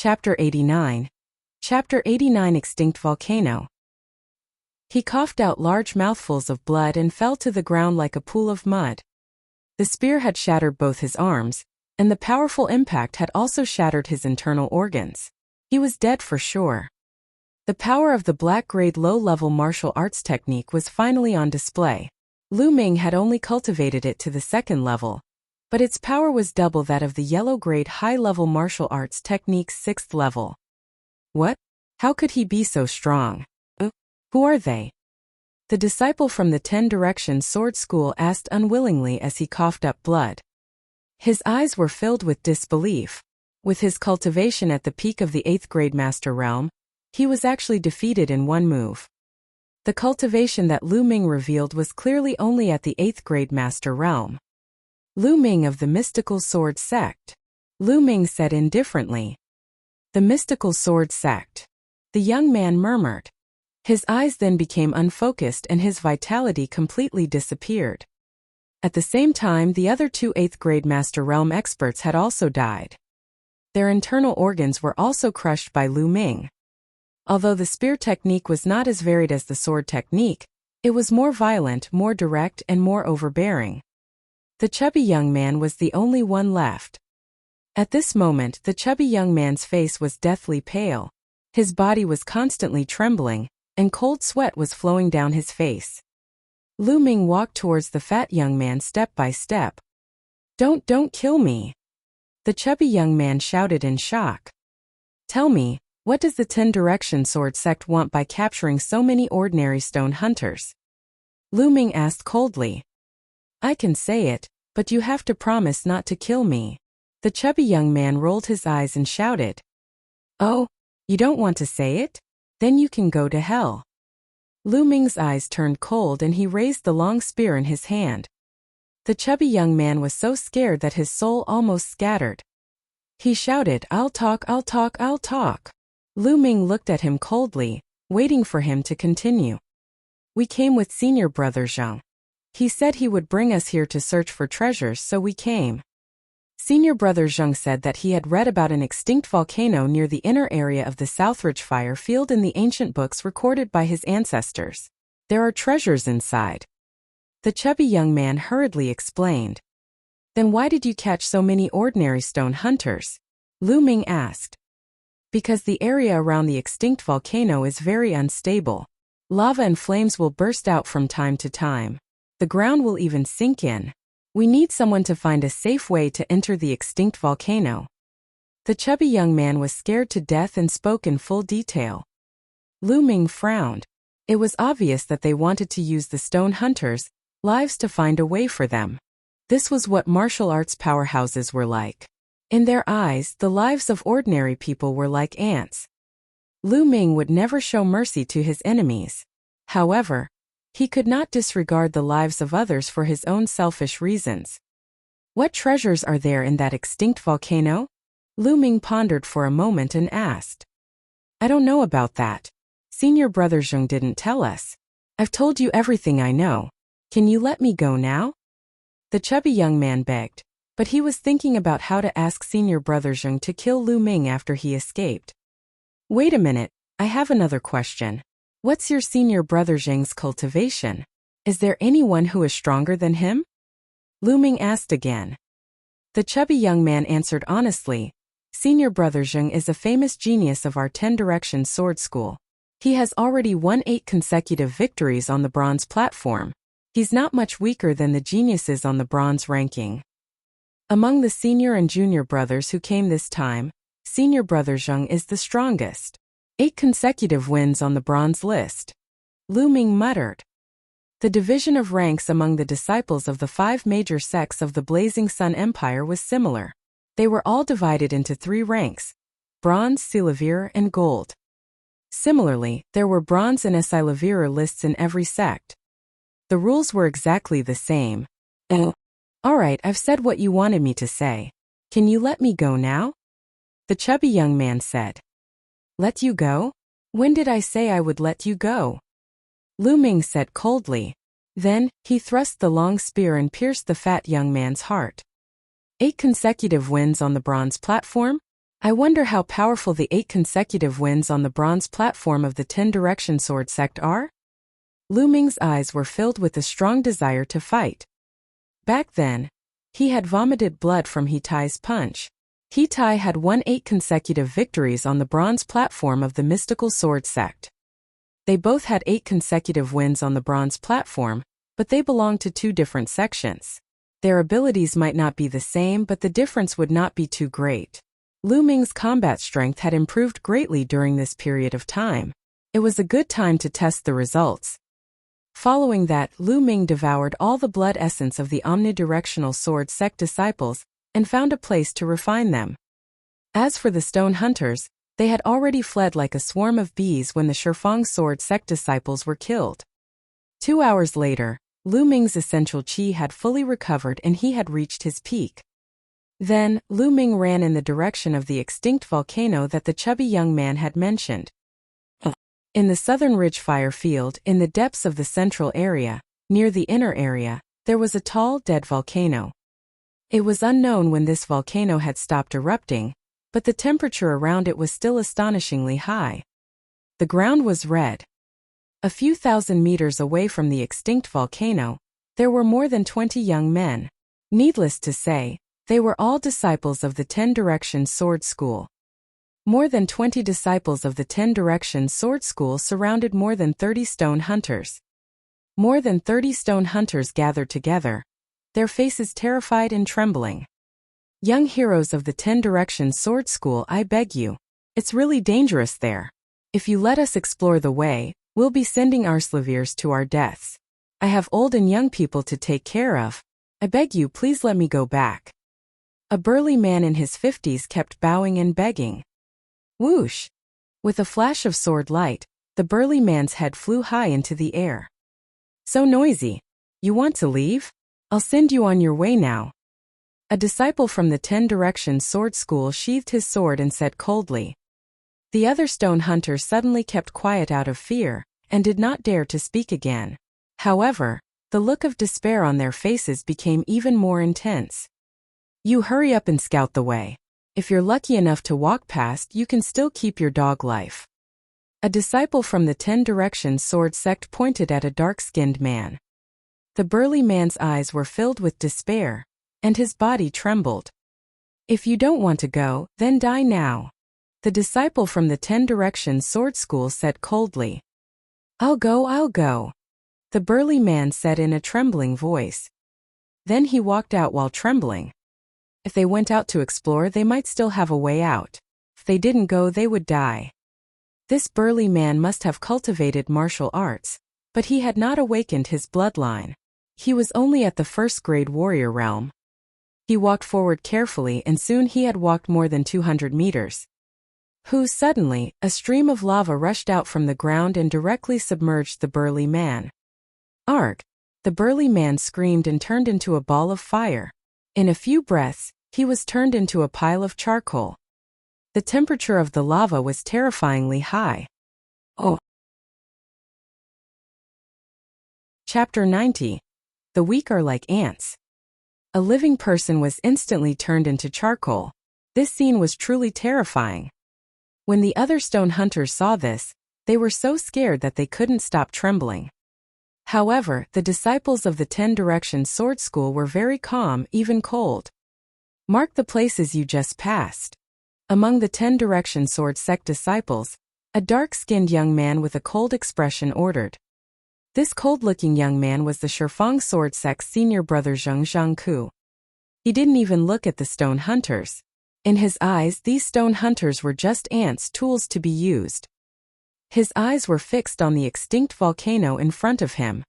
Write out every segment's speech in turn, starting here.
Chapter 89. Chapter 89 Extinct Volcano. He coughed out large mouthfuls of blood and fell to the ground like a pool of mud. The spear had shattered both his arms, and the powerful impact had also shattered his internal organs. He was dead for sure. The power of the black-grade low-level martial arts technique was finally on display. Lu Ming had only cultivated it to the second level, but its power was double that of the yellow-grade high-level martial arts technique's sixth level. What? How could he be so strong? Who are they? The disciple from the 10 Directions Sword School asked unwillingly as he coughed up blood. His eyes were filled with disbelief. With his cultivation at the peak of the 8th grade master realm, he was actually defeated in one move. The cultivation that Lu Ming revealed was clearly only at the 8th grade master realm. Lu Ming of the Mystical Sword Sect. Lu Ming said indifferently. The Mystical Sword Sect. The young man murmured. His eyes then became unfocused and his vitality completely disappeared. At the same time, the other 2 8th grade Master Realm experts had also died. Their internal organs were also crushed by Lu Ming. Although the spear technique was not as varied as the sword technique, it was more violent, more direct, and more overbearing. The chubby young man was the only one left. At this moment, the chubby young man's face was deathly pale. His body was constantly trembling, and cold sweat was flowing down his face. Lu Ming walked towards the fat young man step by step. Don't kill me!" The chubby young man shouted in shock. "Tell me, what does the 10 Direction Sword Sect want by capturing so many ordinary stone hunters?" Lu Ming asked coldly. "I can say it, but you have to promise not to kill me." The chubby young man rolled his eyes and shouted. "Oh, you don't want to say it? Then you can go to hell." Lu Ming's eyes turned cold and he raised the long spear in his hand. The chubby young man was so scared that his soul almost scattered. He shouted, "I'll talk, I'll talk, I'll talk." Lu Ming looked at him coldly, waiting for him to continue. "We came with Senior Brother Zhang. He said he would bring us here to search for treasures, so we came." Senior Brother Zhang said that he had read about an extinct volcano near the inner area of the Southridge fire field in the ancient books recorded by his ancestors. There are treasures inside. The chubby young man hurriedly explained. "Then why did you catch so many ordinary stone hunters?" Lu Ming asked. "Because the area around the extinct volcano is very unstable. Lava and flames will burst out from time to time. The ground will even sink in. We need someone to find a safe way to enter the extinct volcano." The chubby young man was scared to death and spoke in full detail. Lu Ming frowned. It was obvious that they wanted to use the stone hunters' lives to find a way for them. This was what martial arts powerhouses were like. In their eyes, the lives of ordinary people were like ants. Lu Ming would never show mercy to his enemies. However, he could not disregard the lives of others for his own selfish reasons. "What treasures are there in that extinct volcano?" Lu Ming pondered for a moment and asked. "I don't know about that. Senior Brother Zheng didn't tell us. I've told you everything I know. Can you let me go now?" The chubby young man begged, but he was thinking about how to ask Senior Brother Zheng to kill Lu Ming after he escaped. "Wait a minute, I have another question. What's your Senior Brother Zheng's cultivation? Is there anyone who is stronger than him?" Lu Ming asked again. The chubby young man answered honestly. "Senior Brother Zheng is a famous genius of our 10 Directions Sword School. He has already won 8 consecutive victories on the bronze platform. He's not much weaker than the geniuses on the bronze ranking. Among the senior and junior brothers who came this time, Senior Brother Zheng is the strongest. 8 consecutive wins on the bronze list." Lu Ming muttered. The division of ranks among the disciples of the 5 major sects of the Blazing Sun Empire was similar. They were all divided into 3 ranks: bronze, Silavir, and gold. Similarly, there were bronze and Silavir lists in every sect. The rules were exactly the same. Alright, I've said what you wanted me to say. Can you let me go now?" The chubby young man said. "Let you go? When did I say I would let you go?" Lu Ming said coldly. Then, he thrust the long spear and pierced the fat young man's heart. 8 consecutive wins on the bronze platform? I wonder how powerful the 8 consecutive wins on the bronze platform of the 10 direction sword sect are? Lu Ming's eyes were filled with a strong desire to fight. Back then, he had vomited blood from He Tai's punch. He Tai had won 8 consecutive victories on the bronze platform of the mystical sword sect. They both had 8 consecutive wins on the bronze platform, but they belonged to 2 different sections. Their abilities might not be the same, but the difference would not be too great. Lu Ming's combat strength had improved greatly during this period of time. It was a good time to test the results. Following that, Lu Ming devoured all the blood essence of the omnidirectional sword sect disciples and found a place to refine them. As for the stone hunters, they had already fled like a swarm of bees when the Shifang sword sect disciples were killed. 2 hours later, Lu Ming's essential qi had fully recovered and he had reached his peak. Then, Lu Ming ran in the direction of the extinct volcano that the chubby young man had mentioned. In the southern ridge fire field, in the depths of the central area, near the inner area, there was a tall, dead volcano. It was unknown when this volcano had stopped erupting, but the temperature around it was still astonishingly high. The ground was red. A few thousand meters away from the extinct volcano, there were more than 20 young men. Needless to say, they were all disciples of the 10 Directions Sword School. More than 20 disciples of the 10 Directions Sword School surrounded more than 30 stone hunters. More than 30 stone hunters gathered together, their faces terrified and trembling. Young heroes of the 10 Directions Sword School, I beg you. It's really dangerous there. If you let us explore the way, we'll be sending our slaviers to our deaths. I have old and young people to take care of. I beg you, please let me go back. A burly man in his 50s kept bowing and begging. Whoosh! With a flash of sword light, the burly man's head flew high into the air. So noisy. You want to leave? I'll send you on your way now. A disciple from the 10 Directions Sword School sheathed his sword and said coldly. The other stone hunters suddenly kept quiet out of fear, and did not dare to speak again. However, the look of despair on their faces became even more intense. You hurry up and scout the way. If you're lucky enough to walk past, you can still keep your dog life. A disciple from the 10 Directions Sword sect pointed at a dark-skinned man. The burly man's eyes were filled with despair, and his body trembled. If you don't want to go, then die now. The disciple from the 10 Directions Sword School said coldly. I'll go. The burly man said in a trembling voice. Then he walked out while trembling. If they went out to explore, they might still have a way out. If they didn't go, they would die. This burly man must have cultivated martial arts, but he had not awakened his bloodline. He was only at the first-grade warrior realm. He walked forward carefully and soon he had walked more than 200 meters. Suddenly, a stream of lava rushed out from the ground and directly submerged the burly man. Arg! The burly man screamed and turned into a ball of fire. In a few breaths, he was turned into a pile of charcoal. The temperature of the lava was terrifyingly high. Oh! Chapter 90. The weak are like ants. A living person was instantly turned into charcoal. This scene was truly terrifying. When the other stone hunters saw this, they were so scared that they couldn't stop trembling. However, the disciples of the 10 Directions Sword School were very calm, even cold. Mark the places you just passed. Among the 10 Directions Sword sect disciples, a dark-skinned young man with a cold expression ordered. This cold-looking young man was the Shifang sword sect's senior brother Zheng Zhangku. He didn't even look at the stone hunters. In his eyes, these stone hunters were just ants, tools to be used. His eyes were fixed on the extinct volcano in front of him.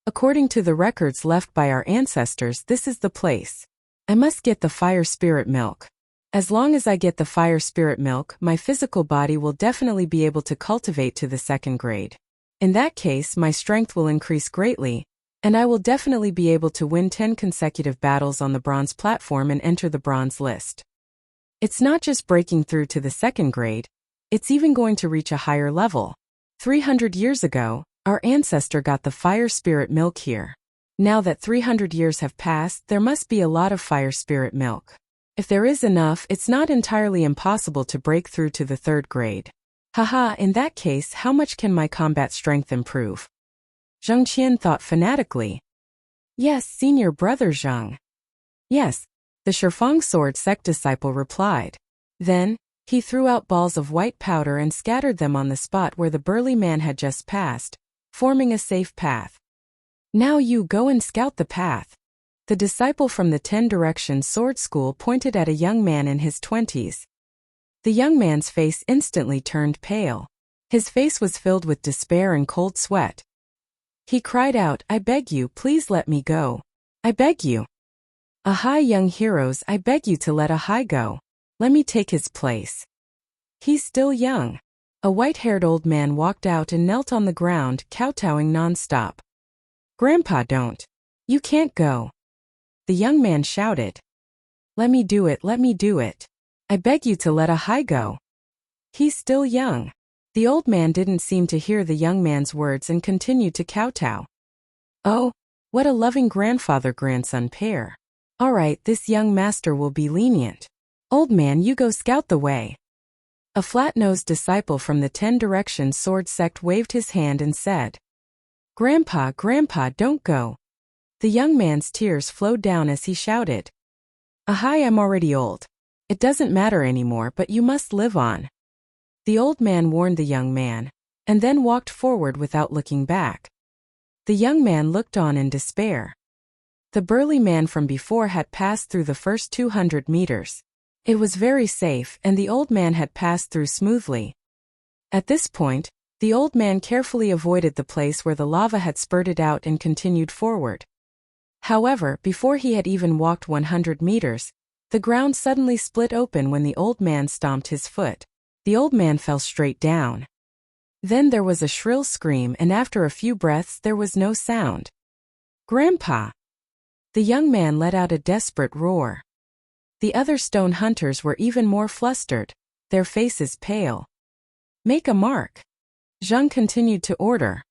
According to the records left by our ancestors, this is the place. I must get the fire spirit milk. As long as I get the fire spirit milk, my physical body will definitely be able to cultivate to the 2nd grade. In that case, my strength will increase greatly, and I will definitely be able to win 10 consecutive battles on the bronze platform and enter the bronze list. It's not just breaking through to the 2nd grade, it's even going to reach a higher level. 300 years ago, our ancestor got the fire spirit milk here. Now that 300 years have passed, there must be a lot of fire spirit milk. If there is enough, it's not entirely impossible to break through to the 3rd grade. Haha, in that case, how much can my combat strength improve? Zheng Qian thought fanatically. Yes, senior brother Zheng. Yes, the Shifang sword sect disciple replied. Then, he threw out balls of white powder and scattered them on the spot where the burly man had just passed, forming a safe path. Now you go and scout the path. The disciple from the 10 Directions Sword School pointed at a young man in his 20s. The young man's face instantly turned pale. His face was filled with despair and cold sweat. He cried out, I beg you, please let me go. I beg you. Ahai, young heroes, I beg you to let Ahai go. Let me take his place. He's still young. A white-haired old man walked out and knelt on the ground, kowtowing non-stop. Grandpa, don't. You can't go. The young man shouted. Let me do it, let me do it. I beg you to let Ahai go. He's still young. The old man didn't seem to hear the young man's words and continued to kowtow. Oh, what a loving grandfather-grandson pair. All right, this young master will be lenient. Old man, you go scout the way. A flat-nosed disciple from the 10 Directions Sword Sect waved his hand and said, Grandpa, Grandpa, don't go. The young man's tears flowed down as he shouted, Ahai, I'm already old. It doesn't matter anymore, but you must live on. The old man warned the young man, and then walked forward without looking back. The young man looked on in despair. The burly man from before had passed through the first 200 meters. It was very safe, and the old man had passed through smoothly. At this point, the old man carefully avoided the place where the lava had spurted out and continued forward. However, before he had even walked 100 meters, the ground suddenly split open when the old man stomped his foot. The old man fell straight down. Then there was a shrill scream, and after a few breaths there was no sound. Grandpa! The young man let out a desperate roar. The other stone hunters were even more flustered, their faces pale. Make a mark. Zheng continued to order.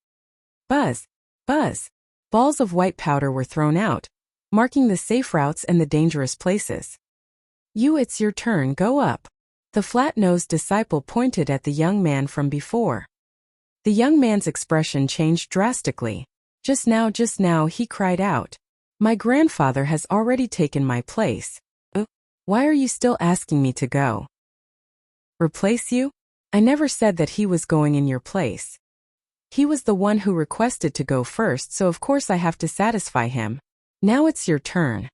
Buzz! Buzz! Balls of white powder were thrown out, marking the safe routes and the dangerous places. You, it's your turn, go up. The flat-nosed disciple pointed at the young man from before. The young man's expression changed drastically. Just now, he cried out. My grandfather has already taken my place. Why are you still asking me to go? Replace you? I never said that he was going in your place. He was the one who requested to go first, so of course I have to satisfy him. Now it's your turn.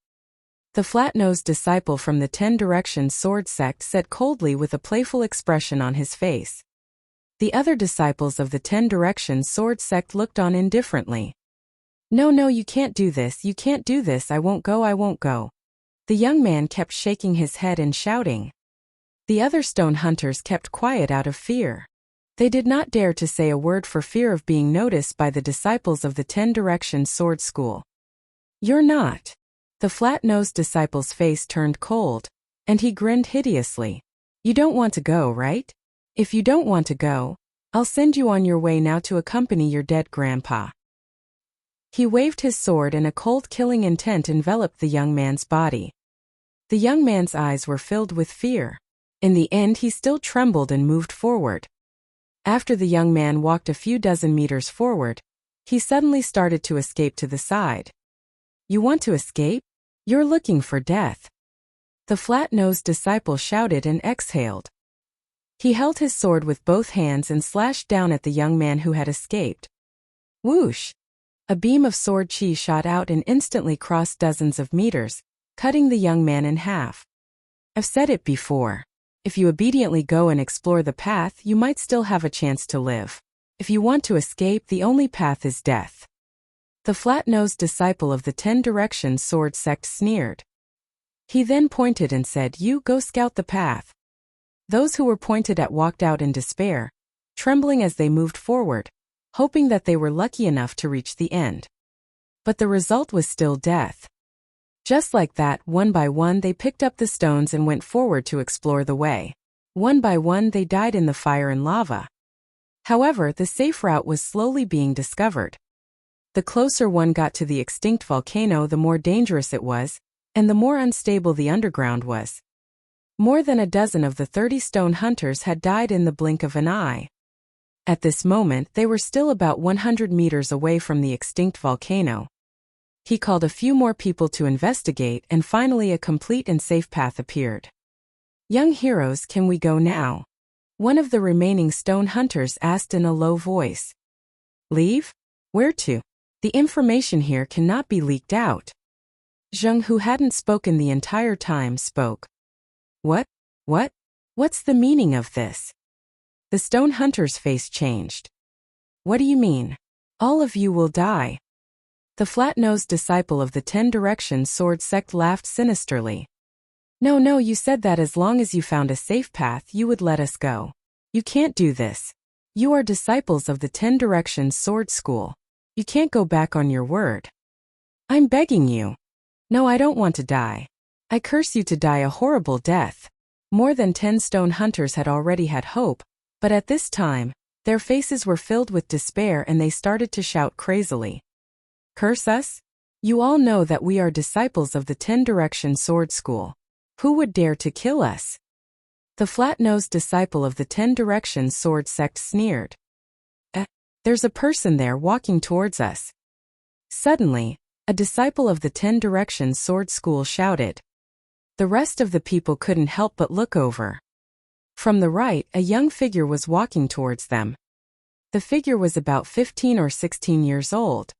The flat-nosed disciple from the 10 Directions Sword Sect said coldly with a playful expression on his face. The other disciples of the 10 Directions Sword Sect looked on indifferently. No, you can't do this, I won't go. The young man kept shaking his head and shouting. The other stone hunters kept quiet out of fear. They did not dare to say a word for fear of being noticed by the disciples of the 10 Directions Sword School. You're not. The flat-nosed disciple's face turned cold, and he grinned hideously. You don't want to go, right? If you don't want to go, I'll send you on your way now to accompany your dead grandpa. He waved his sword and a cold killing intent enveloped the young man's body. The young man's eyes were filled with fear. In the end, he still trembled and moved forward. After the young man walked a few dozen meters forward, he suddenly started to escape to the side. You want to escape? You're looking for death. The flat-nosed disciple shouted and exhaled. He held his sword with both hands and slashed down at the young man who had escaped. Whoosh! A beam of sword chi shot out and instantly crossed dozens of meters, cutting the young man in half. I've said it before. If you obediently go and explore the path, you might still have a chance to live. If you want to escape, the only path is death. The flat-nosed disciple of the 10 Directions Sword Sect sneered. He then pointed and said, You go scout the path. Those who were pointed at walked out in despair, trembling as they moved forward, hoping that they were lucky enough to reach the end. But the result was still death. Just like that, one by one they picked up the stones and went forward to explore the way. One by one they died in the fire and lava. However, the safe route was slowly being discovered. The closer one got to the extinct volcano, the more dangerous it was, and the more unstable the underground was. More than a dozen of the 30 stone hunters had died in the blink of an eye. At this moment they were still about 100 meters away from the extinct volcano. He called a few more people to investigate, and finally a complete and safe path appeared. "Young heroes, can we go now?" one of the remaining stone hunters asked in a low voice. "Leave? Where to? The information here cannot be leaked out." Zheng, who hadn't spoken the entire time, spoke. What? What's the meaning of this?" The stone hunter's face changed. "What do you mean? All of you will die." The flat-nosed disciple of the 10 Directions Sword sect laughed sinisterly. No, you said that as long as you found a safe path you would let us go. You can't do this. You are disciples of the 10 Directions Sword School. You can't go back on your word. I'm begging you. No, I don't want to die. I curse you to die a horrible death. More than 10 stone hunters had already had hope, but at this time, their faces were filled with despair and they started to shout crazily. "Curse us? You all know that we are disciples of the 10 Directions Sword School. Who would dare to kill us?" The flat-nosed disciple of the 10 Directions Sword sect sneered. There's a person there walking towards us." Suddenly, a disciple of the 10 Directions Sword School shouted. The rest of the people couldn't help but look over. From the right, a young figure was walking towards them. The figure was about 15 or 16 years old.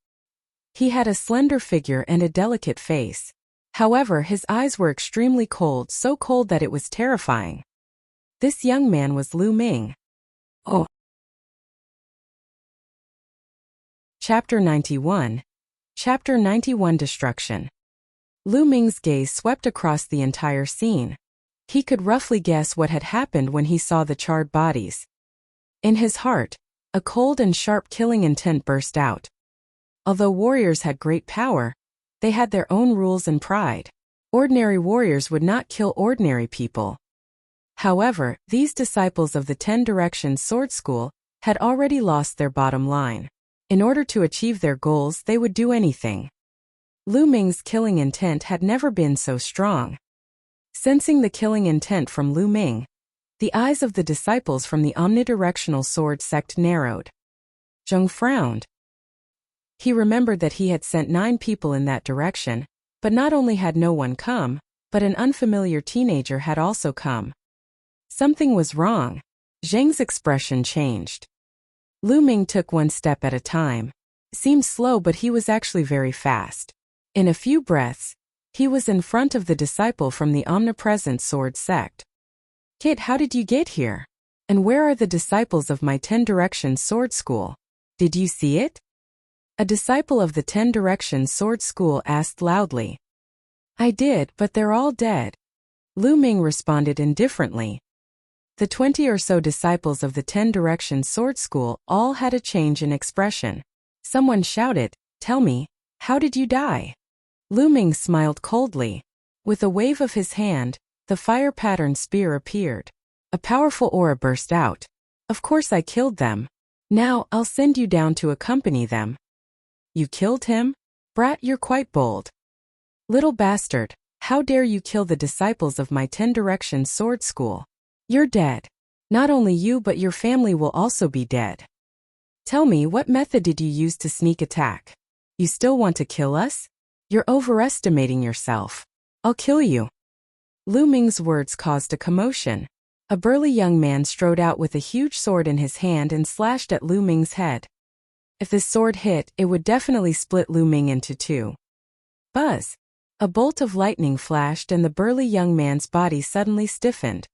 He had a slender figure and a delicate face. However, his eyes were extremely cold, so cold that it was terrifying. This young man was Lu Ming. Oh. Chapter 91. Chapter 91 Destruction. Lu Ming's gaze swept across the entire scene. He could roughly guess what had happened when he saw the charred bodies. In his heart, a cold and sharp killing intent burst out. Although warriors had great power, they had their own rules and pride. Ordinary warriors would not kill ordinary people. However, these disciples of the 10 Directions Sword School had already lost their bottom line. In order to achieve their goals, they would do anything. Lu Ming's killing intent had never been so strong. Sensing the killing intent from Lu Ming, the eyes of the disciples from the omnidirectional sword sect narrowed. Zheng frowned. He remembered that he had sent 9 people in that direction, but not only had no one come, but an unfamiliar teenager had also come. Something was wrong. Zheng's expression changed. Lu Ming took one step at a time. Seemed slow, but he was actually very fast. In a few breaths, he was in front of the disciple from the omnipresent sword sect. "Kid, how did you get here? And where are the disciples of my 10 Directions Sword School? Did you see it?" A disciple of the 10 Directions Sword School asked loudly. "I did, but they're all dead." Lu Ming responded indifferently. The 20 or so disciples of the 10 Directions Sword School all had a change in expression. Someone shouted, "Tell me, how did you die?" Lu Ming smiled coldly. With a wave of his hand, the fire-patterned spear appeared. A powerful aura burst out. "Of course I killed them. Now I'll send you down to accompany them." "You killed him? Brat, you're quite bold. Little bastard, how dare you kill the disciples of my 10 Directions Sword School? You're dead. Not only you but your family will also be dead. Tell me, what method did you use to sneak attack? You still want to kill us? You're overestimating yourself. I'll kill you." Lu Ming's words caused a commotion. A burly young man strode out with a huge sword in his hand and slashed at Lu Ming's head. If the sword hit, it would definitely split Lu Ming into 2. Buzz! A bolt of lightning flashed and the burly young man's body suddenly stiffened.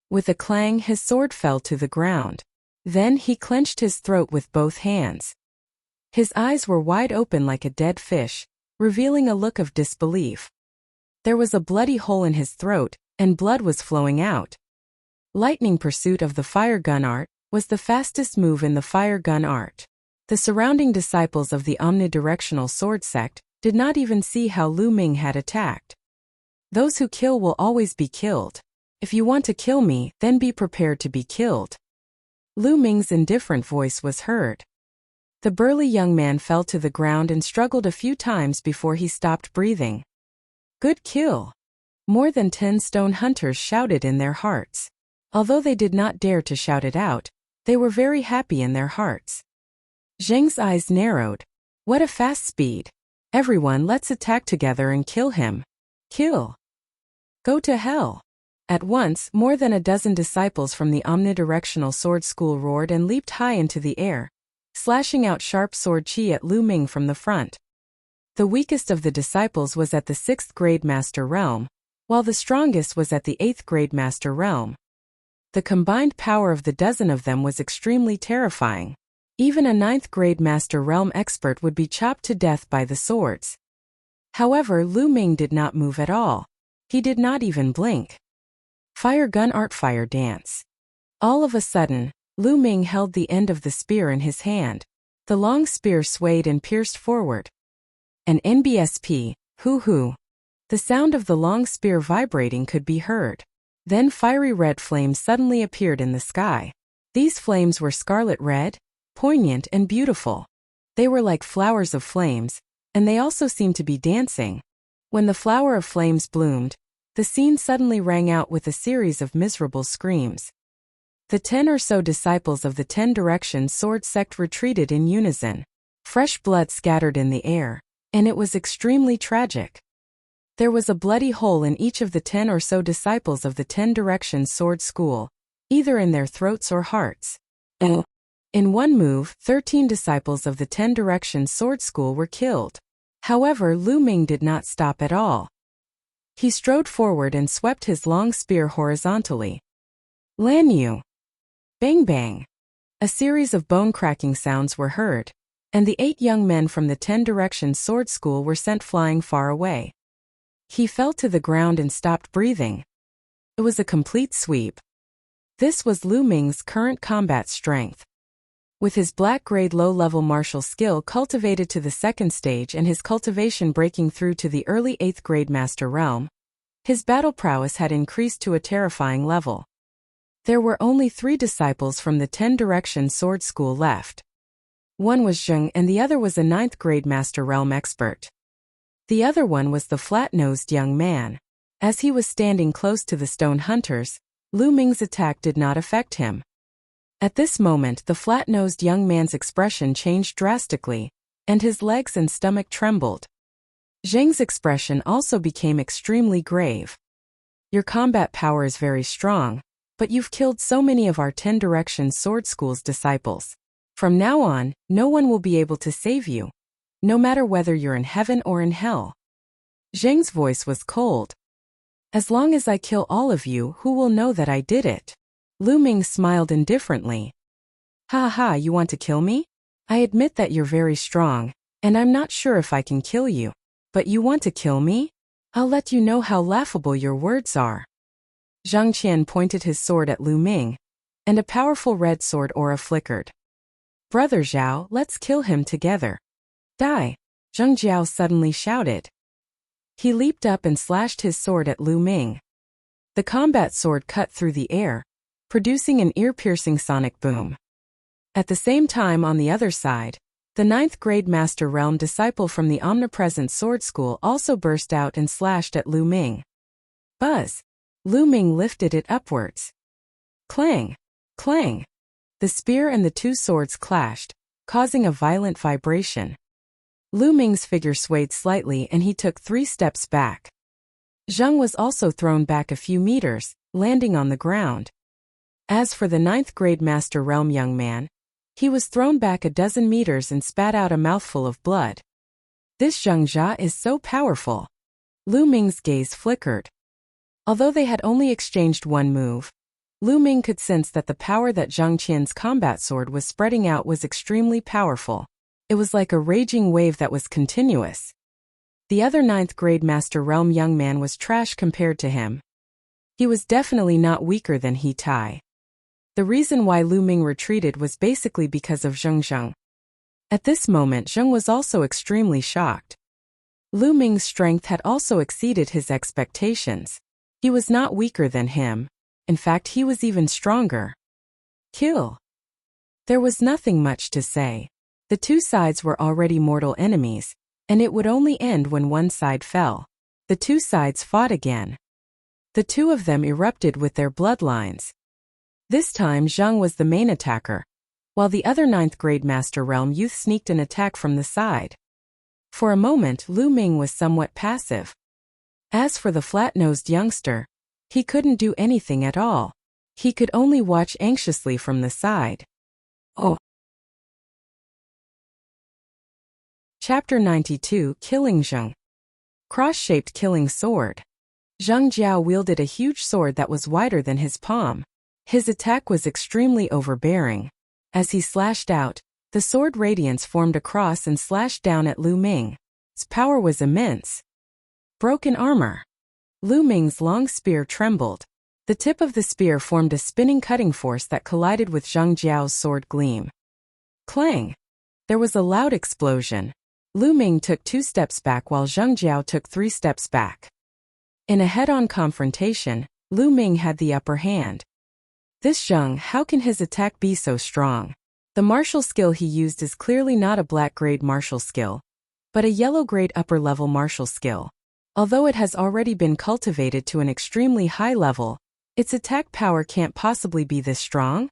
With a clang, his sword fell to the ground. Then he clenched his throat with both hands. His eyes were wide open like a dead fish, revealing a look of disbelief. There was a bloody hole in his throat, and blood was flowing out. Lightning pursuit of the fire gun art was the fastest move in the fire gun art. The surrounding disciples of the omnidirectional sword sect did not even see how Lu Ming had attacked. Those who kill will always be killed. If you want to kill me, then be prepared to be killed. Lu Ming's indifferent voice was heard. The burly young man fell to the ground and struggled a few times before he stopped breathing. Good kill. More than 10 stone hunters shouted in their hearts. Although they did not dare to shout it out, they were very happy in their hearts. Zheng's eyes narrowed. What a fast speed. Everyone, let's attack together and kill him. Kill. Go to hell. At once, more than a dozen disciples from the omnidirectional sword school roared and leaped high into the air, slashing out sharp sword chi at Lu Ming from the front. The weakest of the disciples was at the 6th grade master realm, while the strongest was at the 8th grade master realm. The combined power of the dozen of them was extremely terrifying. Even a 9th grade master realm expert would be chopped to death by the swords. However, Lu Ming did not move at all. He did not even blink. Fire gun art fire dance. All of a sudden, Lu Ming held the end of the spear in his hand. The long spear swayed and pierced forward. An NBSP, hoo-hoo. The sound of the long spear vibrating could be heard. Then fiery red flames suddenly appeared in the sky. These flames were scarlet red, poignant and beautiful. They were like flowers of flames, and they also seemed to be dancing. When the flower of flames bloomed, the scene suddenly rang out with a series of miserable screams. The 10 or so disciples of the 10 Directions sword sect retreated in unison. Fresh blood scattered in the air, and it was extremely tragic. There was a bloody hole in each of the 10 or so disciples of the 10 Directions sword school, either in their throats or hearts. In one move, 13 disciples of the 10 Directions sword school were killed. However, Lu Ming did not stop at all. He strode forward and swept his long spear horizontally. Lan Yu! Bang bang! A series of bone-cracking sounds were heard, and the 8 young men from the 10 Directions sword school were sent flying far away. He fell to the ground and stopped breathing. It was a complete sweep. This was Lu Ming's current combat strength. With his black-grade low-level martial skill cultivated to the 2nd stage and his cultivation breaking through to the early 8th grade master realm, his battle prowess had increased to a terrifying level. There were only 3 disciples from the 10 Directions sword school left. One was Zheng and the other was a 9th grade master realm expert. The other one was the flat-nosed young man. As he was standing close to the stone hunters, Lu Ming's attack did not affect him. At this moment, the flat-nosed young man's expression changed drastically, and his legs and stomach trembled. Zheng's expression also became extremely grave. Your combat power is very strong, but you've killed so many of our 10 Directions sword school's disciples. From now on, no one will be able to save you, no matter whether you're in heaven or in hell. Zheng's voice was cold. As long as I kill all of you, who will know that I did it? Lu Ming smiled indifferently. Ha ha, you want to kill me? I admit that you're very strong, and I'm not sure if I can kill you. But you want to kill me? I'll let you know how laughable your words are. Zhang Qian pointed his sword at Lu Ming, and a powerful red sword aura flickered. Brother Zhao, let's kill him together. Die! Zhang Jiao suddenly shouted. He leaped up and slashed his sword at Lu Ming. The combat sword cut through the air, producing an ear-piercing sonic boom. At the same time on the other side, the 9th grade Master Realm disciple from the Omnipresent Sword School also burst out and slashed at Lu Ming. Buzz! Lu Ming lifted it upwards. Clang! Clang! The spear and the 2 swords clashed, causing a violent vibration. Lu Ming's figure swayed slightly and he took 3 steps back. Zheng was also thrown back a few meters, landing on the ground. As for the 9th grade Master Realm young man, he was thrown back a dozen meters and spat out a mouthful of blood. This Zheng Jia is so powerful. Lu Ming's gaze flickered. Although they had only exchanged one move, Lu Ming could sense that the power that Zhang Qian's combat sword was spreading out was extremely powerful. It was like a raging wave that was continuous. The other 9th grade Master Realm young man was trash compared to him. He was definitely not weaker than He Tai. The reason why Lu Ming retreated was basically because of Zheng. At this moment Zheng was also extremely shocked. Lu Ming's strength had also exceeded his expectations. He was not weaker than him. In fact, he was even stronger. Kill. There was nothing much to say. The 2 sides were already mortal enemies, and it would only end when one side fell. The two sides fought again. The two of them erupted with their bloodlines. This time Zheng was the main attacker, while the other 9th grade Master Realm youth sneaked an attack from the side. For a moment Lu Ming was somewhat passive. As for the flat-nosed youngster, he couldn't do anything at all. He could only watch anxiously from the side. Oh. Chapter 92 Killing Zheng. Cross-shaped killing sword. Zheng Jiao wielded a huge sword that was wider than his palm. His attack was extremely overbearing. As he slashed out, the sword radiance formed a cross and slashed down at Lu Ming. Its power was immense. Broken armor. Lu Ming's long spear trembled. The tip of the spear formed a spinning cutting force that collided with Zheng Jiao's sword gleam. Clang! There was a loud explosion. Lu Ming took 2 steps back while Zheng Jiao took 3 steps back. In a head-on confrontation, Lu Ming had the upper hand. This Zheng, how can his attack be so strong? The martial skill he used is clearly not a black-grade martial skill, but a yellow-grade upper-level martial skill. Although it has already been cultivated to an extremely high level, its attack power can't possibly be this strong?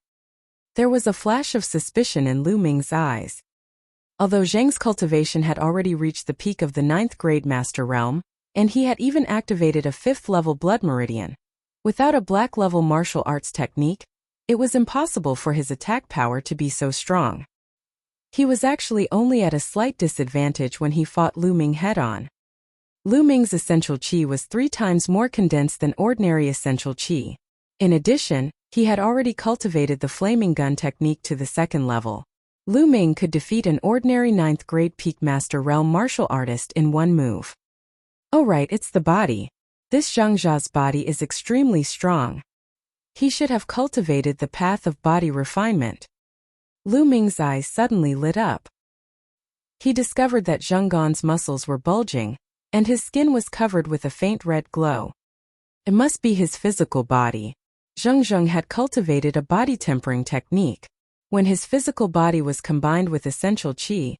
There was a flash of suspicion in Lu Ming's eyes. Although Zheng's cultivation had already reached the peak of the 9th grade Master Realm, and he had even activated a 5th-level Blood Meridian, without a black-level martial arts technique, it was impossible for his attack power to be so strong. He was actually only at a slight disadvantage when he fought Lu Ming head-on. Lu Ming's essential qi was 3 times more condensed than ordinary essential qi. In addition, he had already cultivated the flaming gun technique to the 2nd level. Lu Ming could defeat an ordinary 9th grade peak Master Realm martial artist in one move. Oh right, it's the body. This Zheng Jiao's body is extremely strong. He should have cultivated the path of body refinement. Lu Ming's eyes suddenly lit up. He discovered that Zheng Gan's muscles were bulging, and his skin was covered with a faint red glow. It must be his physical body. Zheng had cultivated a body tempering technique. When his physical body was combined with essential qi,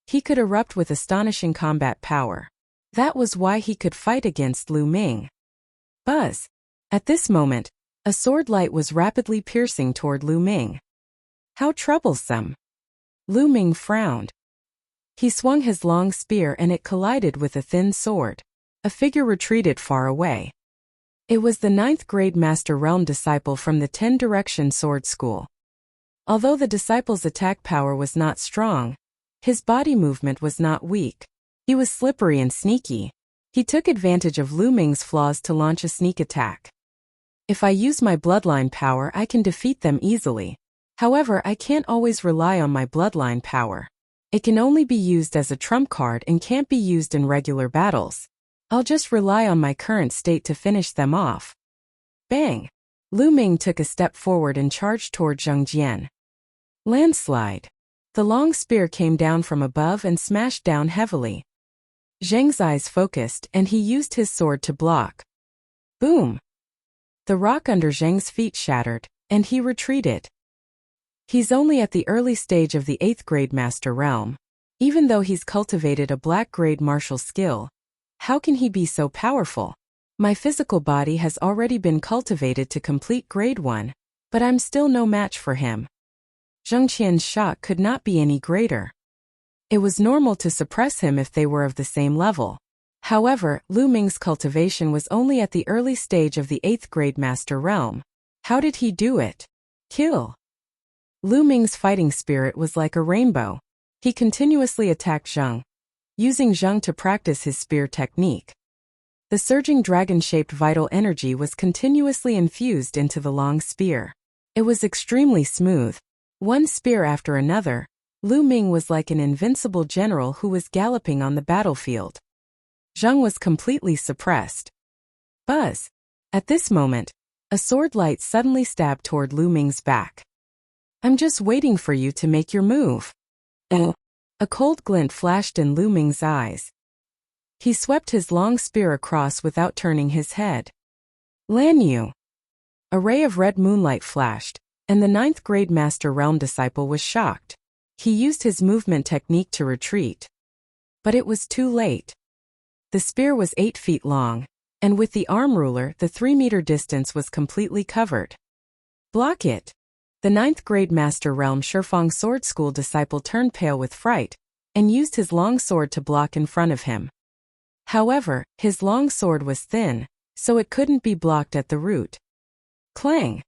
he could erupt with astonishing combat power. That was why he could fight against Lu Ming. Buzz! At this moment, a sword light was rapidly piercing toward Lu Ming. How troublesome! Lu Ming frowned. He swung his long spear and it collided with a thin sword. A figure retreated far away. It was the 9th grade Master Realm disciple from the 10 Direction Sword School. Although the disciple's attack power was not strong, his body movement was not weak. He was slippery and sneaky. He took advantage of Lu Ming's flaws to launch a sneak attack. If I use my bloodline power, I can defeat them easily. However, I can't always rely on my bloodline power. It can only be used as a trump card and can't be used in regular battles. I'll just rely on my current state to finish them off. Bang! Lu Ming took a step forward and charged toward Zheng Jian. Landslide. The long spear came down from above and smashed down heavily. Zheng's eyes focused and he used his sword to block. Boom! The rock under Zheng's feet shattered, and he retreated. He's only at the early stage of the 8th grade Master Realm. Even though he's cultivated a black grade martial skill, how can he be so powerful? My physical body has already been cultivated to complete grade 1, but I'm still no match for him. Zheng Qian's shock could not be any greater. It was normal to suppress him if they were of the same level. However, Lu Ming's cultivation was only at the early stage of the 8th grade Master Realm. How did he do it? Kill. Lu Ming's fighting spirit was like a rainbow. He continuously attacked Zheng, using Zheng to practice his spear technique. The surging dragon-shaped vital energy was continuously infused into the long spear. It was extremely smooth. One spear after another, Lu Ming was like an invincible general who was galloping on the battlefield. Zheng was completely suppressed. Buzz! At this moment, a sword light suddenly stabbed toward Lu Ming's back. I'm just waiting for you to make your move. A cold glint flashed in Lu Ming's eyes. He swept his long spear across without turning his head. Lan Yu! A ray of red moonlight flashed, and the 9th grade Master Realm disciple was shocked. He used his movement technique to retreat. But it was too late. The spear was 8 feet long, and with the arm ruler, the 3-meter distance was completely covered. Block it! The 9th grade Master Realm Shifang Sword School disciple turned pale with fright, and used his long sword to block in front of him. However, his long sword was thin, so it couldn't be blocked at the root. Clang!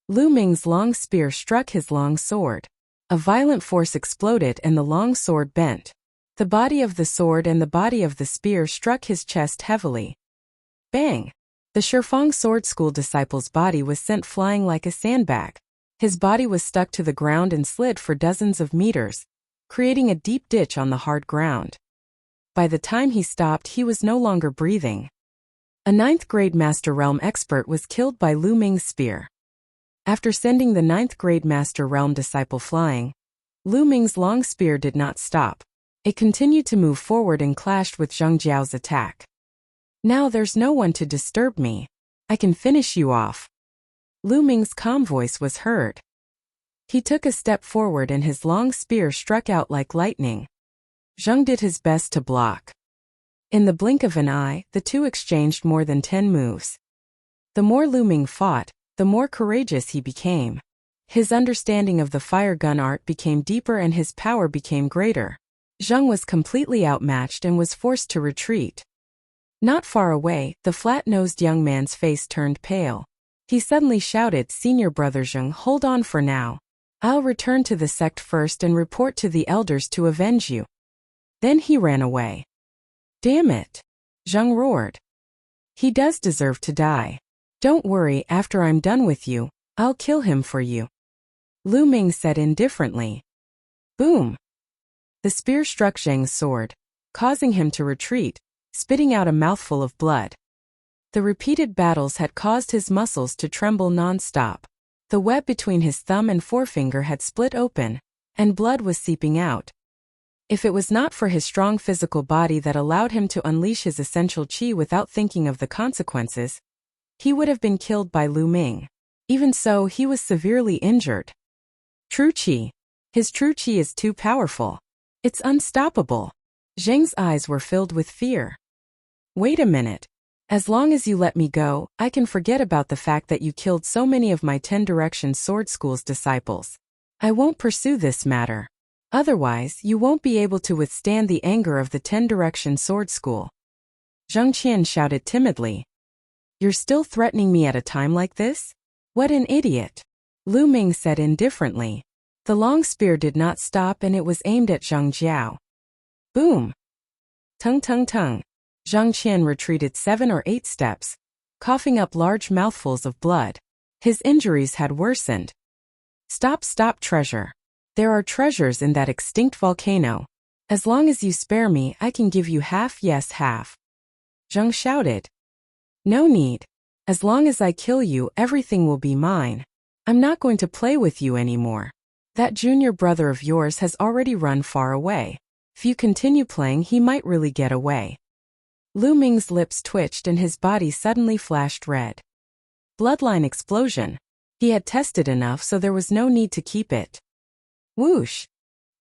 Lu Ming's long spear struck his long sword. A violent force exploded and the long sword bent. The body of the sword and the body of the spear struck his chest heavily. Bang! The Shifang Sword School disciple's body was sent flying like a sandbag. His body was stuck to the ground and slid for dozens of meters, creating a deep ditch on the hard ground. By the time he stopped, he was no longer breathing. A 9th grade Master Realm expert was killed by Lu Ming's spear. After sending the 9th grade Master Realm disciple flying, Lu Ming's long spear did not stop. It continued to move forward and clashed with Zhang Jiao's attack. Now there's no one to disturb me. I can finish you off. Lu Ming's calm voice was heard. He took a step forward and his long spear struck out like lightning. Zhang did his best to block. In the blink of an eye, the two exchanged more than 10 moves. The more Lu Ming fought, the more courageous he became. His understanding of the fire gun art became deeper and his power became greater. Zhang was completely outmatched and was forced to retreat. Not far away, the flat-nosed young man's face turned pale. He suddenly shouted, "Senior brother Zhang, hold on for now. I'll return to the sect first and report to the elders to avenge you." Then he ran away. Damn it! Zhang roared. He does deserve to die. Don't worry, after I'm done with you, I'll kill him for you. Lu Ming said indifferently. Boom! The spear struck Zhang's sword, causing him to retreat, spitting out a mouthful of blood. The repeated battles had caused his muscles to tremble non-stop. The web between his thumb and forefinger had split open, and blood was seeping out. If it was not for his strong physical body that allowed him to unleash his essential qi without thinking of the consequences, he would have been killed by Lu Ming. Even so, he was severely injured. True qi. His true qi is too powerful. It's unstoppable. Zhang's eyes were filled with fear. Wait a minute. As long as you let me go, I can forget about the fact that you killed so many of my 10 Direction Sword School's disciples. I won't pursue this matter. Otherwise, you won't be able to withstand the anger of the 10 Direction Sword School. Zhang Qian shouted timidly. You're still threatening me at a time like this? What an idiot! Lu Ming said indifferently. The long spear did not stop and it was aimed at Zhang Jiao. Boom! Tung tung tung. Zhang Qian retreated 7 or 8 steps, coughing up large mouthfuls of blood. His injuries had worsened. Stop, stop, treasure. There are treasures in that extinct volcano. As long as you spare me, I can give you half, yes, half. Zhang shouted. No need. As long as I kill you, everything will be mine. I'm not going to play with you anymore. That junior brother of yours has already run far away. If you continue playing, he might really get away. Lu Ming's lips twitched and his body suddenly flashed red. Bloodline explosion. He had tested enough, so there was no need to keep it. Whoosh!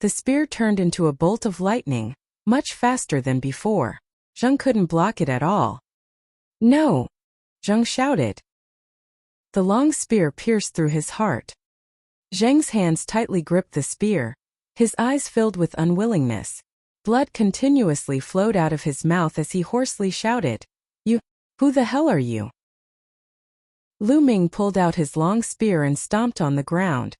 The spear turned into a bolt of lightning, much faster than before. Zhang couldn't block it at all. No! Zhang shouted. The long spear pierced through his heart. Zhang's hands tightly gripped the spear, his eyes filled with unwillingness. Blood continuously flowed out of his mouth as he hoarsely shouted, Who the hell are you? Lu Ming pulled out his long spear and stomped on the ground.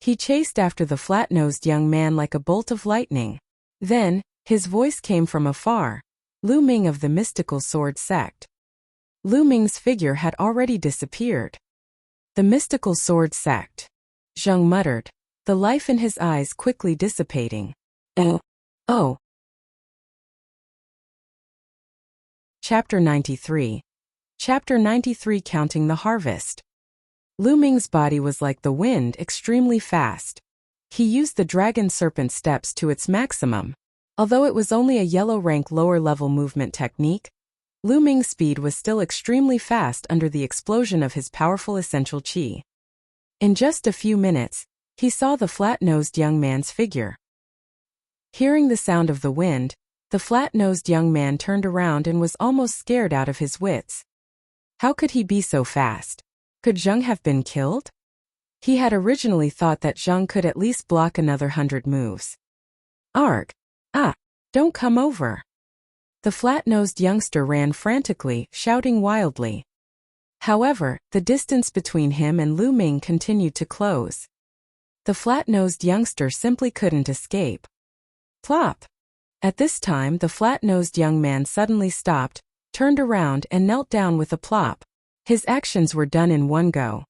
He chased after the flat-nosed young man like a bolt of lightning. Then, his voice came from afar. Lu Ming of the mystical sword sect. Lu Ming's figure had already disappeared. The mystical sword sect. Zhang muttered, the life in his eyes quickly dissipating. Oh. Chapter 93. Chapter 93, Counting the Harvest. Lu Ming's body was like the wind, extremely fast. He used the dragon serpent steps to its maximum. Although it was only a yellow rank lower level movement technique, Lu Ming's speed was still extremely fast under the explosion of his powerful essential qi. In just a few minutes, he saw the flat-nosed young man's figure. Hearing the sound of the wind, The flat-nosed young man turned around and was almost scared out of his wits. How could he be so fast? Could Zheng have been killed? He had originally thought that Zheng could at least block another 100 moves. Arg! Ah! Don't come over! The flat-nosed youngster ran frantically, shouting wildly. However, the distance between him and Lu Ming continued to close. The flat-nosed youngster simply couldn't escape. Plop! At this time, the flat-nosed young man suddenly stopped, turned around and knelt down with a plop. His actions were done in one go.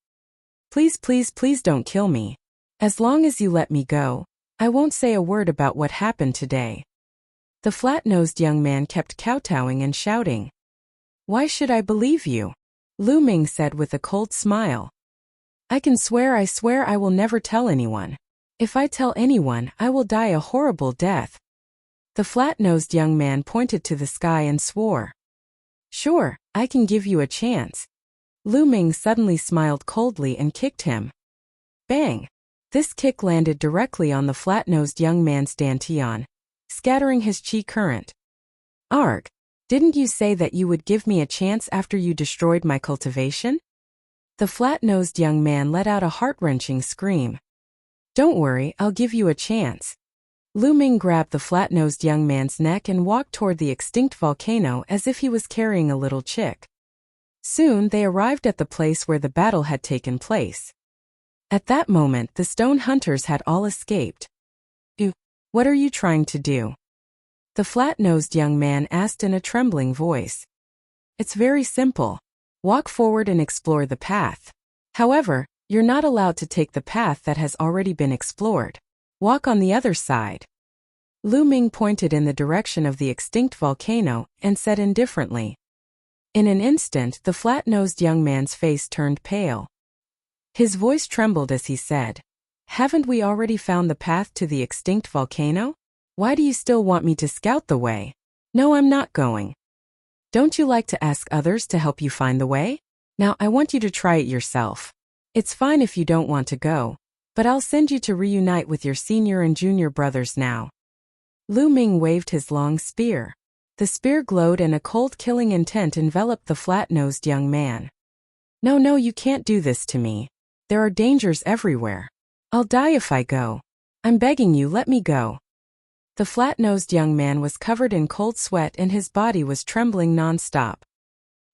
Please, please, please don't kill me. As long as you let me go, I won't say a word about what happened today. The flat-nosed young man kept kowtowing and shouting. Why should I believe you? Lu Ming said with a cold smile. I swear I will never tell anyone. If I tell anyone, I will die a horrible death. The flat-nosed young man pointed to the sky and swore. Sure, I can give you a chance. Lu Ming suddenly smiled coldly and kicked him. Bang! This kick landed directly on the flat-nosed young man's dantian, scattering his qi current. Arg! Didn't you say that you would give me a chance after you destroyed my cultivation? The flat-nosed young man let out a heart-wrenching scream. Don't worry, I'll give you a chance. Lu Ming grabbed the flat-nosed young man's neck and walked toward the extinct volcano as if he was carrying a little chick. Soon they arrived at the place where the battle had taken place. At that moment, the stone hunters had all escaped. What are you trying to do? The flat-nosed young man asked in a trembling voice. It's very simple. Walk forward and explore the path. However, you're not allowed to take the path that has already been explored. Walk on the other side. Lu Ming pointed in the direction of the extinct volcano and said indifferently. In an instant, the flat-nosed young man's face turned pale. His voice trembled as he said, Haven't we already found the path to the extinct volcano? Why do you still want me to scout the way? No, I'm not going. Don't you like to ask others to help you find the way? Now I want you to try it yourself. It's fine if you don't want to go, but I'll send you to reunite with your senior and junior brothers now. Lu Ming waved his long spear. The spear glowed and a cold killing intent enveloped the flat-nosed young man. No, you can't do this to me. There are dangers everywhere. I'll die if I go. I'm begging you, let me go. The flat-nosed young man was covered in cold sweat and his body was trembling non-stop.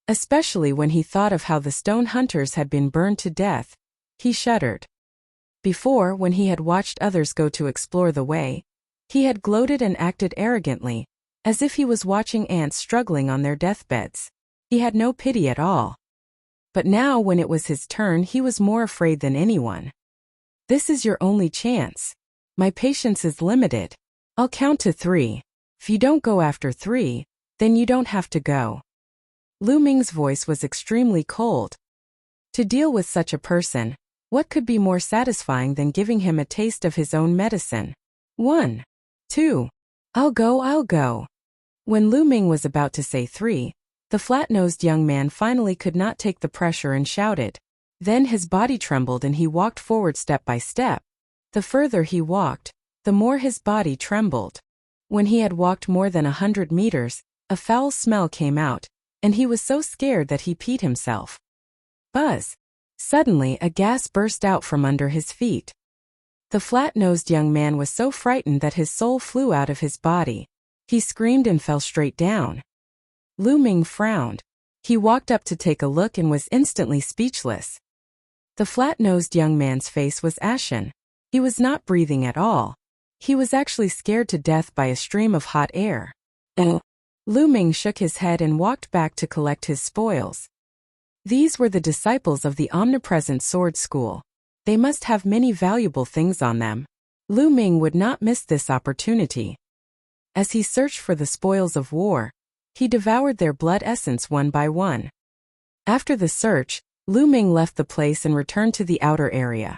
Especially when he thought of how the stone hunters had been burned to death, he shuddered. Before, when he had watched others go to explore the way, he had gloated and acted arrogantly, as if he was watching ants struggling on their deathbeds. He had no pity at all. But now when it was his turn, he was more afraid than anyone. This is your only chance. My patience is limited. I'll count to 3. If you don't go after 3, then you don't have to go. Lu Ming's voice was extremely cold. To deal with such a person, what could be more satisfying than giving him a taste of his own medicine? 1, 2. I'll go. When Lu Ming was about to say 3, the flat-nosed young man finally could not take the pressure and shouted. Then his body trembled and he walked forward step by step. The further he walked, the more his body trembled. When he had walked more than 100 meters, a foul smell came out, and he was so scared that he peed himself. Buzz! Suddenly a gas burst out from under his feet. The flat-nosed young man was so frightened that his soul flew out of his body. He screamed and fell straight down. Lu Ming frowned. He walked up to take a look and was instantly speechless. The flat-nosed young man's face was ashen. He was not breathing at all. He was actually scared to death by a stream of hot air. Lu Ming shook his head and walked back to collect his spoils. These were the disciples of the omnipresent sword school. They must have many valuable things on them. Lu Ming would not miss this opportunity. As he searched for the spoils of war, he devoured their blood essence one by one. After the search, Lu Ming left the place and returned to the outer area.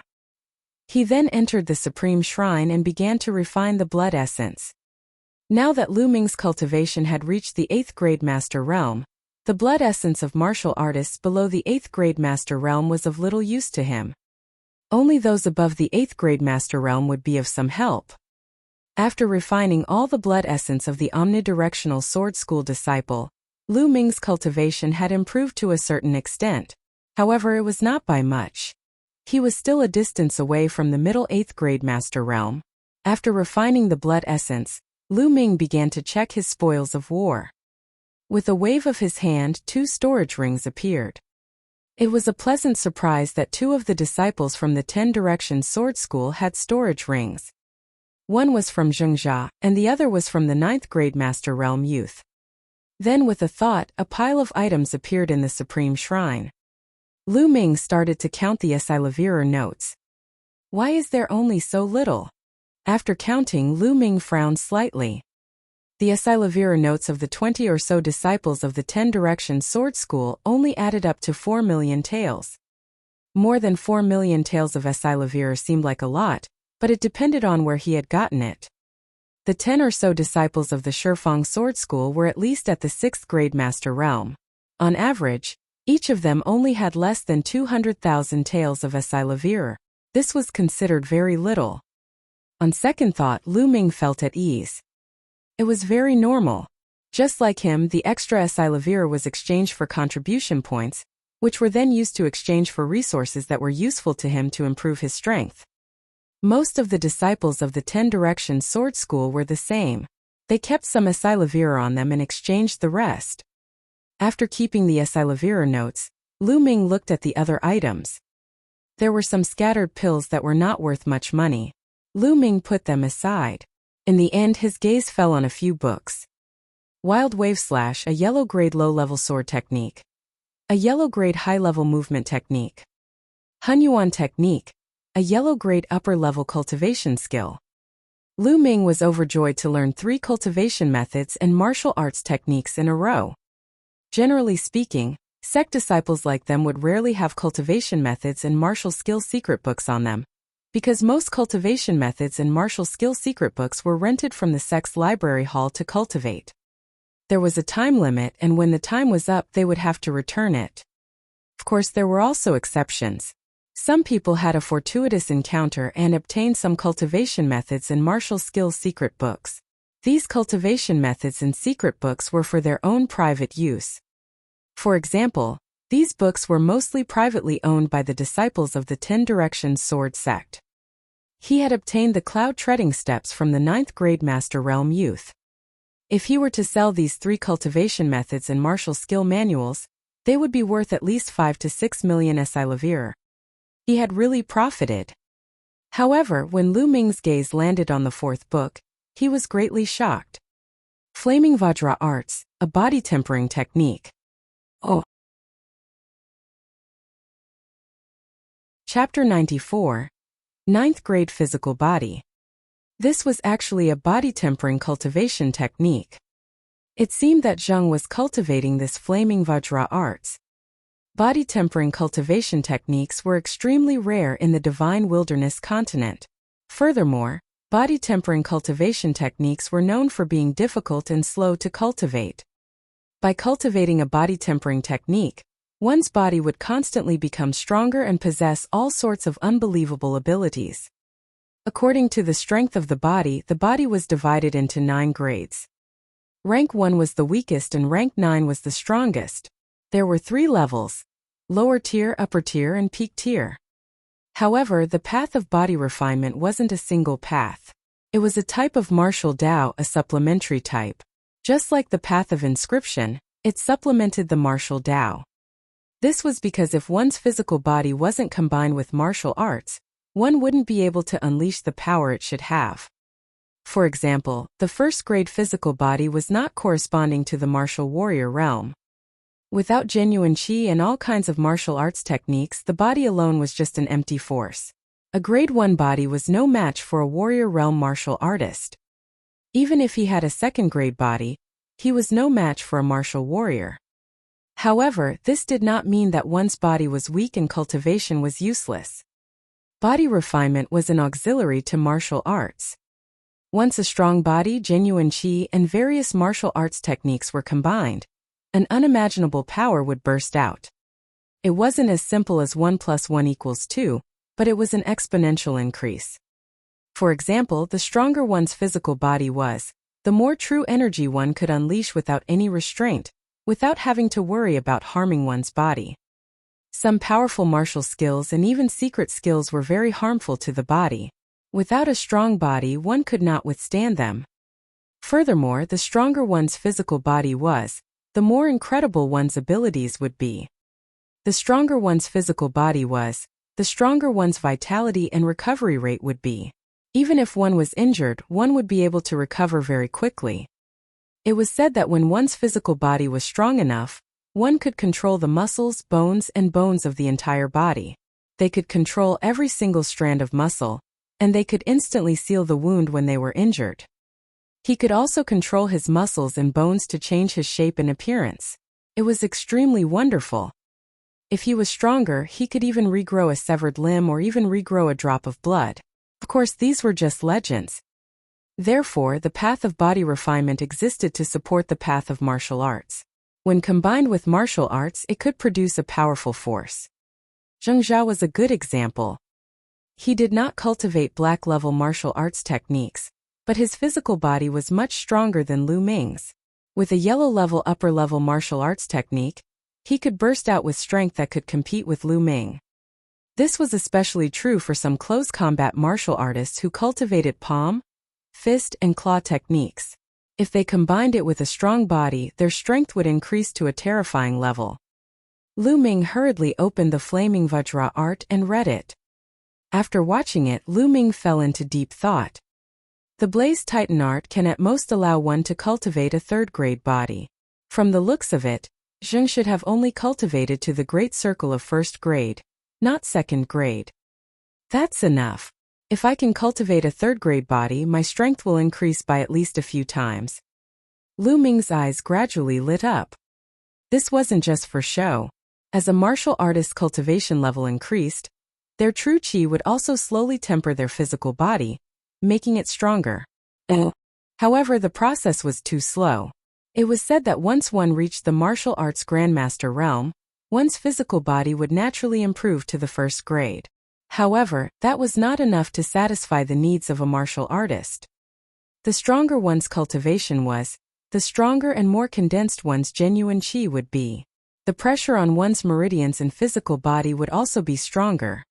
He then entered the Supreme Shrine and began to refine the blood essence. Now that Lu Ming's cultivation had reached the 8th grade master realm, the blood essence of martial artists below the 8th grade master realm was of little use to him. Only those above the 8th grade master realm would be of some help. After refining all the blood essence of the omnidirectional sword school disciple, Lu Ming's cultivation had improved to a certain extent. However, it was not by much. He was still a distance away from the middle 8th grade master realm. After refining the blood essence, Lu Ming began to check his spoils of war. With a wave of his hand, 2 storage rings appeared. It was a pleasant surprise that 2 of the disciples from the 10 Directions Sword School had storage rings. One was from Zhengzha, and the other was from the 9th grade Master Realm youth. Then with a thought, a pile of items appeared in the Supreme Shrine. Lu Ming started to count the Esilaverer notes. Why is there only so little? After counting, Lu Ming frowned slightly. The Esilaverer notes of the 20 or so disciples of the 10 Directions Sword School only added up to 4 million taels. More than 4 million taels of Esilaverer seemed like a lot, but it depended on where he had gotten it. The 10 or so disciples of the Shifeng Sword School were at least at the 6th grade Master Realm. On average, each of them only had less than 200,000 taels of Esilaverer. This was considered very little. On second thought, Lu Ming felt at ease. It was very normal. Just like him, the extra Esilaverer was exchanged for contribution points, which were then used to exchange for resources that were useful to him to improve his strength. Most of the disciples of the 10 Directions Sword School were the same. They kept some Esilaverer on them and exchanged the rest. After keeping the Esilaverer notes, Lu Ming looked at the other items. There were some scattered pills that were not worth much money. Lu Ming put them aside. In the end, his gaze fell on a few books. Wild Wave Slash, a yellow-grade low-level sword technique. A yellow-grade high-level movement technique. Hunyuan Technique, a yellow-grade upper-level cultivation skill. Lu Ming was overjoyed to learn 3 cultivation methods and martial arts techniques in a row. Generally speaking, sect disciples like them would rarely have cultivation methods and martial skill secret books on them, because most cultivation methods and martial skill secret books were rented from the sect's library hall to cultivate. There was a time limit, and when the time was up, they would have to return it. Of course, there were also exceptions. Some people had a fortuitous encounter and obtained some cultivation methods and martial skill secret books. These cultivation methods and secret books were for their own private use. For example, these books were mostly privately owned by the disciples of the 10 Directions Sword sect. He had obtained the cloud treading steps from the 9th grade Master Realm youth. If he were to sell these 3 cultivation methods and martial skill manuals, they would be worth at least 5 to 6 million Esilaverer. He had really profited. However, when Lu Ming's gaze landed on the 4th book, he was greatly shocked. Flaming Vajra Arts, a body tempering technique. Oh. Chapter 94. 9th grade physical body. This was actually a body tempering cultivation technique. It seemed that Zheng was cultivating this flaming Vajra arts. Body tempering cultivation techniques were extremely rare in the Divine Wilderness continent. Furthermore, body tempering cultivation techniques were known for being difficult and slow to cultivate. By cultivating a body tempering technique, one's body would constantly become stronger and possess all sorts of unbelievable abilities. According to the strength of the body was divided into 9 grades. Rank 1 was the weakest and rank 9 was the strongest. There were 3 levels: lower tier, upper tier, and peak tier. However, the path of body refinement wasn't a single path. It was a type of martial Tao, a supplementary type. Just like the path of inscription, it supplemented the martial Tao. This was because if one's physical body wasn't combined with martial arts, one wouldn't be able to unleash the power it should have. For example, the 1st grade physical body was not corresponding to the martial warrior realm. Without genuine qi and all kinds of martial arts techniques, the body alone was just an empty force. A grade 1 body was no match for a warrior realm martial artist. Even if he had a 2nd grade body, he was no match for a martial warrior. However, this did not mean that one's body was weak and cultivation was useless. Body refinement was an auxiliary to martial arts. Once a strong body, genuine qi, and various martial arts techniques were combined, an unimaginable power would burst out. It wasn't as simple as 1 + 1 = 2, but it was an exponential increase. For example, the stronger one's physical body was, the more true energy one could unleash without any restraint, without having to worry about harming one's body. Some powerful martial skills and even secret skills were very harmful to the body. Without a strong body, one could not withstand them. Furthermore, the stronger one's physical body was, the more incredible one's abilities would be. The stronger one's physical body was, the stronger one's vitality and recovery rate would be. Even if one was injured, one would be able to recover very quickly. It was said that when one's physical body was strong enough, one could control the muscles, bones, and bones of the entire body. They could control every single strand of muscle, and they could instantly seal the wound when they were injured. He could also control his muscles and bones to change his shape and appearance. It was extremely wonderful. If he was stronger, he could even regrow a severed limb or even regrow a drop of blood. Of course, these were just legends. Therefore, the path of body refinement existed to support the path of martial arts. When combined with martial arts, it could produce a powerful force. Zheng Zhao was a good example. He did not cultivate black-level martial arts techniques, but his physical body was much stronger than Lu Ming's. With a yellow-level upper-level martial arts technique, he could burst out with strength that could compete with Lu Ming. This was especially true for some close combat martial artists who cultivated palm, fist, and claw techniques. If they combined it with a strong body, their strength would increase to a terrifying level. Lu Ming hurriedly opened the Flaming Vajra art and read it. After watching it, Lu Ming fell into deep thought. The Blaze Titan art can at most allow one to cultivate a third-grade body. From the looks of it, Zheng should have only cultivated to the great circle of first grade, not second grade. That's enough. If I can cultivate a third-grade body, my strength will increase by at least a few times. Lu Ming's eyes gradually lit up. This wasn't just for show. As a martial artist's cultivation level increased, their true qi would also slowly temper their physical body, making it stronger. However, the process was too slow. It was said that once one reached the martial arts grandmaster realm, one's physical body would naturally improve to the first grade. However, that was not enough to satisfy the needs of a martial artist. The stronger one's cultivation was, the stronger and more condensed one's genuine qi would be. The pressure on one's meridians and physical body would also be stronger.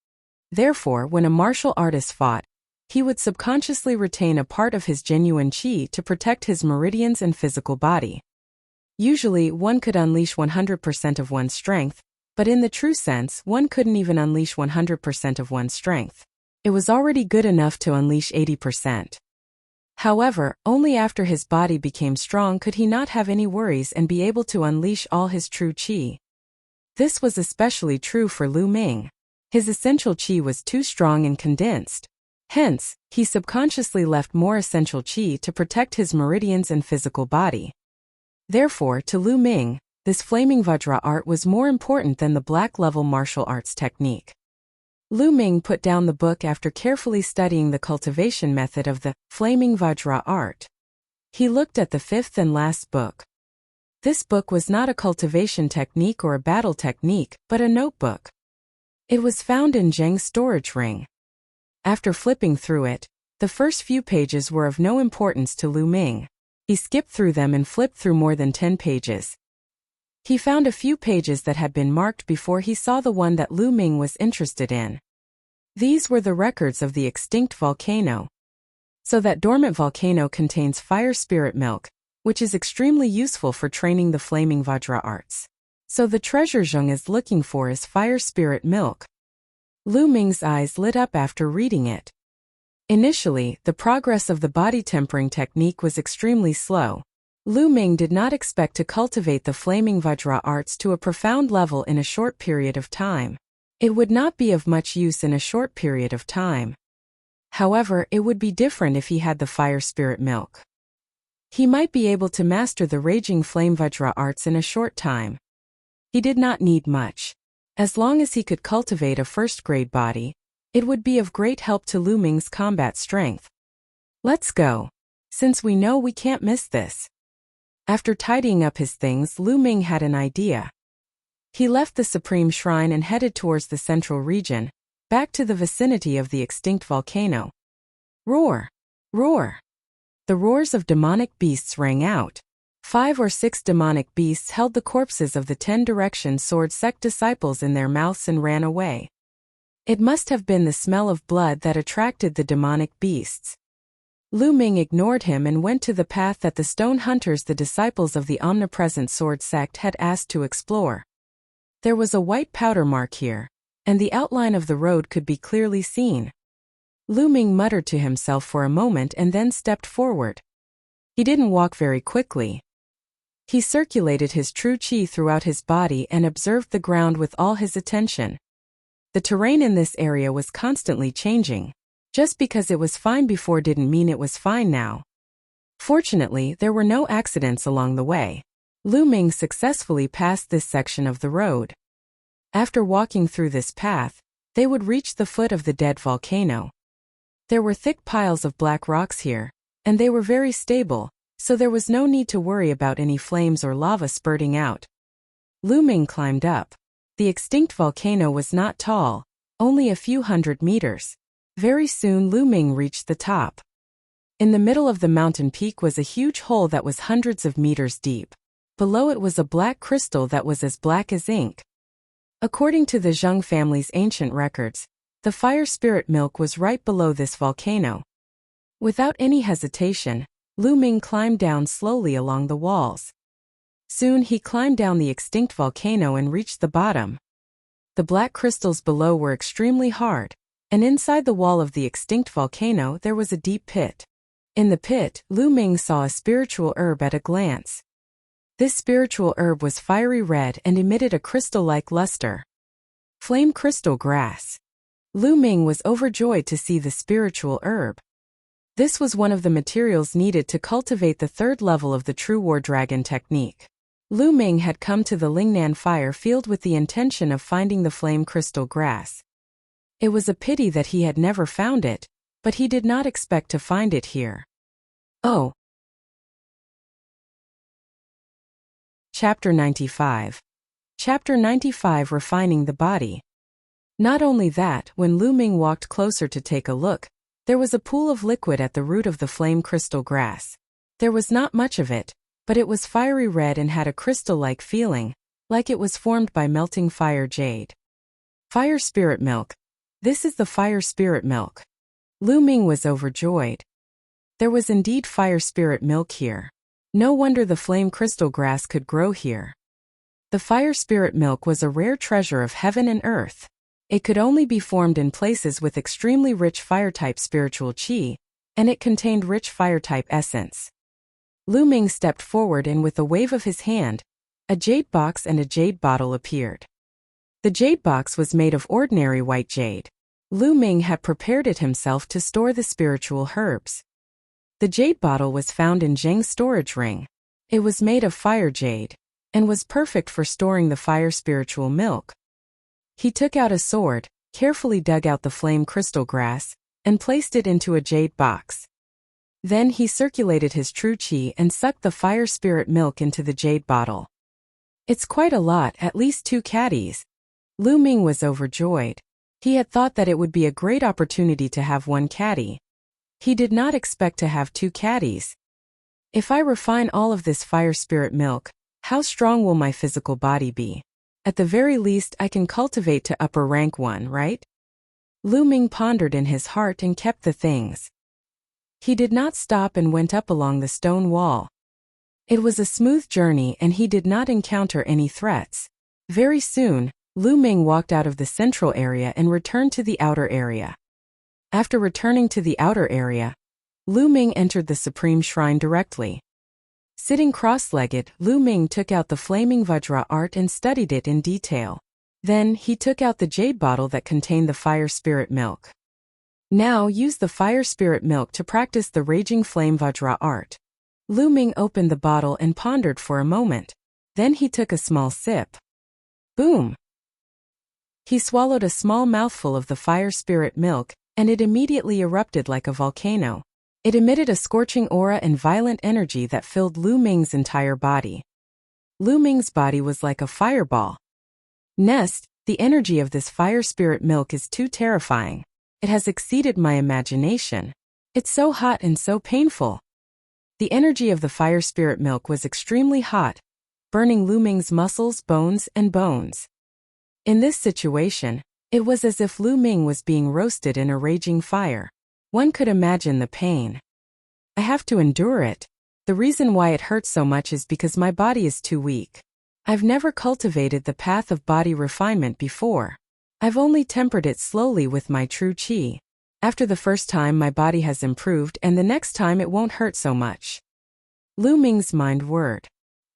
Therefore, when a martial artist fought, he would subconsciously retain a part of his genuine qi to protect his meridians and physical body. Usually, one could unleash 100% of one's strength, but in the true sense, one couldn't even unleash 100% of one's strength. It was already good enough to unleash 80%. However, only after his body became strong could he not have any worries and be able to unleash all his true qi. This was especially true for Lu Ming. His essential qi was too strong and condensed. Hence, he subconsciously left more essential qi to protect his meridians and physical body. Therefore, to Lu Ming, this Flaming Vajra art was more important than the black-level martial arts technique. Lu Ming put down the book after carefully studying the cultivation method of the Flaming Vajra art. He looked at the fifth and last book. This book was not a cultivation technique or a battle technique, but a notebook. It was found in Zheng's storage ring. After flipping through it, the first few pages were of no importance to Lu Ming. He skipped through them and flipped through more than 10 pages. He found a few pages that had been marked before he saw the one that Lu Ming was interested in. These were the records of the extinct volcano. So that dormant volcano contains fire spirit milk, which is extremely useful for training the Flaming Vajra arts. So the treasure Zheng is looking for is fire spirit milk. Lu Ming's eyes lit up after reading it. Initially, the progress of the body tempering technique was extremely slow. Lu Ming did not expect to cultivate the Flaming Vajra arts to a profound level in a short period of time. It would not be of much use in a short period of time. However, it would be different if he had the fire spirit milk. He might be able to master the raging Flame Vajra arts in a short time. He did not need much. As long as he could cultivate a first-grade body, it would be of great help to Lu Ming's combat strength. Let's go. Since we know we can't miss this. After tidying up his things, Lu Ming had an idea. He left the Supreme Shrine and headed towards the central region, back to the vicinity of the extinct volcano. Roar! Roar! The roars of demonic beasts rang out. 5 or 6 demonic beasts held the corpses of the 10 Direction Sword sect disciples in their mouths and ran away. It must have been the smell of blood that attracted the demonic beasts. Lu Ming ignored him and went to the path that the stone hunters, the disciples of the omnipresent sword sect, had asked to explore. There was a white powder mark here, and the outline of the road could be clearly seen. Lu Ming muttered to himself for a moment and then stepped forward. He didn't walk very quickly. He circulated his true qi throughout his body and observed the ground with all his attention. The terrain in this area was constantly changing. Just because it was fine before didn't mean it was fine now. Fortunately, there were no accidents along the way. Lu Ming successfully passed this section of the road. After walking through this path, they would reach the foot of the dead volcano. There were thick piles of black rocks here, and they were very stable, so there was no need to worry about any flames or lava spurting out. Lu Ming climbed up. The extinct volcano was not tall, only a few hundred meters. Very soon Lu Ming reached the top. In the middle of the mountain peak was a huge hole that was hundreds of meters deep. Below it was a black crystal that was as black as ink. According to the Zheng family's ancient records, the fire spirit milk was right below this volcano. Without any hesitation, Lu Ming climbed down slowly along the walls. Soon he climbed down the extinct volcano and reached the bottom. The black crystals below were extremely hard, and inside the wall of the extinct volcano there was a deep pit. In the pit, Lu Ming saw a spiritual herb at a glance. This spiritual herb was fiery red and emitted a crystal-like luster. Flame crystal grass. Lu Ming was overjoyed to see the spiritual herb. This was one of the materials needed to cultivate the 3rd level of the True War Dragon technique. Lu Ming had come to the Lingnan fire field with the intention of finding the flame crystal grass. It was a pity that he had never found it, but he did not expect to find it here. Oh. Chapter 95. Chapter 95, Refining the Body. Not only that, when Lu Ming walked closer to take a look, there was a pool of liquid at the root of the flame crystal grass. There was not much of it, but it was fiery red and had a crystal-like feeling, like it was formed by melting fire jade. Fire spirit milk. This is the fire spirit milk. Lu Ming was overjoyed. There was indeed fire spirit milk here. No wonder the flame crystal grass could grow here. The fire spirit milk was a rare treasure of heaven and earth. It could only be formed in places with extremely rich fire-type spiritual qi, and it contained rich fire-type essence. Lu Ming stepped forward and with a wave of his hand, a jade box and a jade bottle appeared. The jade box was made of ordinary white jade. Lu Ming had prepared it himself to store the spiritual herbs. The jade bottle was found in Zheng's storage ring. It was made of fire jade, and was perfect for storing the fire spiritual milk. He took out a sword, carefully dug out the flame crystal grass, and placed it into a jade box. Then he circulated his true qi and sucked the fire spirit milk into the jade bottle. It's quite a lot, at least 2 caddies. Lu Ming was overjoyed. He had thought that it would be a great opportunity to have 1 caddy. He did not expect to have 2 caddies. If I refine all of this fire spirit milk, how strong will my physical body be? At the very least I can cultivate to upper rank 1, right? Lu Ming pondered in his heart and kept the things. He did not stop and went up along the stone wall. It was a smooth journey and he did not encounter any threats. Very soon, Lu Ming walked out of the central area and returned to the outer area. After returning to the outer area, Lu Ming entered the Supreme Shrine directly. Sitting cross-legged, Lu Ming took out the flaming Vajra art and studied it in detail. Then, he took out the jade bottle that contained the fire spirit milk. Now use the fire spirit milk to practice the raging flame Vajra art. Lu Ming opened the bottle and pondered for a moment. Then he took a small sip. Boom! He swallowed a small mouthful of the fire spirit milk, and it immediately erupted like a volcano. It emitted a scorching aura and violent energy that filled Lu Ming's entire body. Lu Ming's body was like a fireball. Next, the energy of this fire spirit milk is too terrifying. It has exceeded my imagination. It's so hot and so painful. The energy of the fire spirit milk was extremely hot, burning Lu Ming's muscles, bones, and bones. In this situation, it was as if Lu Ming was being roasted in a raging fire. One could imagine the pain. I have to endure it. The reason why it hurts so much is because my body is too weak. I've never cultivated the path of body refinement before. I've only tempered it slowly with my true qi. After the first time my body has improved and the next time it won't hurt so much. Lu Ming's mind whirred.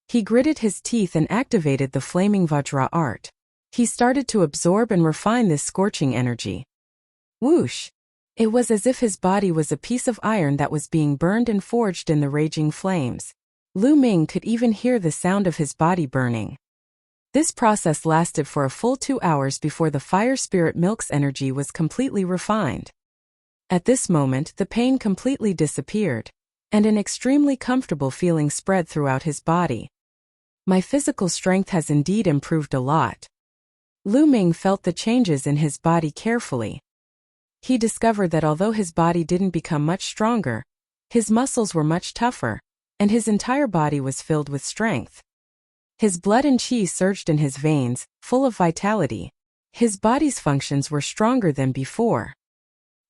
He gritted his teeth and activated the flaming Vajra art. He started to absorb and refine this scorching energy. Whoosh! It was as if his body was a piece of iron that was being burned and forged in the raging flames. Lu Ming could even hear the sound of his body burning. This process lasted for a full 2 hours before the fire spirit milk's energy was completely refined. At this moment, the pain completely disappeared, and an extremely comfortable feeling spread throughout his body. My physical strength has indeed improved a lot. Lu Ming felt the changes in his body carefully. He discovered that although his body didn't become much stronger, his muscles were much tougher, and his entire body was filled with strength. His blood and qi surged in his veins, full of vitality. His body's functions were stronger than before.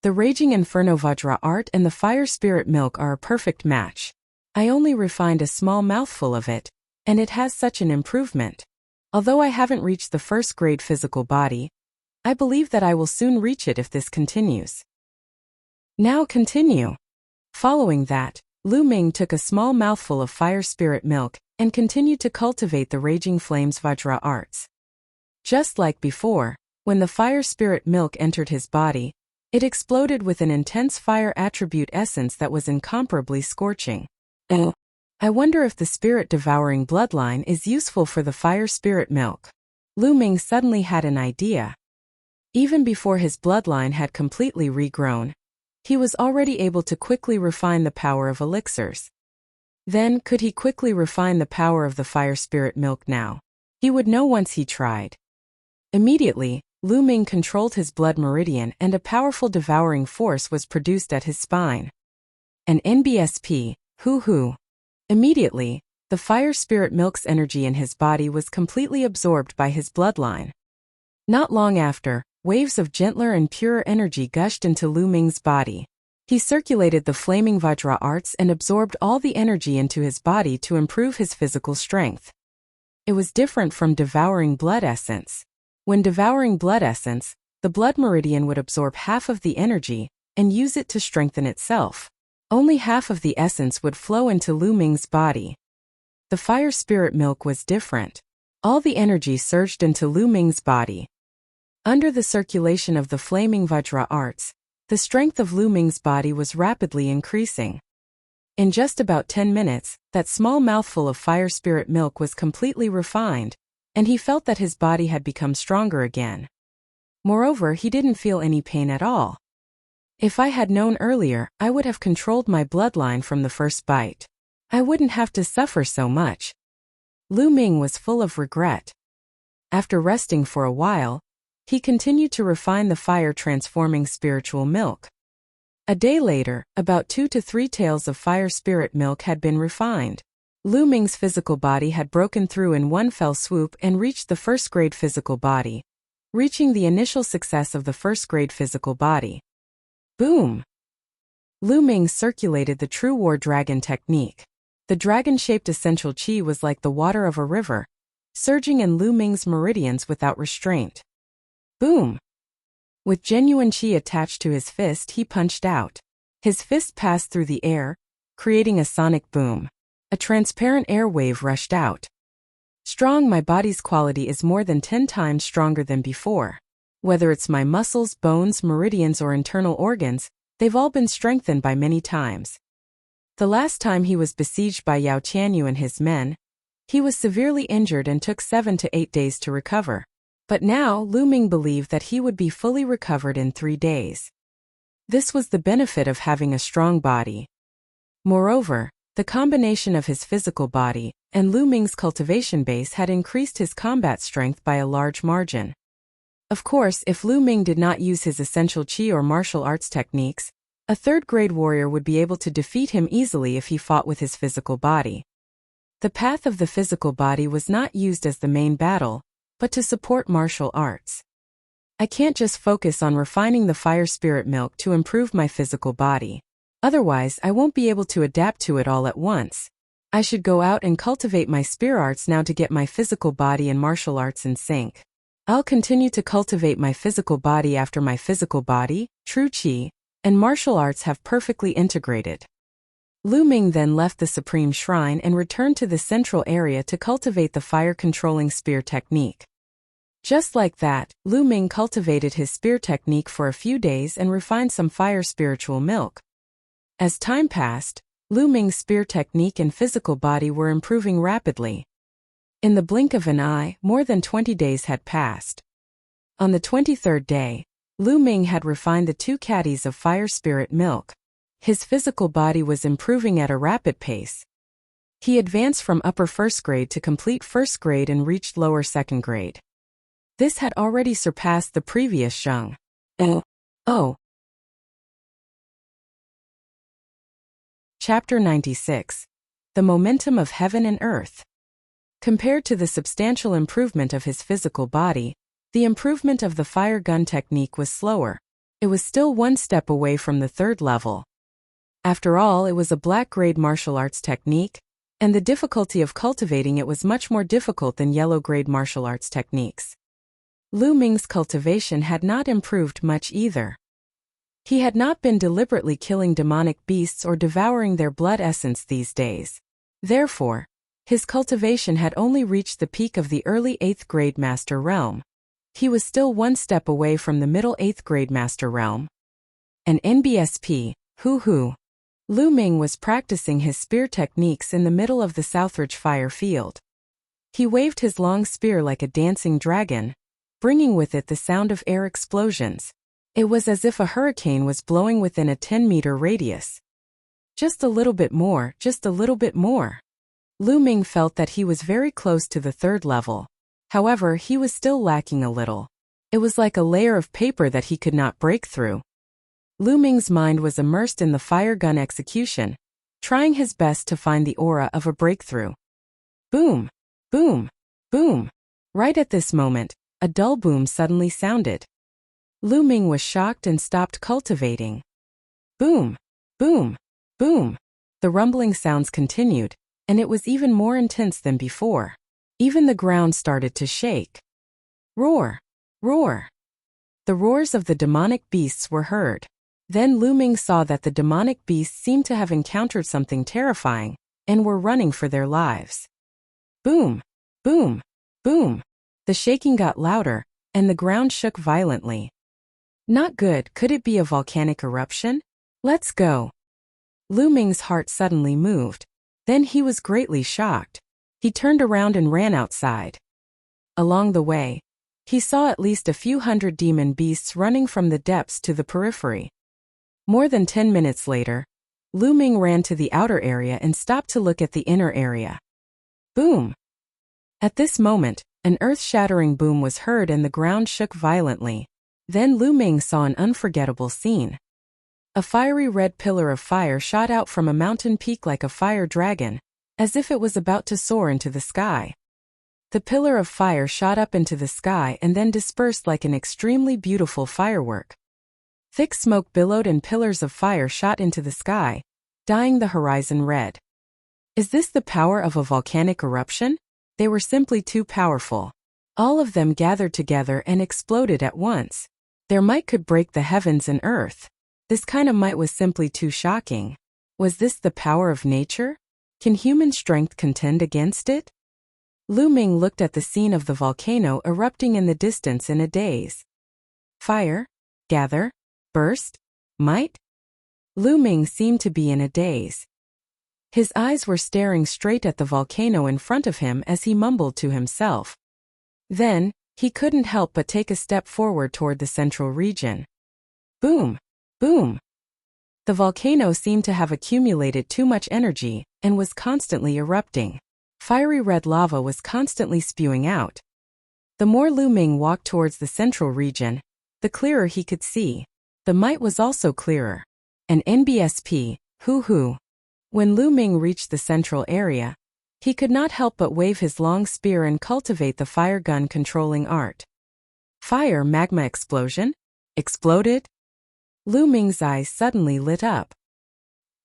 The Raging Inferno Vajra art and the Fire Spirit milk are a perfect match. I only refined a small mouthful of it, and it has such an improvement. Although I haven't reached the first grade physical body, I believe that I will soon reach it if this continues. Now continue. Following that, Lu Ming took a small mouthful of Fire Spirit milk and continued to cultivate the Raging Flames Vajra arts. Just like before, when the Fire Spirit milk entered his body, it exploded with an intense fire attribute essence that was incomparably scorching. I wonder if the spirit-devouring bloodline is useful for the fire spirit milk. Lu Ming suddenly had an idea. Even before his bloodline had completely regrown, he was already able to quickly refine the power of elixirs. Then, could he quickly refine the power of the fire spirit milk now? He would know once he tried. Immediately, Lu Ming controlled his blood meridian and a powerful devouring force was produced at his spine. An NBSP, hoo-hoo. Immediately, the fire spirit milk's energy in his body was completely absorbed by his bloodline. Not long after, waves of gentler and purer energy gushed into Lu Ming's body. He circulated the flaming Vajra arts and absorbed all the energy into his body to improve his physical strength. It was different from devouring blood essence. When devouring blood essence, the blood meridian would absorb half of the energy and use it to strengthen itself. Only half of the essence would flow into Lu Ming's body. The fire spirit milk was different. All the energy surged into Lu Ming's body. Under the circulation of the flaming Vajra arts, the strength of Lu Ming's body was rapidly increasing. In just about 10 minutes, that small mouthful of fire spirit milk was completely refined, and he felt that his body had become stronger again. Moreover, he didn't feel any pain at all. If I had known earlier, I would have controlled my bloodline from the first bite. I wouldn't have to suffer so much. Lu Ming was full of regret. After resting for a while, he continued to refine the fire-transforming spiritual milk. A day later, about 2 to 3 taels of fire spirit milk had been refined. Lu Ming's physical body had broken through in one fell swoop and reached the first-grade physical body, reaching the initial success of the first-grade physical body. Boom! Lu Ming circulated the True War Dragon technique. The dragon-shaped essential qi was like the water of a river, surging in Lu Ming's meridians without restraint. Boom! With genuine qi attached to his fist, he punched out. His fist passed through the air, creating a sonic boom. A transparent air wave rushed out. Strong, my body's quality is more than 10 times stronger than before. Whether it's my muscles, bones, meridians, or internal organs, they've all been strengthened by many times. The last time he was besieged by Yao Qianyu and his men, he was severely injured and took 7 to 8 days to recover. But now, Lu Ming believed that he would be fully recovered in 3 days. This was the benefit of having a strong body. Moreover, the combination of his physical body and Lu Ming's cultivation base had increased his combat strength by a large margin. Of course, if Lu Ming did not use his essential qi or martial arts techniques, A third-grade warrior would be able to defeat him easily if he fought with his physical body. The path of the physical body was not used as the main battle, but to support martial arts. I can't just focus on refining the fire spirit milk to improve my physical body. Otherwise, I won't be able to adapt to it all at once. I should go out and cultivate my spear arts now to get my physical body and martial arts in sync. I'll continue to cultivate my physical body after my physical body, true qi, and martial arts have perfectly integrated. Lu Ming then left the Supreme Shrine and returned to the central area to cultivate the fire-controlling spear technique. Just like that, Lu Ming cultivated his spear technique for a few days and refined some fire spiritual milk. As time passed, Lu Ming's spear technique and physical body were improving rapidly. In the blink of an eye, more than 20 days had passed. On the 23rd day, Lu Ming had refined the 2 caddies of fire spirit milk. His physical body was improving at a rapid pace. He advanced from upper first grade to complete first grade and reached lower second grade. This had already surpassed the previous Zheng. Chapter 96. The Momentum of Heaven and Earth. Compared to the substantial improvement of his physical body, the improvement of the fire gun technique was slower. It was still one step away from the 3rd level. After all, it was a black-grade martial arts technique, and the difficulty of cultivating it was much more difficult than yellow-grade martial arts techniques. Lu Ming's cultivation had not improved much either. He had not been deliberately killing demonic beasts or devouring their blood essence these days. Therefore, his cultivation had only reached the peak of the early 8th grade master realm. He was still one step away from the middle 8th grade master realm. An NBSP, hoo-hoo. Lu Ming was practicing his spear techniques in the middle of the Southridge fire field. He waved his long spear like a dancing dragon, bringing with it the sound of air explosions. It was as if a hurricane was blowing within a 10-meter radius. Just a little bit more, just a little bit more. Lu Ming felt that he was very close to the 3rd level. However, he was still lacking a little. It was like a layer of paper that he could not break through. Lu Ming's mind was immersed in the fire gun execution, trying his best to find the aura of a breakthrough. Boom! Boom! Boom! Right at this moment, a dull boom suddenly sounded. Lu Ming was shocked and stopped cultivating. Boom! Boom! Boom! The rumbling sounds continued, and it was even more intense than before. Even the ground started to shake. Roar! Roar! The roars of the demonic beasts were heard. Then Lu Ming saw that the demonic beasts seemed to have encountered something terrifying, and were running for their lives. Boom! Boom! Boom! The shaking got louder, and the ground shook violently. Not good. Could it be a volcanic eruption? Let's go. Lu Ming's heart suddenly moved. Then he was greatly shocked. He turned around and ran outside. Along the way, he saw at least a few hundred demon beasts running from the depths to the periphery. More than 10 minutes later, Lu Ming ran to the outer area and stopped to look at the inner area. Boom! At this moment, an earth-shattering boom was heard and the ground shook violently. Then Lu Ming saw an unforgettable scene. A fiery red pillar of fire shot out from a mountain peak like a fire dragon, as if it was about to soar into the sky. The pillar of fire shot up into the sky and then dispersed like an extremely beautiful firework. Thick smoke billowed and pillars of fire shot into the sky, dyeing the horizon red. Is this the power of a volcanic eruption? They were simply too powerful. All of them gathered together and exploded at once. Their might could break the heavens and earth. This kind of might was simply too shocking. Was this the power of nature? Can human strength contend against it? Lu Ming looked at the scene of the volcano erupting in the distance in a daze. Fire? Gather? Burst? Might? Lu Ming seemed to be in a daze. His eyes were staring straight at the volcano in front of him as he mumbled to himself. Then, he couldn't help but take a step forward toward the central region. Boom! Boom! The volcano seemed to have accumulated too much energy and was constantly erupting. Fiery red lava was constantly spewing out. The more Lu Ming walked towards the central region, the clearer he could see. The might was also clearer. An NBSP, hoo-hoo. When Lu Ming reached the central area, he could not help but wave his long spear and cultivate the fire gun controlling art. Fire magma explosion? Exploded? Lu Ming's eyes suddenly lit up.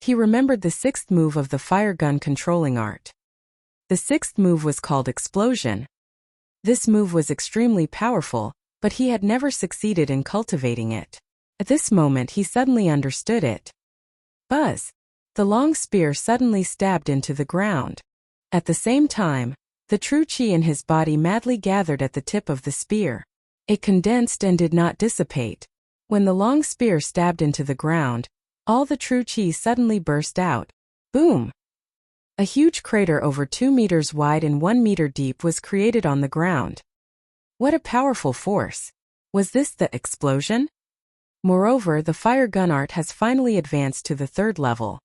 He remembered the sixth move of the fire gun controlling art. The sixth move was called explosion. This move was extremely powerful, but he had never succeeded in cultivating it. At this moment he suddenly understood it. Buzz! The long spear suddenly stabbed into the ground. At the same time, the true qi in his body madly gathered at the tip of the spear. It condensed and did not dissipate. When the long spear stabbed into the ground, all the true qi suddenly burst out. Boom! A huge crater over 2 meters wide and 1 meter deep was created on the ground. What a powerful force! Was this the explosion? Moreover, the fire gun art has finally advanced to the 3rd level.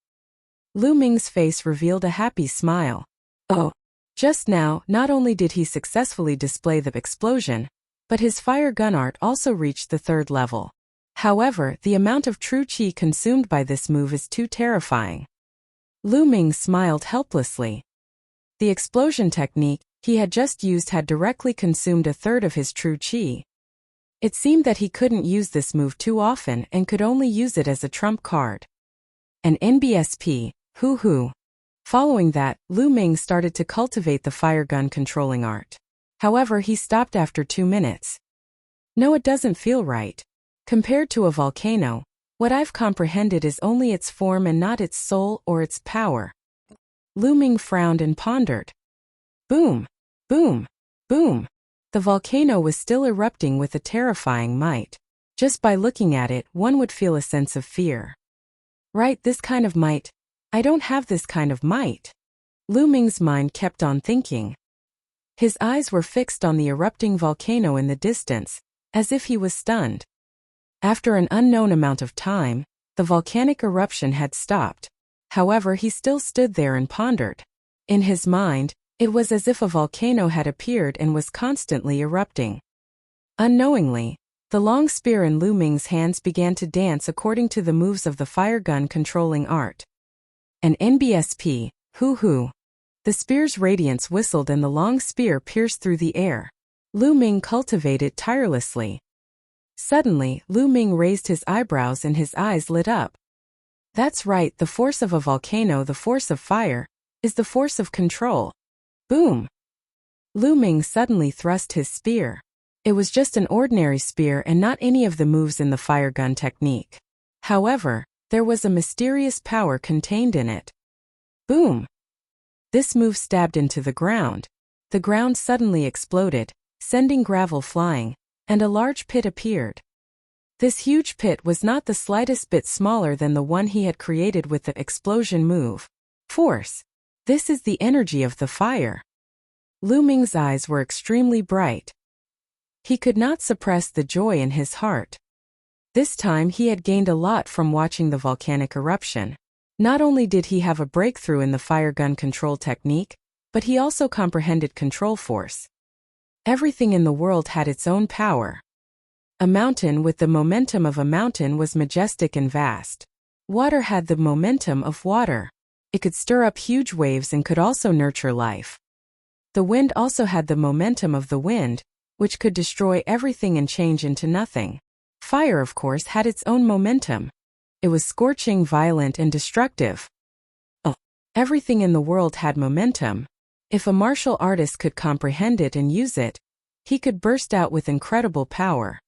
Lu Ming's face revealed a happy smile. Oh! Just now, not only did he successfully display the explosion, but his fire gun art also reached the 3rd level. However, the amount of true qi consumed by this move is too terrifying. Lu Ming smiled helplessly. The explosion technique he had just used had directly consumed a third of his true qi. It seemed that he couldn't use this move too often and could only use it as a trump card. An NBSP, hoo-hoo. Following that, Lu Ming started to cultivate the fire gun controlling art. However, he stopped after 2 minutes. No, it doesn't feel right. Compared to a volcano, what I've comprehended is only its form and not its soul or its power. Lu Ming frowned and pondered. Boom! Boom! Boom! The volcano was still erupting with a terrifying might. Just by looking at it, one would feel a sense of fear. Right, this kind of might. I don't have this kind of might. Lu Ming's mind kept on thinking. His eyes were fixed on the erupting volcano in the distance, as if he was stunned. After an unknown amount of time, the volcanic eruption had stopped. However, he still stood there and pondered. In his mind, it was as if a volcano had appeared and was constantly erupting. Unknowingly, the long spear in Lu Ming's hands began to dance according to the moves of the fire gun controlling art. An NBSP, hoo-hoo. The spear's radiance whistled and the long spear pierced through the air. Lu Ming cultivated tirelessly. Suddenly, Lu Ming raised his eyebrows and his eyes lit up. That's right, the force of a volcano, the force of fire, is the force of control. Boom! Lu Ming suddenly thrust his spear. It was just an ordinary spear and not any of the moves in the fire gun technique. However, there was a mysterious power contained in it. Boom! This move stabbed into the ground. The ground suddenly exploded, sending gravel flying, and a large pit appeared. This huge pit was not the slightest bit smaller than the one he had created with the explosion move. Force! This is the energy of the fire. Lu Ming's eyes were extremely bright. He could not suppress the joy in his heart. This time he had gained a lot from watching the volcanic eruption. Not only did he have a breakthrough in the fire gun control technique, but he also comprehended control force. Everything in the world had its own power. A mountain with the momentum of a mountain was majestic and vast. Water had the momentum of water. It could stir up huge waves and could also nurture life. The wind also had the momentum of the wind, which could destroy everything and change into nothing. Fire, of course, had its own momentum. It was scorching, violent, and destructive. Oh, everything in the world had momentum. If a martial artist could comprehend it and use it, he could burst out with incredible power.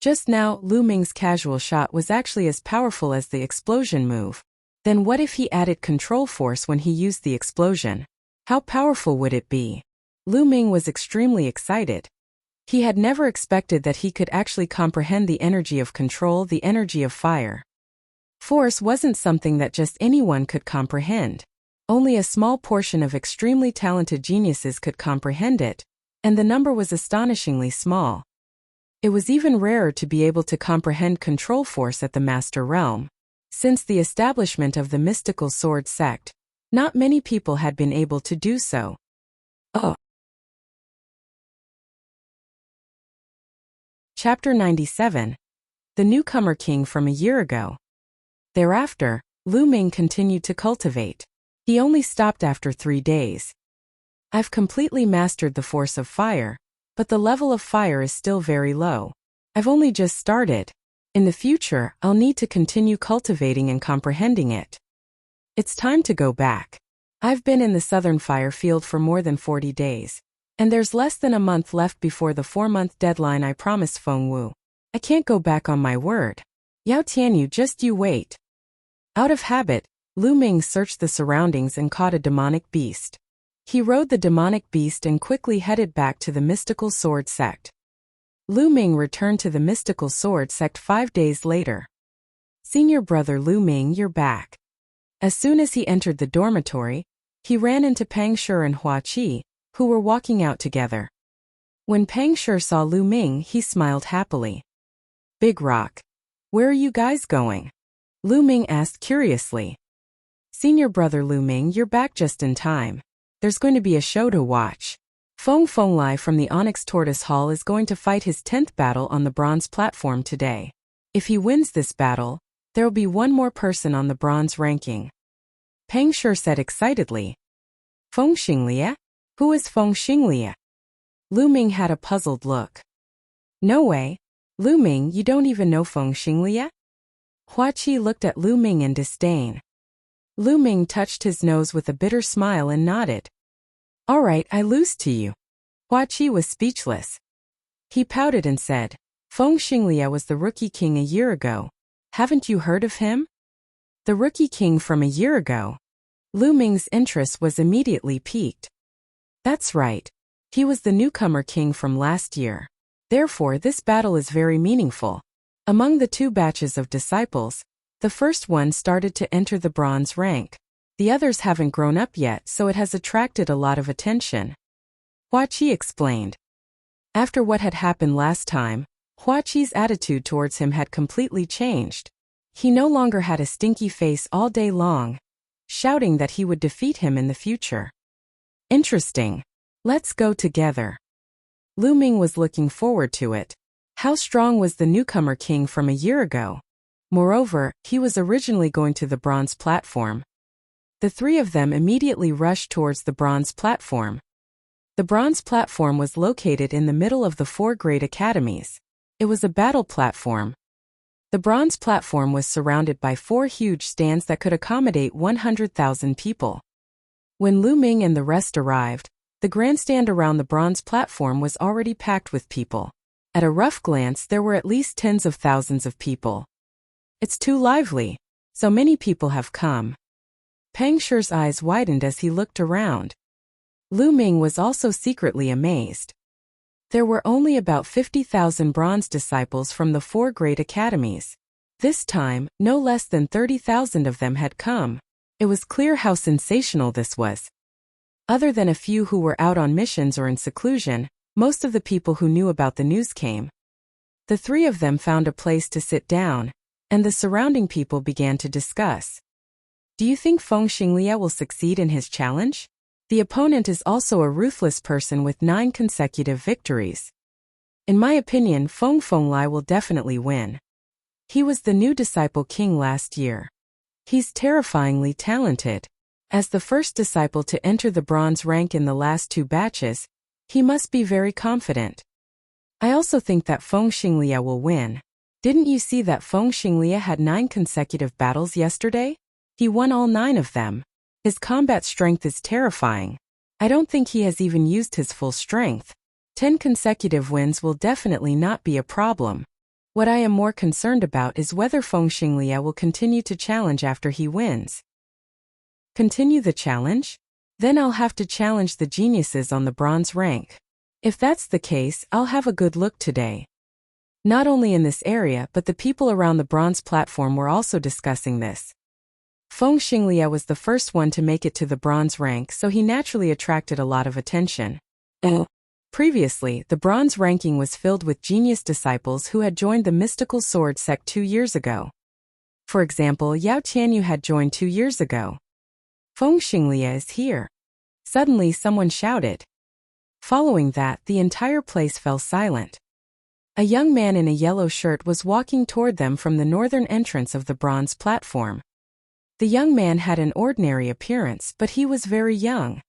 Just now, Lu Ming's casual shot was actually as powerful as the explosion move. Then what if he added control force when he used the explosion? How powerful would it be? Lu Ming was extremely excited. He had never expected that he could actually comprehend the energy of control, the energy of fire. Force wasn't something that just anyone could comprehend. Only a small portion of extremely talented geniuses could comprehend it, and the number was astonishingly small. It was even rarer to be able to comprehend control force at the master realm. Since the establishment of the mystical sword sect, not many people had been able to do so. Oh. Chapter 97. The Newcomer King from a Year Ago. Thereafter, Lu Ming continued to cultivate. He only stopped after 3 days. I've completely mastered the force of fire, but the level of fire is still very low. I've only just started. In the future, I'll need to continue cultivating and comprehending it. It's time to go back. I've been in the southern fire field for more than 40 days, and there's less than a month left before the 4-month deadline I promised Feng Wu. I can't go back on my word. Yao Tianyu, just you wait. Out of habit, Lu Ming searched the surroundings and caught a demonic beast. He rode the demonic beast and quickly headed back to the mystical sword sect. Lu Ming returned to the mystical sword sect 5 days later. Senior brother Lu Ming, you're back. As soon as he entered the dormitory, he ran into Pang Shi and Hua Qi, who were walking out together. When Pang Shi saw Lu Ming, he smiled happily. Big Rock. Where are you guys going? Lu Ming asked curiously. Senior brother Lu Ming, you're back just in time. There's going to be a show to watch. Feng Fenglai from the Onyx Tortoise Hall is going to fight his 10th battle on the bronze platform today. If he wins this battle, there'll be one more person on the bronze ranking. Pang Shi said excitedly. Feng Xinglie? Who is Feng Xinglie? Lu Ming had a puzzled look. No way. Lu Ming, you don't even know Feng Xinglie? Hua Qi looked at Lu Ming in disdain. Lu Ming touched his nose with a bitter smile and nodded. All right, I lose to you. Hua Qi was speechless. He pouted and said, Feng Xinglie was the Rookie King a year ago. Haven't you heard of him? The Rookie King from a year ago. Lu Ming's interest was immediately piqued. That's right. He was the newcomer king from last year. Therefore, this battle is very meaningful. Among the 2 batches of disciples, the first one started to enter the bronze rank. The others haven't grown up yet, so it has attracted a lot of attention. Hua Qi explained. After what had happened last time, Hua Qi's attitude towards him had completely changed. He no longer had a stinky face all day long, shouting that he would defeat him in the future. Interesting. Let's go together. Lu Ming was looking forward to it. How strong was the newcomer king from a year ago? Moreover, he was originally going to the bronze platform. The 3 of them immediately rushed towards the bronze platform. The bronze platform was located in the middle of the 4 great academies. It was a battle platform. The bronze platform was surrounded by 4 huge stands that could accommodate 100,000 people. When Lu Ming and the rest arrived, the grandstand around the bronze platform was already packed with people. At a rough glance, there were at least tens of thousands of people. It's too lively. So many people have come. Pang Shi's eyes widened as he looked around. Lu Ming was also secretly amazed. There were only about 50,000 bronze disciples from the 4 great academies. This time, no less than 30,000 of them had come. It was clear how sensational this was. Other than a few who were out on missions or in seclusion, most of the people who knew about the news came. The 3 of them found a place to sit down, and the surrounding people began to discuss. Do you think Feng Xinglie will succeed in his challenge? The opponent is also a ruthless person with 9 consecutive victories. In my opinion, Feng Fenglai will definitely win. He was the new disciple king last year. He's terrifyingly talented. As the first disciple to enter the bronze rank in the last 2 batches, he must be very confident. I also think that Feng Xinglie will win. Didn't you see that Feng Xinglie had 9 consecutive battles yesterday? He won all 9 of them. His combat strength is terrifying. I don't think he has even used his full strength. 10 consecutive wins will definitely not be a problem. What I am more concerned about is whether Feng Xinglie will continue to challenge after he wins. Continue the challenge? Then I'll have to challenge the geniuses on the bronze rank. If that's the case, I'll have a good look today. Not only in this area, but the people around the bronze platform were also discussing this. Feng Xinglie was the first one to make it to the bronze rank, so he naturally attracted a lot of attention. Previously, the bronze ranking was filled with genius disciples who had joined the mystical sword sect 2 years ago. For example, Yao Tianyu had joined 2 years ago. Feng Xinglie is here. Suddenly someone shouted. Following that, the entire place fell silent. A young man in a yellow shirt was walking toward them from the northern entrance of the bronze platform. The young man had an ordinary appearance, but he was very young.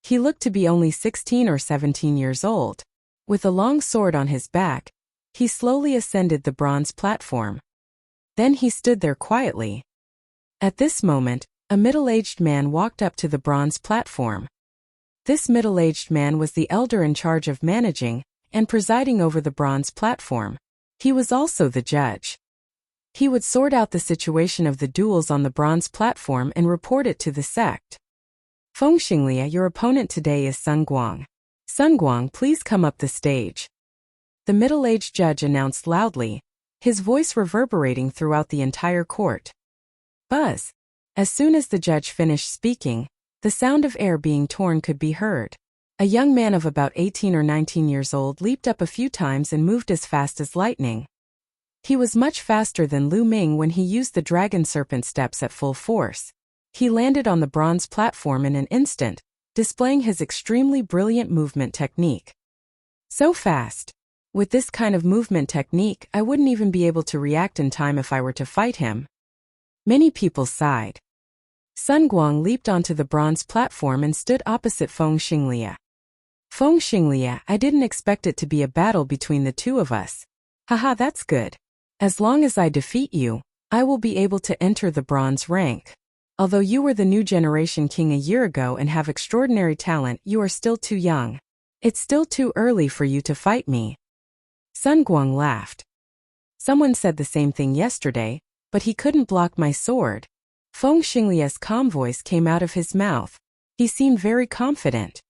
He looked to be only 16 or 17 years old. With a long sword on his back, he slowly ascended the bronze platform. Then he stood there quietly. At this moment, a middle-aged man walked up to the bronze platform. This middle-aged man was the elder in charge of managing and presiding over the bronze platform. He was also the judge. He would sort out the situation of the duels on the bronze platform and report it to the sect. Feng Xinglia, your opponent today is Sun Guang. Sun Guang, please come up the stage. The middle-aged judge announced loudly, his voice reverberating throughout the entire court. Buzz. As soon as the judge finished speaking, the sound of air being torn could be heard. A young man of about 18 or 19 years old leaped up a few times and moved as fast as lightning. He was much faster than Lu Ming when he used the dragon serpent steps at full force. He landed on the bronze platform in an instant, displaying his extremely brilliant movement technique. So fast. With this kind of movement technique, I wouldn't even be able to react in time if I were to fight him. Many people sighed. Sun Guang leaped onto the bronze platform and stood opposite Feng Xinglia. Feng Xinglia, I didn't expect it to be a battle between the two of us. Haha, that's good. As long as I defeat you, I will be able to enter the bronze rank. Although you were the new generation king a year ago and have extraordinary talent, you are still too young. It's still too early for you to fight me. Sun Guang laughed. Someone said the same thing yesterday, but he couldn't block my sword. Feng Xinglia's calm voice came out of his mouth. He seemed very confident.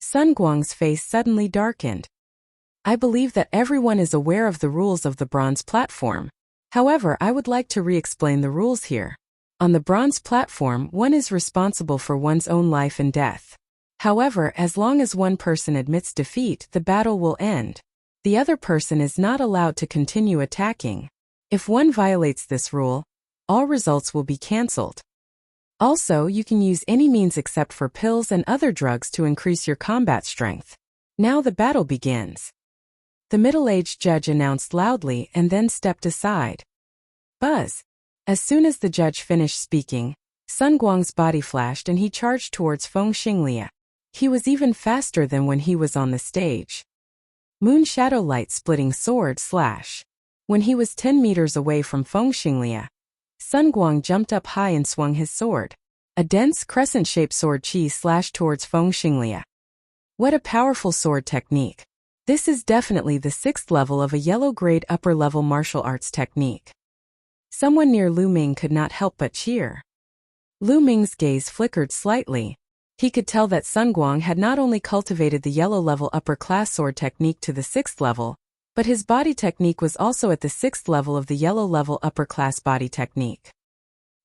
Sun Guang's face suddenly darkened. I believe that everyone is aware of the rules of the bronze platform. However, I would like to re-explain the rules here. On the bronze platform, one is responsible for one's own life and death. However, as long as one person admits defeat, the battle will end. The other person is not allowed to continue attacking. If one violates this rule, all results will be cancelled. Also, you can use any means except for pills and other drugs to increase your combat strength. Now the battle begins. The middle-aged judge announced loudly and then stepped aside. Buzz. As soon as the judge finished speaking, Sun Guang's body flashed and he charged towards Feng Xinglia. He was even faster than when he was on the stage. Moon Shadow Light splitting sword slash. When he was 10 meters away from Feng Xinglia, Sun Guang jumped up high and swung his sword. A dense crescent-shaped sword chi slashed towards Feng Xinglia. What a powerful sword technique. This is definitely the 6th level of a yellow-grade upper-level martial arts technique. Someone near Lu Ming could not help but cheer. Lu Ming's gaze flickered slightly. He could tell that Sun Guang had not only cultivated the yellow-level upper-class sword technique to the 6th level, but his body technique was also at the 6th level of the yellow-level upper-class body technique.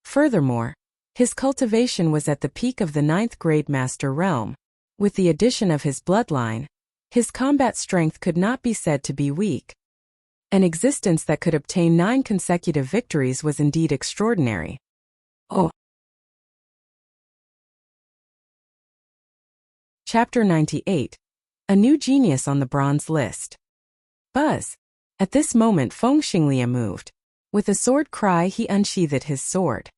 Furthermore, his cultivation was at the peak of the 9th grade master realm. With the addition of his bloodline, his combat strength could not be said to be weak. An existence that could obtain 9 consecutive victories was indeed extraordinary. Oh. Chapter 98. A new genius on the bronze list. Buzz. At this moment Feng Xinglia moved. With a sword cry he unsheathed his sword.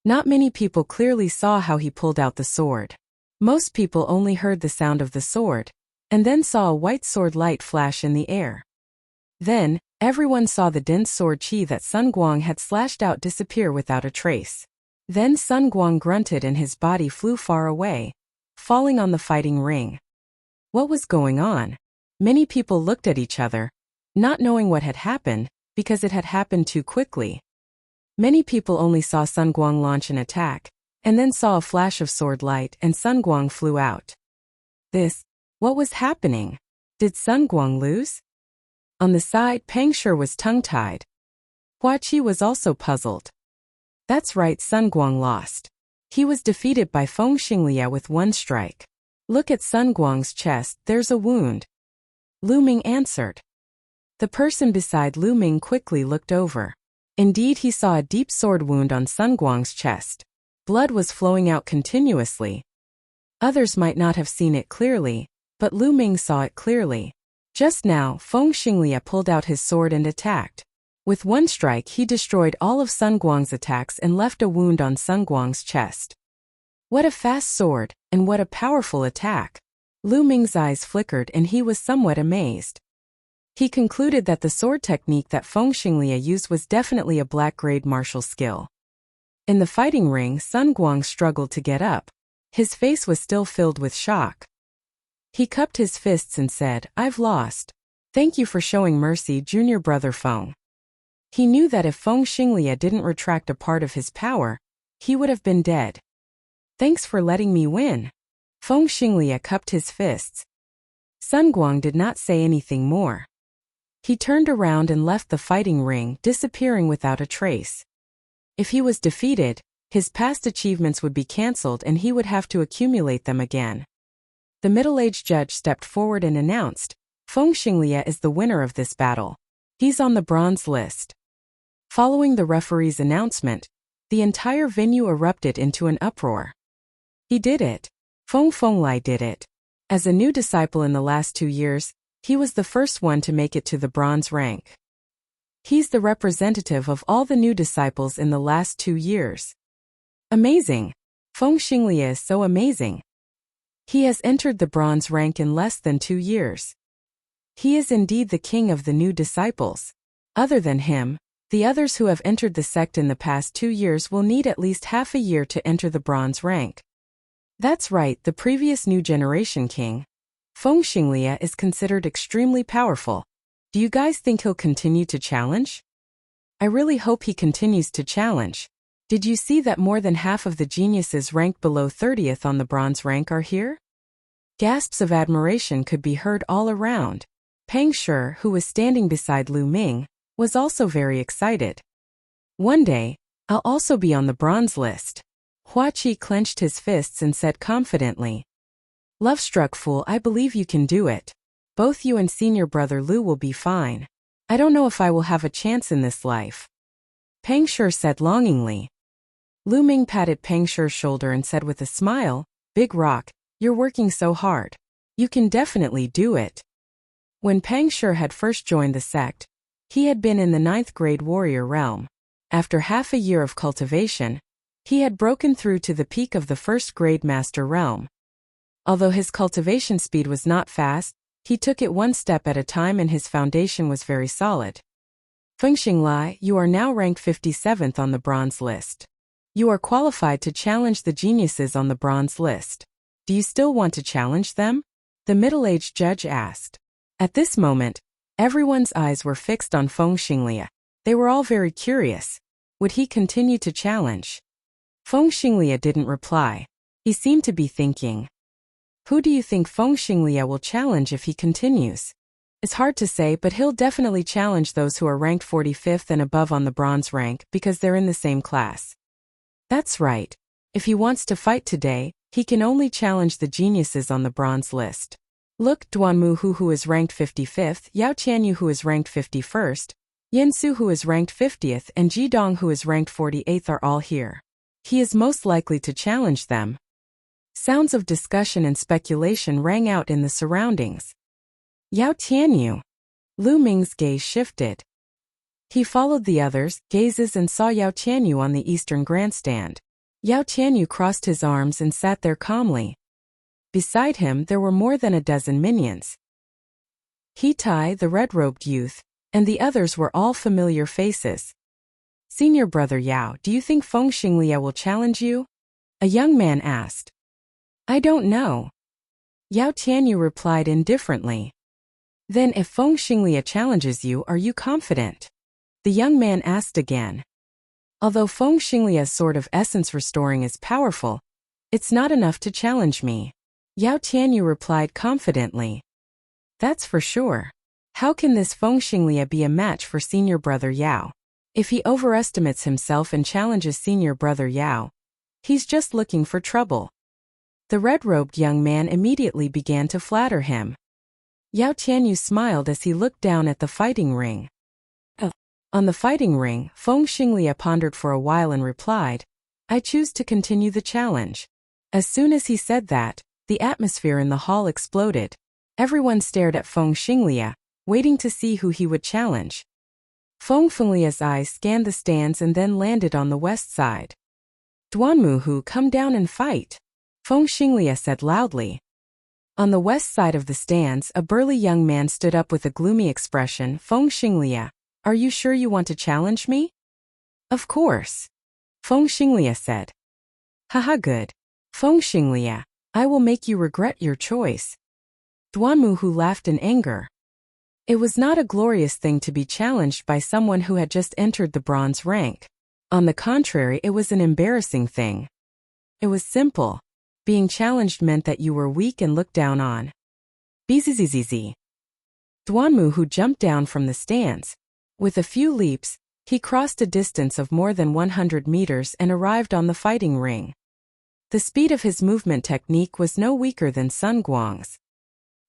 Not many people clearly saw how he pulled out the sword. Most people only heard the sound of the sword, and then saw a white sword light flash in the air. Then, everyone saw the dense sword chi that Sun Guang had slashed out disappear without a trace. Then Sun Guang grunted and his body flew far away, falling on the fighting ring. What was going on? Many people looked at each other, not knowing what had happened, because it had happened too quickly. Many people only saw Sun Guang launch an attack, and then saw a flash of sword light and Sun Guang flew out. What was happening? Did Sun Guang lose? On the side, Peng Shi was tongue-tied. Hua Qi was also puzzled. That's right, Sun Guang lost. He was defeated by Feng Xinglia with one strike. Look at Sun Guang's chest, there's a wound. Lu Ming answered. The person beside Lu Ming quickly looked over. Indeed, he saw a deep sword wound on Sun Guang's chest. Blood was flowing out continuously. Others might not have seen it clearly, but Lu Ming saw it clearly. Just now, Feng Xinglia pulled out his sword and attacked. With one strike he destroyed all of Sun Guang's attacks and left a wound on Sun Guang's chest. What a fast sword, and what a powerful attack! Lu Ming's eyes flickered and he was somewhat amazed. He concluded that the sword technique that Feng Xinglia used was definitely a black-grade martial skill. In the fighting ring, Sun Guang struggled to get up. His face was still filled with shock. He cupped his fists and said, "I've lost. Thank you for showing mercy, junior brother Feng." He knew that if Feng Xinglia didn't retract a part of his power, he would have been dead. "Thanks for letting me win." Feng Xinglia cupped his fists. Sun Guang did not say anything more. He turned around and left the fighting ring, disappearing without a trace. If he was defeated, his past achievements would be cancelled and he would have to accumulate them again. The middle-aged judge stepped forward and announced, "Feng Xinglia is the winner of this battle. He's on the bronze list." Following the referee's announcement, the entire venue erupted into an uproar. He did it. Feng Fenglai did it. As a new disciple in the last 2 years, he was the first one to make it to the bronze rank. He's the representative of all the new disciples in the last 2 years. Amazing! Feng Xinglia is so amazing. He has entered the bronze rank in less than 2 years. He is indeed the king of the new disciples. Other than him, the others who have entered the sect in the past 2 years will need at least half a year to enter the bronze rank. That's right, the previous new generation king, Feng Xinglia, is considered extremely powerful. Do you guys think he'll continue to challenge? I really hope he continues to challenge. Did you see that more than half of the geniuses ranked below 30th on the bronze rank are here? Gasps of admiration could be heard all around. Peng Shi, who was standing beside Lu Ming, was also very excited. "One day, I'll also be on the bronze list." Hua Qi clenched his fists and said confidently, "Love-struck fool, I believe you can do it. Both you and senior brother Lu will be fine. I don't know if I will have a chance in this life." Peng Shi said longingly. Lu Ming patted Peng Shi's shoulder and said with a smile, "Big Rock, you're working so hard. You can definitely do it." When Peng Shi had first joined the sect, he had been in the 9th grade warrior realm. After half a year of cultivation, he had broken through to the peak of the 1st grade master realm. Although his cultivation speed was not fast, he took it one step at a time and his foundation was very solid. "Feng Xinglia, you are now ranked 57th on the bronze list. You are qualified to challenge the geniuses on the bronze list. Do you still want to challenge them?" the middle-aged judge asked. At this moment, everyone's eyes were fixed on Feng Xinglia. They were all very curious. Would he continue to challenge? Feng Xinglia didn't reply. He seemed to be thinking. Who do you think Feng Xinglia will challenge if he continues? It's hard to say, but he'll definitely challenge those who are ranked 45th and above on the bronze rank because they're in the same class. That's right. If he wants to fight today, he can only challenge the geniuses on the bronze list. Look, Duanmu who is ranked 55th, Yao Tianyu who is ranked 51st, Yansu who is ranked 50th, and Jidong who is ranked 48th are all here. He is most likely to challenge them. Sounds of discussion and speculation rang out in the surroundings. Yao Tianyu. Lu Ming's gaze shifted. He followed the others' gazes and saw Yao Tianyu on the eastern grandstand. Yao Tianyu crossed his arms and sat there calmly. Beside him there were more than a dozen minions. He Tai, the red-robed youth, and the others were all familiar faces. Senior brother Yao, do you think Feng Xinglia will challenge you? A young man asked. I don't know. Yao Tianyu replied indifferently. Then if Feng Xinglia challenges you, are you confident? The young man asked again. Although Feng Xinglia's sword of essence restoring is powerful, it's not enough to challenge me. Yao Tianyu replied confidently. That's for sure. How can this Feng Xinglia be a match for senior brother Yao? If he overestimates himself and challenges senior brother Yao, he's just looking for trouble. The red-robed young man immediately began to flatter him. Yao Tianyu smiled as he looked down at the fighting ring. On the fighting ring, Feng Xinglia pondered for a while and replied, I choose to continue the challenge. As soon as he said that, the atmosphere in the hall exploded. Everyone stared at Feng Xinglia, waiting to see who he would challenge. Feng Xinglia's eyes scanned the stands and then landed on the west side. Duanmuhu, come down and fight, Feng Xinglia said loudly. On the west side of the stands, a burly young man stood up with a gloomy expression. Feng Xinglia, are you sure you want to challenge me? Of course, Feng Xinglia said. Haha, good. Feng Xinglia, I will make you regret your choice. Duanmuhu laughed in anger. It was not a glorious thing to be challenged by someone who had just entered the bronze rank. On the contrary, it was an embarrassing thing. It was simple. Being challenged meant that you were weak and looked down on. Bzzz. Duanmuhu jumped down from the stands. With a few leaps, he crossed a distance of more than 100 meters and arrived on the fighting ring. The speed of his movement technique was no weaker than Sun Guang's.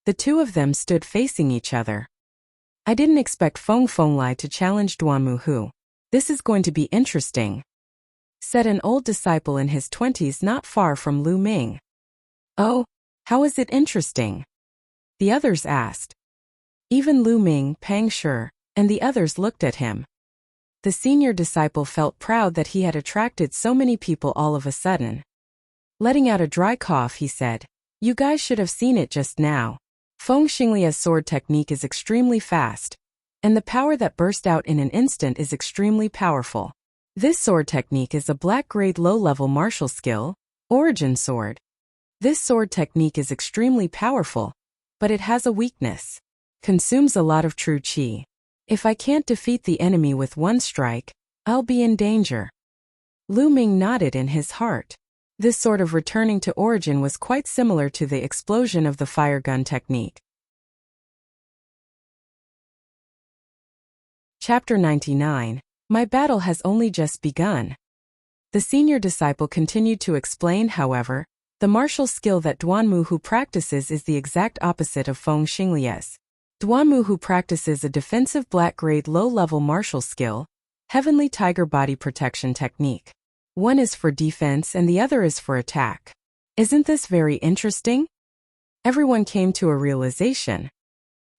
The two of them stood facing each other. I didn't expect Feng Fenglai to challenge Duanmuhu. This is going to be interesting, said an old disciple in his 20s not far from Lu Ming. Oh, how is it interesting? The others asked. Even Lu Ming, Pang Shi, and the others looked at him. The senior disciple felt proud that he had attracted so many people all of a sudden. Letting out a dry cough, he said, "You guys should have seen it just now. Feng Xinglia's sword technique is extremely fast, and the power that burst out in an instant is extremely powerful. This sword technique is a black-grade low-level martial skill, origin sword. This sword technique is extremely powerful, but it has a weakness. Consumes a lot of true qi. If I can't defeat the enemy with one strike, I'll be in danger." Lu Ming nodded in his heart. This sort of returning to origin was quite similar to the explosion of the fire gun technique. Chapter 99. My battle has only just begun. The senior disciple continued to explain, however, the martial skill that Duanmuhu practices is the exact opposite of Feng Xinglia's. Duanmuhu practices a defensive black-grade low-level martial skill, Heavenly Tiger Body Protection Technique. One is for defense and the other is for attack. Isn't this very interesting? Everyone came to a realization.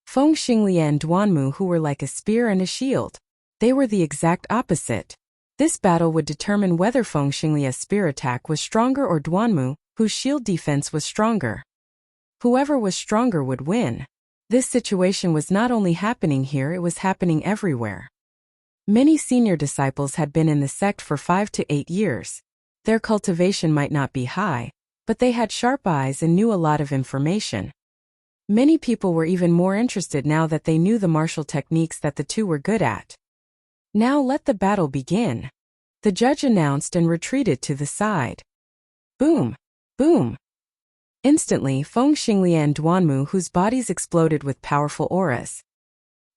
Feng Xinglia and Duanmuhu were like a spear and a shield. They were the exact opposite. This battle would determine whether Feng Xinglia's spear attack was stronger or Duanmu, whose shield defense was stronger. Whoever was stronger would win. This situation was not only happening here, it was happening everywhere. Many senior disciples had been in the sect for 5 to 8 years. Their cultivation might not be high, but they had sharp eyes and knew a lot of information. Many people were even more interested now that they knew the martial techniques that the two were good at. Now let the battle begin, the judge announced and retreated to the side. Boom! Boom! Instantly, Feng Xinglia and Duanmu, whose bodies exploded with powerful auras.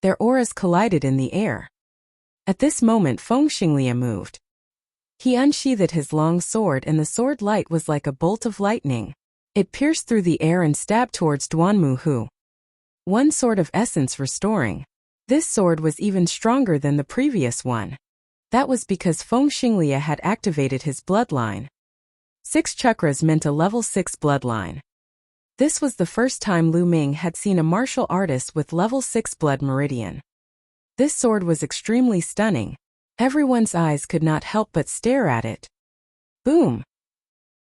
Their auras collided in the air. At this moment, Feng Xinglia moved. He unsheathed his long sword and the sword light was like a bolt of lightning. It pierced through the air and stabbed towards Duanmuhu. One sword of essence restoring. This sword was even stronger than the previous one. That was because Feng Xinglia had activated his bloodline. 6 chakras meant a level 6 bloodline. This was the first time Lu Ming had seen a martial artist with level 6 blood meridian. This sword was extremely stunning. Everyone's eyes could not help but stare at it. Boom!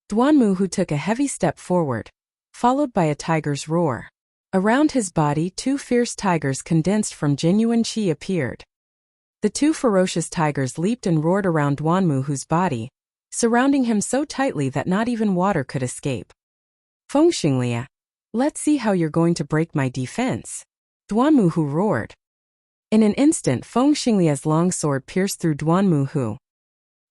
Duanmuhu took a heavy step forward, followed by a tiger's roar. Around his body, 2 fierce tigers condensed from genuine qi appeared. The 2 ferocious tigers leaped and roared around Duanmuhu's body, surrounding him so tightly that not even water could escape. Feng Xinglia, let's see how you're going to break my defense, Duanmuhu roared. In an instant, Feng Xinglia's long sword pierced through Duanmuhu.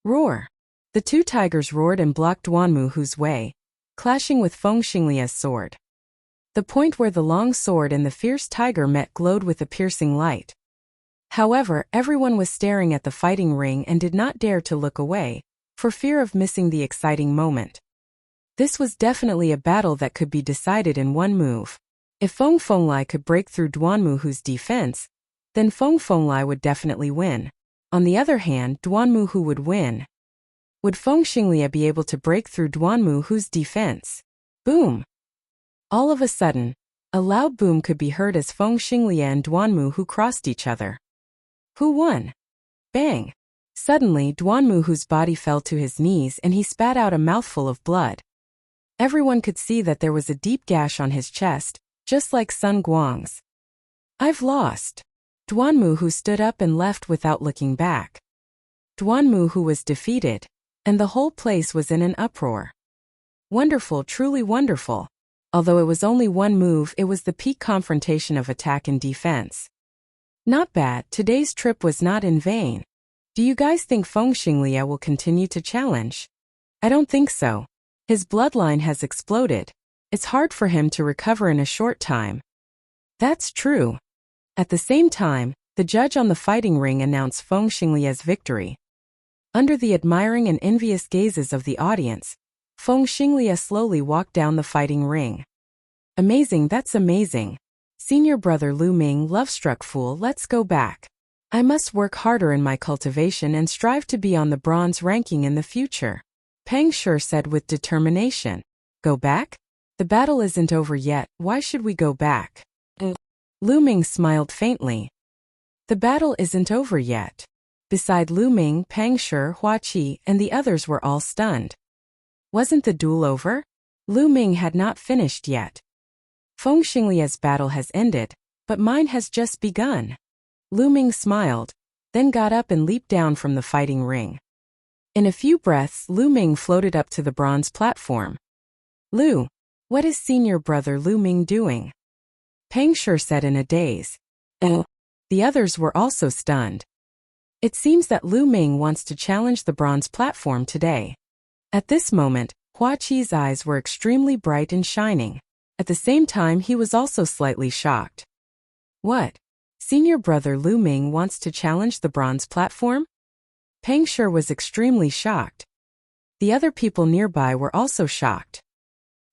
Roar! The 2 tigers roared and blocked Duanmuhu's way, clashing with Feng Xinglia's sword. The point where the long sword and the fierce tiger met glowed with a piercing light. However, everyone was staring at the fighting ring and did not dare to look away, for fear of missing the exciting moment. This was definitely a battle that could be decided in one move. If Feng Fenglai could break through Duanmuhu's defense, then Feng Fenglai would definitely win. On the other hand, Duanmuhu would win. Would Feng Xinglia be able to break through Duanmuhu's defense? Boom! All of a sudden, A loud boom could be heard as Feng Xinglia and Duanmu Hu crossed each other. Who won? Bang! Suddenly, Duanmu Hu's body fell to his knees and he spat out a mouthful of blood. Everyone could see that there was a deep gash on his chest, just like Sun Guang's. I've lost. Duanmu Hu stood up and left without looking back. Duanmu Hu was defeated, and the whole place was in an uproar. Wonderful, truly wonderful. Although it was only one move, it was the peak confrontation of attack and defense. Not bad, today's trip was not in vain. Do you guys think Feng Xinglia will continue to challenge? I don't think so. His bloodline has exploded. It's hard for him to recover in a short time. That's true. At the same time, the judge on the fighting ring announced Feng Xinglia's victory. Under the admiring and envious gazes of the audience, Feng Xinglia slowly walked down the fighting ring. Amazing, that's amazing. Senior brother Lu Ming, love-struck fool, let's go back. I must work harder in my cultivation and strive to be on the bronze ranking in the future. Pang Shi said with determination. Go back? The battle isn't over yet, why should we go back? Lu Ming smiled faintly. The battle isn't over yet. Beside Lu Ming, Pang Shi, Hua Qi, and the others were all stunned. Wasn't the duel over? Lu Ming had not finished yet. Feng Xinglia's battle has ended, but mine has just begun. Lu Ming smiled, then got up and leaped down from the fighting ring. In a few breaths, Lu Ming floated up to the bronze platform. Lu, what is senior brother Lu Ming doing? Pang Shi said in a daze. The others were also stunned. It seems that Lu Ming wants to challenge the bronze platform today. At this moment, Hua Qi's eyes were extremely bright and shining. At the same time, he was also slightly shocked. What? Senior brother Lu Ming wants to challenge the bronze platform? Pang Shi was extremely shocked. The other people nearby were also shocked.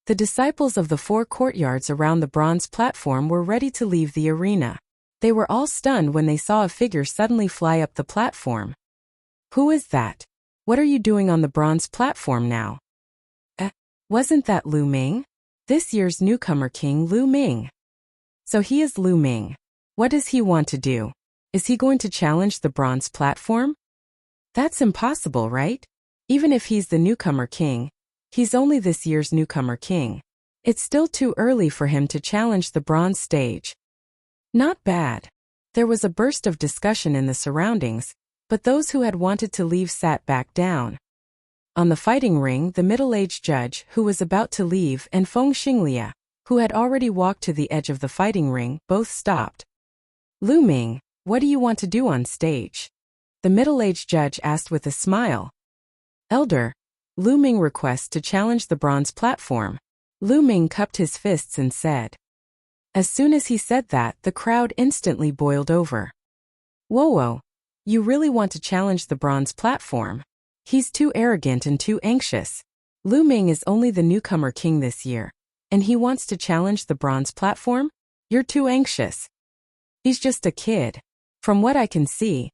The disciples of the 4 courtyards around the bronze platform were ready to leave the arena. They were all stunned when they saw a figure suddenly fly up the platform. Who is that? What are you doing on the bronze platform now? Wasn't that Lu Ming? This year's newcomer king Lu Ming. So he is Lu Ming. What does he want to do? Is he going to challenge the bronze platform? That's impossible, right? Even if he's the newcomer king, he's only this year's newcomer king. It's still too early for him to challenge the bronze stage. Not bad. There was a burst of discussion in the surroundings, but those who had wanted to leave sat back down. On the fighting ring, the middle-aged judge, who was about to leave, and Feng Xinglia, who had already walked to the edge of the fighting ring, both stopped. Lu Ming, what do you want to do on stage? The middle-aged judge asked with a smile. Elder, Lu Ming requests to challenge the bronze platform. Lu Ming cupped his fists and said. As soon as he said that, the crowd instantly boiled over. Whoa, you really want to challenge the bronze platform? He's too arrogant and too anxious. Lu Ming is only the newcomer king this year, and he wants to challenge the bronze platform? You're too anxious. He's just a kid. From what I can see,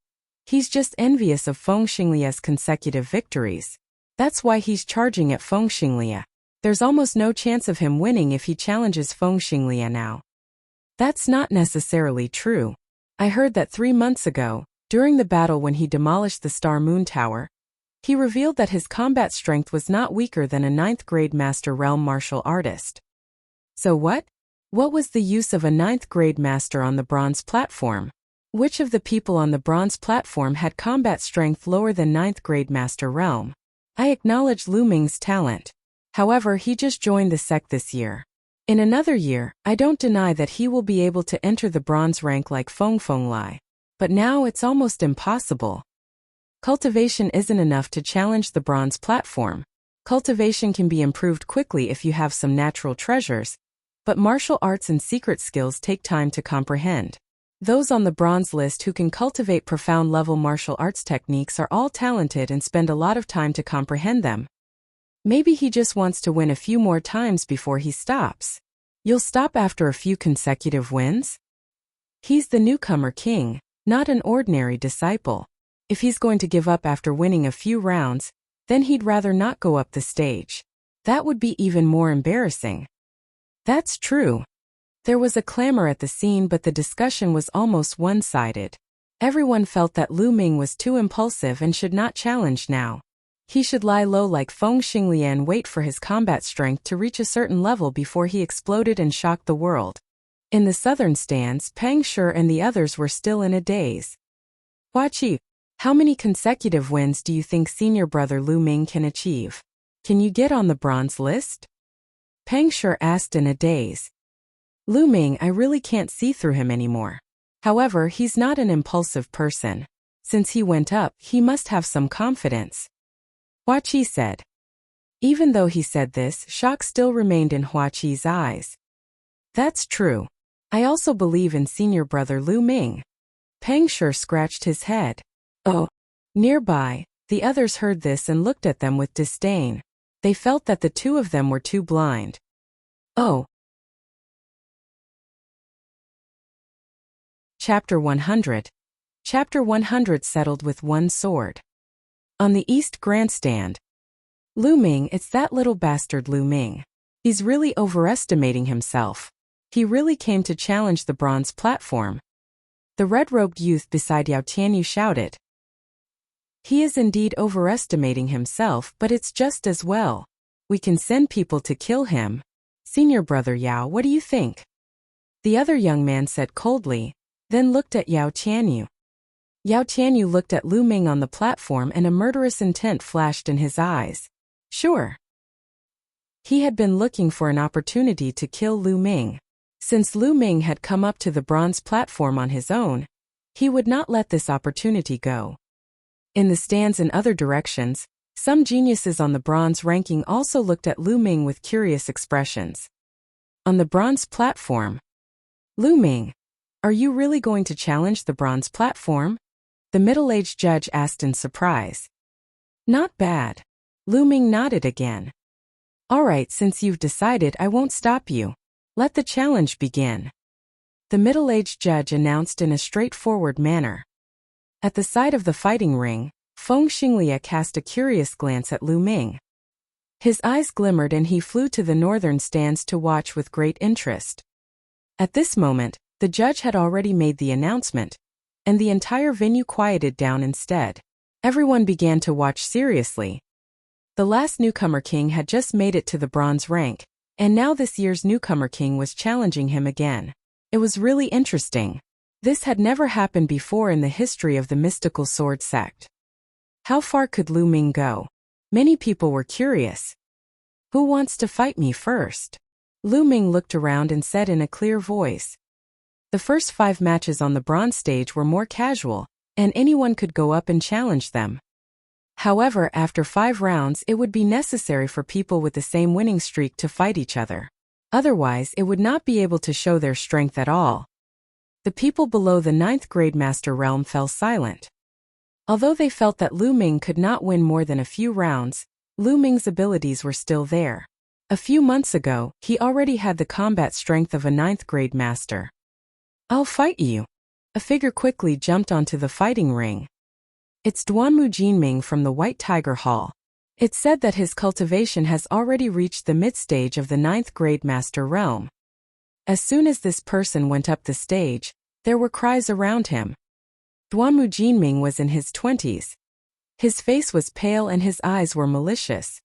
he's just envious of Feng Xinglia's consecutive victories. That's why he's charging at Feng Xinglia. There's almost no chance of him winning if he challenges Feng Xinglia now. That's not necessarily true. I heard that 3 months ago, during the battle when he demolished the Star Moon Tower, he revealed that his combat strength was not weaker than a 9th grade Master Realm martial artist. So what? What was the use of a 9th grade master on the bronze platform? Which of the people on the bronze platform had combat strength lower than 9th grade Master Realm? I acknowledge Lu Ming's talent. However, he just joined the sect this year. In another year, I don't deny that he will be able to enter the bronze rank like Feng Lai. But now it's almost impossible. Cultivation isn't enough to challenge the bronze platform. Cultivation can be improved quickly if you have some natural treasures, but martial arts and secret skills take time to comprehend. Those on the bronze list who can cultivate profound level martial arts techniques are all talented and spend a lot of time to comprehend them. Maybe he just wants to win a few more times before he stops. You'll stop after a few consecutive wins? He's the newcomer king, not an ordinary disciple. If he's going to give up after winning a few rounds, then he'd rather not go up the stage. That would be even more embarrassing. That's true. There was a clamor at the scene, but the discussion was almost one-sided. Everyone felt that Lu Ming was too impulsive and should not challenge now. He should lie low like Feng Xinglie and wait for his combat strength to reach a certain level before he exploded and shocked the world. In the southern stands, Pang Shi and the others were still in a daze. Hua Qi, how many consecutive wins do you think senior brother Lu Ming can achieve? Can you get on the bronze list? Pang Shi asked in a daze. Lu Ming, I really can't see through him anymore. However, he's not an impulsive person. Since he went up, he must have some confidence. Hua Qi said. Even though he said this, shock still remained in Hua Qi's eyes. That's true. I also believe in senior brother Lu Ming. Pang Shi scratched his head. Oh. Nearby, the others heard this and looked at them with disdain. They felt that the two of them were too blind. Oh. Chapter 100. Chapter 100 settled with one sword. On the East Grandstand. Lu Ming, it's that little bastard Lu Ming. He's really overestimating himself. He really came to challenge the bronze platform. The red-robed youth beside Yao Tianyu shouted. He is indeed overestimating himself, but it's just as well. We can send people to kill him. Senior brother Yao, what do you think? The other young man said coldly, then looked at Yao Tianyu. Yao Tianyu looked at Lu Ming on the platform and a murderous intent flashed in his eyes. Sure. He had been looking for an opportunity to kill Lu Ming. Since Lu Ming had come up to the bronze platform on his own, he would not let this opportunity go. In the stands in other directions, some geniuses on the bronze ranking also looked at Lu Ming with curious expressions. On the bronze platform. Lu Ming, are you really going to challenge the bronze platform? The middle-aged judge asked in surprise. Not bad. Lu Ming nodded again. All right, since you've decided, I won't stop you. Let the challenge begin. The middle-aged judge announced in a straightforward manner. At the side of the fighting ring, Feng Xinglie cast a curious glance at Lu Ming. His eyes glimmered and he flew to the northern stands to watch with great interest. At this moment, the judge had already made the announcement, and the entire venue quieted down instead. Everyone began to watch seriously. The last newcomer king had just made it to the bronze rank, and now this year's newcomer king was challenging him again. It was really interesting. This had never happened before in the history of the mystical sword sect. How far could Lu Ming go? Many people were curious. Who wants to fight me first? Lu Ming looked around and said in a clear voice. The first 5 matches on the bronze stage were more casual, and anyone could go up and challenge them. However, after 5 rounds it would be necessary for people with the same winning streak to fight each other. Otherwise, it would not be able to show their strength at all. The people below the 9th grade master realm fell silent. Although they felt that Lu Ming could not win more than a few rounds, Lu Ming's abilities were still there. A few months ago, he already had the combat strength of a 9th grade master. I'll fight you. A figure quickly jumped onto the fighting ring. It's Duanmu Jinming from the White Tiger Hall. It's said that his cultivation has already reached the mid-stage of the 9th grade master realm. As soon as this person went up the stage, there were cries around him. Duanmu Jinming was in his 20s. His face was pale and his eyes were malicious.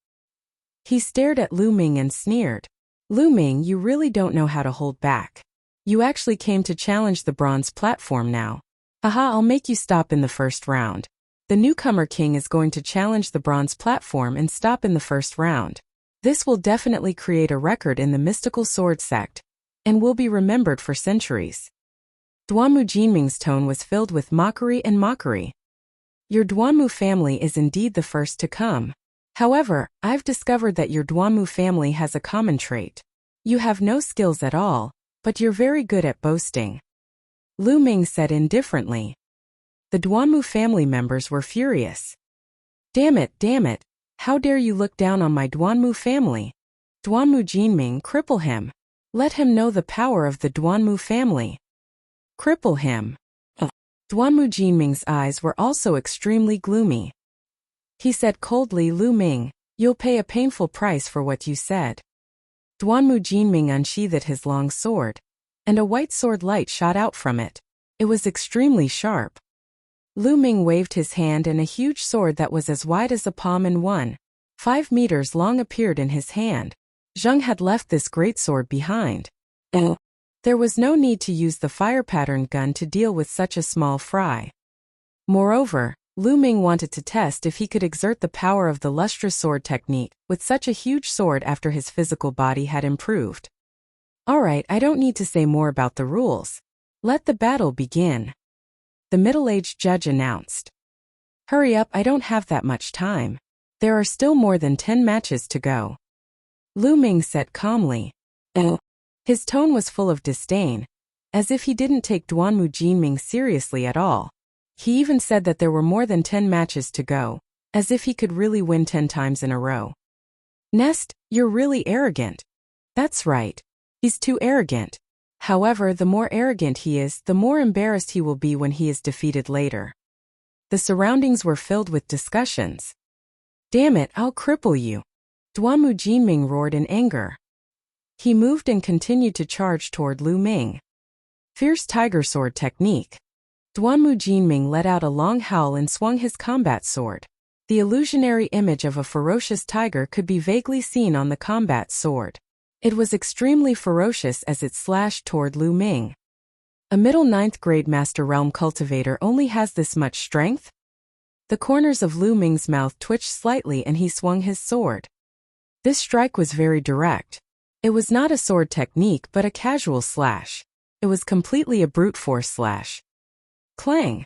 He stared at Lu Ming and sneered. Lu Ming, you really don't know how to hold back. You actually came to challenge the bronze platform now. Haha, I'll make you stop in the first round. The newcomer king is going to challenge the bronze platform and stop in the first round. This will definitely create a record in the mystical sword sect, and will be remembered for centuries. Duanmu Jinming's tone was filled with mockery and mockery. Your Duanmu family is indeed the first to come. However, I've discovered that your Duanmu family has a common trait. You have no skills at all, but you're very good at boasting. Lu Ming said indifferently. The Duanmu family members were furious. Damn it, how dare you look down on my Duanmu family? Duanmu Jinming, cripple him. Let him know the power of the Duanmu family. Cripple him. Duanmu Jinming's eyes were also extremely gloomy. He said coldly, Lu Ming, you'll pay a painful price for what you said. Duanmu Jinming unsheathed his long sword. and a white sword light shot out from it. It was extremely sharp. Lu Ming waved his hand and a huge sword that was as wide as a palm and 1.5 meters long appeared in his hand. Zheng had left this great sword behind. There was no need to use the fire-patterned gun to deal with such a small fry. Moreover, Lu Ming wanted to test if he could exert the power of the lustrous sword technique with such a huge sword after his physical body had improved. Alright, I don't need to say more about the rules. Let the battle begin. The middle-aged judge announced. Hurry up, I don't have that much time. There are still more than 10 matches to go. Lu Ming said calmly. His tone was full of disdain, as if he didn't take Duanmu Jinming seriously at all. He even said that there were more than 10 matches to go, as if he could really win 10 times in a row. Nest, you're really arrogant. That's right. He's too arrogant. However, the more arrogant he is, the more embarrassed he will be when he is defeated later. The surroundings were filled with discussions. Damn it, I'll cripple you. Duanmu Jinming roared in anger. He moved and continued to charge toward Lu Ming. Fierce tiger sword technique. Duanmu Jinming let out a long howl and swung his combat sword. The illusionary image of a ferocious tiger could be vaguely seen on the combat sword. It was extremely ferocious as it slashed toward Lu Ming. A middle 9th grade Master Realm cultivator only has this much strength? The corners of Lu Ming's mouth twitched slightly and he swung his sword. This strike was very direct. It was not a sword technique but a casual slash. It was completely a brute force slash. Clang!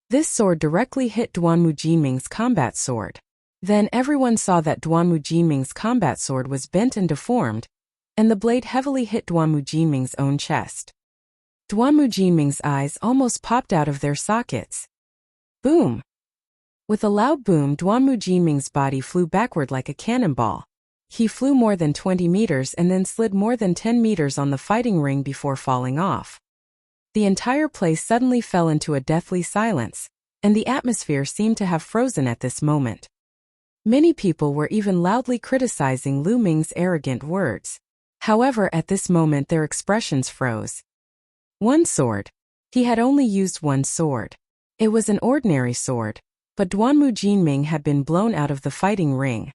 This sword directly hit Duanmu Jinming's combat sword. Then everyone saw that Duanmu Jinming's combat sword was bent and deformed, and the blade heavily hit Duanmu Jinming's own chest. Duanmu Jinming's eyes almost popped out of their sockets. Boom! With a loud boom, Duanmu Jinming's body flew backward like a cannonball. He flew more than 20 meters and then slid more than 10 meters on the fighting ring before falling off. The entire place suddenly fell into a deathly silence, and the atmosphere seemed to have frozen at this moment. Many people were even loudly criticizing Lu Ming's arrogant words. However, at this moment their expressions froze. One sword. He had only used one sword. It was an ordinary sword, but Duanmu Jinming had been blown out of the fighting ring.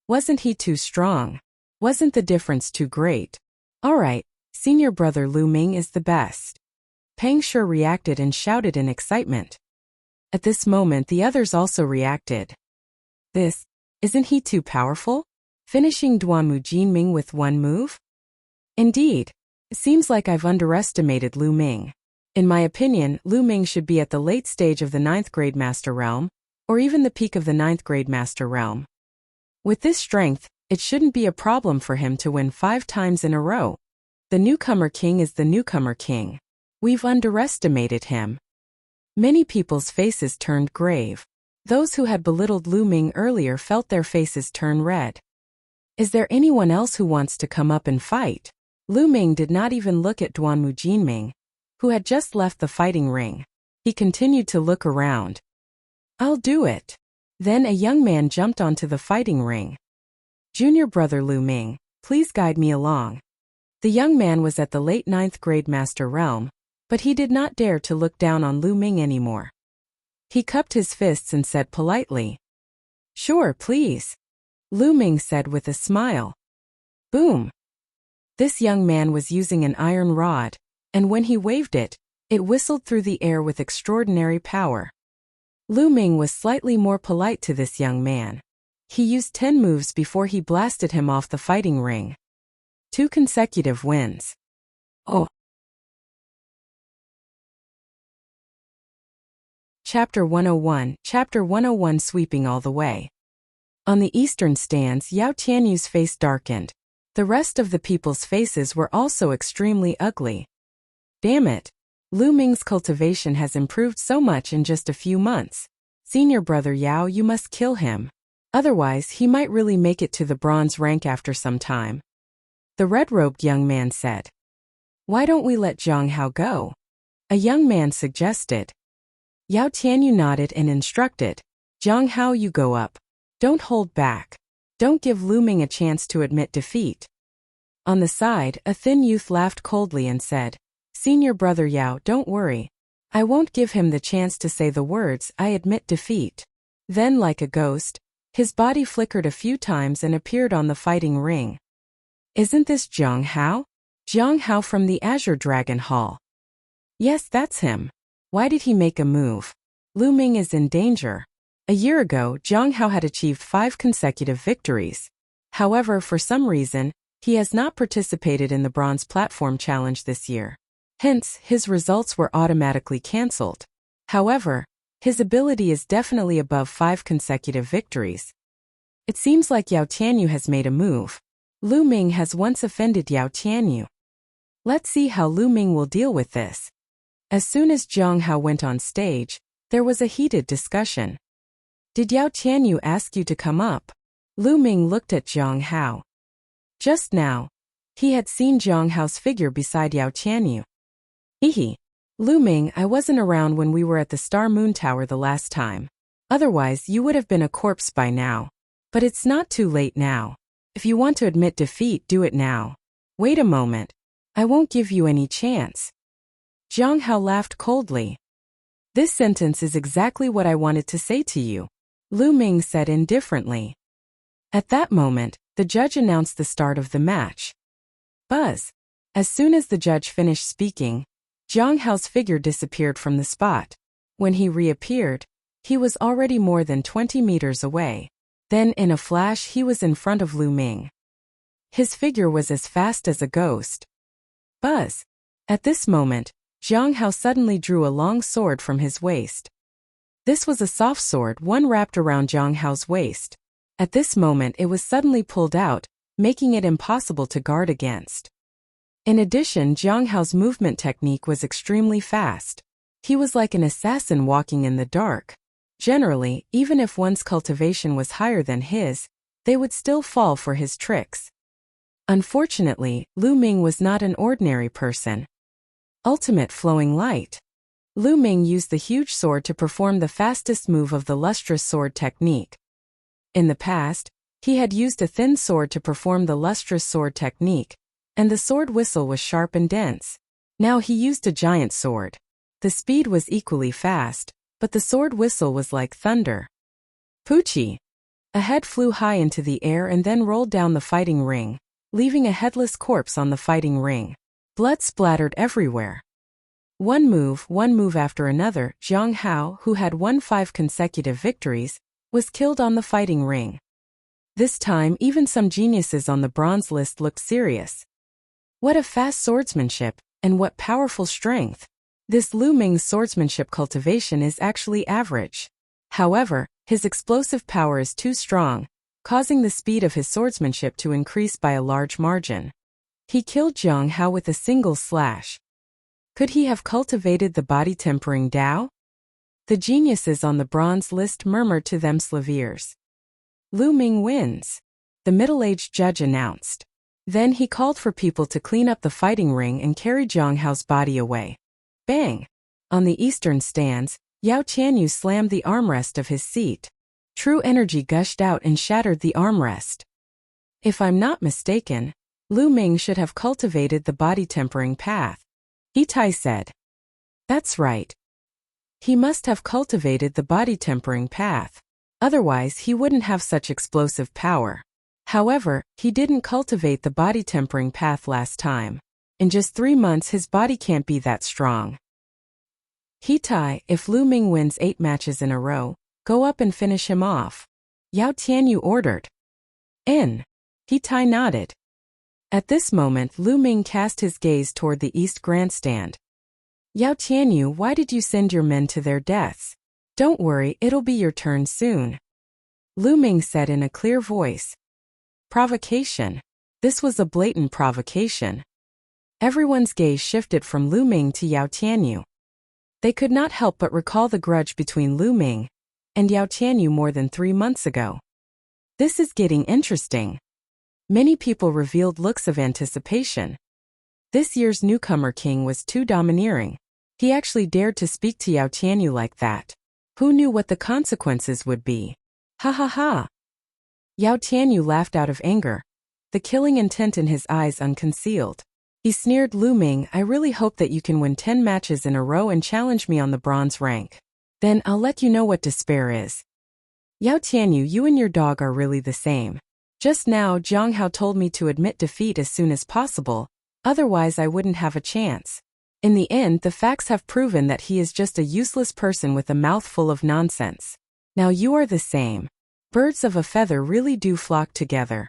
Wasn't he too strong? Wasn't the difference too great? Alright, senior brother Lu Ming is the best. Pang Shi reacted and shouted in excitement. At this moment the others also reacted. Isn't he too powerful? Finishing Duanmu Jinming with one move? Indeed. It seems like I've underestimated Lu Ming. In my opinion, Lu Ming should be at the late stage of the 9th grade Master Realm, or even the peak of the 9th grade Master Realm. With this strength, it shouldn't be a problem for him to win 5 times in a row. The newcomer king is the newcomer king. We've underestimated him. Many people's faces turned grave. Those who had belittled Lu Ming earlier felt their faces turn red. Is there anyone else who wants to come up and fight? Lu Ming did not even look at Duanmu Jinming, who had just left the fighting ring. He continued to look around. I'll do it. Then a young man jumped onto the fighting ring. Junior brother Lu Ming, please guide me along. The young man was at the late 9th grade Master Realm, but he did not dare to look down on Lu Ming anymore. He cupped his fists and said politely. Sure, please. Lu Ming said with a smile. Boom. This young man was using an iron rod, and when he waved it, it whistled through the air with extraordinary power. Lu Ming was slightly more polite to this young man. He used 10 moves before he blasted him off the fighting ring. 2 consecutive wins. Oh. Chapter 101. Chapter 101 Sweeping all the way. On the eastern stands, Yao Tianyu's face darkened. The rest of the people's faces were also extremely ugly. Damn it. Lu Ming's cultivation has improved so much in just a few months. Senior brother Yao, you must kill him. Otherwise, he might really make it to the bronze rank after some time. The red-robed young man said. Why don't we let Zhang Hao go? A young man suggested. Yao Tianyu nodded and instructed. Zhang Hao, you go up. Don't hold back. Don't give Lu Ming a chance to admit defeat. On the side, a thin youth laughed coldly and said, Senior brother Yao, don't worry. I won't give him the chance to say the words, I admit defeat. Then like a ghost, his body flickered a few times and appeared on the fighting ring. Isn't this Zhang Hao? Zhang Hao from the Azure Dragon Hall. Yes, that's him. Why did he make a move? Lu Ming is in danger. A year ago, Zhang Hao had achieved 5 consecutive victories. However, for some reason, he has not participated in the Bronze Platform Challenge this year. Hence, his results were automatically cancelled. However, his ability is definitely above 5 consecutive victories. It seems like Yao Tianyu has made a move. Lu Ming has once offended Yao Tianyu. Let's see how Lu Ming will deal with this. As soon as Zhang Hao went on stage, there was a heated discussion. Did Yao Tianyu ask you to come up? Lu Ming looked at Zhang Hao. Just now, he had seen Zhang Hao's figure beside Yao Tianyu. Hehe. Lu Ming, I wasn't around when we were at the Star Moon Tower the last time. Otherwise, you would have been a corpse by now. But it's not too late now. If you want to admit defeat, do it now. Wait a moment. I won't give you any chance. Zhang Hao laughed coldly. This sentence is exactly what I wanted to say to you, Lu Ming said indifferently. At that moment, the judge announced the start of the match. Buzz. As soon as the judge finished speaking, Zhang Hao's figure disappeared from the spot. When he reappeared, he was already more than 20 meters away. Then in a flash he was in front of Lu Ming. His figure was as fast as a ghost. Buzz. At this moment, Zhang Hao suddenly drew a long sword from his waist. This was a soft sword, one wrapped around Zhang Hao's waist. At this moment it was suddenly pulled out, making it impossible to guard against. In addition, Zhang Hao's movement technique was extremely fast. He was like an assassin walking in the dark. Generally, even if one's cultivation was higher than his, they would still fall for his tricks. Unfortunately, Lu Ming was not an ordinary person. Ultimate Flowing Light. Lu Ming used the huge sword to perform the fastest move of the lustrous sword technique. In the past, he had used a thin sword to perform the lustrous sword technique, and the sword whistle was sharp and dense. Now he used a giant sword. The speed was equally fast, but the sword whistle was like thunder. Poochie! A head flew high into the air and then rolled down the fighting ring, leaving a headless corpse on the fighting ring. Blood splattered everywhere. One move after another, Zhang Hao, who had won 5 consecutive victories, was killed on the fighting ring. This time even some geniuses on the bronze list looked serious. What a fast swordsmanship, and what powerful strength. This Lu Ming's swordsmanship cultivation is actually average. However, his explosive power is too strong, causing the speed of his swordsmanship to increase by a large margin. He killed Zhang Hao with a single slash. Could he have cultivated the body-tempering Tao? The geniuses on the bronze list murmured to themselves ears. Lu Ming wins, the middle-aged judge announced. Then he called for people to clean up the fighting ring and carry Zhang Hao's body away. Bang! On the eastern stands, Yao Tianyu slammed the armrest of his seat. True energy gushed out and shattered the armrest. If I'm not mistaken, Lu Ming should have cultivated the body-tempering path, He Tai said. That's right. He must have cultivated the body-tempering path. Otherwise he wouldn't have such explosive power. However, he didn't cultivate the body-tempering path last time. In just 3 months his body can't be that strong. He Tai, if Lu Ming wins 8 matches in a row, go up and finish him off, Yao Tianyu ordered. He Tai nodded. At this moment Lu Ming cast his gaze toward the east grandstand. Yao Tianyu, why did you send your men to their deaths? Don't worry, it'll be your turn soon, Lu Ming said in a clear voice. Provocation. This was a blatant provocation. Everyone's gaze shifted from Lu Ming to Yao Tianyu. They could not help but recall the grudge between Lu Ming and Yao Tianyu more than 3 months ago. This is getting interesting. Many people revealed looks of anticipation. This year's newcomer king was too domineering. He actually dared to speak to Yao Tianyu like that. Who knew what the consequences would be? Ha ha ha. Yao Tianyu laughed out of anger, the killing intent in his eyes unconcealed. He sneered, Lu Ming, I really hope that you can win 10 matches in a row and challenge me on the bronze rank. Then I'll let you know what despair is. Yao Tianyu, you and your dog are really the same. Just now Jiang Hao told me to admit defeat as soon as possible, otherwise I wouldn't have a chance. In the end, the facts have proven that he is just a useless person with a mouth full of nonsense. Now you are the same. Birds of a feather really do flock together.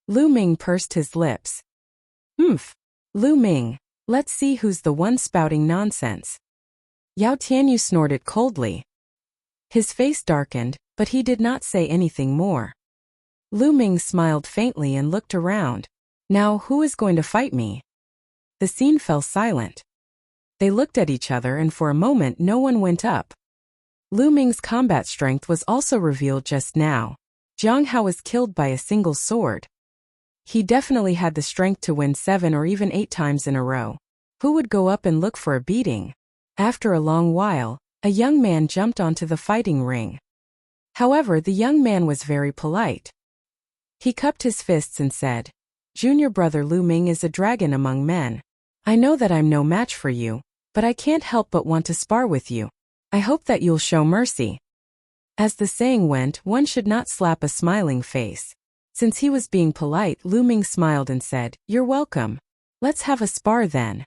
Lu Ming pursed his lips. Humph. Lu Ming, let's see who's the one spouting nonsense. Yao Tianyu snorted coldly. His face darkened, but he did not say anything more. Lu Ming smiled faintly and looked around. Now who is going to fight me? The scene fell silent. They looked at each other and for a moment no one went up. Lu Ming's combat strength was also revealed just now. Jiang Hao was killed by a single sword. He definitely had the strength to win 7 or even 8 times in a row. Who would go up and look for a beating? After a long while, a young man jumped onto the fighting ring. However, the young man was very polite. He cupped his fists and said, Junior brother Lu Ming is a dragon among men. I know that I'm no match for you, but I can't help but want to spar with you. I hope that you'll show mercy. As the saying went, one should not slap a smiling face. Since he was being polite, Lu Ming smiled and said, You're welcome. Let's have a spar then.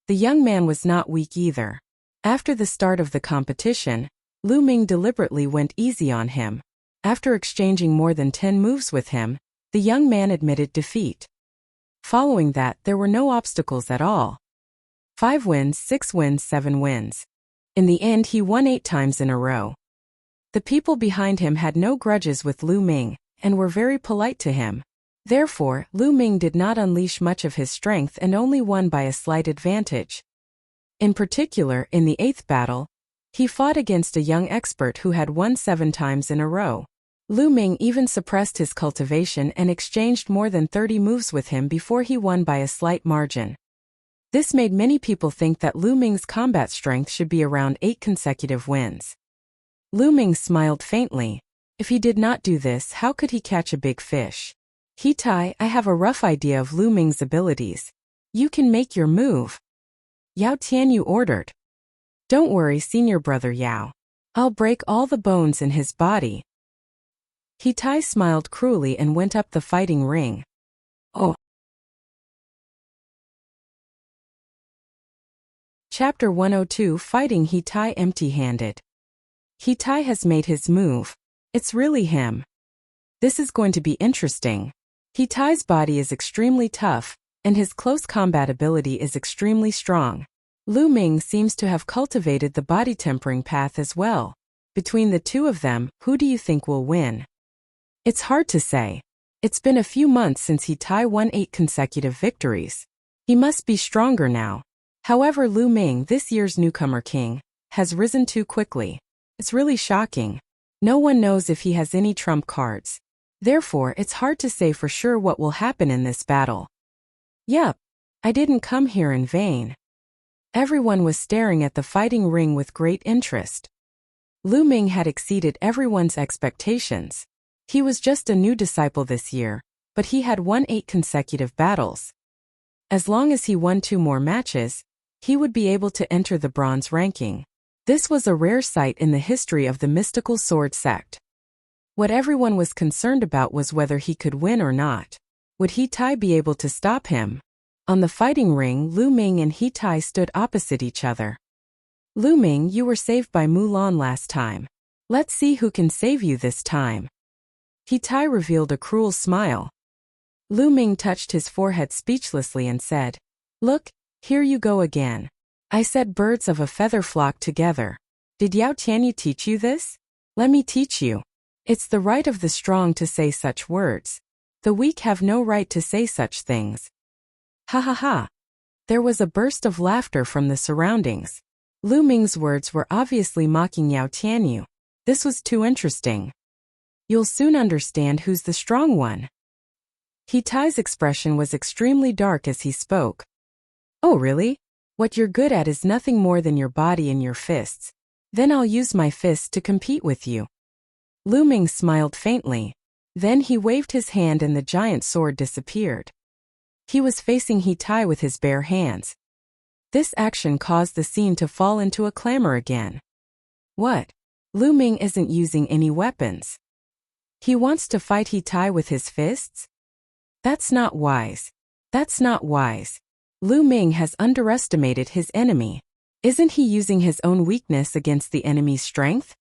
The young man was not weak either. After the start of the competition, Lu Ming deliberately went easy on him. After exchanging more than 10 moves with him, the young man admitted defeat. Following that, there were no obstacles at all. 5 wins, 6 wins, 7 wins. In the end, he won 8 times in a row. The people behind him had no grudges with Lu Ming, and were very polite to him. Therefore, Lu Ming did not unleash much of his strength and only won by a slight advantage. In particular, in the 8th battle, he fought against a young expert who had won 7 times in a row. Lu Ming even suppressed his cultivation and exchanged more than 30 moves with him before he won by a slight margin. This made many people think that Lu Ming's combat strength should be around 8 consecutive wins. Lu Ming smiled faintly. If he did not do this, how could he catch a big fish? He Tai, I have a rough idea of Lu Ming's abilities. You can make your move. Yao Tianyu ordered. Don't worry, senior brother Yao. I'll break all the bones in his body. He Tai smiled cruelly and went up the fighting ring. Oh. Chapter 102, Fighting He Tai empty-handed. He Tai has made his move. It's really him. This is going to be interesting. He Tai's body is extremely tough, and his close combat ability is extremely strong. Lu Ming seems to have cultivated the body tempering path as well. Between the two of them, who do you think will win? It's hard to say. It's been a few months since He Tai won 8 consecutive victories. He must be stronger now. However, Lu Ming, this year's newcomer king, has risen too quickly. It's really shocking. No one knows if he has any trump cards. Therefore, it's hard to say for sure what will happen in this battle. Yup, I didn't come here in vain. Everyone was staring at the fighting ring with great interest. Lu Ming had exceeded everyone's expectations. He was just a new disciple this year, but he had won 8 consecutive battles. As long as he won 2 more matches, he would be able to enter the bronze ranking. This was a rare sight in the history of the mystical sword sect. What everyone was concerned about was whether he could win or not. Would He Tai be able to stop him? On the fighting ring, Lu Ming and He Tai stood opposite each other. Lu Ming, you were saved by Mulan last time. Let's see who can save you this time. He Tai revealed a cruel smile. Lu Ming touched his forehead speechlessly and said, Look, here you go again. I said birds of a feather flock together. Did Yao Tianyu teach you this? Let me teach you. It's the right of the strong to say such words. The weak have no right to say such things. Ha ha ha. There was a burst of laughter from the surroundings. Lu Ming's words were obviously mocking Yao Tianyu. This was too interesting. You'll soon understand who's the strong one. He Tai's expression was extremely dark as he spoke. Oh really? What you're good at is nothing more than your body and your fists. Then I'll use my fists to compete with you. Lu Ming smiled faintly. Then he waved his hand and the giant sword disappeared. He was facing Hitai with his bare hands. This action caused the scene to fall into a clamor again. What? Lu Ming isn't using any weapons. He wants to fight Hitai with his fists? That's not wise. That's not wise. Lu Ming has underestimated his enemy. Isn't he using his own weakness against the enemy's strength?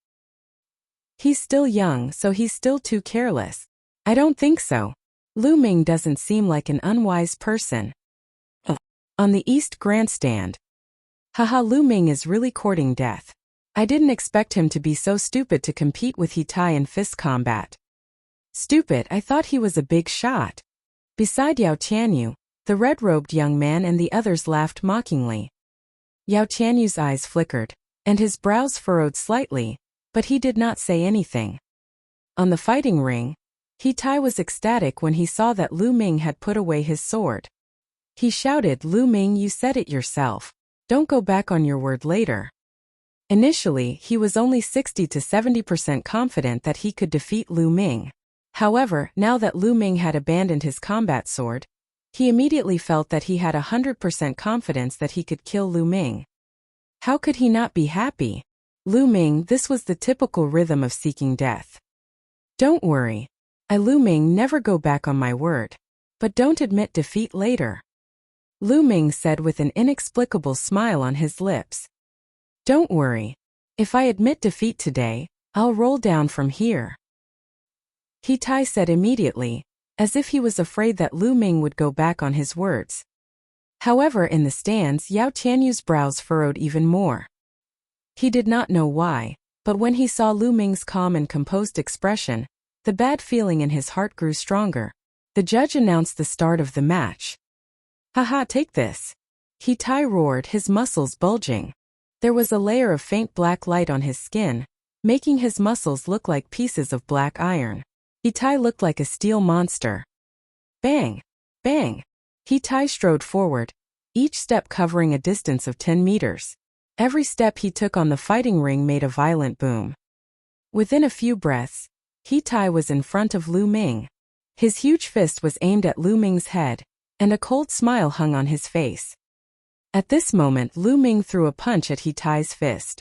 He's still young, so he's still too careless. I don't think so. Lu Ming doesn't seem like an unwise person. On the East Grandstand. Haha, Lu Ming is really courting death. I didn't expect him to be so stupid to compete with Hitai in fist combat. Stupid, I thought he was a big shot. Beside Yao Tianyu, the red-robed young man and the others laughed mockingly. Yao Tianyu's eyes flickered, and his brows furrowed slightly, but he did not say anything. On the fighting ring, Hitai was ecstatic when he saw that Lu Ming had put away his sword. He shouted, "Lu Ming, you said it yourself. Don't go back on your word later." Initially, he was only 60 to 70% confident that he could defeat Lu Ming. However, now that Lu Ming had abandoned his combat sword, he immediately felt that he had 100% confidence that he could kill Lu Ming. How could he not be happy? Lu Ming, this was the typical rhythm of seeking death. Don't worry. Lu Ming, never go back on my word. But don't admit defeat later. Lu Ming said with an inexplicable smile on his lips. Don't worry. If I admit defeat today, I'll roll down from here. Hitai said immediately, as if he was afraid that Lu Ming would go back on his words. However, in the stands, Yao Tianyu's brows furrowed even more. He did not know why, but when he saw Lu Ming's calm and composed expression, the bad feeling in his heart grew stronger. The judge announced the start of the match. Haha, take this. Hitai roared, his muscles bulging. There was a layer of faint black light on his skin, making his muscles look like pieces of black iron. Hitai looked like a steel monster. Bang! Bang! Hitai strode forward, each step covering a distance of 10 meters. Every step he took on the fighting ring made a violent boom. Within a few breaths, Hitai was in front of Lu Ming. His huge fist was aimed at Lu Ming's head, and a cold smile hung on his face. At this moment, Lu Ming threw a punch at Hitai's fist.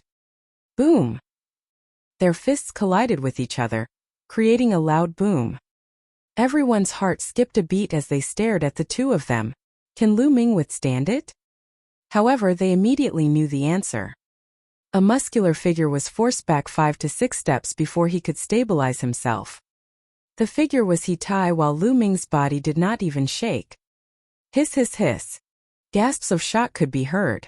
Boom! Their fists collided with each other, creating a loud boom. Everyone's heart skipped a beat as they stared at the two of them. Can Lu Ming withstand it? However, they immediately knew the answer. A muscular figure was forced back 5 to 6 steps before he could stabilize himself. The figure was Hitai, while Lu Ming's body did not even shake. Hiss, hiss, hiss. Gasps of shock could be heard.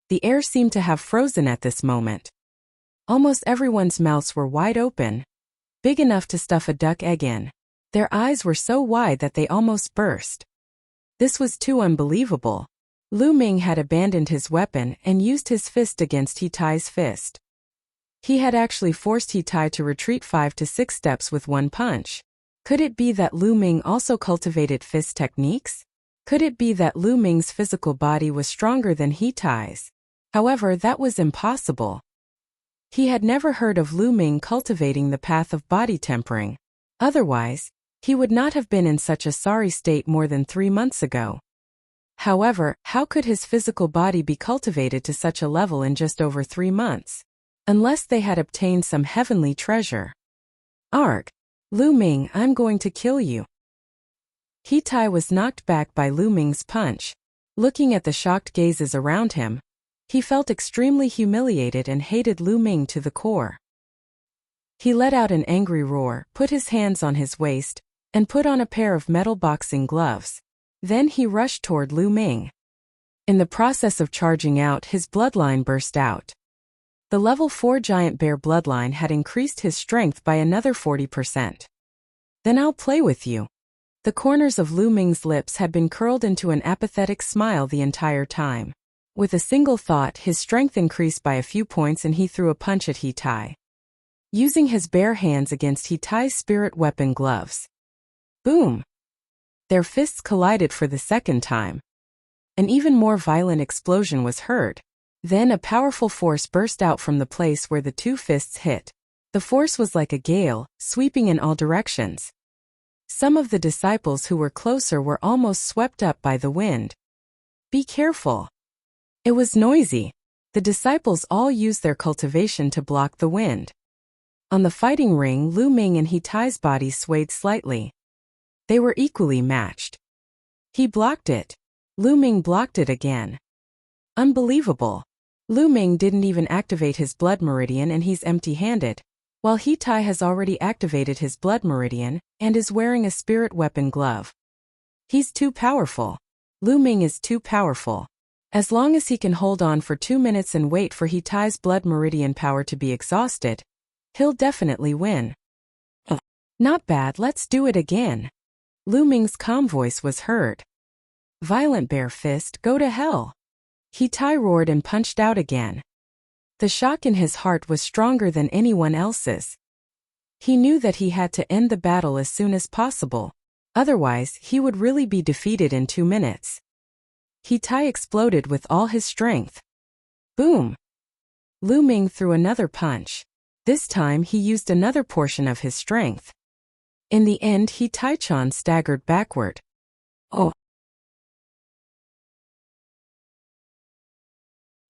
The air seemed to have frozen at this moment. Almost everyone's mouths were wide open, big enough to stuff a duck egg in. Their eyes were so wide that they almost burst. This was too unbelievable. Lu Ming had abandoned his weapon and used his fist against Hitai's fist. He had actually forced Hitai to retreat 5 to 6 steps with one punch. Could it be that Lu Ming also cultivated fist techniques? Could it be that Lu Ming's physical body was stronger than Hitai's? However, that was impossible. He had never heard of Lu Ming cultivating the path of body tempering. Otherwise, he would not have been in such a sorry state more than 3 months ago. However, how could his physical body be cultivated to such a level in just over 3 months? Unless they had obtained some heavenly treasure. Arg! Lu Ming, I'm going to kill you. Hitai was knocked back by Lu Ming's punch. Looking at the shocked gazes around him, he felt extremely humiliated and hated Lu Ming to the core. He let out an angry roar, put his hands on his waist, and put on a pair of metal boxing gloves. Then he rushed toward Lu Ming. In the process of charging out, his bloodline burst out. The level 4 giant bear bloodline had increased his strength by another 40%. Then I'll play with you. The corners of Lu Ming's lips had been curled into an apathetic smile the entire time. With a single thought, his strength increased by a few points and he threw a punch at Hitai, using his bare hands against Hitai's spirit weapon gloves. Boom! Their fists collided for the second time. An even more violent explosion was heard. Then a powerful force burst out from the place where the two fists hit. The force was like a gale, sweeping in all directions. Some of the disciples who were closer were almost swept up by the wind. Be careful. It was noisy. The disciples all used their cultivation to block the wind. On the fighting ring, Lu Ming and He Tai's bodies swayed slightly. They were equally matched. He blocked it. Lu Ming blocked it again. Unbelievable. Lu Ming didn't even activate his blood meridian and he's empty-handed, while He Tai has already activated his blood meridian and is wearing a spirit weapon glove. He's too powerful. Lu Ming is too powerful. As long as he can hold on for 2 minutes and wait for He Tai's blood meridian power to be exhausted, he'll definitely win. Not bad, let's do it again. Lu Ming's calm voice was heard. Violent bare fist, go to hell. He Tai roared and punched out again. The shock in his heart was stronger than anyone else's. He knew that he had to end the battle as soon as possible, otherwise he would really be defeated in 2 minutes. He Tai exploded with all his strength. Boom! Lu Ming threw another punch. This time he used another portion of his strength. In the end, He Tai-chan staggered backward. Oh!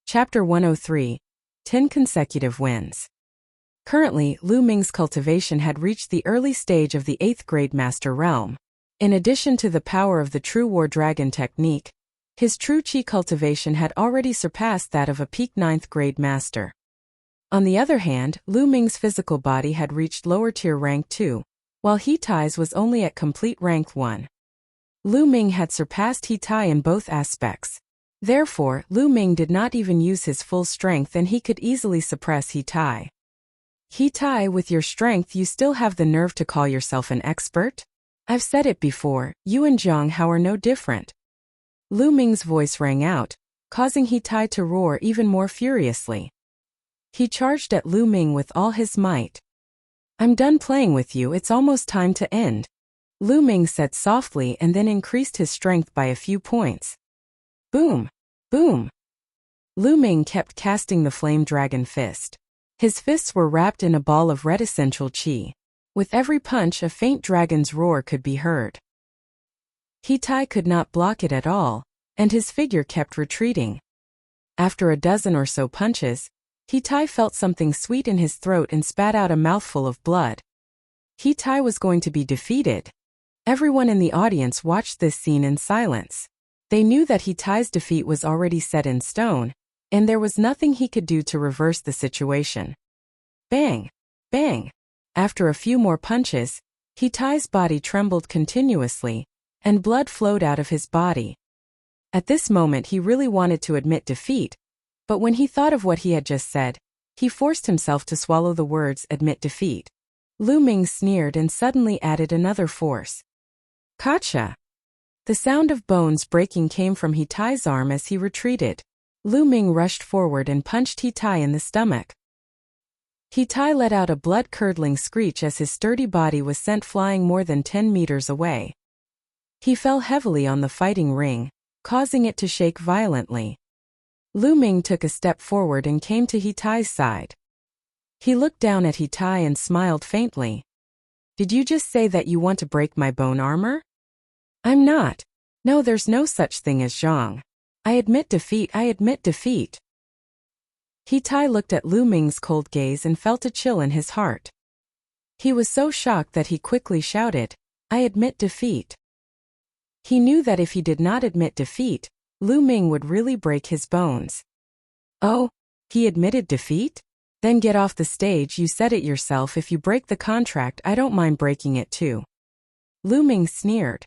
Chapter 103. 10 Consecutive Wins. Currently, Lu Ming's cultivation had reached the early stage of the 8th grade master realm. In addition to the power of the true war dragon technique, his true chi cultivation had already surpassed that of a peak 9th grade master. On the other hand, Lu Ming's physical body had reached lower tier rank 2, while He Tai's was only at complete rank 1. Lu Ming had surpassed He Tai in both aspects. Therefore, Lu Ming did not even use his full strength and he could easily suppress He Tai. He Tai, with your strength you still have the nerve to call yourself an expert? I've said it before, you and Zhang Hao are no different. Lu Ming's voice rang out, causing He Tai to roar even more furiously. He charged at Lu Ming with all his might. I'm done playing with you, it's almost time to end. Lu Ming said softly and then increased his strength by a few points. Boom! Boom! Lu Ming kept casting the flame dragon fist. His fists were wrapped in a ball of red essential chi. With every punch a faint dragon's roar could be heard. He Tai could not block it at all, and his figure kept retreating. After a dozen or so punches, He Tai felt something sweet in his throat and spat out a mouthful of blood. He Tai was going to be defeated. Everyone in the audience watched this scene in silence. They knew that He Tai's defeat was already set in stone, and there was nothing he could do to reverse the situation. Bang! Bang! After a few more punches, He Tai's body trembled continuously, and blood flowed out of his body. At this moment he really wanted to admit defeat, but when he thought of what he had just said, he forced himself to swallow the words admit defeat. Lu Ming sneered and suddenly added another force. Gotcha! The sound of bones breaking came from He Tai's arm as he retreated. Lu Ming rushed forward and punched He Tai in the stomach. He Tai let out a blood-curdling screech as his sturdy body was sent flying more than 10 meters away. He fell heavily on the fighting ring, causing it to shake violently. Lu Ming took a step forward and came to He Tai's side. He looked down at He Tai and smiled faintly. Did you just say that you want to break my bone armor? I'm not. No, there's no such thing as Zhang. I admit defeat, I admit defeat. He Tai looked at Lu Ming's cold gaze and felt a chill in his heart. He was so shocked that he quickly shouted, I admit defeat. He knew that if he did not admit defeat, Lu Ming would really break his bones. Oh, he admitted defeat? Then get off the stage, you said it yourself, if you break the contract I don't mind breaking it too. Lu Ming sneered.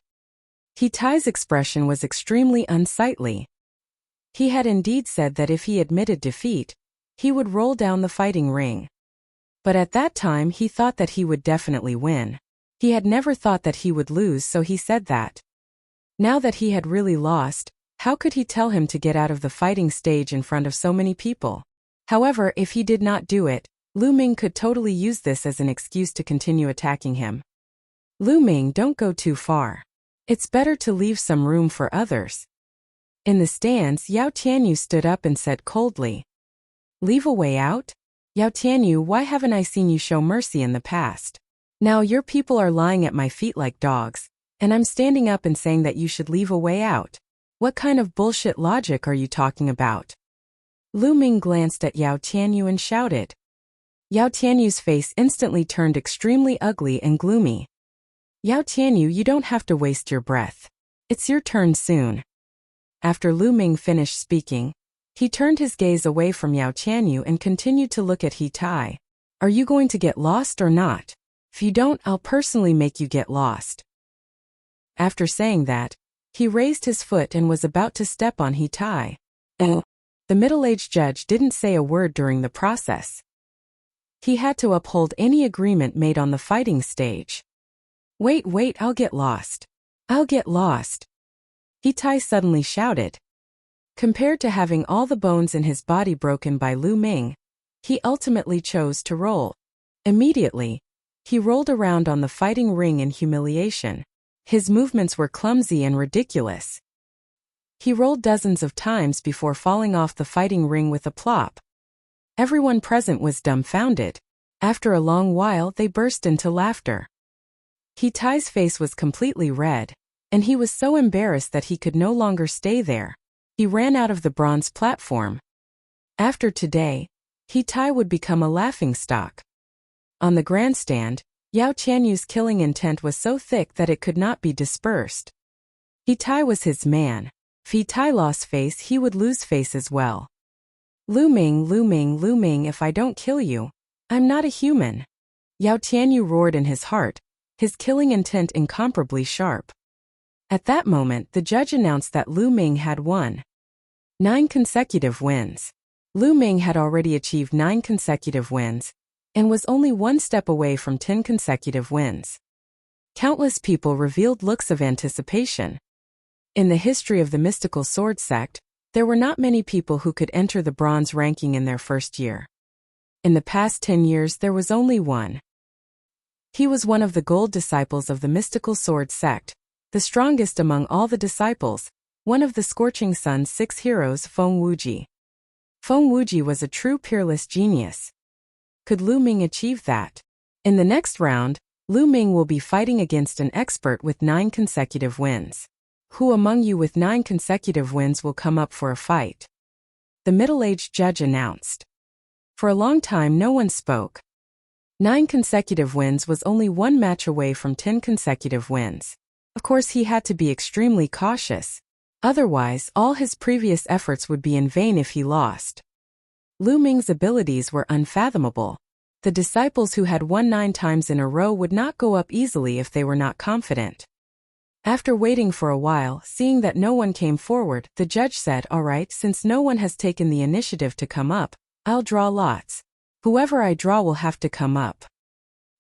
He Tai's expression was extremely unsightly. He had indeed said that if he admitted defeat, he would roll down the fighting ring. But at that time he thought that he would definitely win. He had never thought that he would lose, so he said that. Now that he had really lost, how could he tell him to get out of the fighting stage in front of so many people? However, if he did not do it, Lu Ming could totally use this as an excuse to continue attacking him. Lu Ming, don't go too far. It's better to leave some room for others. In the stands, Yao Tianyu stood up and said coldly. Leave a way out? Yao Tianyu, why haven't I seen you show mercy in the past? Now your people are lying at my feet like dogs, and I'm standing up and saying that you should leave a way out. What kind of bullshit logic are you talking about? Lu Ming glanced at Yao Tianyu and shouted. Yao Tianyu's face instantly turned extremely ugly and gloomy. Yao Tianyu, you don't have to waste your breath. It's your turn soon. After Lu Ming finished speaking, he turned his gaze away from Yao Tianyu and continued to look at He Tai. Are you going to get lost or not? If you don't, I'll personally make you get lost. After saying that, he raised his foot and was about to step on He Tai. The middle-aged judge didn't say a word during the process. He had to uphold any agreement made on the fighting stage. Wait, I'll get lost. I'll get lost. He Tai suddenly shouted. Compared to having all the bones in his body broken by Lu Ming, he ultimately chose to roll. Immediately, he rolled around on the fighting ring in humiliation. His movements were clumsy and ridiculous. He rolled dozens of times before falling off the fighting ring with a plop. Everyone present was dumbfounded. After a long while, they burst into laughter. He Tai's face was completely red, and he was so embarrassed that he could no longer stay there. He ran out of the bronze platform. After today, He Tai would become a laughingstock. On the grandstand, Yao Tianyu's killing intent was so thick that it could not be dispersed. He Tai was his man. If He Tai lost face, he would lose face as well. Lu Ming, if I don't kill you, I'm not a human. Yao Tianyu roared in his heart, his killing intent incomparably sharp. At that moment, the judge announced that Lu Ming had won 9 consecutive wins. Lu Ming had already achieved 9 consecutive wins, and was only one step away from 10 consecutive wins. Countless people revealed looks of anticipation. In the history of the mystical sword sect, there were not many people who could enter the bronze ranking in their first year. In the past 10 years, there was only one. He was one of the gold disciples of the mystical sword sect, the strongest among all the disciples, one of the Scorching Sun's 6 heroes, Feng Wuji. Feng Wuji was a true peerless genius. Could Lu Ming achieve that? In the next round, Lu Ming will be fighting against an expert with 9 consecutive wins. Who among you with 9 consecutive wins will come up for a fight? The middle-aged judge announced. For a long time no one spoke. 9 consecutive wins was only one match away from 10 consecutive wins. Of course he had to be extremely cautious. Otherwise, all his previous efforts would be in vain if he lost. Lu Ming's abilities were unfathomable. The disciples who had won 9 times in a row would not go up easily if they were not confident. After waiting for a while, seeing that no one came forward, the judge said, "All right, since no one has taken the initiative to come up, I'll draw lots. Whoever I draw will have to come up."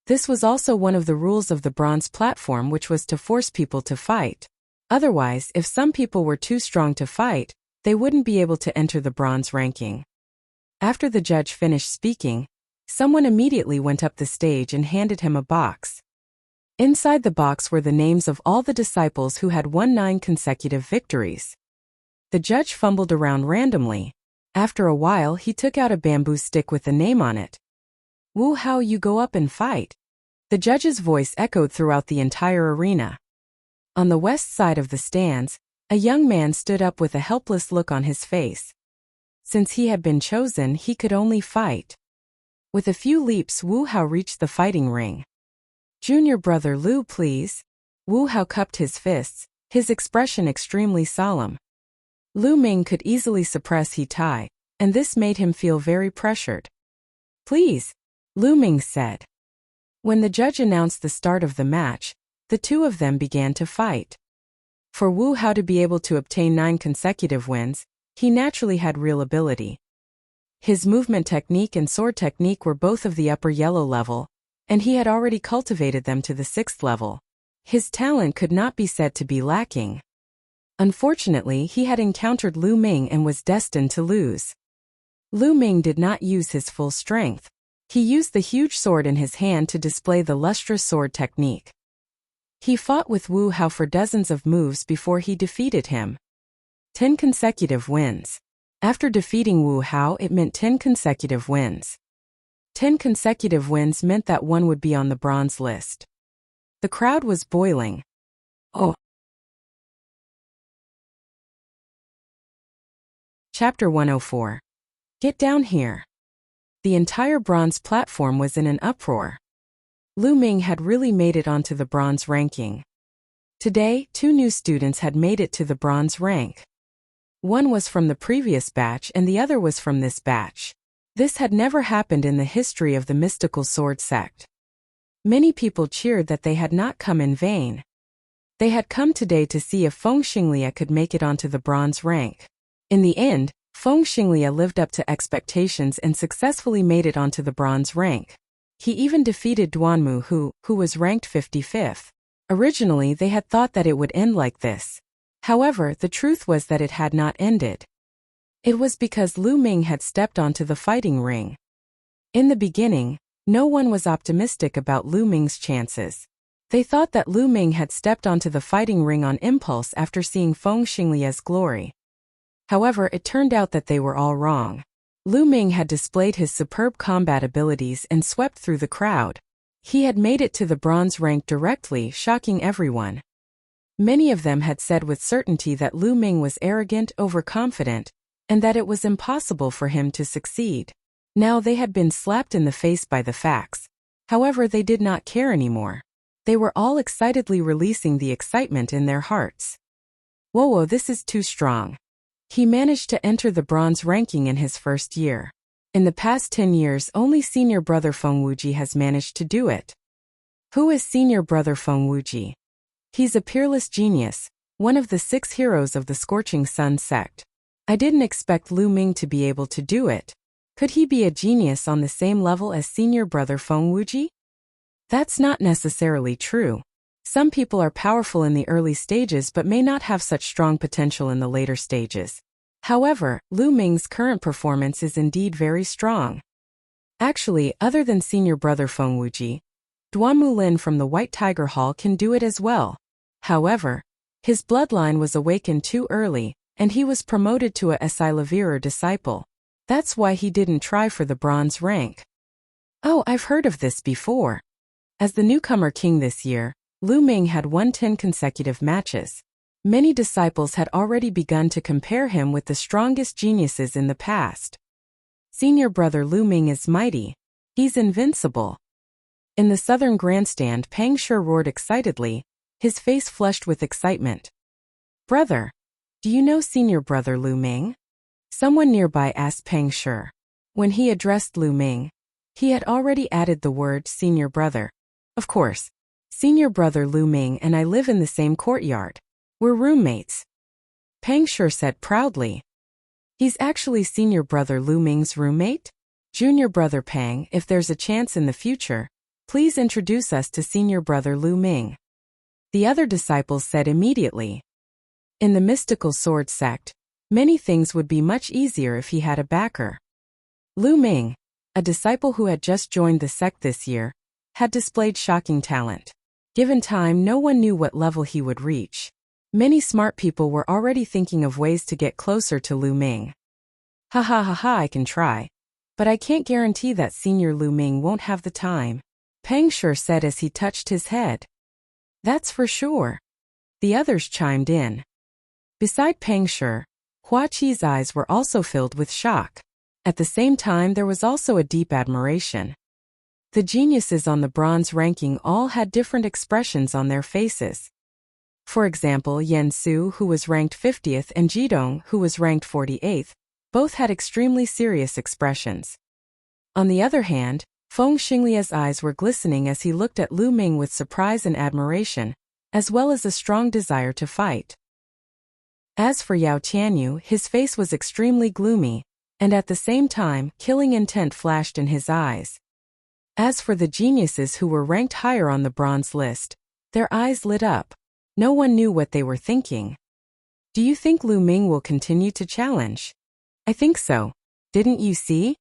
This was also one of the rules of the bronze platform, which was to force people to fight. Otherwise, if some people were too strong to fight, they wouldn't be able to enter the bronze ranking. After the judge finished speaking, someone immediately went up the stage and handed him a box. Inside the box were the names of all the disciples who had won 9 consecutive victories. The judge fumbled around randomly. After a while, he took out a bamboo stick with a name on it. "Wu Hao, you go up and fight." The judge's voice echoed throughout the entire arena. On the west side of the stands, a young man stood up with a helpless look on his face. Since he had been chosen, he could only fight. With a few leaps, Wu Hao reached the fighting ring. "Junior brother Lu, please." Wu Hao cupped his fists, his expression extremely solemn. Lu Ming could easily suppress He Tai, and this made him feel very pressured. "Please," Lu Ming said. When the judge announced the start of the match, the two of them began to fight. For Wu Hao to be able to obtain 9 consecutive wins, he naturally had real ability. His movement technique and sword technique were both of the upper yellow level, and he had already cultivated them to the 6th level. His talent could not be said to be lacking. Unfortunately, he had encountered Lu Ming and was destined to lose. Lu Ming did not use his full strength. He used the huge sword in his hand to display the lustrous sword technique. He fought with Wu Hao for dozens of moves before he defeated him. 10 consecutive wins. After defeating Wu Hao, it meant 10 consecutive wins. 10 consecutive wins meant that one would be on the bronze list. The crowd was boiling. Oh. Chapter 104. Get down here. The entire bronze platform was in an uproar. Lu Ming had really made it onto the bronze ranking. Today, 2 new students had made it to the bronze rank. One was from the previous batch and the other was from this batch. This had never happened in the history of the mystical sword sect. Many people cheered that they had not come in vain. They had come today to see if Feng Xinglia could make it onto the bronze rank. In the end, Feng Xinglia lived up to expectations and successfully made it onto the bronze rank. He even defeated Duanmu who was ranked 55th. Originally they had thought that it would end like this. However, the truth was that it had not ended. It was because Lu Ming had stepped onto the fighting ring. In the beginning, no one was optimistic about Lu Ming's chances. They thought that Lu Ming had stepped onto the fighting ring on impulse after seeing Feng Xinglia's glory. However, it turned out that they were all wrong. Lu Ming had displayed his superb combat abilities and swept through the crowd. He had made it to the bronze rank directly, shocking everyone. Many of them had said with certainty that Lu Ming was arrogant, overconfident, and that it was impossible for him to succeed. Now they had been slapped in the face by the facts. However, they did not care anymore. They were all excitedly releasing the excitement in their hearts. Whoa, this is too strong. He managed to enter the bronze ranking in his first year. In the past 10 years, only senior brother Feng Wuji has managed to do it. Who is senior brother Feng Wuji? He's a peerless genius, one of the 6 heroes of the Scorching Sun sect. I didn't expect Lu Ming to be able to do it. Could he be a genius on the same level as senior brother Feng Wuji? That's not necessarily true. Some people are powerful in the early stages but may not have such strong potential in the later stages. However, Lu Ming's current performance is indeed very strong. Actually, other than senior brother Feng Wuji, Duanmu Lin from the White Tiger Hall can do it as well. However, his bloodline was awakened too early, and he was promoted to a Silavirer disciple. That's why he didn't try for the bronze rank. Oh, I've heard of this before. As the newcomer king this year, Lu Ming had won 10 consecutive matches. Many disciples had already begun to compare him with the strongest geniuses in the past. Senior brother Lu Ming is mighty. He's invincible. In the southern grandstand, Pang Shi roared excitedly, his face flushed with excitement. Brother, do you know senior brother Lu Ming? Someone nearby asked Pang Shi. When he addressed Lu Ming, he had already added the word senior brother. Of course, senior brother Lu Ming and I live in the same courtyard. We're roommates. Pang Shi said proudly. He's actually senior brother Lu Ming's roommate? Junior brother Pang, if there's a chance in the future, please introduce us to senior brother Lu Ming. The other disciples said immediately. In the mystical sword sect, many things would be much easier if he had a backer. Lu Ming, a disciple who had just joined the sect this year, had displayed shocking talent. Given time, no one knew what level he would reach. Many smart people were already thinking of ways to get closer to Lu Ming. Ha ha ha ha, I can try. But I can't guarantee that senior Lu Ming won't have the time, Pang Shi said as he touched his head. That's for sure. The others chimed in. Beside Pang Shi, Hua Qi's eyes were also filled with shock. At the same time, there was also a deep admiration. The geniuses on the bronze ranking all had different expressions on their faces. For example, Yan Su, who was ranked 50th, and Jidong, who was ranked 48th, both had extremely serious expressions. On the other hand, Feng Xinglia's eyes were glistening as he looked at Lu Ming with surprise and admiration, as well as a strong desire to fight. As for Yao Tianyu, his face was extremely gloomy, and at the same time, killing intent flashed in his eyes. As for the geniuses who were ranked higher on the bronze list, their eyes lit up. No one knew what they were thinking. Do you think Lu Ming will continue to challenge? I think so. Didn't you see?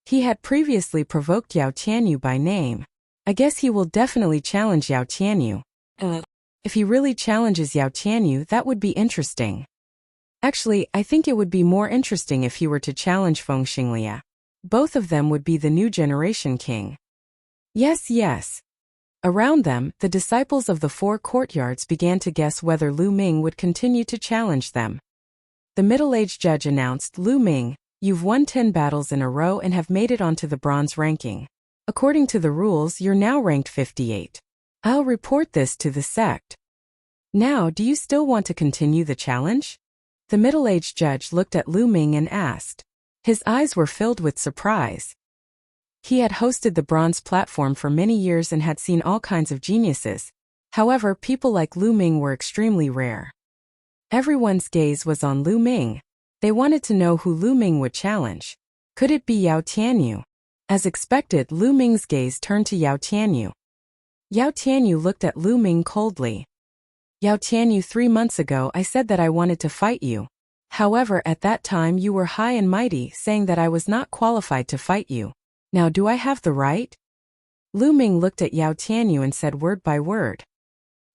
He had previously provoked Yao Tianyu by name. I guess he will definitely challenge Yao Tianyu. If he really challenges Yao Tianyu, that would be interesting. Actually, I think it would be more interesting if he were to challenge Feng Xinglia. Both of them would be the new generation king. Yes, yes. Around them, the disciples of the four courtyards began to guess whether Lu Ming would continue to challenge them. The middle-aged judge announced, "Lu Ming, you've won 10 battles in a row and have made it onto the bronze ranking. According to the rules, you're now ranked 58. I'll report this to the sect. Now, do you still want to continue the challenge?" The middle-aged judge looked at Lu Ming and asked. His eyes were filled with surprise. He had hosted the bronze platform for many years and had seen all kinds of geniuses. However, people like Lu Ming were extremely rare. Everyone's gaze was on Lu Ming. They wanted to know who Lu Ming would challenge. Could it be Yao Tianyu? As expected, Lu Ming's gaze turned to Yao Tianyu. Yao Tianyu looked at Lu Ming coldly. "Yao Tianyu, 3 months ago I said that I wanted to fight you. However, at that time you were high and mighty, saying that I was not qualified to fight you. Now do I have the right?" Lu Ming looked at Yao Tianyu and said word by word.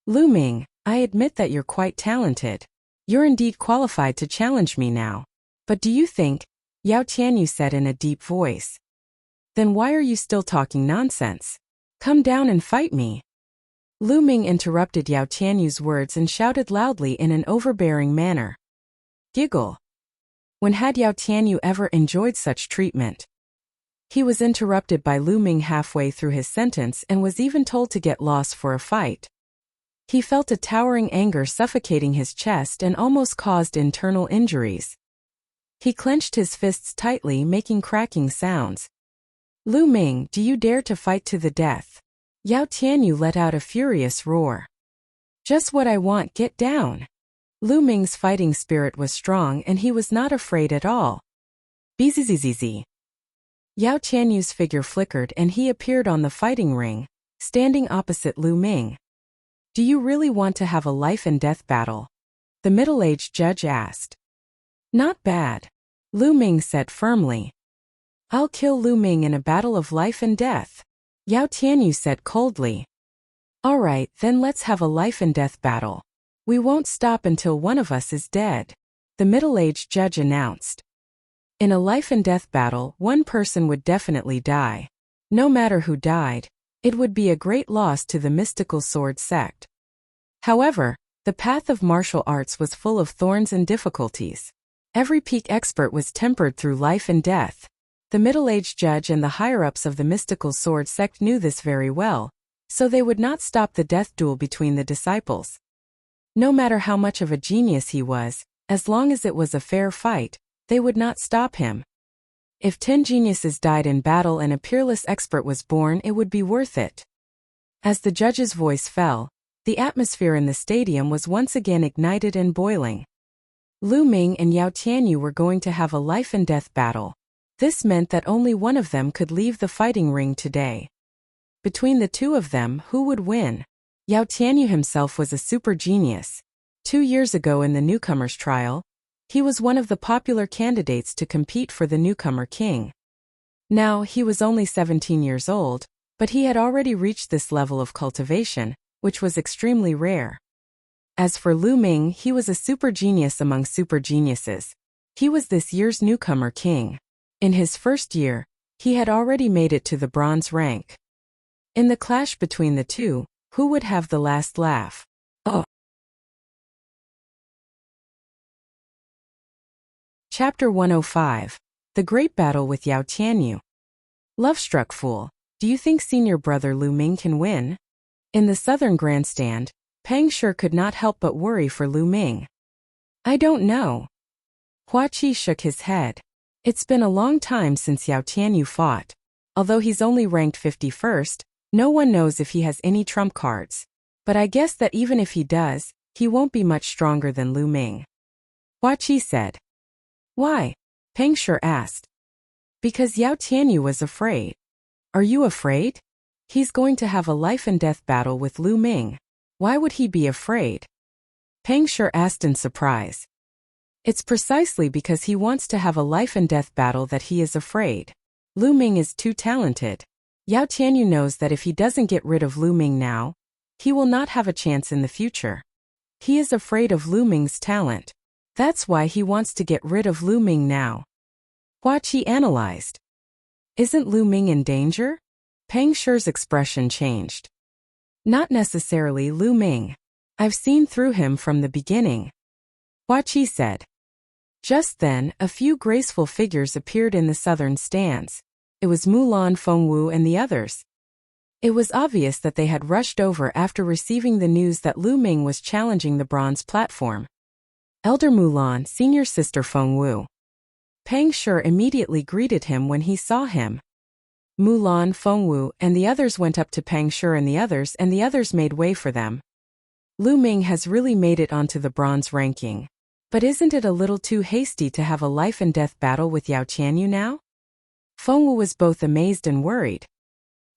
"Lu Ming, I admit that you're quite talented. You're indeed qualified to challenge me now. But do you think?" Yao Tianyu said in a deep voice. "Then why are you still talking nonsense? Come down and fight me." Lu Ming interrupted Yao Tianyu's words and shouted loudly in an overbearing manner. Giggle. When had Yao Tianyu ever enjoyed such treatment? He was interrupted by Lu Ming halfway through his sentence and was even told to get lost for a fight. He felt a towering anger suffocating his chest and almost caused internal injuries. He clenched his fists tightly, making cracking sounds. "Lu Ming, do you dare to fight to the death?" Yao Tianyu let out a furious roar. "Just what I want, get down." Lu Ming's fighting spirit was strong and he was not afraid at all. Bzzz. Yao Tianyu's figure flickered and he appeared on the fighting ring, standing opposite Lu Ming. "Do you really want to have a life and death battle?" the middle-aged judge asked. "Not bad," Lu Ming said firmly. "I'll kill Lu Ming in a battle of life and death," Yao Tianyu said coldly. "All right, then let's have a life and death battle. We won't stop until one of us is dead," the middle-aged judge announced. In a life and death battle, one person would definitely die. No matter who died, it would be a great loss to the mystical sword sect. However, the path of martial arts was full of thorns and difficulties. Every peak expert was tempered through life and death. The middle-aged judge and the higher-ups of the mystical sword sect knew this very well, so they would not stop the death duel between the disciples. No matter how much of a genius he was, as long as it was a fair fight, they would not stop him. If 10 geniuses died in battle and a peerless expert was born, it would be worth it. As the judge's voice fell, the atmosphere in the stadium was once again ignited and boiling. Lu Ming and Yao Tianyu were going to have a life and death battle. This meant that only one of them could leave the fighting ring today. Between the two of them, who would win? Yao Tianyu himself was a super genius. 2 years ago in the newcomers trial, he was one of the popular candidates to compete for the newcomer king. Now, he was only 17 years old, but he had already reached this level of cultivation, which was extremely rare. As for Lu Ming, he was a super genius among super geniuses. He was this year's newcomer king. In his first year, he had already made it to the bronze rank. In the clash between the two, who would have the last laugh? Oh. Chapter 105. The Great Battle with Yao Tianyu. Love-struck fool, do you think senior brother Lu Ming can win? In the southern grandstand, Peng Shi could not help but worry for Lu Ming. "I don't know." Hua Qi shook his head. "It's been a long time since Yao Tianyu fought. Although he's only ranked 51st, no one knows if he has any trump cards. But I guess that even if he does, he won't be much stronger than Lu Ming." Hua Qi said. "Why?" Peng Shi asked. "Because Yao Tianyu was afraid." "Are you afraid? He's going to have a life and death battle with Lu Ming. Why would he be afraid?" Peng Shi asked in surprise. "It's precisely because he wants to have a life and death battle that he is afraid. Lu Ming is too talented. Yao Tianyu knows that if he doesn't get rid of Lu Ming now, he will not have a chance in the future. He is afraid of Lu Ming's talent. That's why he wants to get rid of Lu Ming now." Hua Qi analyzed. Isn't Lu Ming in danger? Pang Shi's expression changed. Not necessarily Lu Ming. I've seen through him from the beginning, Hua Qi said. Just then, a few graceful figures appeared in the southern stands. It was Mulan, Fengwu and the others. It was obvious that they had rushed over after receiving the news that Lu Ming was challenging the bronze platform. Elder Mulan, senior sister Fengwu. Pang Shi immediately greeted him when he saw him. Mulan, Fengwu, and the others went up to Pang Shi and the others made way for them. Lu Ming has really made it onto the bronze ranking. But isn't it a little too hasty to have a life-and-death battle with Yao Qianyu now? Fengwu was both amazed and worried.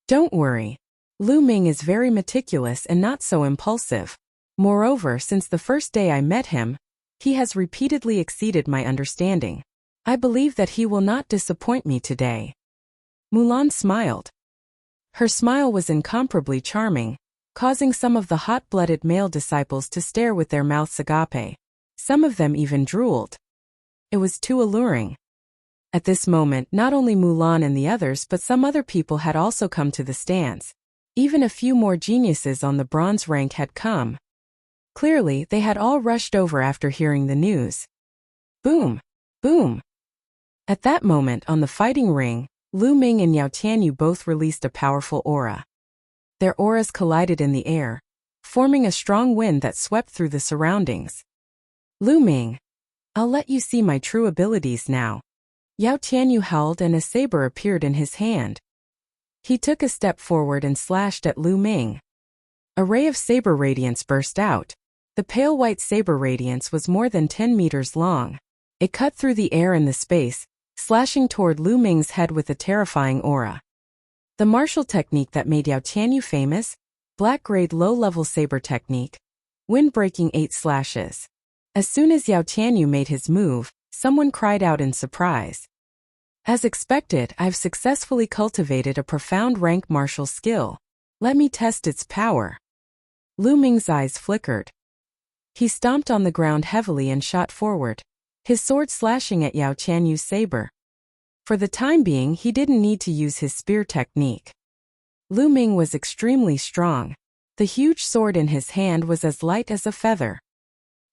Don't worry. Lu Ming is very meticulous and not so impulsive. Moreover, since the first day I met him, he has repeatedly exceeded my understanding. I believe that he will not disappoint me today. Mulan smiled. Her smile was incomparably charming, causing some of the hot-blooded male disciples to stare with their mouths agape. Some of them even drooled. It was too alluring. At this moment, not only Mulan and the others but some other people had also come to the stands. Even a few more geniuses on the bronze rank had come. Clearly, they had all rushed over after hearing the news. Boom! Boom! At that moment on the fighting ring, Lu Ming and Yao Qianyu both released a powerful aura. Their auras collided in the air, forming a strong wind that swept through the surroundings. Lu Ming, I'll let you see my true abilities now. Yao Qianyu howled and a saber appeared in his hand. He took a step forward and slashed at Lu Ming. A ray of saber radiance burst out. The pale white saber radiance was more than 10 meters long. It cut through the air and the space, slashing toward Lu Ming's head with a terrifying aura. The martial technique that made Yao Qianyu famous, black-grade low-level saber technique, wind-breaking 8 slashes. As soon as Yao Qianyu made his move, someone cried out in surprise. As expected, I've successfully cultivated a profound rank martial skill. Let me test its power. Lu Ming's eyes flickered. He stomped on the ground heavily and shot forward, his sword slashing at Yao Qianyu's saber. For the time being, he didn't need to use his spear technique. Lu Ming was extremely strong. The huge sword in his hand was as light as a feather.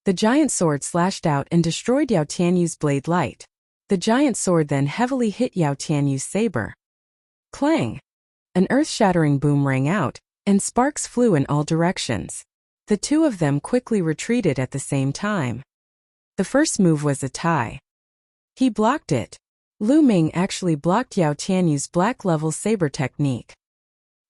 The giant sword slashed out and destroyed Yao Qianyu's blade light. The giant sword then heavily hit Yao Qianyu's saber. Clang! An earth-shattering boom rang out, and sparks flew in all directions. The two of them quickly retreated at the same time. The first move was a tie. He blocked it. Lu Ming actually blocked Yao Qianyu's black-level saber technique.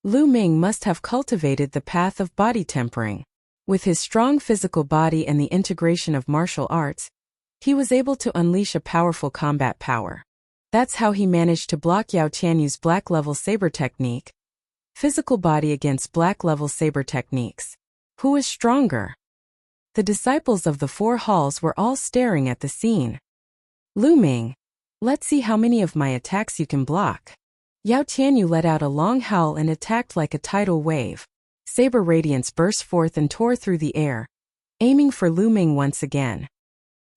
Lu Ming must have cultivated the path of body tempering. With his strong physical body and the integration of martial arts, he was able to unleash a powerful combat power. That's how he managed to block Yao Qianyu's black-level saber technique. Physical body against black-level saber techniques. Who is stronger? The disciples of the 4 halls were all staring at the scene. Lu Ming, let's see how many of my attacks you can block. Yao Qianyu let out a long howl and attacked like a tidal wave. Saber radiance burst forth and tore through the air, aiming for Lu Ming once again.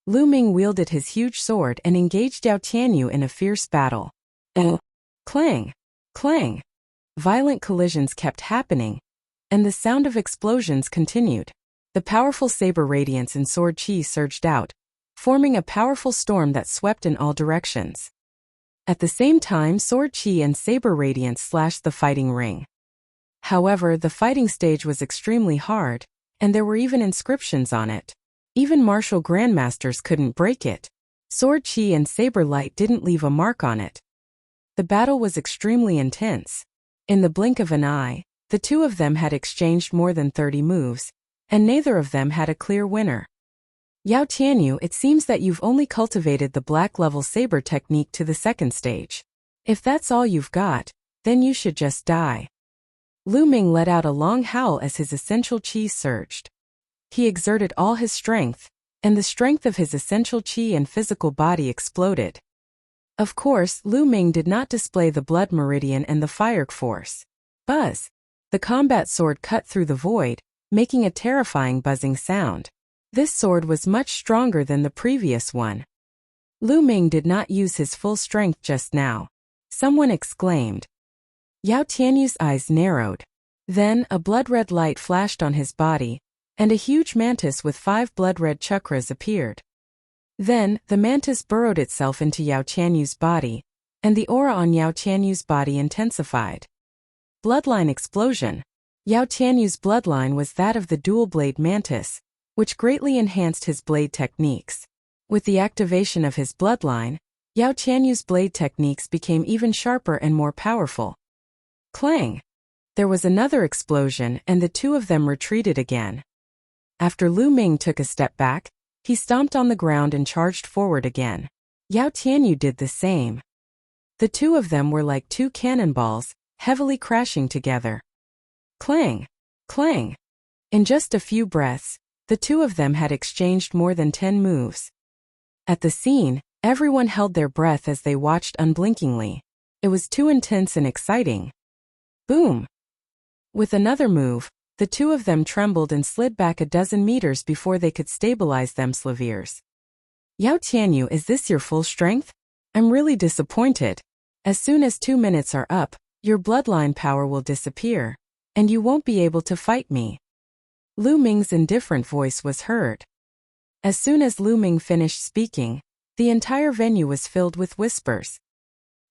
Lu Ming wielded his huge sword and engaged Yao Qianyu in a fierce battle. Clang! Clang! Violent collisions kept happening, and the sound of explosions continued. The powerful saber radiance and sword chi surged out, forming a powerful storm that swept in all directions. At the same time, sword chi and saber radiance slashed the fighting ring. However, the fighting stage was extremely hard, and there were even inscriptions on it. Even martial grandmasters couldn't break it. Sword chi and saber light didn't leave a mark on it. The battle was extremely intense. In the blink of an eye, the two of them had exchanged more than 30 moves, and neither of them had a clear winner. Yao Qianyu, it seems that you've only cultivated the black-level saber technique to the 2nd stage. If that's all you've got, then you should just die. Lu Ming let out a long howl as his essential chi surged. He exerted all his strength, and the strength of his essential chi and physical body exploded. Of course, Lu Ming did not display the blood meridian and the fire force. Buzz! The combat sword cut through the void, making a terrifying buzzing sound. This sword was much stronger than the previous one. Lu Ming did not use his full strength just now. someone exclaimed. Yao Tianyu's eyes narrowed. Then, a blood-red light flashed on his body, and a huge mantis with 5 blood-red chakras appeared. Then, the mantis burrowed itself into Yao Tianyu's body, and the aura on Yao Tianyu's body intensified. Bloodline explosion. Yao Tianyu's bloodline was that of the dual-blade mantis, which greatly enhanced his blade techniques. With the activation of his bloodline, Yao Tianyu's blade techniques became even sharper and more powerful. Clang! There was another explosion and the two of them retreated again. After Lu Ming took a step back, he stomped on the ground and charged forward again. Yao Tianyu did the same. The two of them were like two cannonballs, heavily crashing together. Clang! Clang! In just a few breaths, the two of them had exchanged more than 10 moves. At the scene, everyone held their breath as they watched unblinkingly. It was too intense and exciting. Boom! With another move, the two of them trembled and slid back a dozen meters before they could stabilize themselves. Yao Tianyu, is this your full strength? I'm really disappointed. As soon as 2 minutes are up, your bloodline power will disappear, and you won't be able to fight me. Lu Ming's indifferent voice was heard. As soon as Lu Ming finished speaking, the entire venue was filled with whispers.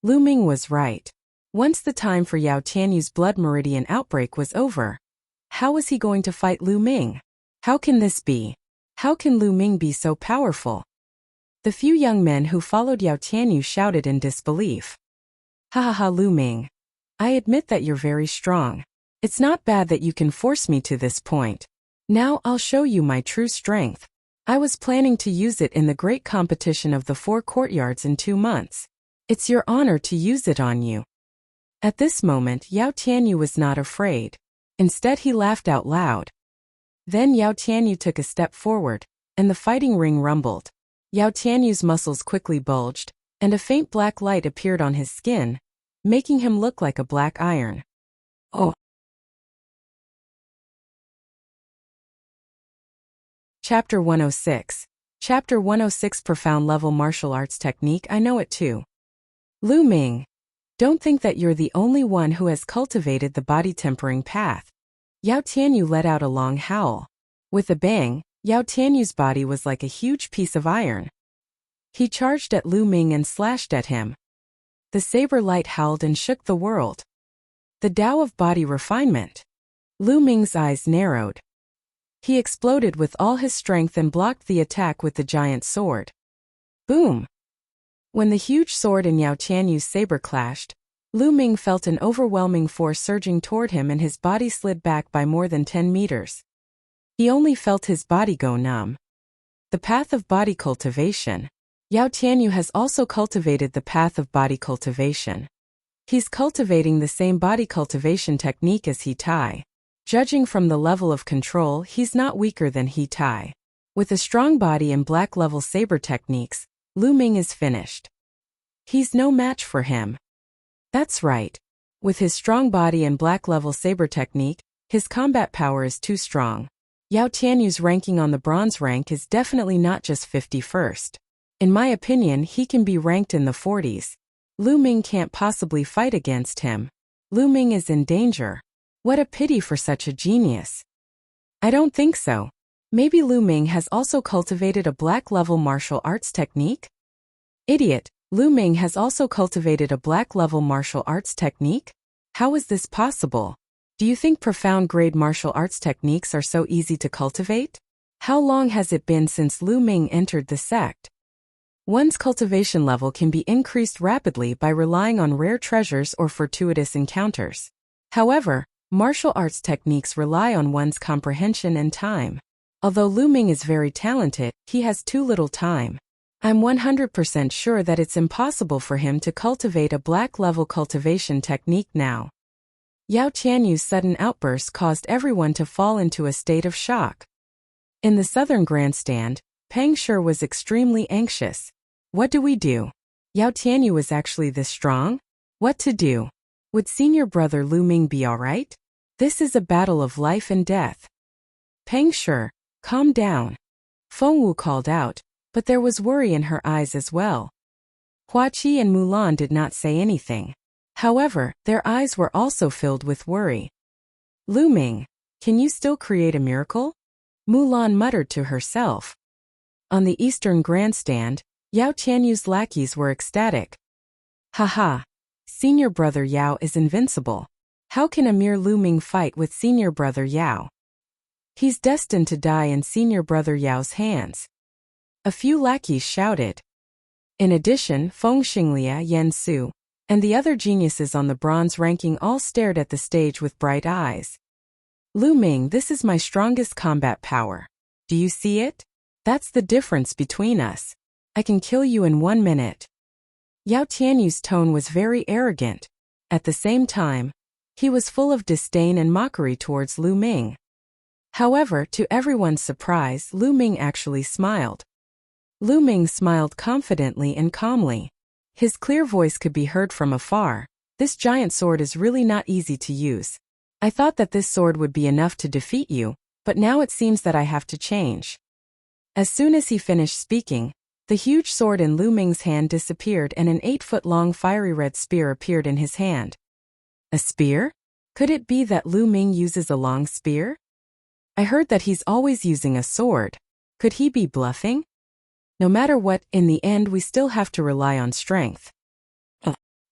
Lu Ming was right. Once the time for Yao Tianyu's blood meridian outbreak was over, how was he going to fight Lu Ming? How can this be? How can Lu Ming be so powerful? The few young men who followed Yao Tianyu shouted in disbelief. Ha ha ha, Lu Ming. I admit that you're very strong. It's not bad that you can force me to this point. Now I'll show you my true strength. I was planning to use it in the great competition of the 4 courtyards in 2 months. It's your honor to use it on you. At this moment, Yao Tianyu was not afraid. Instead, he laughed out loud. Then Yao Tianyu took a step forward, and the fighting ring rumbled. Yao Tianyu's muscles quickly bulged, and a faint black light appeared on his skin, making him look like a black iron. Oh! Chapter 106. Chapter 106, Profound Level Martial Arts Technique. I know it too. Lu Ming. Don't think that you're the only one who has cultivated the body tempering path. Yao Tianyu let out a long howl. With a bang, Yao Tianyu's body was like a huge piece of iron. He charged at Lu Ming and slashed at him. The saber light howled and shook the world. The Tao of body refinement. Lu Ming's eyes narrowed. He exploded with all his strength and blocked the attack with the giant sword. Boom! When the huge sword and Yao Tianyu's saber clashed, Lu Ming felt an overwhelming force surging toward him and his body slid back by more than 10 meters. He only felt his body go numb. The path of body cultivation. Yao Tianyu has also cultivated the path of body cultivation. He's cultivating the same body cultivation technique as He Tai. Judging from the level of control, he's not weaker than He Tai. With a strong body and black level saber techniques, Lu Ming is finished. He's no match for him. That's right. With his strong body and black level saber technique, his combat power is too strong. Yao Tianyu's ranking on the bronze rank is definitely not just 51st. In my opinion, he can be ranked in the 40s. Lu Ming can't possibly fight against him. Lu Ming is in danger. What a pity for such a genius. I don't think so. Maybe Lu Ming has also cultivated a black level martial arts technique? Idiot, Lu Ming has also cultivated a black level martial arts technique? How is this possible? Do you think profound grade martial arts techniques are so easy to cultivate? How long has it been since Lu Ming entered the sect? One's cultivation level can be increased rapidly by relying on rare treasures or fortuitous encounters. However, martial arts techniques rely on one's comprehension and time. Although Lu Ming is very talented, he has too little time. I'm 100% sure that it's impossible for him to cultivate a black level cultivation technique now. Yao Tianyu's sudden outburst caused everyone to fall into a state of shock. In the southern grandstand, Peng Shi was extremely anxious. What do we do? Yao Tianyu is actually this strong? What to do? Would senior brother Lu Ming be alright? This is a battle of life and death. Peng Shi, calm down. Feng Wu called out, but there was worry in her eyes as well. Hua Qi and Mulan did not say anything. However, their eyes were also filled with worry. Lu Ming, can you still create a miracle? Mulan muttered to herself. On the eastern grandstand, Yao Tianyu's lackeys were ecstatic. Haha! Senior brother Yao is invincible. How can a mere Lu Ming fight with senior brother Yao? He's destined to die in senior brother Yao's hands. A few lackeys shouted. In addition, Feng Xinglia, Yan Su, and the other geniuses on the bronze ranking all stared at the stage with bright eyes. Lu Ming, this is my strongest combat power. Do you see it? That's the difference between us. I can kill you in 1 minute. Yao Tianyu's tone was very arrogant. At the same time, he was full of disdain and mockery towards Lu Ming. However, to everyone's surprise, Lu Ming actually smiled. Lu Ming smiled confidently and calmly. His clear voice could be heard from afar. This giant sword is really not easy to use. I thought that this sword would be enough to defeat you, but now it seems that I have to change. As soon as he finished speaking, the huge sword in Lu Ming's hand disappeared and an 8-foot-long fiery red spear appeared in his hand. A spear? Could it be that Lu Ming uses a long spear? I heard that he's always using a sword. Could he be bluffing? No matter what, in the end we still have to rely on strength.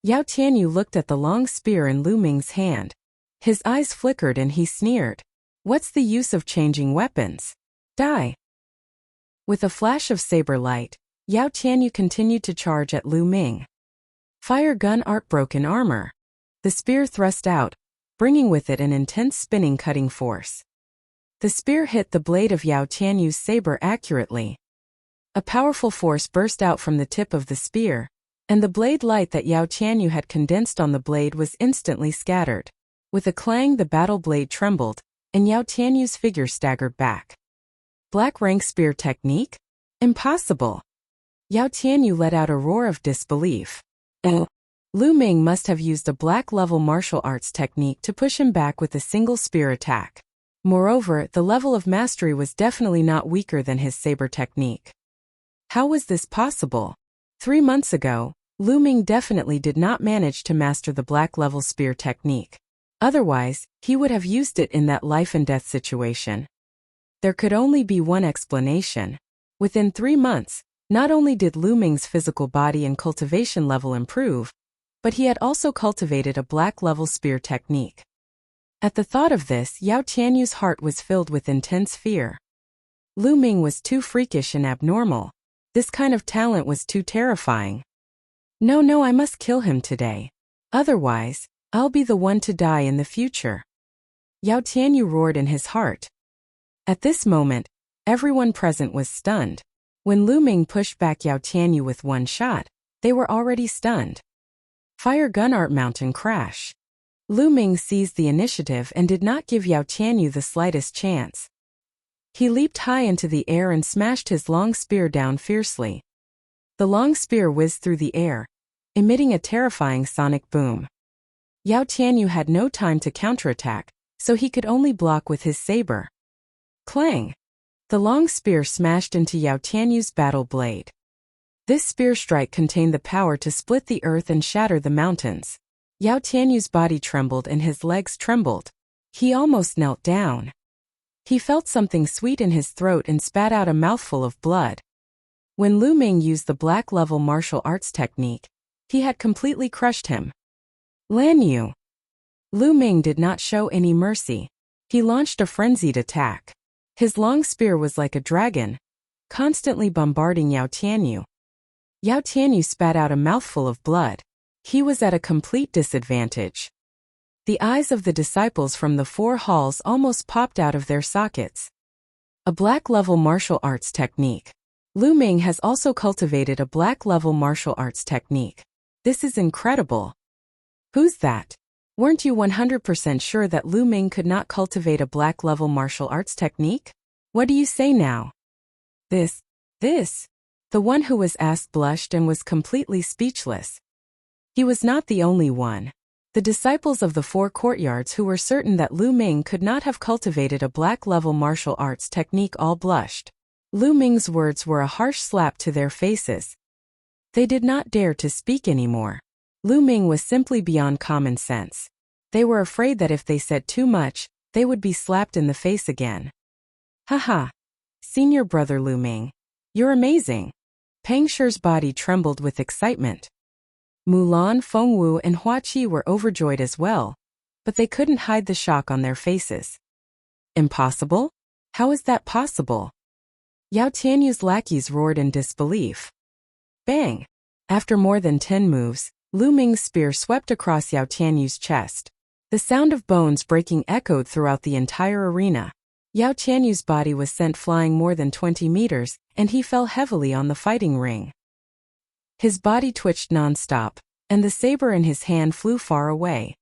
Yao Tianyu looked at the long spear in Lu Ming's hand. His eyes flickered and he sneered. What's the use of changing weapons? Die! With a flash of saber light, Yao Tianyu continued to charge at Lu Ming. Fire gun art broken armor. The spear thrust out, bringing with it an intense spinning cutting force. The spear hit the blade of Yao Tianyu's saber accurately. A powerful force burst out from the tip of the spear, and the blade light that Yao Tianyu had condensed on the blade was instantly scattered. With a clang, the battle blade trembled, and Yao Tianyu's figure staggered back. Black rank spear technique? Impossible! Yao Tianyu let out a roar of disbelief. Lu Ming must have used a black-level martial arts technique to push him back with a single spear attack. Moreover, the level of mastery was definitely not weaker than his saber technique. How was this possible? 3 months ago, Lu Ming definitely did not manage to master the black-level spear technique. Otherwise, he would have used it in that life-and-death situation. There could only be one explanation. Within 3 months, not only did Lu Ming's physical body and cultivation level improve, but he had also cultivated a black-level spear technique. At the thought of this, Yao Tianyu's heart was filled with intense fear. Lu Ming was too freakish and abnormal. This kind of talent was too terrifying. No, I must kill him today. Otherwise, I'll be the one to die in the future. Yao Tianyu roared in his heart. At this moment, everyone present was stunned. When Lu Ming pushed back Yao Tianyu with one shot, they were already stunned. Fire gun art mountain crash. Lu Ming seized the initiative and did not give Yao Tianyu the slightest chance. He leaped high into the air and smashed his long spear down fiercely. The long spear whizzed through the air, emitting a terrifying sonic boom. Yao Tianyu had no time to counterattack, so he could only block with his saber. Clang! The long spear smashed into Yao Tianyu's battle blade. This spear strike contained the power to split the earth and shatter the mountains. Yao Tianyu's body trembled and his legs trembled. He almost knelt down. He felt something sweet in his throat and spat out a mouthful of blood. When Lu Ming used the black-level martial arts technique, he had completely crushed him. Lan Yu! Lu Ming did not show any mercy. He launched a frenzied attack. His long spear was like a dragon, constantly bombarding Yao Tianyu. Yao Tianyu spat out a mouthful of blood. He was at a complete disadvantage. The eyes of the disciples from the 4 halls almost popped out of their sockets. A black-level martial arts technique. Lu Ming has also cultivated a black-level martial arts technique. This is incredible. Who's that? Weren't you 100% sure that Lu Ming could not cultivate a black-level martial arts technique? What do you say now? This. The one who was asked blushed and was completely speechless. He was not the only one. The disciples of the 4 courtyards who were certain that Lu Ming could not have cultivated a black-level martial arts technique all blushed. Lu Ming's words were a harsh slap to their faces. They did not dare to speak anymore. Lu Ming was simply beyond common sense. They were afraid that if they said too much, they would be slapped in the face again. Haha. Senior brother Lu Ming. You're amazing. Peng Shi's body trembled with excitement. Mulan, Fengwu and Hua Qi were overjoyed as well, but they couldn't hide the shock on their faces. Impossible? How is that possible? Yao Tianyu's lackeys roared in disbelief. Bang! After more than 10 moves, Lu Ming's spear swept across Yao Tianyu's chest. The sound of bones breaking echoed throughout the entire arena. Yao Tianyu's body was sent flying more than 20 meters, and he fell heavily on the fighting ring. His body twitched non-stop, and the saber in his hand flew far away.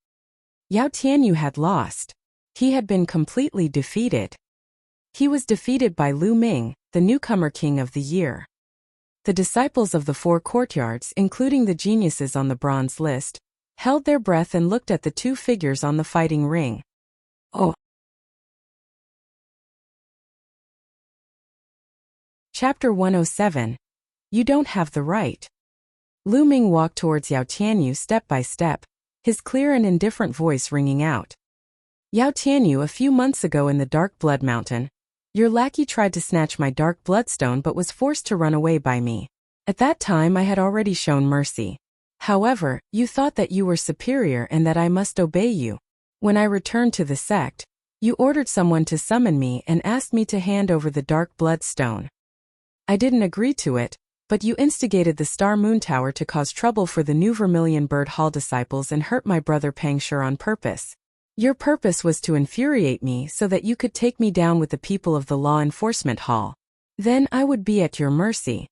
Yao Tianyu had lost. He had been completely defeated. He was defeated by Lu Ming, the newcomer king of the year. The disciples of the 4 courtyards, including the geniuses on the bronze list, held their breath and looked at the 2 figures on the fighting ring. Oh! Chapter 107. You don't have the right. Lu Ming walked towards Yao Tianyu step by step, his clear and indifferent voice ringing out. Yao Tianyu, a few months ago in the Dark Blood Mountain, your lackey tried to snatch my dark bloodstone but was forced to run away by me. At that time I had already shown mercy. However, you thought that you were superior and that I must obey you. When I returned to the sect, you ordered someone to summon me and asked me to hand over the dark bloodstone. I didn't agree to it, but you instigated the Star Moon Tower to cause trouble for the new Vermilion Bird Hall disciples and hurt my brother Peng Shi on purpose. Your purpose was to infuriate me so that you could take me down with the people of the Law Enforcement Hall. Then I would be at your mercy.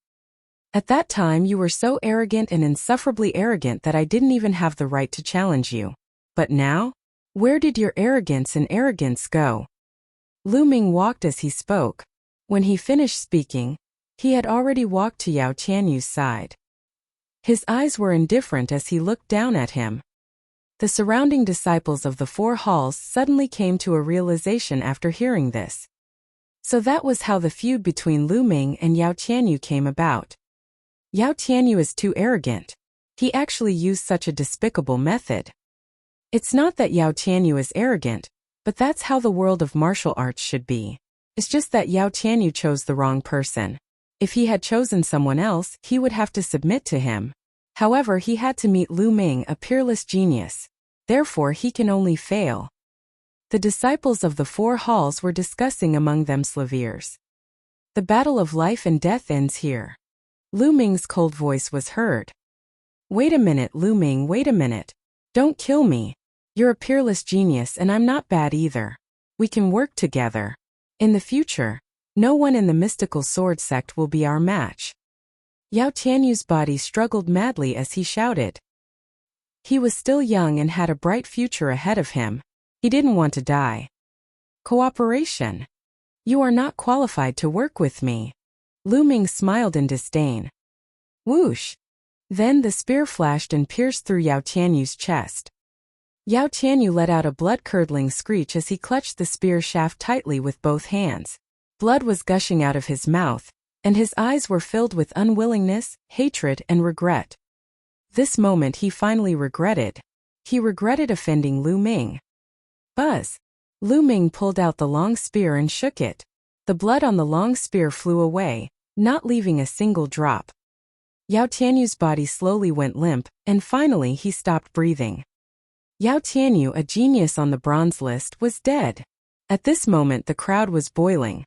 At that time you were so arrogant and insufferably arrogant that I didn't even have the right to challenge you. But now? Where did your arrogance go? Lu Ming walked as he spoke. When he finished speaking, he had already walked to Yao Tianyu's side. His eyes were indifferent as he looked down at him. The surrounding disciples of the 4 halls suddenly came to a realization after hearing this. So that was how the feud between Lu Ming and Yao Tianyu came about. Yao Tianyu is too arrogant. He actually used such a despicable method. It's not that Yao Tianyu is arrogant, but that's how the world of martial arts should be. It's just that Yao Tianyu chose the wrong person. If he had chosen someone else, he would have to submit to him. However, he had to meet Lu Ming, a peerless genius. Therefore, he can only fail. The disciples of the 4 halls were discussing among themselves. The battle of life and death ends here. Lu Ming's cold voice was heard. Wait a minute, Lu Ming, wait a minute. Don't kill me. You're a peerless genius and I'm not bad either. We can work together. In the future, no one in the mystical sword sect will be our match. Yao Tianyu's body struggled madly as he shouted. He was still young and had a bright future ahead of him. He didn't want to die. Cooperation. You are not qualified to work with me. Lu Ming smiled in disdain. Whoosh! Then the spear flashed and pierced through Yao Tianyu's chest. Yao Tianyu let out a blood-curdling screech as he clutched the spear shaft tightly with both hands. Blood was gushing out of his mouth, and his eyes were filled with unwillingness, hatred, and regret. This moment he finally regretted. He regretted offending Lu Ming. Buzz! Lu Ming pulled out the long spear and shook it. The blood on the long spear flew away, not leaving a single drop. Yao Tianyu's body slowly went limp, and finally he stopped breathing. Yao Tianyu, a genius on the bronze list, was dead. At this moment the crowd was boiling.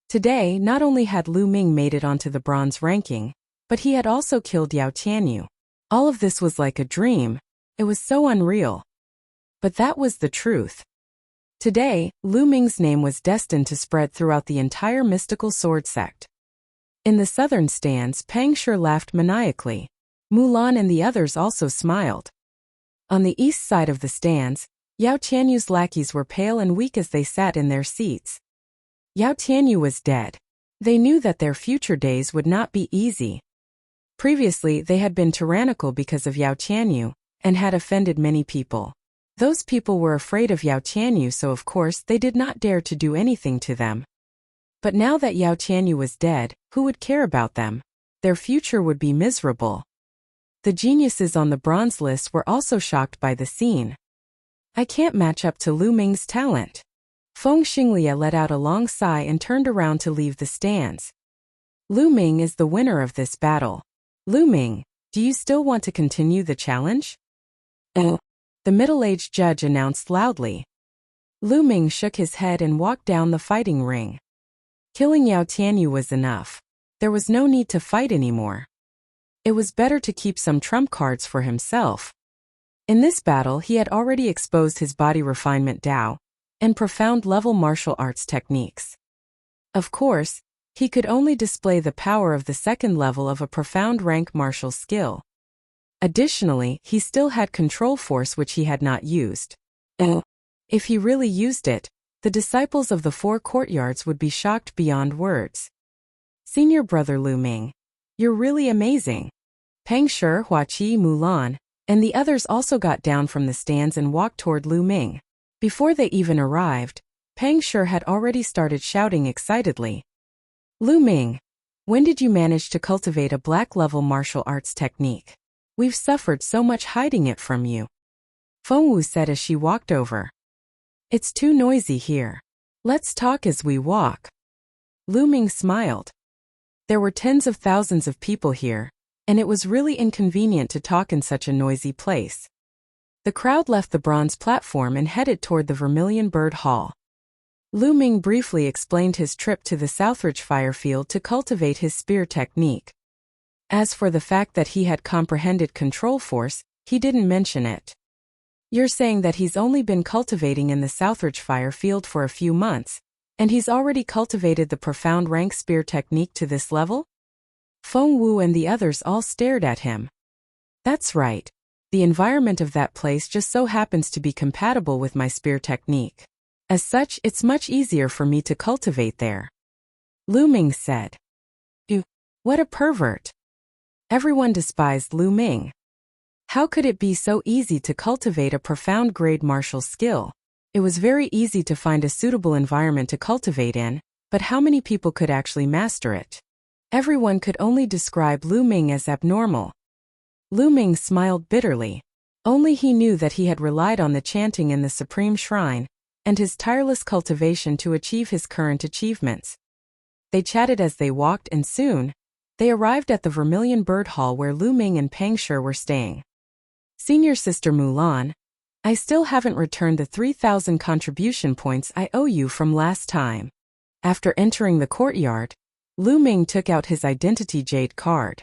Today, not only had Lu Ming made it onto the bronze ranking, but he had also killed Yao Tianyu. All of this was like a dream. It was so unreal. But that was the truth. Today, Lu Ming's name was destined to spread throughout the entire mystical sword sect. In the southern stands, Peng Shi laughed maniacally. Mulan and the others also smiled. On the east side of the stands, Yao Tianyu's lackeys were pale and weak as they sat in their seats. Yao Tianyu was dead. They knew that their future days would not be easy. Previously, they had been tyrannical because of Yao Tianyu, and had offended many people. Those people were afraid of Yao Tianyu, so of course they did not dare to do anything to them. But now that Yao Tianyu was dead, who would care about them? Their future would be miserable. The geniuses on the bronze list were also shocked by the scene. I can't match up to Lu Ming's talent. Feng Xinglia let out a long sigh and turned around to leave the stands. Lu Ming is the winner of this battle. Lu Ming, do you still want to continue the challenge? The middle-aged judge announced loudly. Lu Ming shook his head and walked down the fighting ring. Killing Yao Tianyu was enough. There was no need to fight anymore. It was better to keep some trump cards for himself. In this battle he had already exposed his body refinement Dao and profound level martial arts techniques. Of course, he could only display the power of the second level of a profound rank martial skill. Additionally, he still had control force which he had not used. If he really used it, the disciples of the four courtyards would be shocked beyond words. Senior brother Lu Ming, you're really amazing. Peng Shi, Huaqi, Mulan, and the others also got down from the stands and walked toward Lu Ming. Before they even arrived, Peng Shi had already started shouting excitedly. Lu Ming, when did you manage to cultivate a black-level martial arts technique? We've suffered so much hiding it from you. Feng Wu said as she walked over. It's too noisy here. Let's talk as we walk. Lu Ming smiled. There were tens of thousands of people here, and it was really inconvenient to talk in such a noisy place. The crowd left the bronze platform and headed toward the Vermilion Bird Hall. Lu Ming briefly explained his trip to the Southridge Firefield to cultivate his spear technique. As for the fact that he had comprehended control force, he didn't mention it. You're saying that he's only been cultivating in the Southridge Firefield for a few months, and he's already cultivated the profound rank spear technique to this level? Feng Wu and the others all stared at him. That's right. The environment of that place just so happens to be compatible with my spear technique. As such, it's much easier for me to cultivate there. Lu Ming said. Ew, what a pervert. Everyone despised Lu Ming. How could it be so easy to cultivate a profound grade martial skill? It was very easy to find a suitable environment to cultivate in, but how many people could actually master it? Everyone could only describe Lu Ming as abnormal. Lu Ming smiled bitterly. Only he knew that he had relied on the chanting in the Supreme Shrine, and his tireless cultivation to achieve his current achievements. They chatted as they walked and soon, they arrived at the Vermilion Bird Hall where Lu Ming and Peng Shi were staying. Senior Sister Mulan, I still haven't returned the 3,000 contribution points I owe you from last time. After entering the courtyard, Lu Ming took out his identity jade card.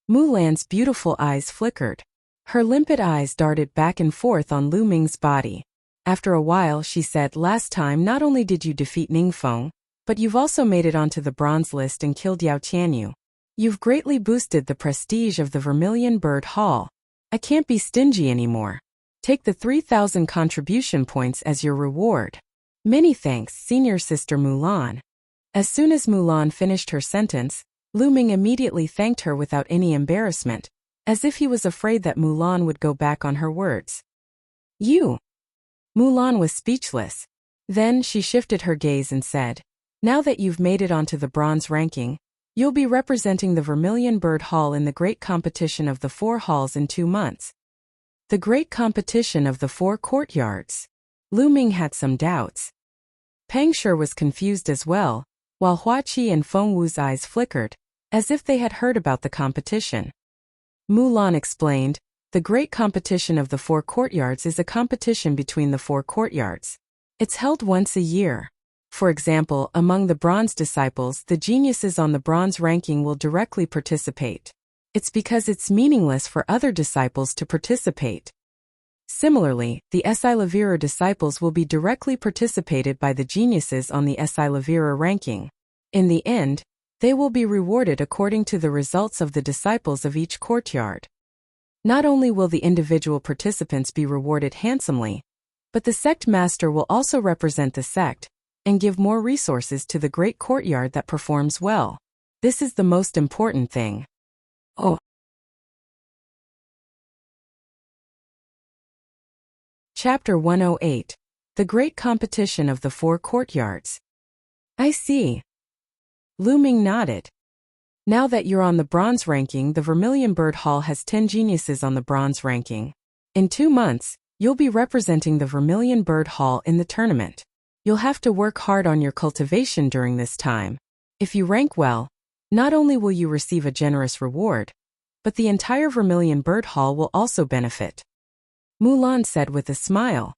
Mulan's beautiful eyes flickered. Her limpid eyes darted back and forth on Lu Ming's body. After a while she said, last time not only did you defeat Ningfeng, but you've also made it onto the bronze list and killed Yao Tianyu. You've greatly boosted the prestige of the Vermilion Bird Hall. I can't be stingy anymore. Take the 3,000 contribution points as your reward. Many thanks, Senior Sister Mulan. As soon as Mulan finished her sentence, Lu Ming immediately thanked her without any embarrassment, as if he was afraid that Mulan would go back on her words. You! Mulan was speechless. Then she shifted her gaze and said, now that you've made it onto the bronze ranking, you'll be representing the Vermilion Bird Hall in the great competition of the 4 halls in 2 months. The great competition of the 4 courtyards. Lu Ming had some doubts. Peng Shi was confused as well, while Huaqi and Feng Wu's eyes flickered, as if they had heard about the competition. Mulan explained, the great competition of the 4 courtyards is a competition between the 4 courtyards. It's held once a year. For example, among the bronze disciples, the geniuses on the bronze ranking will directly participate. It's because it's meaningless for other disciples to participate. Similarly, the Esilavira disciples will be directly participated by the geniuses on the Esilavira ranking. In the end, they will be rewarded according to the results of the disciples of each courtyard. Not only will the individual participants be rewarded handsomely, but the sect master will also represent the sect and give more resources to the great courtyard that performs well. This is the most important thing. Oh. Chapter 108. The Great Competition of the 4 Courtyards. I see. Lu Ming nodded. Now that you're on the bronze ranking, the Vermilion Bird Hall has 10 geniuses on the bronze ranking. In 2 months, you'll be representing the Vermilion Bird Hall in the tournament. You'll have to work hard on your cultivation during this time. If you rank well, not only will you receive a generous reward, but the entire Vermilion Bird Hall will also benefit. Mulan said with a smile.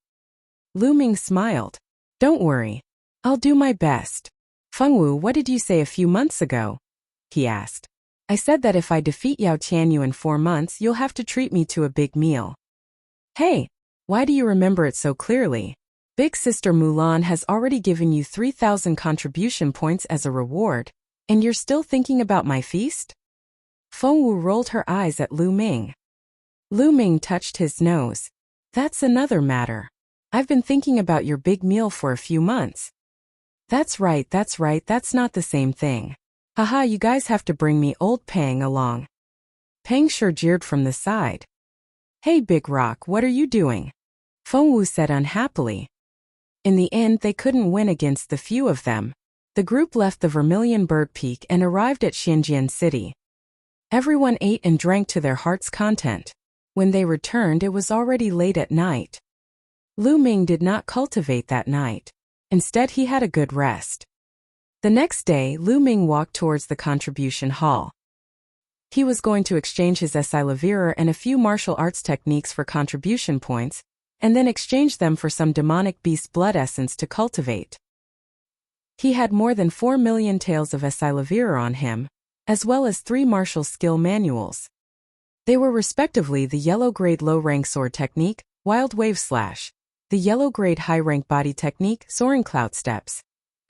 Lu Ming smiled. Don't worry. I'll do my best. Fengwu, what did you say a few months ago? He asked. I said that if I defeat Yao Tianyu in 4 months, you'll have to treat me to a big meal. Hey, why do you remember it so clearly? Big sister Mulan has already given you 3,000 contribution points as a reward, and you're still thinking about my feast? Fengwu rolled her eyes at Lu Ming. Lu Ming touched his nose. That's another matter. I've been thinking about your big meal for a few months. That's right, that's not the same thing. Haha, you guys have to bring me old Pang along. Pang sure jeered from the side. Hey Big Rock, what are you doing? Fengwu said unhappily. In the end, they couldn't win against the few of them. The group left the Vermilion Bird Peak and arrived at Xinjiang City. Everyone ate and drank to their heart's content. When they returned, it was already late at night. Lu Ming did not cultivate that night. Instead, he had a good rest. The next day, Lu Ming walked towards the contribution hall. He was going to exchange his Esilavira and a few martial arts techniques for contribution points, and then exchange them for some demonic beast blood essence to cultivate. He had more than 4 million taels of Esilavira on him, as well as 3 martial skill manuals. They were respectively the yellow-grade low-rank sword technique, Wild Wave Slash, the yellow-grade high-rank body technique, Soaring Cloud Steps,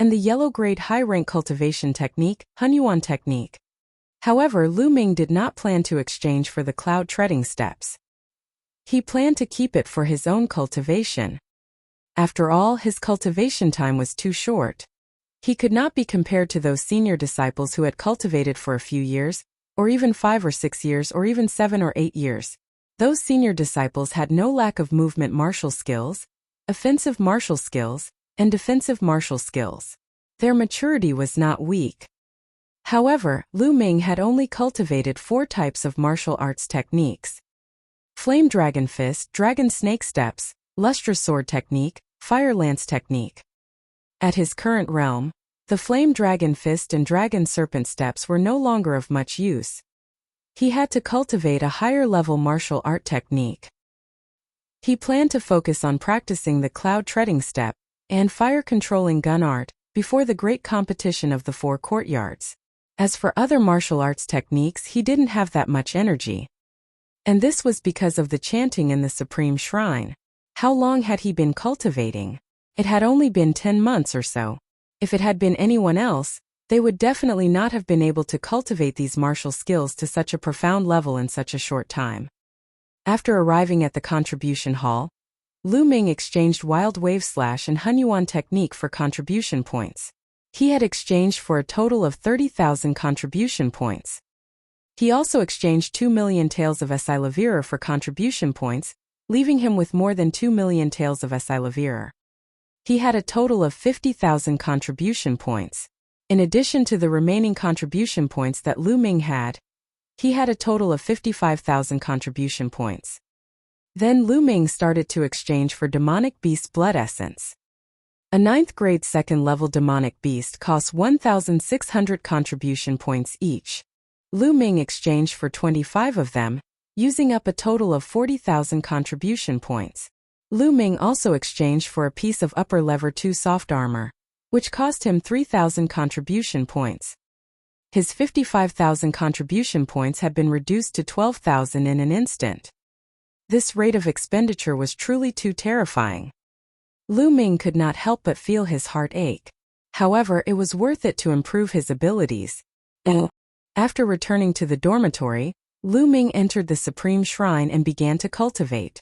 and the yellow-grade high-rank cultivation technique, Hunyuan Technique. However, Lu Ming did not plan to exchange for the cloud treading steps. He planned to keep it for his own cultivation. After all, his cultivation time was too short. He could not be compared to those senior disciples who had cultivated for a few years, or even 5 or 6 years, or even 7 or 8 years. Those senior disciples had no lack of movement martial skills, offensive martial skills, and defensive martial skills. Their maturity was not weak. However, Lu Ming had only cultivated 4 types of martial arts techniques. Flame Dragon Fist, Dragon Snake Steps, Lustrous Sword Technique, Fire Lance Technique. At his current realm, the Flame Dragon Fist and Dragon Serpent Steps were no longer of much use. He had to cultivate a higher-level martial art technique. He planned to focus on practicing the Cloud Treading Step and fire-controlling gun art before the great competition of the 4 courtyards. As for other martial arts techniques, he didn't have that much energy. And this was because of the chanting in the Supreme Shrine. How long had he been cultivating? It had only been 10 months or so. If it had been anyone else, they would definitely not have been able to cultivate these martial skills to such a profound level in such a short time. After arriving at the contribution hall, Lu Ming exchanged Wild Wave Slash and Hunyuan Technique for contribution points. He had exchanged for a total of 30,000 contribution points. He also exchanged 2 million taels of Esilavira for contribution points, leaving him with more than 2 million taels of Esilavira. He had a total of 50,000 contribution points. In addition to the remaining contribution points that Lu Ming had, he had a total of 55,000 contribution points. Then Lu Ming started to exchange for Demonic Beast Blood Essence. A 9th grade 2nd level Demonic Beast costs 1,600 contribution points each. Lu Ming exchanged for 25 of them, using up a total of 40,000 contribution points. Lu Ming also exchanged for a piece of Upper Lever 2 soft armor, which cost him 3,000 contribution points. His 55,000 contribution points had been reduced to 12,000 in an instant. This rate of expenditure was truly too terrifying. Lu Ming could not help but feel his heart ache. However, it was worth it to improve his abilities. After returning to the dormitory, Lu Ming entered the Supreme Shrine and began to cultivate.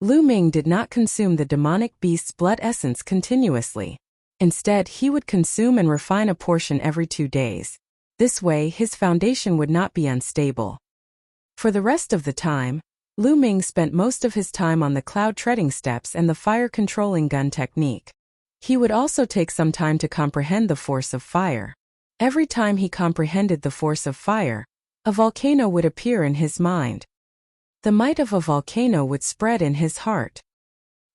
Lu Ming did not consume the demonic beast's blood essence continuously. Instead, he would consume and refine a portion every 2 days. This way, his foundation would not be unstable. For the rest of the time, Lu Ming spent most of his time on the cloud treading steps and the fire-controlling gun technique. He would also take some time to comprehend the force of fire. Every time he comprehended the force of fire, a volcano would appear in his mind. The might of a volcano would spread in his heart.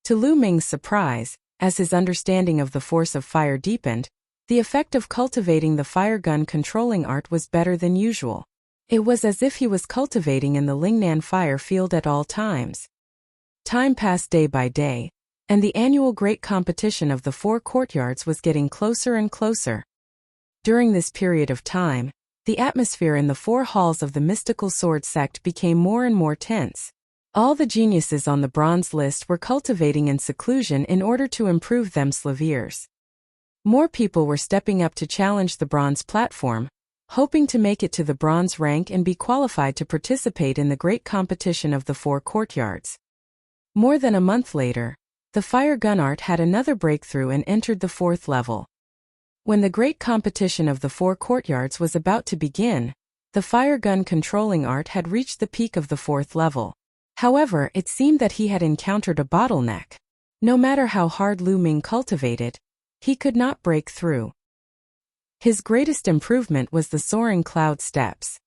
To Lu Ming's surprise, as his understanding of the force of fire deepened, the effect of cultivating the fire gun controlling art was better than usual. It was as if he was cultivating in the Lingnan fire field at all times. Time passed day by day, and the annual great competition of the 4 courtyards was getting closer and closer. During this period of time, the atmosphere in the 4 halls of the mystical sword sect became more and more tense. All the geniuses on the bronze list were cultivating in seclusion in order to improve themselves years. More people were stepping up to challenge the bronze platform, hoping to make it to the bronze rank and be qualified to participate in the great competition of the 4 courtyards. More than a month later, the fire gun art had another breakthrough and entered the 4th level. When the great competition of the 4 courtyards was about to begin, the fire gun controlling art had reached the peak of the 4th level. However, it seemed that he had encountered a bottleneck. No matter how hard Lu Ming cultivated, he could not break through. His greatest improvement was the soaring cloud steps.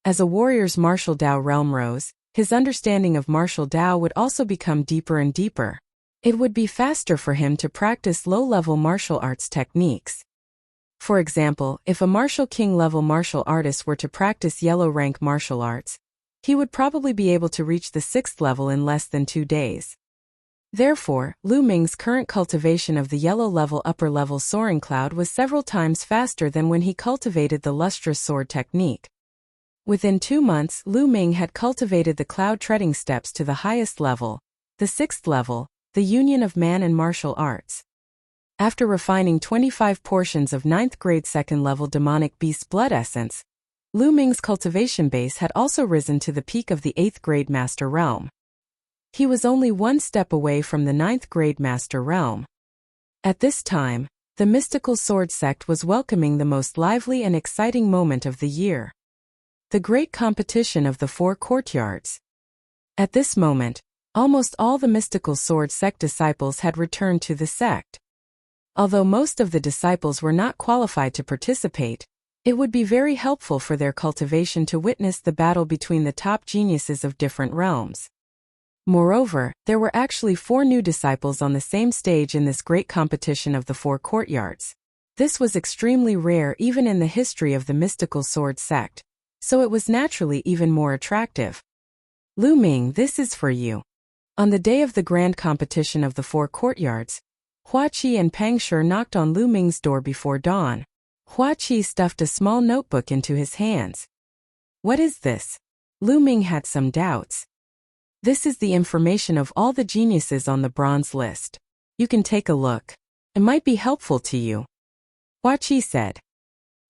As a warrior's martial Dao realm rose, his understanding of martial Dao would also become deeper and deeper. It would be faster for him to practice low-level martial arts techniques. For example, if a martial king-level martial artist were to practice yellow rank martial arts, he would probably be able to reach the 6th level in less than 2 days. Therefore, Lu Ming's current cultivation of the yellow-level upper-level soaring cloud was several times faster than when he cultivated the lustrous sword technique. Within 2 months, Lu Ming had cultivated the cloud treading steps to the highest level, the 6th level, the union of man and martial arts. After refining 25 portions of 9th grade 2nd level demonic beast blood essence, Lu Ming's cultivation base had also risen to the peak of the 8th grade master realm. He was only 1 step away from the 9th grade master realm. At this time, the mystical sword sect was welcoming the most lively and exciting moment of the year: the great competition of the 4 courtyards. At this moment, almost all the mystical sword sect disciples had returned to the sect. Although most of the disciples were not qualified to participate, it would be very helpful for their cultivation to witness the battle between the top geniuses of different realms. Moreover, there were actually 4 new disciples on the same stage in this great competition of the 4 courtyards. This was extremely rare even in the history of the mystical sword sect, so it was naturally even more attractive. Lu Ming, this is for you. On the day of the grand competition of the 4 courtyards, Hua Qi and Pang Shi knocked on Lu Ming's door before dawn. Hua Qi stuffed a small notebook into his hands. What is this? Lu Ming had some doubts. This is the information of all the geniuses on the bronze list. You can take a look. It might be helpful to you. Hua Qi said.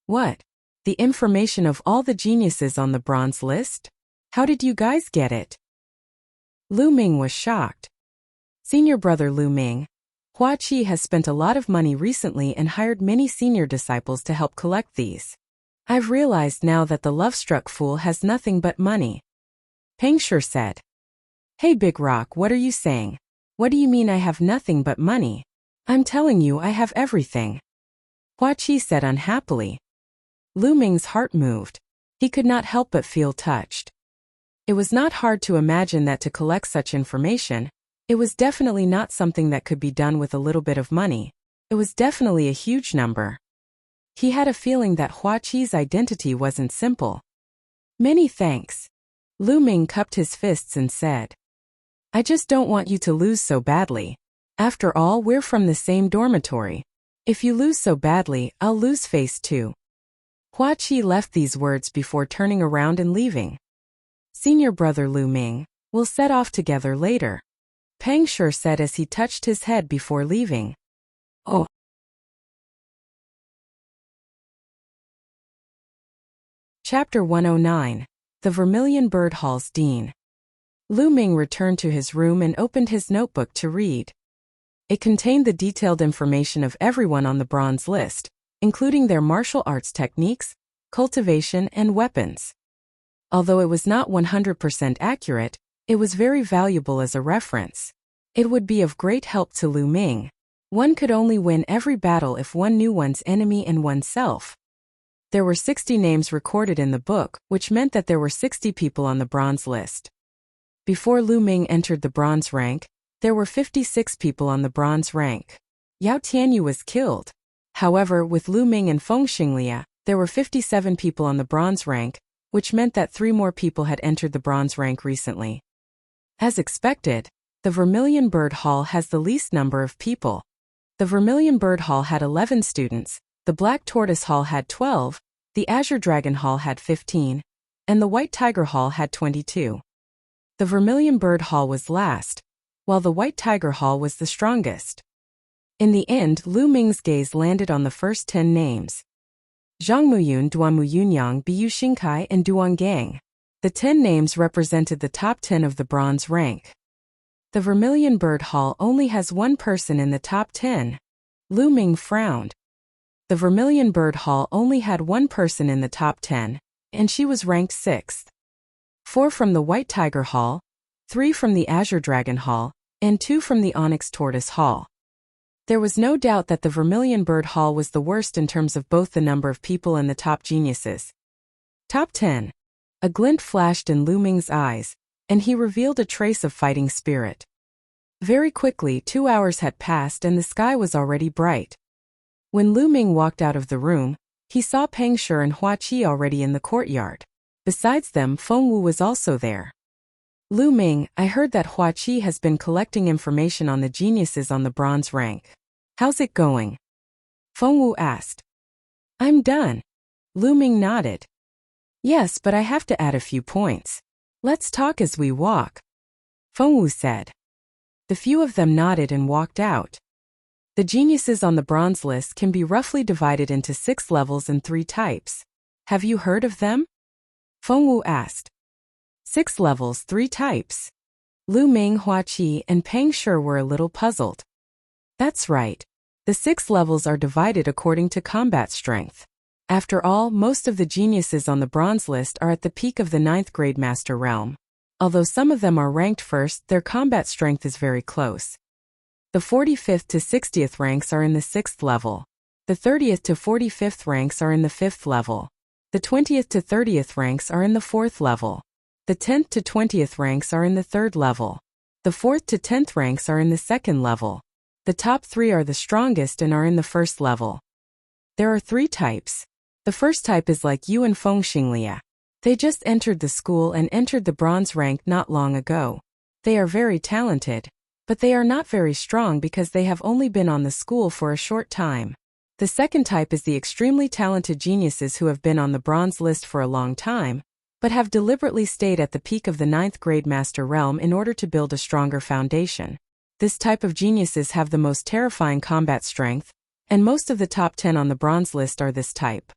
What? The information of all the geniuses on the bronze list? How did you guys get it? Lu Ming was shocked. Senior brother Lu Ming, Hua Qi has spent a lot of money recently and hired many senior disciples to help collect these. I've realized now that the love-struck fool has nothing but money. Pang Shi said. Hey Big Rock, what are you saying? What do you mean I have nothing but money? I'm telling you I have everything. Hua Qi said unhappily. Lu Ming's heart moved. He could not help but feel touched. It was not hard to imagine that to collect such information, it was definitely not something that could be done with a little bit of money. It was definitely a huge number. He had a feeling that Hua Qi's identity wasn't simple. Many thanks. Lu Ming cupped his fists and said. I just don't want you to lose so badly. After all, we're from the same dormitory. If you lose so badly, I'll lose face too. Hua Qi left these words before turning around and leaving. Senior brother Lu Ming, we'll set off together later, Pang Shi said as he touched his head before leaving. Oh. Chapter 109. The Vermilion Bird Hall's Dean. Lu Ming returned to his room and opened his notebook to read. It contained the detailed information of everyone on the bronze list, including their martial arts techniques, cultivation, and weapons. Although it was not 100% accurate, it was very valuable as a reference. It would be of great help to Lu Ming. One could only win every battle if one knew one's enemy and oneself. There were 60 names recorded in the book, which meant that there were 60 people on the bronze list. Before Lu Ming entered the bronze rank, there were 56 people on the bronze rank. Yao Tianyu was killed. However, with Lu Ming and Feng Xinglia, there were 57 people on the bronze rank, which meant that 3 more people had entered the bronze rank recently. As expected, the Vermilion Bird Hall has the least number of people. The Vermilion Bird Hall had 11 students, the Black Tortoise Hall had 12, the Azure Dragon Hall had 15, and the White Tiger Hall had 22. The Vermilion Bird Hall was last, while the White Tiger Hall was the strongest. In the end, Lu Ming's gaze landed on the first 10 names. Zhang Muyun, Duan Muyunyang, Biyu Xingkai, and Duan Gang. The 10 names represented the top 10 of the bronze rank. The Vermilion Bird Hall only has one person in the top 10. Lu Ming frowned. The Vermilion Bird Hall only had one person in the top 10, and she was ranked 6th. 4 from the White Tiger Hall, 3 from the Azure Dragon Hall, and 2 from the Onyx Tortoise Hall. There was no doubt that the Vermilion Bird Hall was the worst in terms of both the number of people and the top geniuses. Top 10. A glint flashed in Lu Ming's eyes, and he revealed a trace of fighting spirit. Very quickly, 2 hours had passed and the sky was already bright. When Lu Ming walked out of the room, he saw Peng Shi and Hua Qi already in the courtyard. Besides them, Feng Wu was also there. Lu Ming, I heard that Hua Qi has been collecting information on the geniuses on the bronze rank. How's it going? Feng Wu asked. I'm done. Lu Ming nodded. Yes, but I have to add a few points. Let's talk as we walk. Feng Wu said. The few of them nodded and walked out. The geniuses on the bronze list can be roughly divided into 6 levels and 3 types. Have you heard of them? Feng Wu asked. 6 levels, 3 types. Lu Ming, Hua Qi, and Peng Shi were a little puzzled. That's right. The 6 levels are divided according to combat strength. After all, most of the geniuses on the bronze list are at the peak of the 9th grade master realm. Although some of them are ranked first, their combat strength is very close. The 45th to 60th ranks are in the 6th level. The 30th to 45th ranks are in the 5th level. The 20th to 30th ranks are in the 4th level. The 10th to 20th ranks are in the 3rd level. The 4th to 10th ranks are in the 2nd level. The top 3 are the strongest and are in the 1st level. There are 3 types. The first type is like you and Feng Xinglia. They just entered the school and entered the bronze rank not long ago. They are very talented, but they are not very strong because they have only been on the school for a short time. The second type is the extremely talented geniuses who have been on the bronze list for a long time, but have deliberately stayed at the peak of the 9th grade master realm in order to build a stronger foundation. This type of geniuses have the most terrifying combat strength, and most of the top 10 on the bronze list are this type.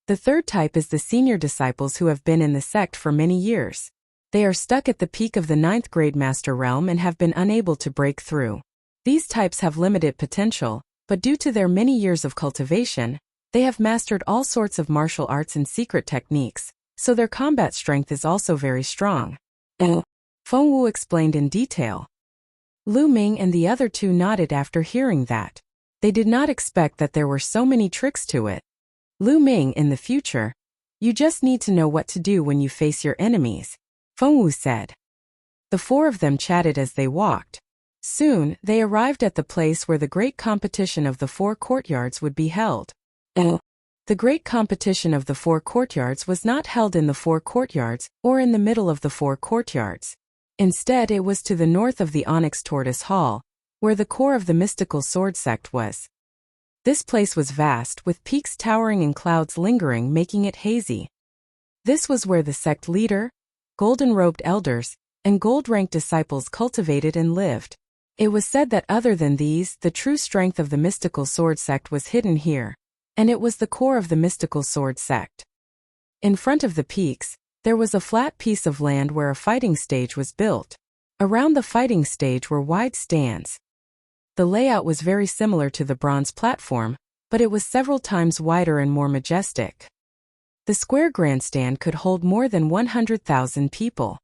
The third type is the senior disciples who have been in the sect for many years. They are stuck at the peak of the 9th grade master realm and have been unable to break through. These types have limited potential, but due to their many years of cultivation, they have mastered all sorts of martial arts and secret techniques, so their combat strength is also very strong. Feng Wu explained in detail. Lu Ming and the other 2 nodded after hearing that. They did not expect that there were so many tricks to it. Lu Ming, in the future, you just need to know what to do when you face your enemies, Feng Wu said. The 4 of them chatted as they walked. Soon, they arrived at the place where the great competition of the 4 courtyards would be held. The great competition of the 4 courtyards was not held in the 4 courtyards or in the middle of the 4 courtyards. Instead, it was to the north of the Onyx Tortoise Hall, where the core of the mystical sword sect was. This place was vast, with peaks towering and clouds lingering, making it hazy. This was where the sect leader, golden-robed elders, and gold-ranked disciples cultivated and lived. It was said that other than these, the true strength of the mystical sword sect was hidden here, and it was the core of the mystical sword sect. In front of the peaks, there was a flat piece of land where a fighting stage was built. Around the fighting stage were wide stands. The layout was very similar to the bronze platform, but it was several times wider and more majestic. The square grandstand could hold more than 100,000 people.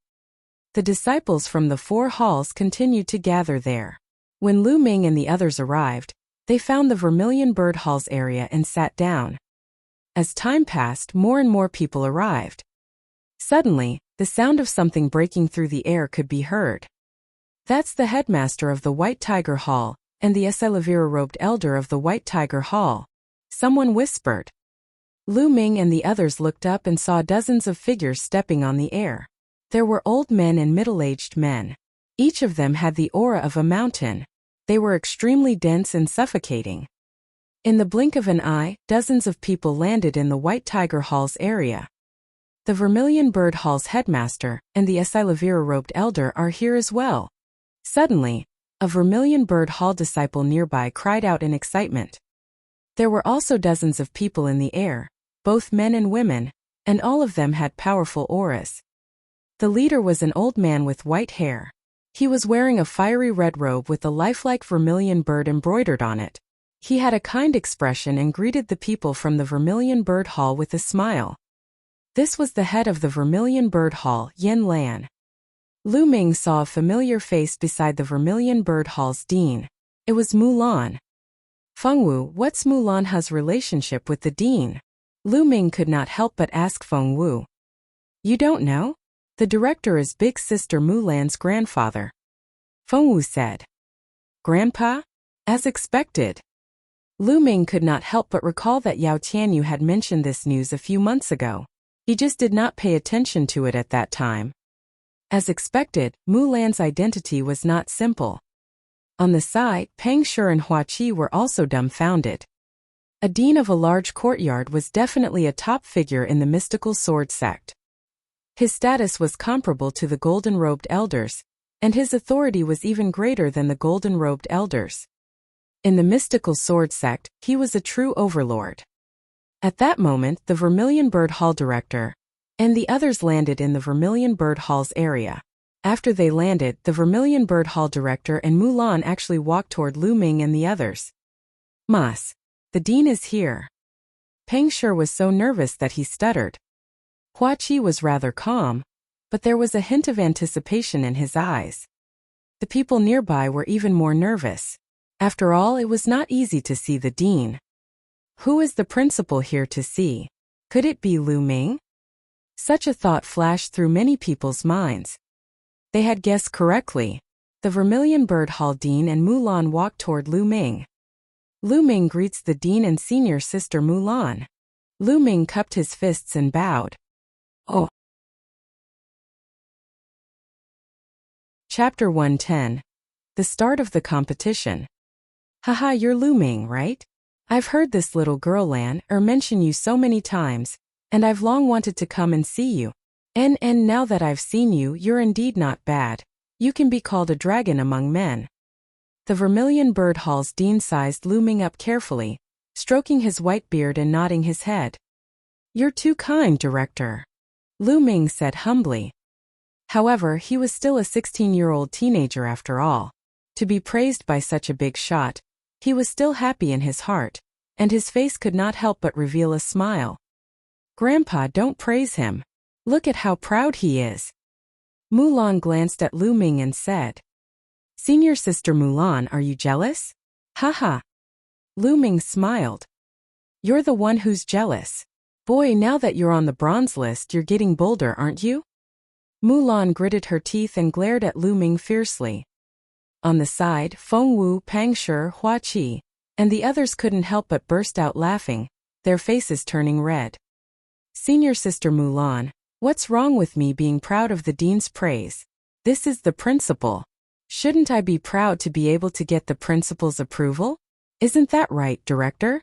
The disciples from the 4 halls continued to gather there. When Lu Ming and the others arrived, they found the Vermilion Bird Hall's area and sat down. As time passed, more and more people arrived. Suddenly, the sound of something breaking through the air could be heard. That's the headmaster of the White Tiger Hall, and the Esalavira-robed elder of the White Tiger Hall, someone whispered. Lu Ming and the others looked up and saw dozens of figures stepping on the air. There were old men and middle-aged men. Each of them had the aura of a mountain. They were extremely dense and suffocating. In the blink of an eye, dozens of people landed in the White Tiger Hall's area. The Vermilion Bird Hall's headmaster and the Esalavira-robed elder are here as well. Suddenly, a Vermilion Bird Hall disciple nearby cried out in excitement. There were also dozens of people in the air, both men and women, and all of them had powerful auras. The leader was an old man with white hair. He was wearing a fiery red robe with a lifelike vermilion bird embroidered on it. He had a kind expression and greeted the people from the Vermilion Bird Hall with a smile. This was the head of the Vermilion Bird Hall, Yin Lan. Lu Ming saw a familiar face beside the Vermilion Bird Hall's dean. It was Mulan. Fengwu, what's Mulan's relationship with the dean? Lu Ming could not help but ask Fengwu. You don't know? The director is big sister Mulan's grandfather. Fengwu said. Grandpa? As expected. Lu Ming could not help but recall that Yao Tianyu had mentioned this news a few months ago. He just did not pay attention to it at that time. As expected, Mulan's identity was not simple. On the side, Peng Shi and Hua Qi were also dumbfounded. A dean of a large courtyard was definitely a top figure in the mystical sword sect. His status was comparable to the golden-robed elders, and his authority was even greater than the golden-robed elders. In the mystical sword sect, he was a true overlord. At that moment, the Vermilion Bird Hall director and the others landed in the Vermilion Bird Hall's area. After they landed, the Vermilion Bird Hall director and Mulan actually walked toward Lu Ming and the others. Mas, the dean is here. Peng Shi was so nervous that he stuttered. Hua Qi was rather calm, but there was a hint of anticipation in his eyes. The people nearby were even more nervous. After all, it was not easy to see the dean. Who is the principal here to see? Could it be Lu Ming? Such a thought flashed through many people's minds. They had guessed correctly. The Vermilion Bird Hall dean and Mulan walked toward Lu Ming. Lu Ming greets the dean and senior sister Mulan. Lu Ming cupped his fists and bowed. Oh. Chapter 110. The start of the competition. Haha, you're Lu Ming, right? I've heard this little girl Lan mention you so many times, and I've long wanted to come and see you. And now that I've seen you, you're indeed not bad. You can be called a dragon among men. The Vermilion Bird Hall's dean sized Lu Ming up carefully, stroking his white beard and nodding his head. You're too kind, director. Lu Ming said humbly. However, he was still a 16-year-old teenager after all. To be praised by such a big shot, he was still happy in his heart, and his face could not help but reveal a smile. Grandpa, don't praise him. Look at how proud he is. Mulan glanced at Lu Ming and said. Senior sister Mulan, are you jealous? Haha. Lu Ming smiled. You're the one who's jealous. Boy, now that you're on the bronze list, you're getting bolder, aren't you? Mulan gritted her teeth and glared at Lu Ming fiercely. On the side, Fengwu, Peng Shi, Hua Qi, and the others couldn't help but burst out laughing, their faces turning red. Senior sister Mulan, what's wrong with me being proud of the dean's praise? This is the principal. Shouldn't I be proud to be able to get the principal's approval? Isn't that right, director?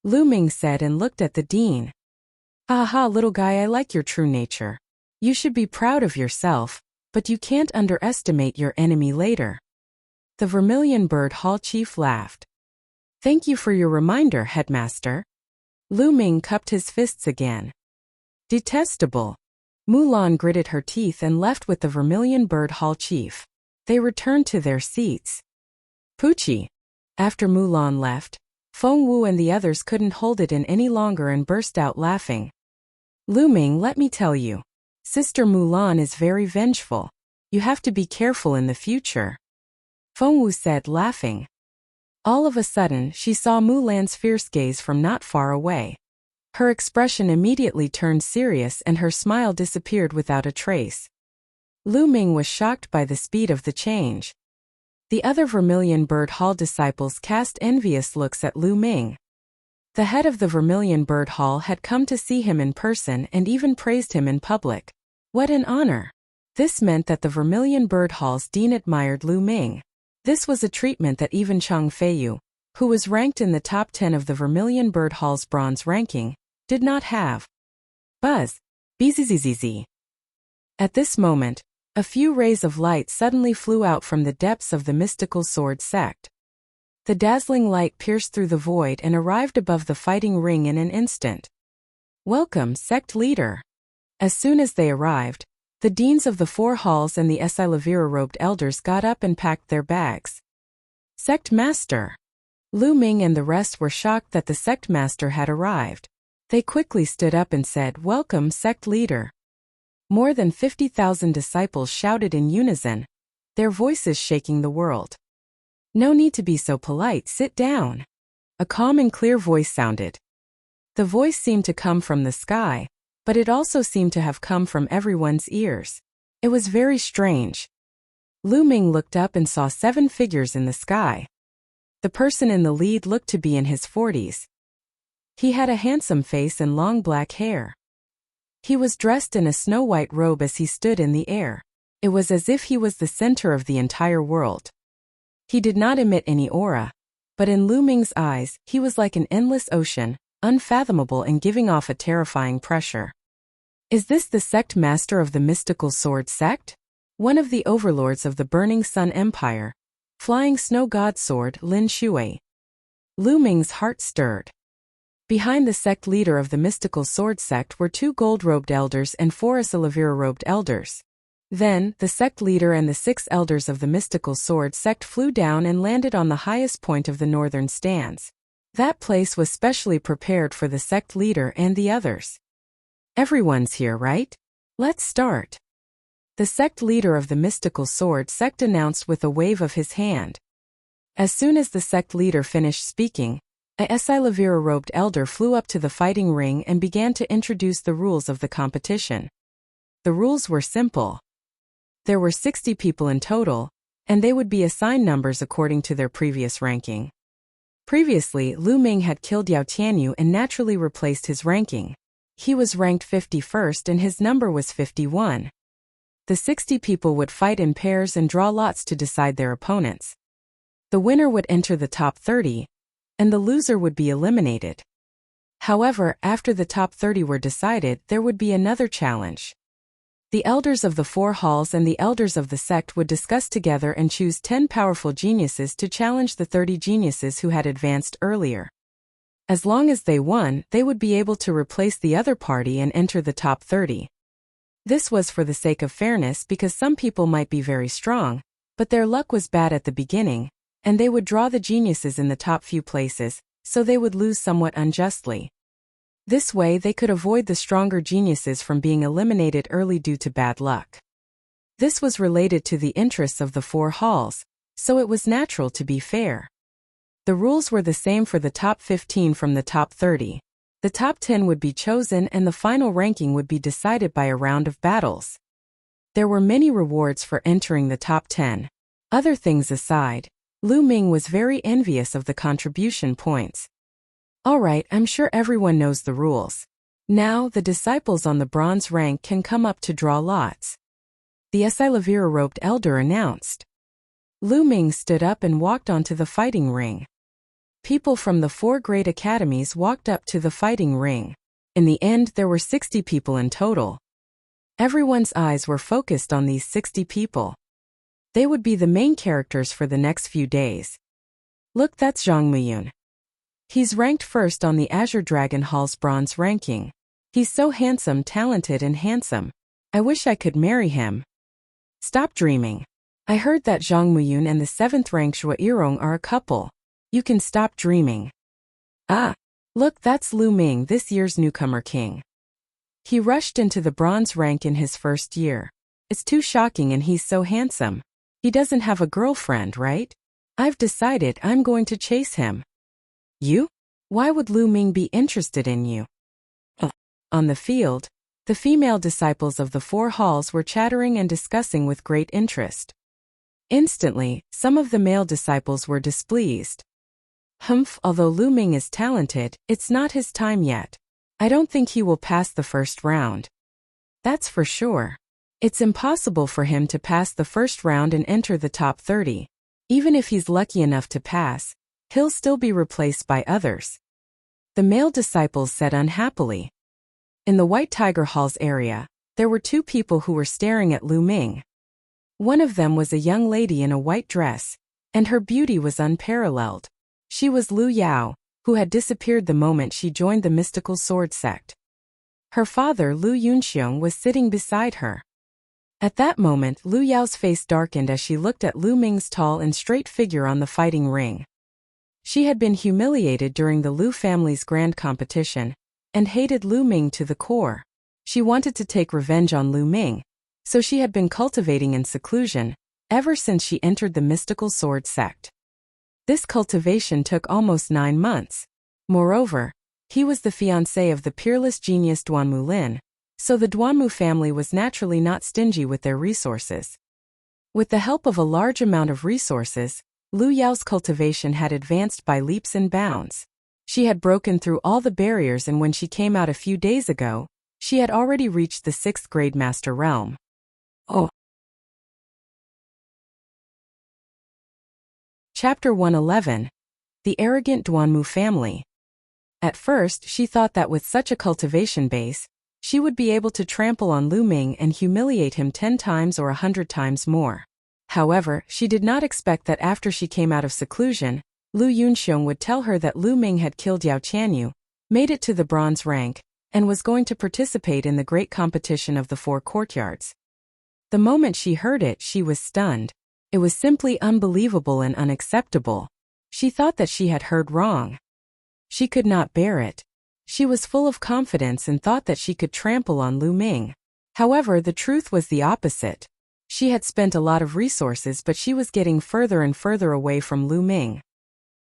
Lu Ming said and looked at the dean. Aha, little guy, I like your true nature. You should be proud of yourself, but you can't underestimate your enemy later. The Vermilion Bird Hall chief laughed. Thank you for your reminder, headmaster. Lu Ming cupped his fists again. Detestable. Mulan gritted her teeth and left with the Vermilion Bird Hall chief. They returned to their seats. Poochie. After Mulan left, Fengwu and the others couldn't hold it in any longer and burst out laughing. Lu Ming, let me tell you. Sister Mulan is very vengeful. You have to be careful in the future. Fengwu said, laughing. All of a sudden, she saw Mulan's fierce gaze from not far away. Her expression immediately turned serious and her smile disappeared without a trace. Lu Ming was shocked by the speed of the change. The other Vermilion Bird Hall disciples cast envious looks at Lu Ming. The head of the Vermilion Bird Hall had come to see him in person and even praised him in public. What an honor! This meant that the Vermilion Bird Hall's dean admired Lu Ming. This was a treatment that even Chang Feiyu, who was ranked in the top 10 of the Vermilion Bird Hall's bronze ranking, did not have. Buzz. Bzzz. At this moment, a few rays of light suddenly flew out from the depths of the mystical sword sect. The dazzling light pierced through the void and arrived above the fighting ring in an instant. Welcome, sect leader. As soon as they arrived, the deans of the 4 halls and the Esilavira-robed elders got up and packed their bags. Sect master. Lu Ming and the rest were shocked that the sect master had arrived. They quickly stood up and said, "Welcome, sect leader." More than 50,000 disciples shouted in unison, their voices shaking the world. No need to be so polite, sit down. A calm and clear voice sounded. The voice seemed to come from the sky, but it also seemed to have come from everyone's ears. It was very strange. Lu Ming looked up and saw 7 figures in the sky. The person in the lead looked to be in his 40s. He had a handsome face and long black hair. He was dressed in a snow-white robe as he stood in the air. It was as if he was the center of the entire world. He did not emit any aura, but in Lu Ming's eyes, he was like an endless ocean, unfathomable and giving off a terrifying pressure. Is this the sect master of the mystical sword sect? One of the overlords of the Burning Sun Empire, Flying Snow God Sword Lin Shui. Lu Ming's heart stirred. Behind the sect leader of the mystical sword sect were 2 gold-robed elders and 4 Esilavira-robed elders. Then, the sect leader and the 6 elders of the mystical sword sect flew down and landed on the highest point of the northern stands. That place was specially prepared for the sect leader and the others. Everyone's here, right? Let's start. The sect leader of the mystical sword sect announced with a wave of his hand. As soon as the sect leader finished speaking, a Esilavira-robed elder flew up to the fighting ring and began to introduce the rules of the competition. The rules were simple. There were 60 people in total, and they would be assigned numbers according to their previous ranking. Previously, Lu Ming had killed Yao Tianyu and naturally replaced his ranking. He was ranked 51st and his number was 51. The 60 people would fight in pairs and draw lots to decide their opponents. The winner would enter the top 30, and the loser would be eliminated. However, after the top 30 were decided, there would be another challenge. The elders of the 4 halls and the elders of the sect would discuss together and choose 10 powerful geniuses to challenge the 30 geniuses who had advanced earlier. As long as they won, they would be able to replace the other party and enter the top 30. This was for the sake of fairness because some people might be very strong, but their luck was bad at the beginning, and they would draw the geniuses in the top few places, so they would lose somewhat unjustly. This way they could avoid the stronger geniuses from being eliminated early due to bad luck. This was related to the interests of the 4 halls, so it was natural to be fair. The rules were the same for the top 15 from the top 30. The top 10 would be chosen and the final ranking would be decided by a round of battles. There were many rewards for entering the top 10. Other things aside, Lu Ming was very envious of the contribution points. Alright, I'm sure everyone knows the rules. Now, the disciples on the bronze rank can come up to draw lots. The Esilavira-robed elder announced. Lu Ming stood up and walked onto the fighting ring. People from the 4 great academies walked up to the fighting ring. In the end, there were 60 people in total. Everyone's eyes were focused on these 60 people. They would be the main characters for the next few days. Look, that's Zhang Muyun. He's ranked first on the Azure Dragon Hall's bronze ranking. He's so handsome, talented and handsome. I wish I could marry him. Stop dreaming. I heard that Zhang Muyun and the 7th rank Xue Yirong are a couple. You can stop dreaming. Ah, look, that's Lu Ming, this year's newcomer king. He rushed into the bronze rank in his first year. It's too shocking and he's so handsome. He doesn't have a girlfriend, right? I've decided I'm going to chase him. You? Why would Lu Ming be interested in you? On the field, the female disciples of the four halls were chattering and discussing with great interest. Instantly, some of the male disciples were displeased. Humph, although Lu Ming is talented, it's not his time yet. I don't think he will pass the first round. That's for sure. It's impossible for him to pass the first round and enter the top 30. Even if he's lucky enough to pass, he'll still be replaced by others. The male disciples said unhappily. In the White Tiger Hall's area, there were two people who were staring at Lu Ming. One of them was a young lady in a white dress, and her beauty was unparalleled. She was Lu Yao, who had disappeared the moment she joined the mystical sword sect. Her father, Lu Yunxiong, was sitting beside her. At that moment, Lu Yao's face darkened as she looked at Lu Ming's tall and straight figure on the fighting ring. She had been humiliated during the Lu family's grand competition, and hated Lu Ming to the core. She wanted to take revenge on Lu Ming, so she had been cultivating in seclusion, ever since she entered the mystical sword sect. This cultivation took almost 9 months. Moreover, he was the fiancé of the peerless genius Duanmu Lin, so the Duanmu family was naturally not stingy with their resources. With the help of a large amount of resources, Lu Yao's cultivation had advanced by leaps and bounds. She had broken through all the barriers, and when she came out a few days ago, she had already reached the 6th grade master realm. Oh. Chapter 111. The Arrogant Duanmu Family. At first, she thought that with such a cultivation base, she would be able to trample on Lu Ming and humiliate him 10 times or 100 times more. However, she did not expect that after she came out of seclusion, Lu Yunxiong would tell her that Lu Ming had killed Yao Qianyu, made it to the bronze rank, and was going to participate in the great competition of the 4 courtyards. The moment she heard it, she was stunned. It was simply unbelievable and unacceptable. She thought that she had heard wrong. She could not bear it. She was full of confidence and thought that she could trample on Lu Ming. However, the truth was the opposite. She had spent a lot of resources, but she was getting further and further away from Lu Ming.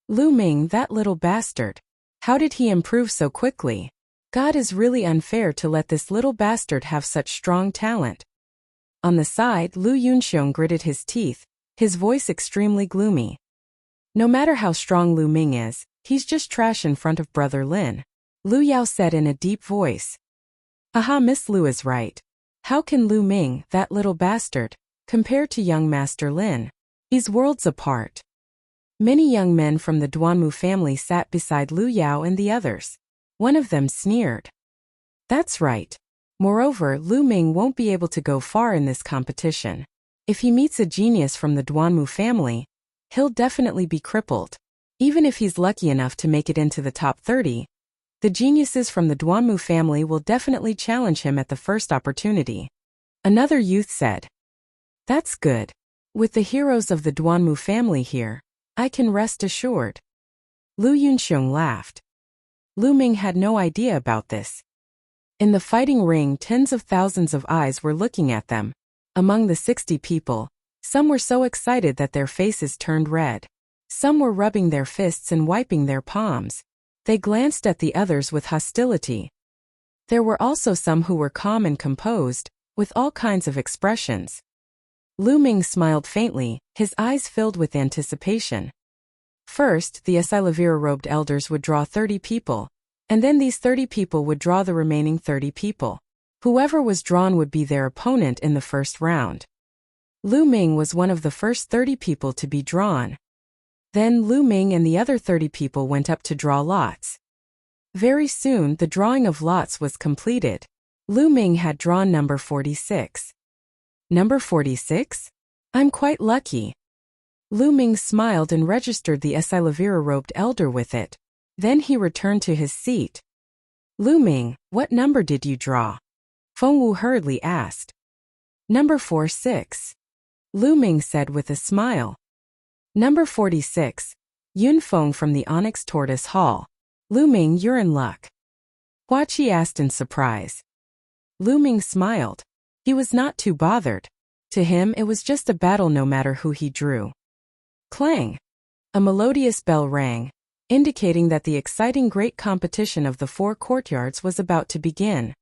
Lu Ming, that little bastard. How did he improve so quickly? God is really unfair to let this little bastard have such strong talent. On the side, Lu Yunxiong gritted his teeth, his voice extremely gloomy. No matter how strong Lu Ming is, he's just trash in front of Brother Lin. Lu Yao said in a deep voice. Aha, Miss Lu is right. How can Lu Ming, that little bastard, compare to young Master Lin? He's worlds apart. Many young men from the Duanmu family sat beside Lu Yao and the others. One of them sneered. That's right. Moreover, Lu Ming won't be able to go far in this competition. If he meets a genius from the Duanmu family, he'll definitely be crippled. Even if he's lucky enough to make it into the top 30, the geniuses from the Duanmu family will definitely challenge him at the first opportunity. Another youth said. That's good. With the heroes of the Duanmu family here, I can rest assured. Lu Yunxiong laughed. Lu Ming had no idea about this. In the fighting ring, tens of thousands of eyes were looking at them. Among the 60 people, some were so excited that their faces turned red. Some were rubbing their fists and wiping their palms. They glanced at the others with hostility. There were also some who were calm and composed, with all kinds of expressions. Lu Ming smiled faintly, his eyes filled with anticipation. First, the Asilavira-robed elders would draw 30 people, and then these 30 people would draw the remaining 30 people. Whoever was drawn would be their opponent in the first round. Lu Ming was one of the first 30 people to be drawn. Then Lu Ming and the other 30 people went up to draw lots. Very soon, the drawing of lots was completed. Lu Ming had drawn number 46. Number 46? I'm quite lucky. Lu Ming smiled and registered the Asilavira-robed elder with it. Then he returned to his seat. Lu Ming, what number did you draw? Feng Wu hurriedly asked. Number 46. Lu Ming said with a smile. Number 46. Yun Feng from the Onyx Tortoise Hall. Lu Ming, you're in luck. Hua Qi asked in surprise. Lu Ming smiled. He was not too bothered. To him, it was just a battle no matter who he drew. Clang! A melodious bell rang. indicating that the exciting great competition of the four courtyards was about to begin.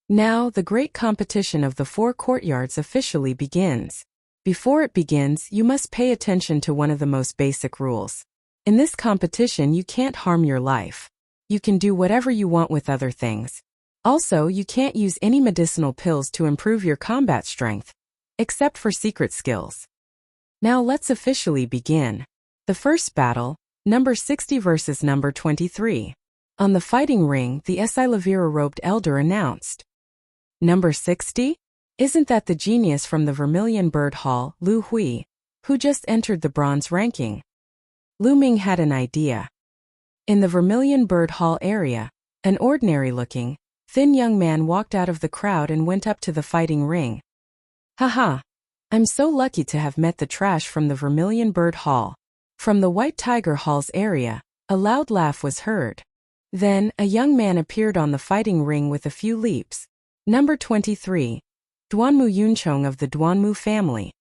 Now, the great competition of the four courtyards officially begins. Before it begins, you must pay attention to one of the most basic rules. In this competition, you can't harm your life. You can do whatever you want with other things. Also, you can't use any medicinal pills to improve your combat strength, except for secret skills. Now let's officially begin. The first battle, number 60 versus number 23. On the fighting ring, the Esilavira-robed elder announced. Number 60? Isn't that the genius from the Vermilion Bird Hall, Lu Hui, who just entered the bronze ranking? Lu Ming had an idea. In the Vermilion Bird Hall area, an ordinary-looking, thin young man walked out of the crowd and went up to the fighting ring. Haha! I'm so lucky to have met the trash from the Vermilion Bird Hall. From the White Tiger Hall's area, a loud laugh was heard. Then, a young man appeared on the fighting ring with a few leaps. Number 23. Duanmu Yunchong of the Duanmu family.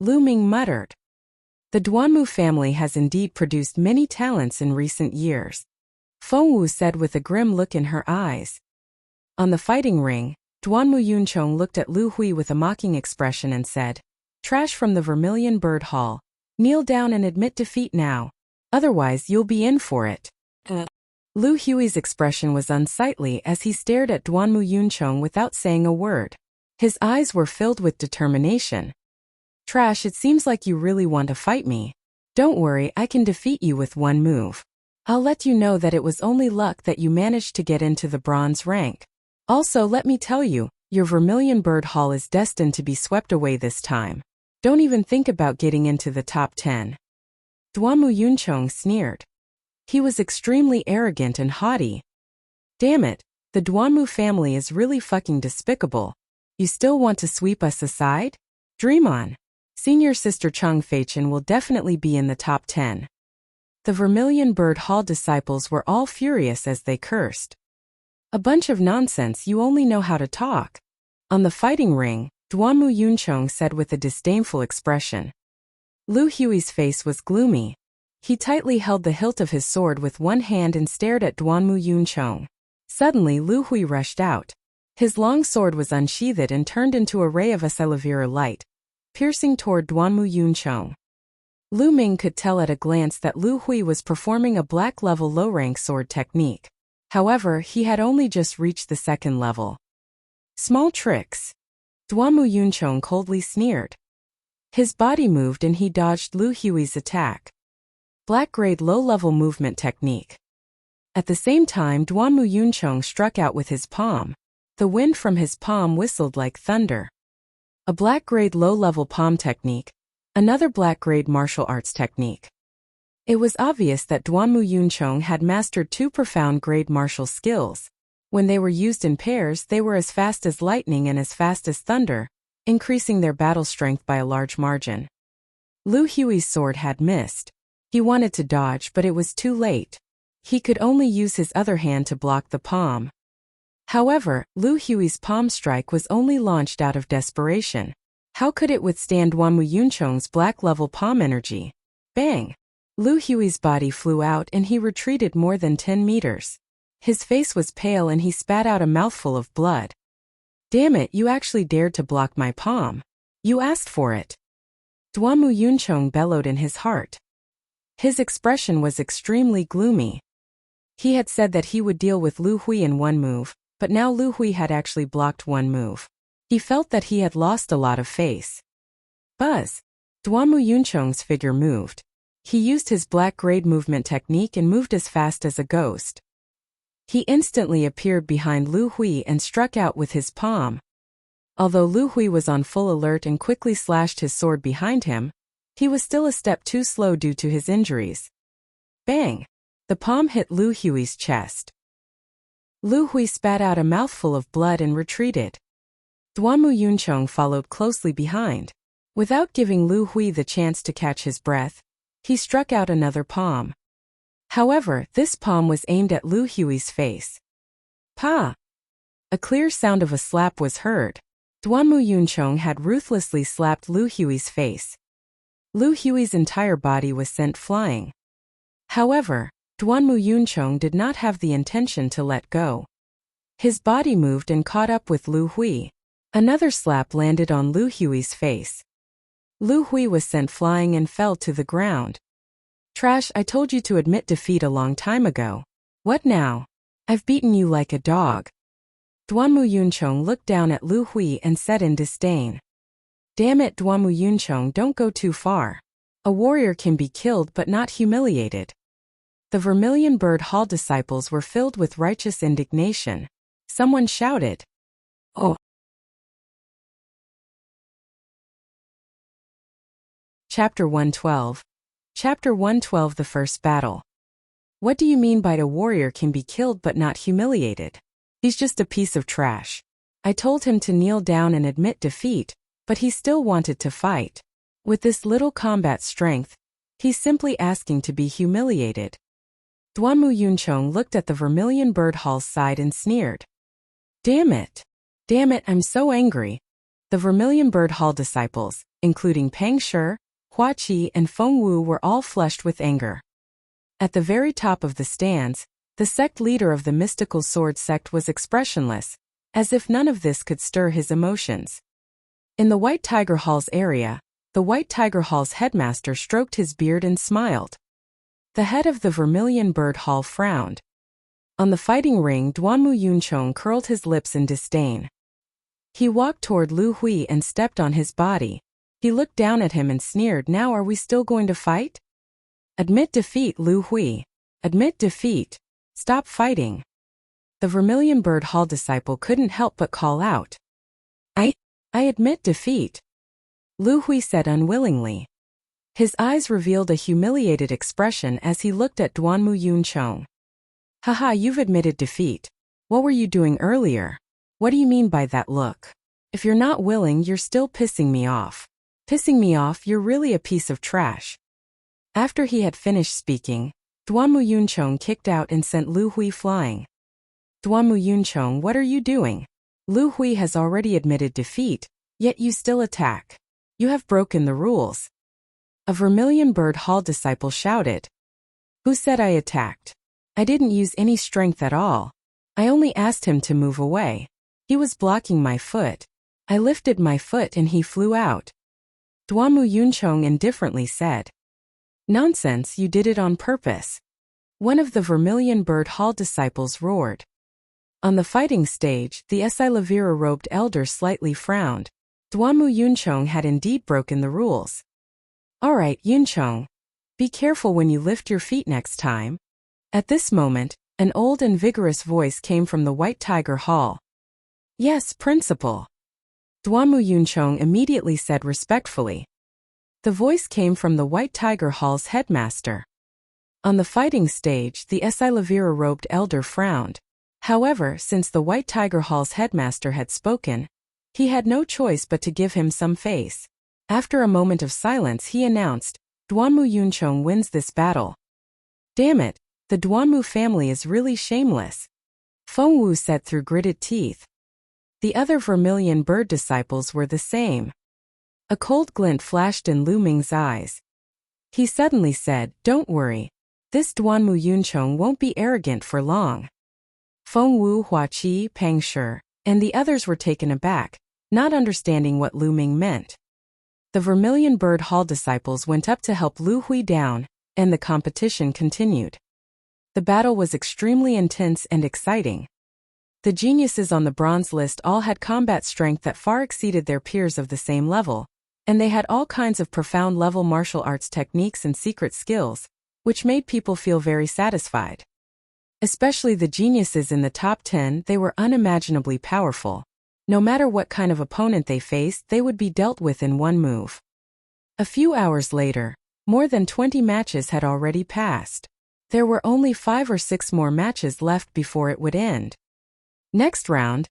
Lu Ming muttered. The Duanmu family has indeed produced many talents in recent years, Feng Wu said with a grim look in her eyes. On the fighting ring, Duanmu Yunchong looked at Lu Hui with a mocking expression and said, Trash from the Vermilion Bird Hall, kneel down and admit defeat now, otherwise you'll be in for it. Lu Hui's expression was unsightly as he stared at Duanmu Yunchong without saying a word. His eyes were filled with determination. Trash, it seems like you really want to fight me. Don't worry, I can defeat you with one move. I'll let you know that it was only luck that you managed to get into the bronze rank. Also, let me tell you, your Vermilion Bird Hall is destined to be swept away this time. Don't even think about getting into the top 10. Duanmu Yunchong sneered. He was extremely arrogant and haughty. Damn it, the Duanmu family is really fucking despicable. You still want to sweep us aside? Dream on. Senior sister Cheng Feichen will definitely be in the top 10. The Vermilion Bird Hall disciples were all furious as they cursed. A bunch of nonsense, you only know how to talk. On the fighting ring, Duanmu Yunchong said with a disdainful expression. Lu Hui's face was gloomy. He tightly held the hilt of his sword with one hand and stared at Duanmu Yunchong. Suddenly Lu Hui rushed out. His long sword was unsheathed and turned into a ray of Esilavira light, piercing toward Duanmu Yunchong. Lu Ming could tell at a glance that Lu Hui was performing a black-level low-rank sword technique. However, he had only just reached the second level. Small tricks. Duanmu Yunchong coldly sneered. His body moved and he dodged Lu Hui's attack. Black-grade low-level movement technique. At the same time, Duanmu Yunchong struck out with his palm. The wind from his palm whistled like thunder. A black-grade low-level palm technique. Another black-grade martial arts technique. It was obvious that Duanmu Yunchong had mastered two profound grade martial skills. When they were used in pairs, they were as fast as lightning and as fast as thunder, increasing their battle strength by a large margin. Lu Hui's sword had missed. He wanted to dodge, but it was too late. He could only use his other hand to block the palm. However, Lu Hui's palm strike was only launched out of desperation. How could it withstand Duanmu Yunchong's black-level palm energy? Bang! Lu Hui's body flew out and he retreated more than 10 meters. His face was pale and he spat out a mouthful of blood. Damn it, you actually dared to block my palm. You asked for it. Duanmu Yunchong bellowed in his heart. His expression was extremely gloomy. He had said that he would deal with Lu Hui in one move, but now Lu Hui had actually blocked one move. He felt that he had lost a lot of face. Buzz! Duanmu Yunchong's figure moved. He used his black-grade movement technique and moved as fast as a ghost. He instantly appeared behind Lu Hui and struck out with his palm. Although Lu Hui was on full alert and quickly slashed his sword behind him, he was still a step too slow due to his injuries. Bang! The palm hit Lu Hui's chest. Lu Hui spat out a mouthful of blood and retreated. Duanmu Yunchong followed closely behind. Without giving Lu Hui the chance to catch his breath, he struck out another palm. However, this palm was aimed at Lu Hui's face. Pa! A clear sound of a slap was heard. Duanmu Yunchong had ruthlessly slapped Lu Hui's face. Lu Hui's entire body was sent flying. However, Duanmu Yunchong did not have the intention to let go. His body moved and caught up with Lu Hui. Another slap landed on Lu Hui's face. Lu Hui was sent flying and fell to the ground. Trash, I told you to admit defeat a long time ago. What now? I've beaten you like a dog. Duanmu Yunchong looked down at Lu Hui and said in disdain. Damn it, Duanmu Yunchong, don't go too far. A warrior can be killed but not humiliated. The Vermilion Bird Hall disciples were filled with righteous indignation. Someone shouted, "Oh!" Chapter 112. Chapter 112, The First Battle. What do you mean by a warrior can be killed but not humiliated? He's just a piece of trash. I told him to kneel down and admit defeat, but he still wanted to fight. With this little combat strength, he's simply asking to be humiliated. Duanmu Yunchong looked at the Vermilion Bird Hall's side and sneered. Damn it! Damn it, I'm so angry. The Vermilion Bird Hall disciples, including Peng Shi, Hua Qi and Feng Wu, were all flushed with anger. At the very top of the stands, the sect leader of the mystical sword sect was expressionless, as if none of this could stir his emotions. In the White Tiger Hall's area, the White Tiger Hall's headmaster stroked his beard and smiled. The head of the Vermilion Bird Hall frowned. On the fighting ring, Duanmu Yunchong curled his lips in disdain. He walked toward Lu Hui and stepped on his body. He looked down at him and sneered, "Now are we still going to fight? Admit defeat, Lu Hui. Admit defeat. Stop fighting." The Vermilion Bird Hall disciple couldn't help but call out. I admit defeat," Lu Hui said unwillingly. His eyes revealed a humiliated expression as he looked at Duanmu Yunchong. Haha, you've admitted defeat. What were you doing earlier? What do you mean by that look? If you're not willing, you're still pissing me off. Pissing me off, you're really a piece of trash. After he had finished speaking, Duanmu Yunchong kicked out and sent Lu Hui flying. Duanmu Yunchong, what are you doing? Lu Hui has already admitted defeat, yet you still attack. You have broken the rules. A Vermilion Bird Hall disciple shouted. Who said I attacked? I didn't use any strength at all. I only asked him to move away. He was blocking my foot. I lifted my foot and he flew out. Duanmu Yunchong indifferently said. Nonsense, you did it on purpose. One of the Vermilion Bird Hall disciples roared. On the fighting stage, the Esilavira-robed elder slightly frowned. Duanmu Yunchong had indeed broken the rules. All right, Yunchong. Be careful when you lift your feet next time. At this moment, an old and vigorous voice came from the White Tiger Hall. Yes, Principal. Duanmu Yunchong immediately said respectfully. The voice came from the White Tiger Hall's headmaster. On the fighting stage, the Esilavira-robed elder frowned. However, since the White Tiger Hall's headmaster had spoken, he had no choice but to give him some face. After a moment of silence, he announced, Duanmu Yunchong wins this battle. Damn it, the Duanmu family is really shameless. Feng Wu said through gritted teeth. The other Vermilion Bird disciples were the same. A cold glint flashed in Lu Ming's eyes. He suddenly said, Don't worry. This Duanmu Yunchong won't be arrogant for long. Feng Wu, Hua Qi, Peng Shi, and the others were taken aback, not understanding what Lu Ming meant. The Vermilion Bird Hall disciples went up to help Lu Hui down, and the competition continued. The battle was extremely intense and exciting. The geniuses on the bronze list all had combat strength that far exceeded their peers of the same level, and they had all kinds of profound level martial arts techniques and secret skills, which made people feel very satisfied. Especially the geniuses in the top 10, they were unimaginably powerful. No matter what kind of opponent they faced, they would be dealt with in one move. A few hours later, more than 20 matches had already passed. There were only 5 or 6 more matches left before it would end. Next round,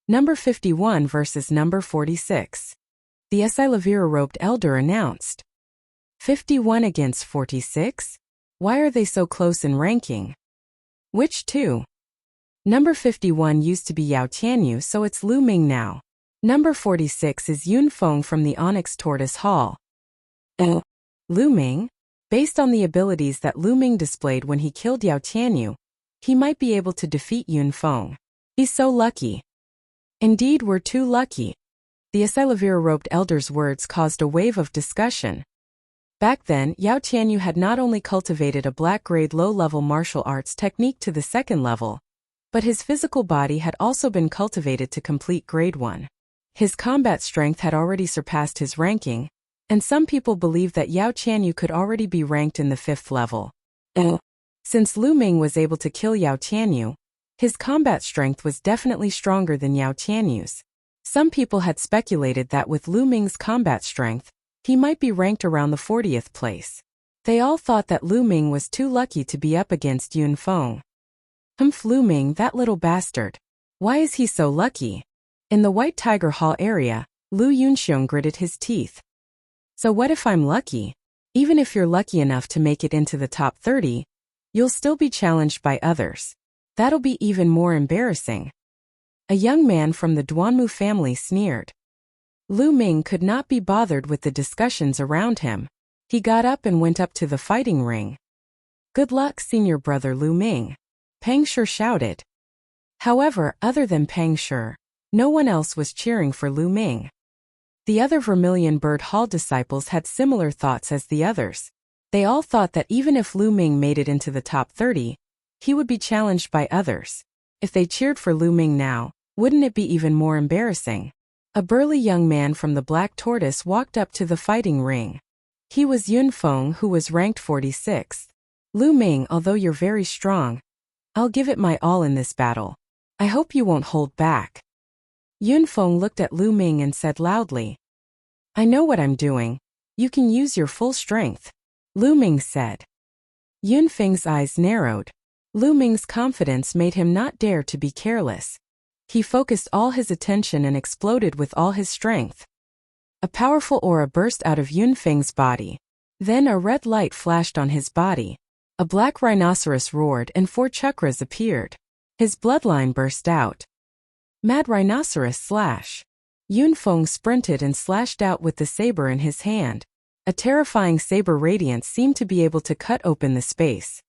number 51 versus number 46. The Esilavira-robed elder announced. 51 against 46? Why are they so close in ranking? Which two? Number 51 used to be Yao Tianyu, so it's Lu Ming now. Number 46 is Yun Feng from the Onyx Tortoise Hall. Oh, Lu Ming? Based on the abilities that Lu Ming displayed when he killed Yao Tianyu, he might be able to defeat Yun Feng. He's so lucky. Indeed, we're too lucky. The Acelyvira-robed elder's words caused a wave of discussion. Back then, Yao Tianyu had not only cultivated a black-grade low-level martial arts technique to the second level, but his physical body had also been cultivated to complete grade 1. His combat strength had already surpassed his ranking, and some people believed that Yao Tianyu could already be ranked in the 5th level. Since Lu Ming was able to kill Yao Tianyu, his combat strength was definitely stronger than Yao Tianyu's. Some people had speculated that with Lu Ming's combat strength, he might be ranked around the 40th place. They all thought that Lu Ming was too lucky to be up against Yun Feng. Lu Ming, that little bastard. Why is he so lucky? In the White Tiger Hall area, Lu Yunxiong gritted his teeth. So what if I'm lucky? Even if you're lucky enough to make it into the top 30, you'll still be challenged by others. That'll be even more embarrassing. A young man from the Duanmu family sneered. Lu Ming could not be bothered with the discussions around him. He got up and went up to the fighting ring. Good luck, senior brother Lu Ming, Peng Shi shouted. However, other than Peng Shi, no one else was cheering for Lu Ming. The other Vermilion Bird Hall disciples had similar thoughts as the others. They all thought that even if Lu Ming made it into the top 30, he would be challenged by others. If they cheered for Lu Ming now, wouldn't it be even more embarrassing? A burly young man from the Black Tortoise walked up to the fighting ring. He was Yun Feng, who was ranked 46th. Lu Ming, although you're very strong, I'll give it my all in this battle. I hope you won't hold back. Yun Feng looked at Lu Ming and said loudly, I know what I'm doing. You can use your full strength. Lu Ming said. Yun Feng's eyes narrowed. Lu Ming's confidence made him not dare to be careless. He focused all his attention and exploded with all his strength. A powerful aura burst out of Yun Feng's body. Then a red light flashed on his body. A black rhinoceros roared and 4 chakras appeared. His bloodline burst out. Mad Rhinoceros Slash. Yun Feng sprinted and slashed out with the saber in his hand. A terrifying saber radiance seemed to be able to cut open the space.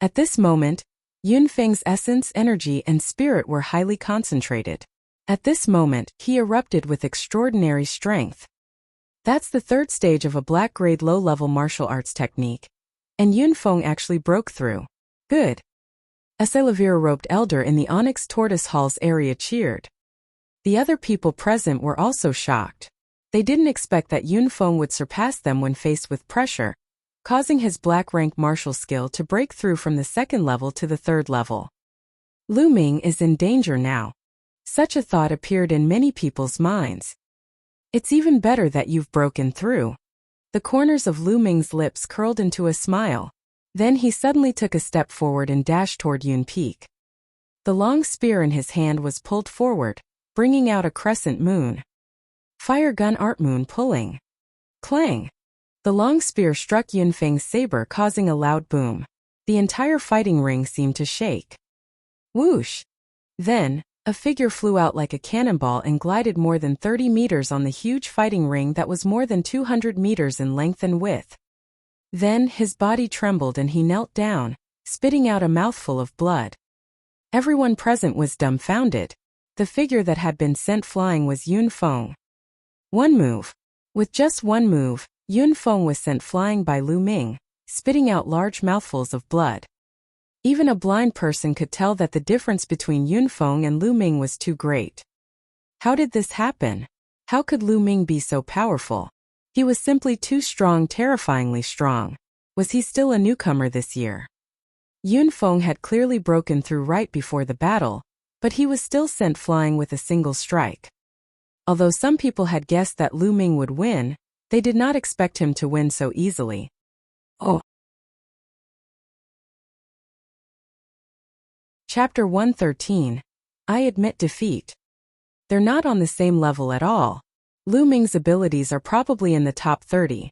At this moment, Yun Feng's essence, energy, and spirit were highly concentrated. At this moment, he erupted with extraordinary strength. That's the 3rd stage of a black-grade low-level martial arts technique. And Yun Feng actually broke through. Good. A Acelyvira-robed elder in the Onyx Tortoise Hall's area cheered. The other people present were also shocked. They didn't expect that Yun Feng would surpass them when faced with pressure, causing his black-rank martial skill to break through from the 2nd level to the 3rd level. Lu Ming is in danger now. Such a thought appeared in many people's minds. It's even better that you've broken through. The corners of Lu Ming's lips curled into a smile. Then he suddenly took a step forward and dashed toward Yun Peak. The long spear in his hand was pulled forward, bringing out a crescent moon. Fire gun art moon pulling. Clang! The long spear struck Yun Feng's saber, causing a loud boom. The entire fighting ring seemed to shake. Whoosh! Then, a figure flew out like a cannonball and glided more than 30 meters on the huge fighting ring that was more than 200 meters in length and width. Then his body trembled and he knelt down, spitting out a mouthful of blood. Everyone present was dumbfounded. The figure that had been sent flying was Yun Feng. One move. With just one move, Yun Feng was sent flying by Lu Ming, spitting out large mouthfuls of blood. Even a blind person could tell that the difference between Yun Feng and Lu Ming was too great. How did this happen? How could Lu Ming be so powerful? He was simply too strong, terrifyingly strong. Was he still a newcomer this year? Yun Feng had clearly broken through right before the battle, but he was still sent flying with a single strike. Although some people had guessed that Lu Ming would win, they did not expect him to win so easily. Oh. Chapter 113. I admit defeat. They're not on the same level at all. Lu Ming's abilities are probably in the top 30.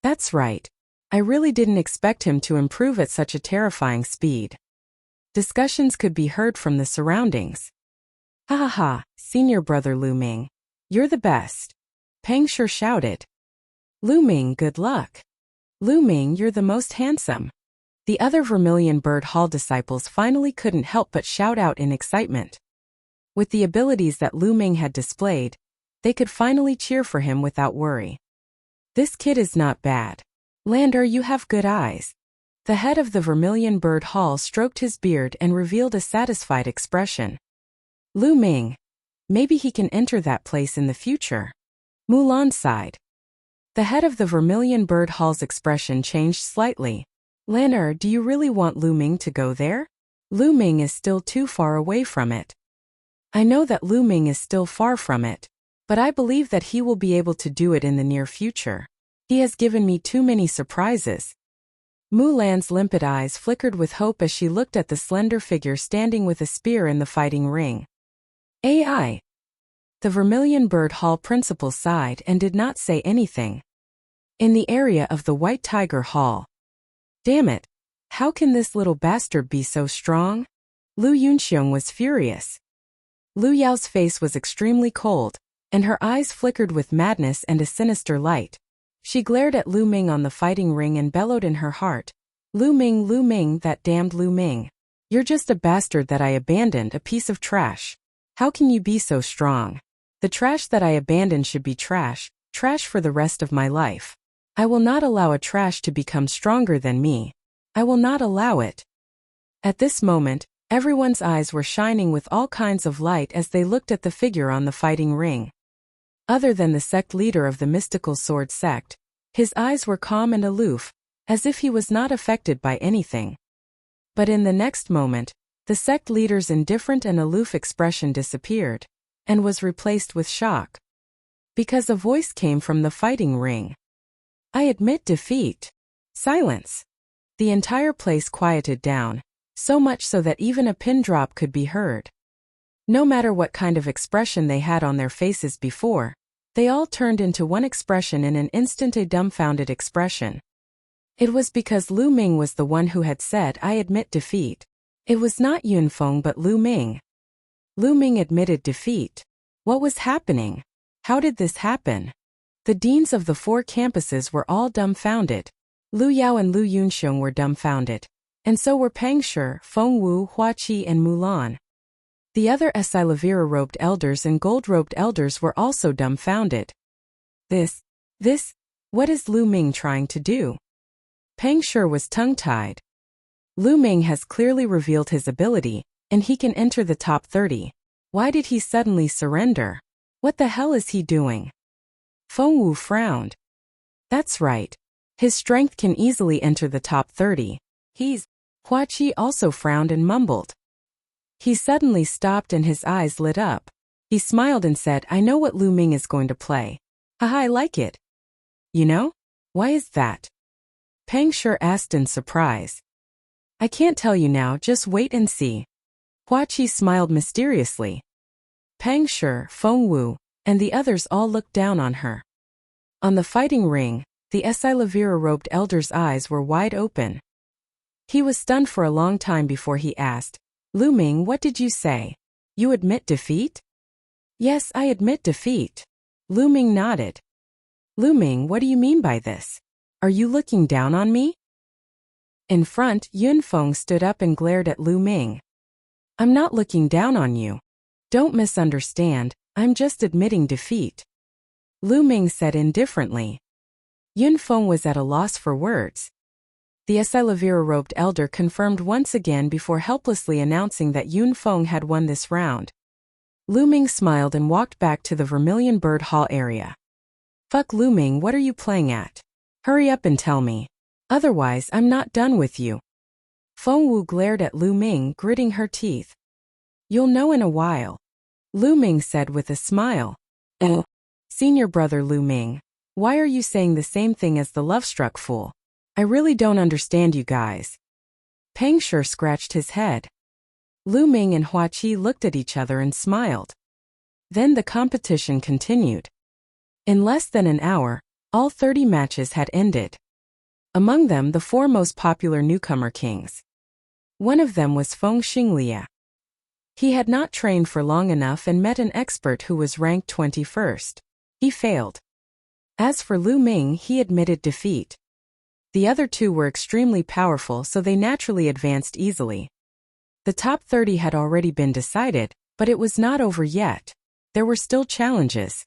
That's right. I really didn't expect him to improve at such a terrifying speed. Discussions could be heard from the surroundings. Ha ha ha, senior brother Lu Ming. You're the best. Peng Shi shouted. Lu Ming, good luck. Lu Ming, you're the most handsome. The other Vermilion Bird Hall disciples finally couldn't help but shout out in excitement. With the abilities that Lu Ming had displayed, they could finally cheer for him without worry. This kid is not bad. Lander, you have good eyes. The head of the Vermilion Bird Hall stroked his beard and revealed a satisfied expression. Lu Ming. Maybe he can enter that place in the future. Mulan sighed. The head of the Vermilion Bird Hall's expression changed slightly. Lander, do you really want Lu Ming to go there? Lu Ming is still too far away from it. I know that Lu Ming is still far from it, but I believe that he will be able to do it in the near future. He has given me too many surprises. Mulan's limpid eyes flickered with hope as she looked at the slender figure standing with a spear in the fighting ring. AI. The Vermilion Bird Hall principal sighed and did not say anything. In the area of the White Tiger Hall. Damn it. How can this little bastard be so strong? Lu Yunxiong was furious. Lu Yao's face was extremely cold, and her eyes flickered with madness and a sinister light. She glared at Lu Ming on the fighting ring and bellowed in her heart. Lu Ming, that damned Lu Ming. You're just a bastard that I abandoned, a piece of trash. How can you be so strong? The trash that I abandoned should be trash for the rest of my life. I will not allow a trash to become stronger than me. I will not allow it. At this moment, everyone's eyes were shining with all kinds of light as they looked at the figure on the fighting ring. Other than the sect leader of the mystical sword sect, his eyes were calm and aloof, as if he was not affected by anything. But in the next moment, the sect leader's indifferent and aloof expression disappeared, and was replaced with shock. Because a voice came from the fighting ring. I admit defeat. Silence. The entire place quieted down, so much so that even a pin drop could be heard. No matter what kind of expression they had on their faces before, they all turned into one expression in an instant, a dumbfounded expression. It was because Lu Ming was the one who had said, I admit defeat. It was not Yunfeng but Lu Ming. Lu Ming admitted defeat. What was happening? How did this happen? The deans of the 4 campuses were all dumbfounded. Lu Yao and Lu Yunxiong were dumbfounded. And so were Pang Shi, Feng Wu, Hua Qi and Mulan. The other Esilavira-robed elders and gold-robed elders were also dumbfounded. What is Lu Ming trying to do? Pang Shi was tongue-tied. Lu Ming has clearly revealed his ability, and he can enter the top 30. Why did he suddenly surrender? What the hell is he doing? Feng Wu frowned. That's right. His strength can easily enter the top 30. Hua Qi also frowned and mumbled. He suddenly stopped and his eyes lit up. He smiled and said, I know what Lu Ming is going to play. Haha, I like it. You know? Why is that? Pang Shi asked in surprise. I can't tell you now, just wait and see. Hua Qi smiled mysteriously. Pang Shi, Feng Wu, and the others all looked down on her. On the fighting ring, the Esilavira-robed elder's eyes were wide open. He was stunned for a long time before he asked, Lu Ming, what did you say? You admit defeat? Yes, I admit defeat. Lu Ming nodded. Lu Ming, what do you mean by this? Are you looking down on me? In front, Yunfeng stood up and glared at Lu Ming. I'm not looking down on you. Don't misunderstand, I'm just admitting defeat. Lu Ming said indifferently. Yunfeng was at a loss for words. The Esilavira-robed elder confirmed once again before helplessly announcing that Yunfeng had won this round. Lu Ming smiled and walked back to the Vermilion Bird Hall area. Fuck Lu Ming, what are you playing at? Hurry up and tell me. Otherwise, I'm not done with you. Feng Wu glared at Lu Ming, gritting her teeth. You'll know in a while. Lu Ming said with a smile. Senior brother Lu Ming, why are you saying the same thing as the love-struck fool? I really don't understand you guys. Pang Shi scratched his head. Lu Ming and Hua Qi looked at each other and smiled. Then the competition continued. In less than an hour, all 30 matches had ended. Among them the 4 most popular newcomer kings. One of them was Feng Xinglia. He had not trained for long enough and met an expert who was ranked 21st. He failed. As for Lu Ming, he admitted defeat. The other two were extremely powerful, so they naturally advanced easily. The top 30 had already been decided, but it was not over yet. There were still challenges.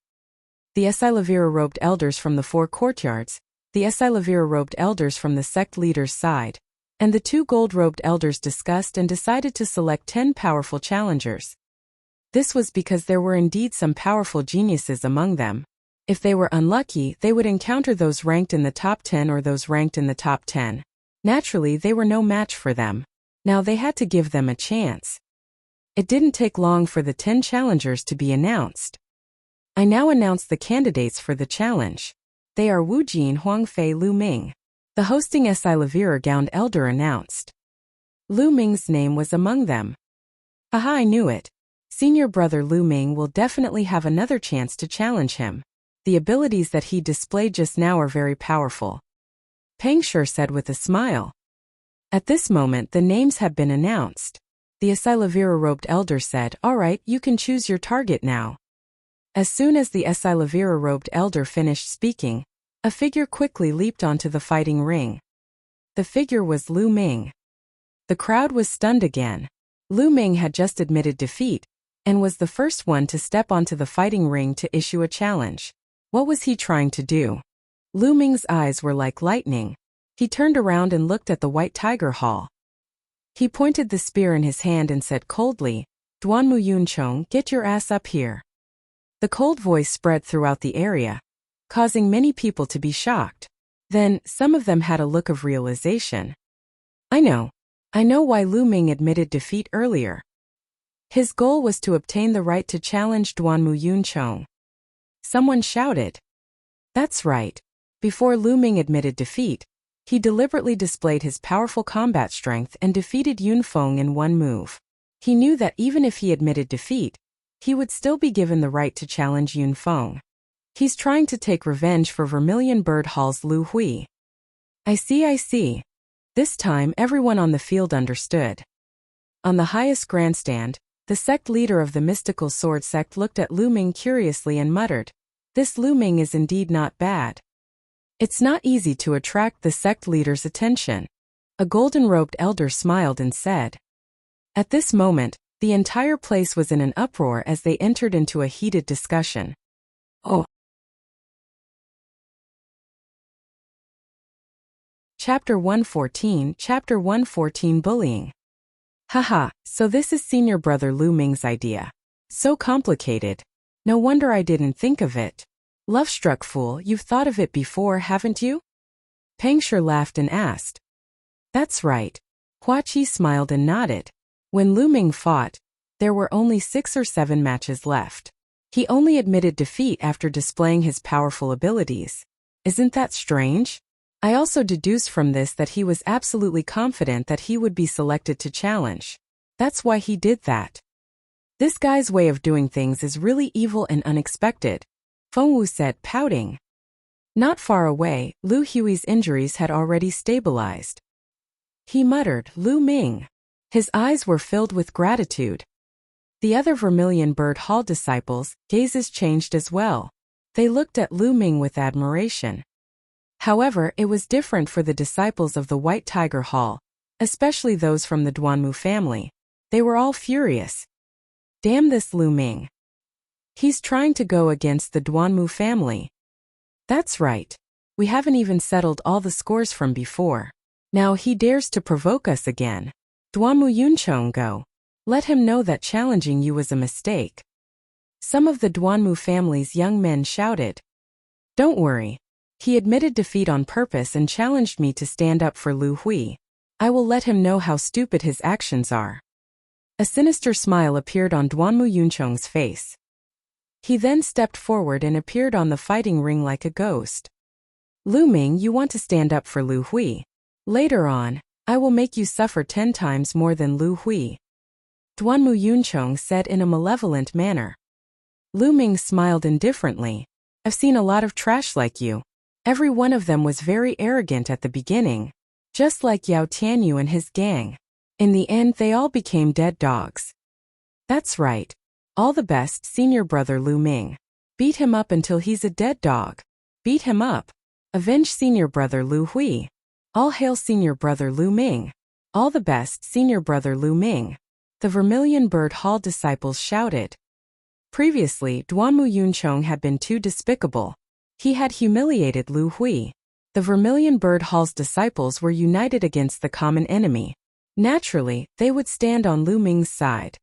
The Esilavira-robed elders from the 4 courtyards, the Esilavira-robed elders from the sect leader's side, and the 2 gold-robed elders discussed and decided to select 10 powerful challengers. This was because there were indeed some powerful geniuses among them. If they were unlucky, they would encounter those ranked in the top 10 or those ranked in the top 10. Naturally, they were no match for them. Now they had to give them a chance. It didn't take long for the 10 challengers to be announced. I now announce the candidates for the challenge. They are Wu Jin, Huangfei, Lu Ming. The hosting Esilavira gowned elder announced. Lu Ming's name was among them. Haha, I knew it. Senior brother Lu Ming will definitely have another chance to challenge him. The abilities that he displayed just now are very powerful. Peng Sure said with a smile. At this moment the names had been announced. The Esilavira-robed elder said, "All right, you can choose your target now." As soon as the Esilavira-robed elder finished speaking, a figure quickly leaped onto the fighting ring. The figure was Lu Ming. The crowd was stunned again. Lu Ming had just admitted defeat, and was the first one to step onto the fighting ring to issue a challenge. What was he trying to do? Lu Ming's eyes were like lightning. He turned around and looked at the White Tiger Hall. He pointed the spear in his hand and said coldly, "Duanmu Yunchong, get your ass up here." The cold voice spread throughout the area, causing many people to be shocked. Then, some of them had a look of realization. I know why Lu Ming admitted defeat earlier. His goal was to obtain the right to challenge Duanmu Yunchong. Someone shouted. That's right. Before Lu Ming admitted defeat, he deliberately displayed his powerful combat strength and defeated Yun Feng in one move. He knew that even if he admitted defeat, he would still be given the right to challenge Yun Feng. He's trying to take revenge for Vermilion Bird Hall's Lu Hui. I see. This time everyone on the field understood. On the highest grandstand, the sect leader of the mystical sword sect looked at Lu Ming curiously and muttered, "This Lu Ming is indeed not bad." It's not easy to attract the sect leader's attention. A golden-robed elder smiled and said. At this moment, the entire place was in an uproar as they entered into a heated discussion. Oh. Chapter 114 Bullying. Haha, so this is senior brother Lu Ming's idea. So complicated. No wonder I didn't think of it. Love-struck fool, you've thought of it before, haven't you? Peng Sure laughed and asked. That's right. Hua Qi smiled and nodded. When Lu Ming fought, there were only 6 or 7 matches left. He only admitted defeat after displaying his powerful abilities. Isn't that strange? I also deduced from this that he was absolutely confident that he would be selected to challenge. That's why he did that. This guy's way of doing things is really evil and unexpected, Feng Wu said, pouting. Not far away, Lu Hui's injuries had already stabilized. He muttered, "Lu Ming." His eyes were filled with gratitude. The other Vermilion Bird Hall disciples' gazes changed as well. They looked at Lu Ming with admiration. However, it was different for the disciples of the White Tiger Hall, especially those from the Duanmu family. They were all furious. Damn this Lu Ming. He's trying to go against the Duanmu family. That's right. We haven't even settled all the scores from before. Now he dares to provoke us again. Duanmu Yunchong, go. Let him know that challenging you was a mistake. Some of the Duanmu family's young men shouted. Don't worry. He admitted defeat on purpose and challenged me to stand up for Lu Hui. I will let him know how stupid his actions are. A sinister smile appeared on Duanmu Yunchong's face. He then stepped forward and appeared on the fighting ring like a ghost. Lu Ming, you want to stand up for Lu Hui. Later on, I will make you suffer 10 times more than Lu Hui. Duanmu Yunchong said in a malevolent manner. Lu Ming smiled indifferently. I've seen a lot of trash like you. Every one of them was very arrogant at the beginning, just like Yao Tianyu and his gang. In the end, they all became dead dogs. That's right. All the best, senior brother Lu Ming. Beat him up until he's a dead dog. Beat him up. Avenge senior brother Lu Hui. All hail senior brother Lu Ming. All the best, senior brother Lu Ming. The Vermilion Bird Hall disciples shouted. Previously, Duanmu Yuncheng had been too despicable. He had humiliated Lu Hui. The Vermilion Bird Hall's disciples were united against the common enemy. Naturally, they would stand on Lu Ming's side.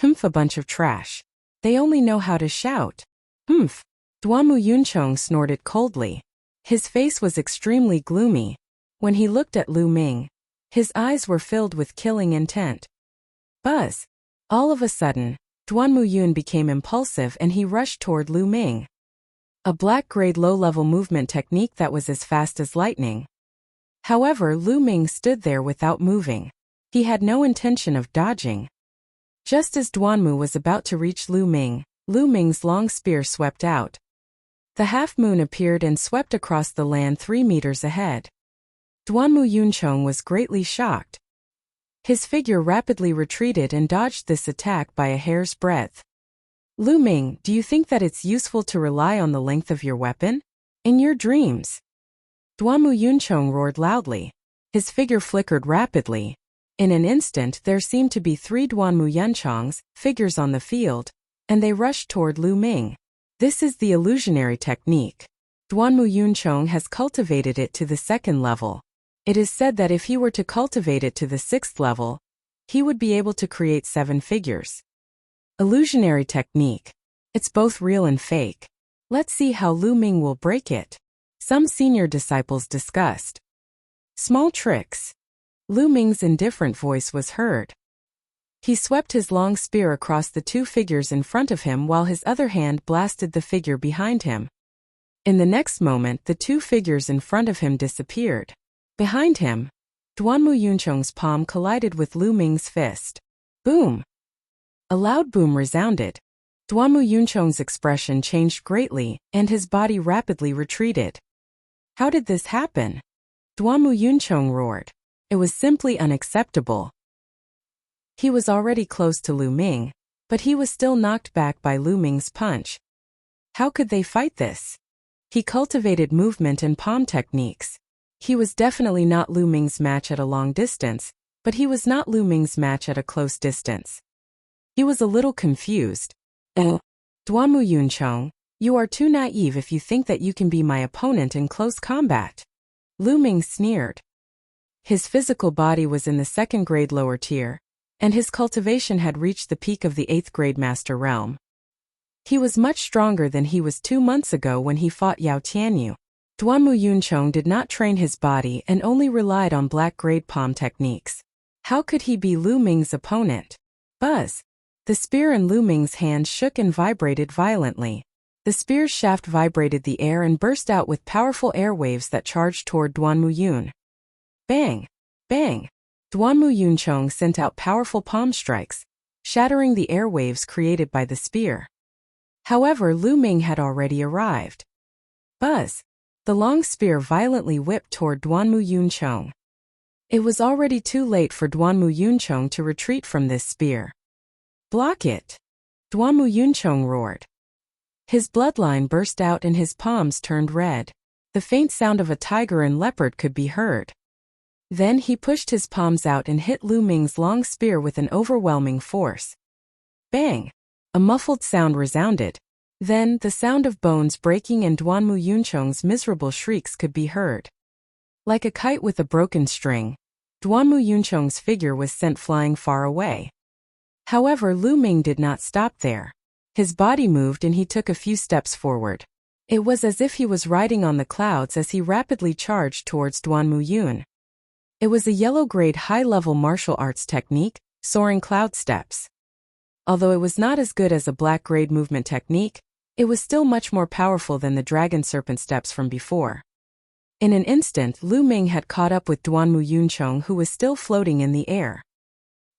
Humph, a bunch of trash. They only know how to shout. Humph. Duanmu Yuncheng snorted coldly. His face was extremely gloomy. When he looked at Lu Ming, his eyes were filled with killing intent. Buzz. All of a sudden, Duanmu Yun became impulsive and he rushed toward Lu Ming. A black-grade low-level movement technique that was as fast as lightning. However, Lu Ming stood there without moving. He had no intention of dodging. Just as Duanmu was about to reach Lu Ming's long spear swept out. The half-moon appeared and swept across the land 3 meters ahead. Duanmu Yuncheng was greatly shocked. His figure rapidly retreated and dodged this attack by a hair's breadth. Lu Ming, do you think that it's useful to rely on the length of your weapon? In your dreams? Duanmu Yuncheng roared loudly. His figure flickered rapidly. In an instant there seemed to be 3 Duanmu Yunchengs, figures on the field, and they rushed toward Lu Ming. This is the illusionary technique. Duanmu Yuncheng has cultivated it to the 2nd level. It is said that if he were to cultivate it to the 6th level, he would be able to create 7 figures. Illusionary technique. It's both real and fake. Let's see how Lu Ming will break it. Some senior disciples discussed. Small tricks. Lu Ming's indifferent voice was heard. He swept his long spear across the 2 figures in front of him while his other hand blasted the figure behind him. In the next moment, the 2 figures in front of him disappeared. Behind him, Duanmu Yuncheng's palm collided with Lu Ming's fist. Boom! A loud boom resounded. Duanmu Yuncheng's expression changed greatly, and his body rapidly retreated. How did this happen? Duanmu Yuncheng roared. It was simply unacceptable. He was already close to Lu Ming, but he was still knocked back by Lu Ming's punch. How could they fight this? He cultivated movement and palm techniques. He was definitely not Lu Ming's match at a long distance, but he was not Lu Ming's match at a close distance. He was a little confused. Duanmu Yuncheng, you are too naive if you think that you can be my opponent in close combat. Lu Ming sneered. His physical body was in the 2nd grade lower tier, and his cultivation had reached the peak of the 8th grade master realm. He was much stronger than he was 2 months ago when he fought Yao Tianyu. Duanmu Yuncheng did not train his body and only relied on black-grade palm techniques. How could he be Lu Ming's opponent? Buzz! The spear in Lu Ming's hand shook and vibrated violently. The spear's shaft vibrated the air and burst out with powerful air waves that charged toward Duanmu Yun. Bang! Bang! Duanmu Yuncheng sent out powerful palm strikes, shattering the air waves created by the spear. However, Lu Ming had already arrived. Buzz! The long spear violently whipped toward Duanmu Yuncheng. It was already too late for Duanmu Yuncheng to retreat from this spear. Block it! Duanmu Yuncheng roared. His bloodline burst out and his palms turned red. The faint sound of a tiger and leopard could be heard. Then he pushed his palms out and hit Lu Ming's long spear with an overwhelming force. Bang! A muffled sound resounded. Then, the sound of bones breaking and Duanmu Yuncheng's miserable shrieks could be heard. Like a kite with a broken string, Duanmu Yuncheng's figure was sent flying far away. However, Lu Ming did not stop there. His body moved and he took a few steps forward. It was as if he was riding on the clouds as he rapidly charged towards Duanmu Yun. It was a yellow-grade high-level martial arts technique, soaring cloud steps. Although it was not as good as a black-grade movement technique, it was still much more powerful than the dragon serpent steps from before. In an instant, Lu Ming had caught up with Duanmu Yuncheng, who was still floating in the air.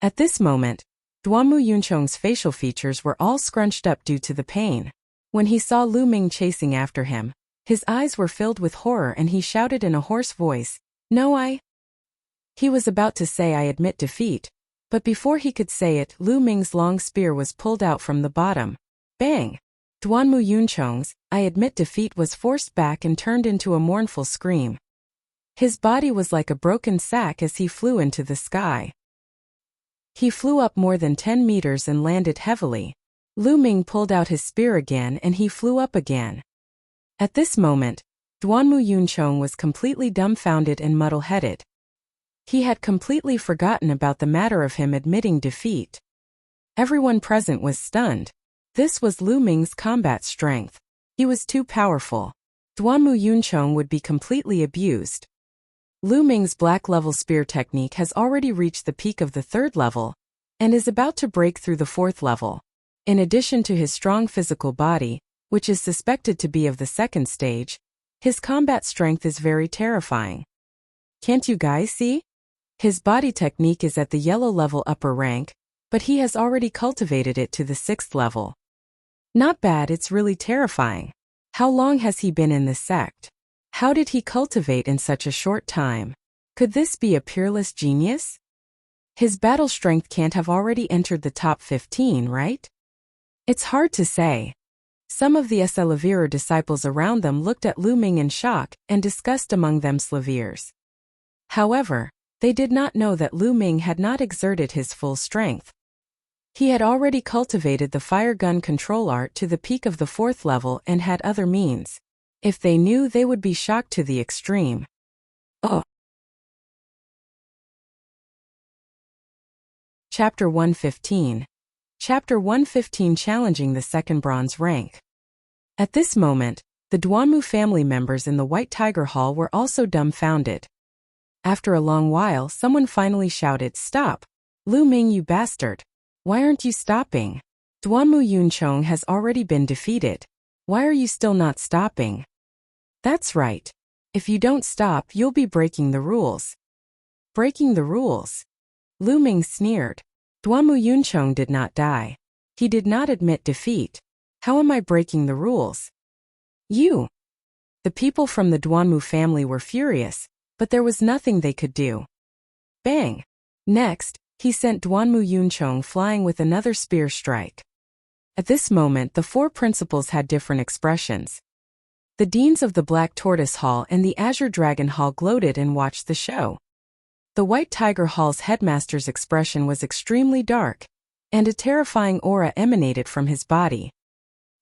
At this moment, Duanmu Yuncheng's facial features were all scrunched up due to the pain. When he saw Lu Ming chasing after him, his eyes were filled with horror and he shouted in a hoarse voice, "No, He was about to say "I admit defeat," but before he could say it, Lu Ming's long spear was pulled out from the bottom. Bang! Duanmu Yuncheng's "I admit defeat" was forced back and turned into a mournful scream. His body was like a broken sack as he flew into the sky. He flew up more than 10 meters and landed heavily. Lu Ming pulled out his spear again and he flew up again. At this moment, Duanmu Yunchong was completely dumbfounded and muddle-headed. He had completely forgotten about the matter of him admitting defeat. Everyone present was stunned. This was Lu Ming's combat strength. He was too powerful. Duanmu Yunchong would be completely abused. Lu Ming's black-level spear technique has already reached the peak of the 3rd level, and is about to break through the 4th level. In addition to his strong physical body, which is suspected to be of the 2nd stage, his combat strength is very terrifying. Can't you guys see? His body technique is at the yellow level upper rank, but he has already cultivated it to the 6th level. Not bad, it's really terrifying. How long has he been in this sect? How did he cultivate in such a short time? Could this be a peerless genius? His battle strength can't have already entered the top 15, right? It's hard to say. Some of the Slavier disciples around them looked at Lu Ming in shock and discussed among them Slaviers. However, they did not know that Lu Ming had not exerted his full strength. He had already cultivated the fire gun control art to the peak of the 4th level and had other means. If they knew, they would be shocked to the extreme. Oh. Chapter 115. Chapter 115, challenging the 2nd bronze rank. At this moment, the Duanmu family members in the White Tiger Hall were also dumbfounded. After a long while, someone finally shouted, "Stop! Lu Ming, you bastard! Why aren't you stopping? Duanmu Yunchong has already been defeated. Why are you still not stopping?" That's right. If you don't stop, you'll be breaking the rules. Breaking the rules? Lu Ming sneered. Duanmu Yunchong did not die. He did not admit defeat. How am I breaking the rules? You! The people from the Duanmu family were furious, but there was nothing they could do. Bang! Next, he sent Duanmu Yunchong flying with another spear strike. At this moment, the 4 principals had different expressions. The deans of the Black Tortoise Hall and the Azure Dragon Hall gloated and watched the show. The White Tiger Hall's headmaster's expression was extremely dark, and a terrifying aura emanated from his body.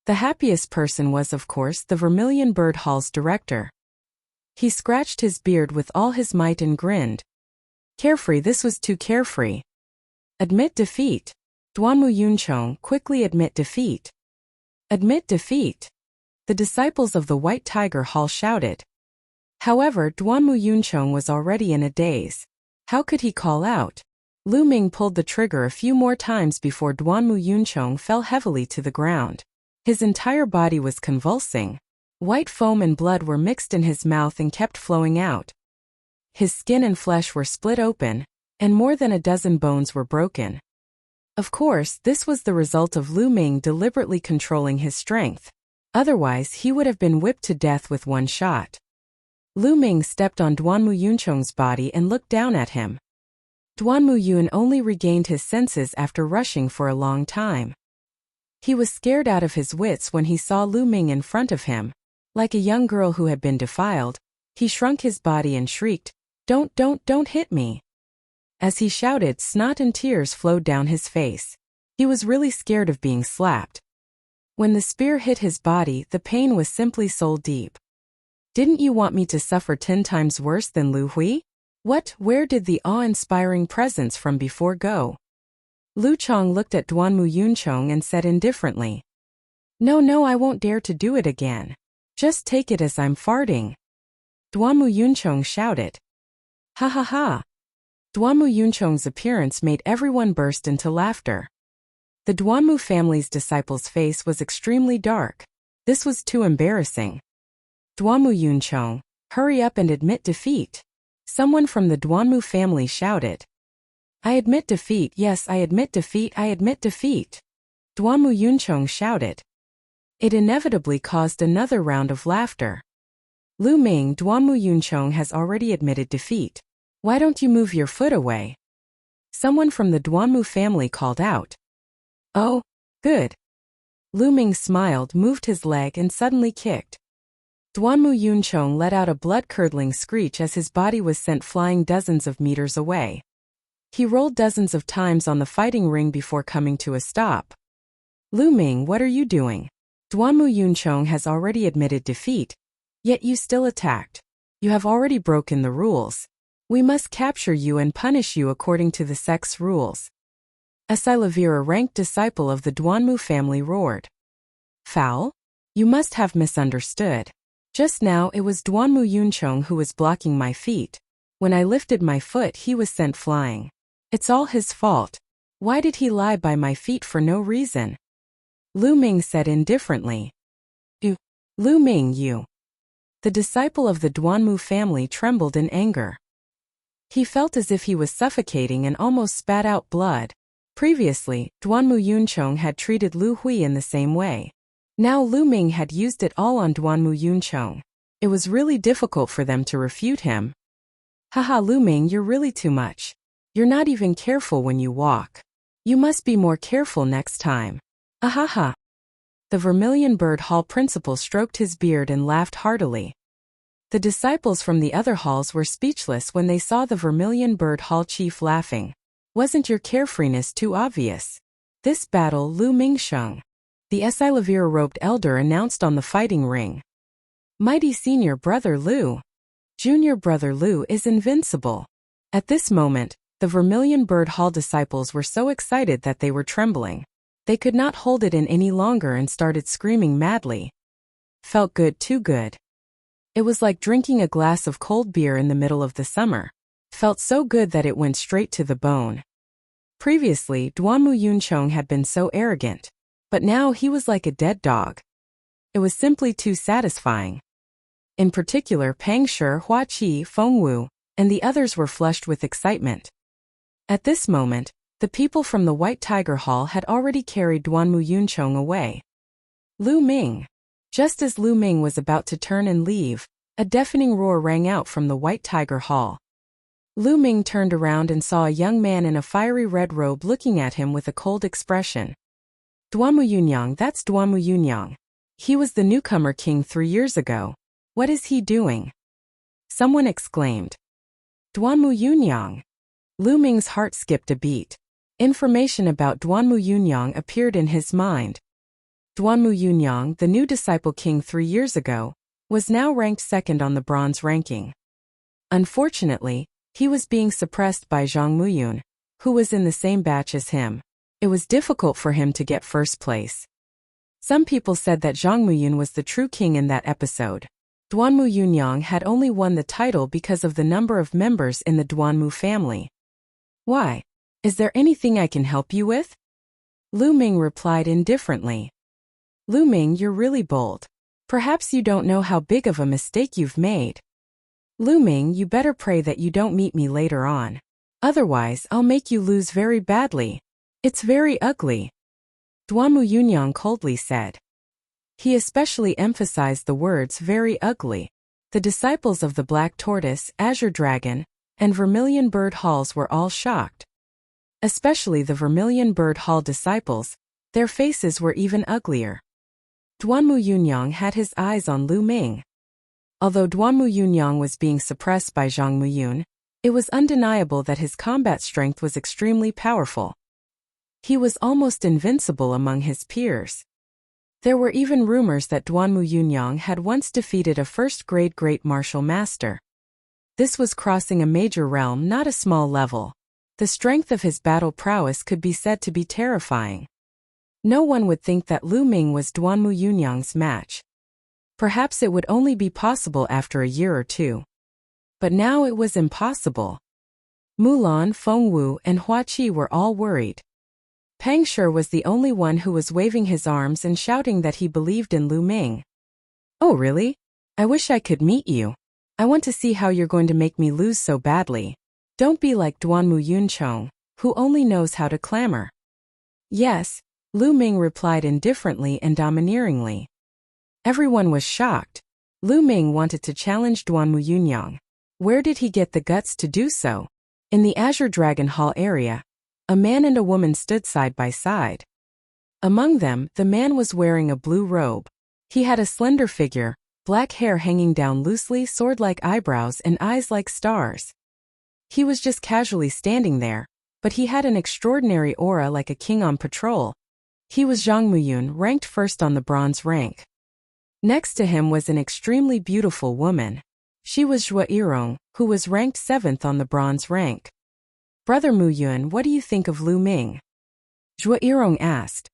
The happiest person was, of course, the Vermilion Bird Hall's director. He scratched his beard with all his might and grinned. Carefree, this was too carefree. Admit defeat. Duanmu Yunchong, quickly admit defeat. Admit defeat. The disciples of the White Tiger Hall shouted. However, Duanmu Yunchong was already in a daze. How could he call out? Lu Ming pulled the trigger a few more times before Duanmu Yunchong fell heavily to the ground. His entire body was convulsing. White foam and blood were mixed in his mouth and kept flowing out. His skin and flesh were split open, and more than a dozen bones were broken. Of course, this was the result of Lu Ming deliberately controlling his strength. Otherwise, he would have been whipped to death with one shot. Lu Ming stepped on Duanmu Yunchong's body and looked down at him. Duanmu Yun only regained his senses after rushing for a long time. He was scared out of his wits when he saw Lu Ming in front of him. Like a young girl who had been defiled, he shrunk his body and shrieked, Don't hit me." As he shouted, snot and tears flowed down his face. He was really scared of being slapped. When the spear hit his body, the pain was simply soul deep. "Didn't you want me to suffer 10 times worse than Lu Hui? Where did the awe-inspiring presence from before go?" Lu Chong looked at Duanmu Yunchong and said indifferently, No, I won't dare to do it again. Just take it as I'm farting." Duanmu Yunchong shouted. Ha ha ha. Duanmu Yunchong's appearance made everyone burst into laughter. The Duanmu family's disciple's face was extremely dark. This was too embarrassing. "Duanmu Yunchong, hurry up and admit defeat." Someone from the Duanmu family shouted. "I admit defeat, yes, I admit defeat, I admit defeat." Duanmu Yunchong shouted. It inevitably caused another round of laughter. "Lu Ming, Duanmu Yunchong has already admitted defeat. Why don't you move your foot away?" Someone from the Duanmu family called out. "Oh, good." Lu Ming smiled, moved his leg and suddenly kicked. Duanmu Yunchong let out a blood-curdling screech as his body was sent flying dozens of meters away. He rolled dozens of times on the fighting ring before coming to a stop. Lu Ming, what are you doing? Duanmu Yunchong has already admitted defeat, yet you still attacked. You have already broken the rules. We must capture you and punish you according to the sect's rules. A Silavira ranked disciple of the Duanmu family roared. Foul? You must have misunderstood. Just now it was Duanmu Yunchong who was blocking my feet. When I lifted my foot he was sent flying. It's all his fault. Why did he lie by my feet for no reason? Lu Ming said indifferently. Lu Ming, you. The disciple of the Duanmu family trembled in anger. He felt as if he was suffocating and almost spat out blood. Previously, Duanmu Yunchong had treated Lu Hui in the same way. Now Lu Ming had used it all on Duanmu Yunchong. It was really difficult for them to refute him. Haha, Lu Ming, you're really too much. You're not even careful when you walk. You must be more careful next time. Ahaha. The Vermilion Bird Hall principal stroked his beard and laughed heartily. The disciples from the other halls were speechless when they saw the Vermilion Bird Hall chief laughing. Wasn't your carefreeness too obvious? This battle, Lu Mingsheng. The Silavira robed elder announced on the fighting ring. Mighty senior brother Lu. Junior brother Lu is invincible. At this moment, the Vermilion Bird Hall disciples were so excited that they were trembling. They could not hold it in any longer and started screaming madly. Felt good, too good. It was like drinking a glass of cold beer in the middle of the summer. Felt so good that it went straight to the bone. Previously, Duanmu Yunchong had been so arrogant. But now he was like a dead dog. It was simply too satisfying. In particular, Pang Shi, Hua Qi, Feng Wu, and the others were flushed with excitement. At this moment, the people from the White Tiger Hall had already carried Duanmu Yunchong away. Lu Ming. Just as Lu Ming was about to turn and leave, a deafening roar rang out from the White Tiger Hall. Lu Ming turned around and saw a young man in a fiery red robe looking at him with a cold expression. Duanmu Yunyang, that's Duanmu Yunyang. He was the newcomer king 3 years ago. What is he doing? Someone exclaimed. Duanmu Yunyang. Lu Ming's heart skipped a beat. Information about Duanmu Yunyang appeared in his mind. Duanmu Yunyang, the new disciple king 3 years ago, was now ranked second on the bronze ranking. Unfortunately, he was being suppressed by Zhang Muyun, who was in the same batch as him. It was difficult for him to get first place. Some people said that Zhang Muyun was the true king in that episode. Duanmu Yunyang had only won the title because of the number of members in the Duanmu family. Why? Is there anything I can help you with? Lu Ming replied indifferently. Lu Ming, you're really bold. Perhaps you don't know how big of a mistake you've made. Lu Ming, you better pray that you don't meet me later on. Otherwise, I'll make you lose very badly. It's very ugly. Duanmu Yunyang coldly said. He especially emphasized the words very ugly. The disciples of the Black Tortoise, Azure Dragon, and Vermilion Bird Halls were all shocked. Especially the Vermilion Bird Hall disciples, their faces were even uglier. Duanmu Yunyang had his eyes on Lu Ming. Although Duanmu Yunyang was being suppressed by Zhang Muyun, it was undeniable that his combat strength was extremely powerful. He was almost invincible among his peers. There were even rumors that Duanmu Yunyang had once defeated a first-grade great martial master. This was crossing a major realm, not a small level. The strength of his battle prowess could be said to be terrifying. No one would think that Lu Ming was Duanmu Yunyang's match. Perhaps it would only be possible after a year or two. But now it was impossible. Mulan, Feng Wu, and Hua Qi were all worried. Pang Shi was the only one who was waving his arms and shouting that he believed in Lu Ming. Oh really? I wish I could meet you. I want to see how you're going to make me lose so badly. Don't be like Duanmu Yunchong, who only knows how to clamor. Yes, Lu Ming replied indifferently and domineeringly. Everyone was shocked. Lu Ming wanted to challenge Duanmu Yunyang. Where did he get the guts to do so? In the Azure Dragon Hall area, a man and a woman stood side by side. Among them, the man was wearing a blue robe. He had a slender figure, black hair hanging down loosely, sword-like eyebrows and eyes like stars. He was just casually standing there, but he had an extraordinary aura like a king on patrol. He was Zhang Muyun, ranked first on the bronze rank. Next to him was an extremely beautiful woman. She was Zhuo Yirong, who was ranked 7th on the bronze rank. "Brother Muyun, what do you think of Lu Ming?" Zhuo Yirong asked.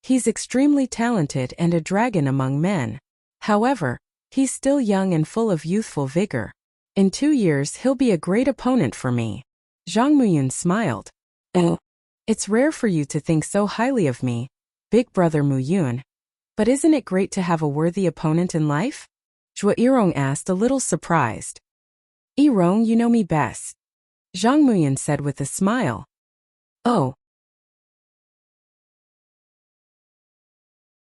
"He's extremely talented and a dragon among men. However, he's still young and full of youthful vigor. In 2 years he'll be a great opponent for me." Zhang Muyun smiled. "Oh, it's rare for you to think so highly of me, big brother Muyun. But isn't it great to have a worthy opponent in life?" Zhuo Yirong asked, a little surprised. "Yirong, you know me best," Zhang Muyun said with a smile. "Oh."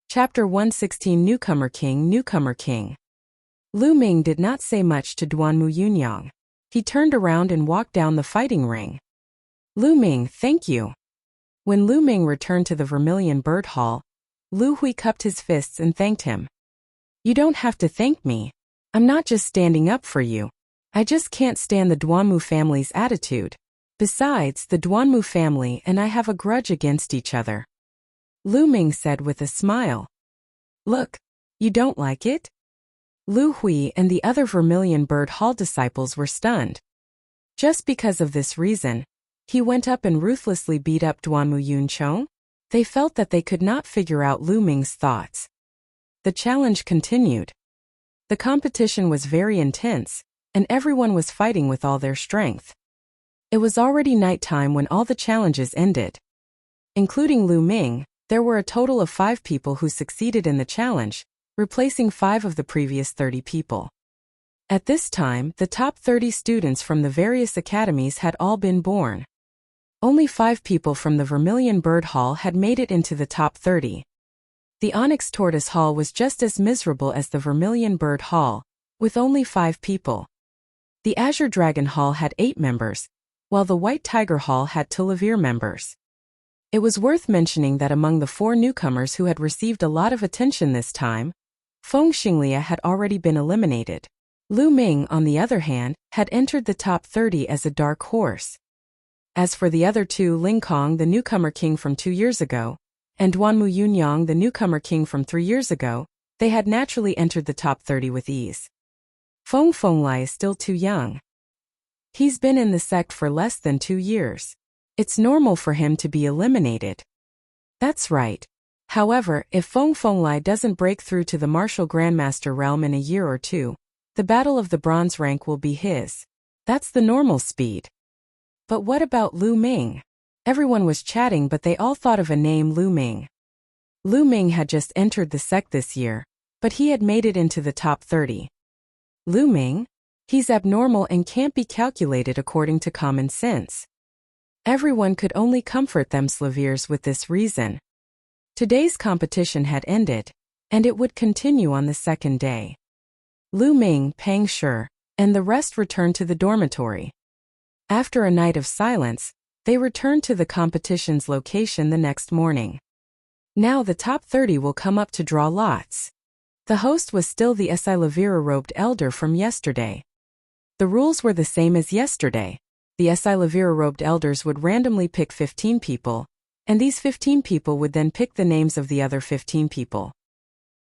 Chapter 116 Newcomer King. Newcomer King. Lu Ming did not say much to Duanmu Yunyang. He turned around and walked down the fighting ring. "Lu Ming, thank you." When Lu Ming returned to the Vermilion Bird Hall, Lu Hui cupped his fists and thanked him. "You don't have to thank me. I'm not just standing up for you. I just can't stand the Duanmu family's attitude. Besides, the Duanmu family and I have a grudge against each other." Lu Ming said with a smile. "Look, you don't like it?" Lu Hui and the other Vermilion Bird Hall disciples were stunned. Just because of this reason, he went up and ruthlessly beat up Duanmu Yunchong? They felt that they could not figure out Lu Ming's thoughts. The challenge continued. The competition was very intense, and everyone was fighting with all their strength. It was already nighttime when all the challenges ended. Including Lu Ming, there were a total of 5 people who succeeded in the challenge, replacing 5 of the previous 30 people. At this time, the top 30 students from the various academies had all been born. Only 5 people from the Vermilion Bird Hall had made it into the top 30. The Onyx Tortoise Hall was just as miserable as the Vermilion Bird Hall, with only 5 people. The Azure Dragon Hall had 8 members, while the White Tiger Hall had 2 members. It was worth mentioning that among the 4 newcomers who had received a lot of attention this time, Feng Xinglia had already been eliminated. Lu Ming, on the other hand, had entered the top 30 as a dark horse. As for the other 2, Ling Kong, the newcomer king from 2 years ago, and Duanmu Yunyang, the newcomer king from 3 years ago, they had naturally entered the top 30 with ease. Feng Fenglai is still too young. He's been in the sect for less than 2 years. It's normal for him to be eliminated. That's right. However, if Feng Fenglai doesn't break through to the martial grandmaster realm in a year or 2, the battle of the bronze rank will be his. That's the normal speed. But what about Lu Ming? Everyone was chatting, but they all thought of a name: Lu Ming. Lu Ming had just entered the sect this year, but he had made it into the top 30. Lu Ming? He's abnormal and can't be calculated according to common sense. Everyone could only comfort themselves with this reason. Today's competition had ended, and it would continue on the second day. Lu Ming, Pang Shi, and the rest returned to the dormitory. After a night of silence, they returned to the competition's location the next morning. Now the top 30 will come up to draw lots. The host was still the Esilavira-robed elder from yesterday. The rules were the same as yesterday. The Esilavira-robed elders would randomly pick 15 people, and these 15 people would then pick the names of the other 15 people.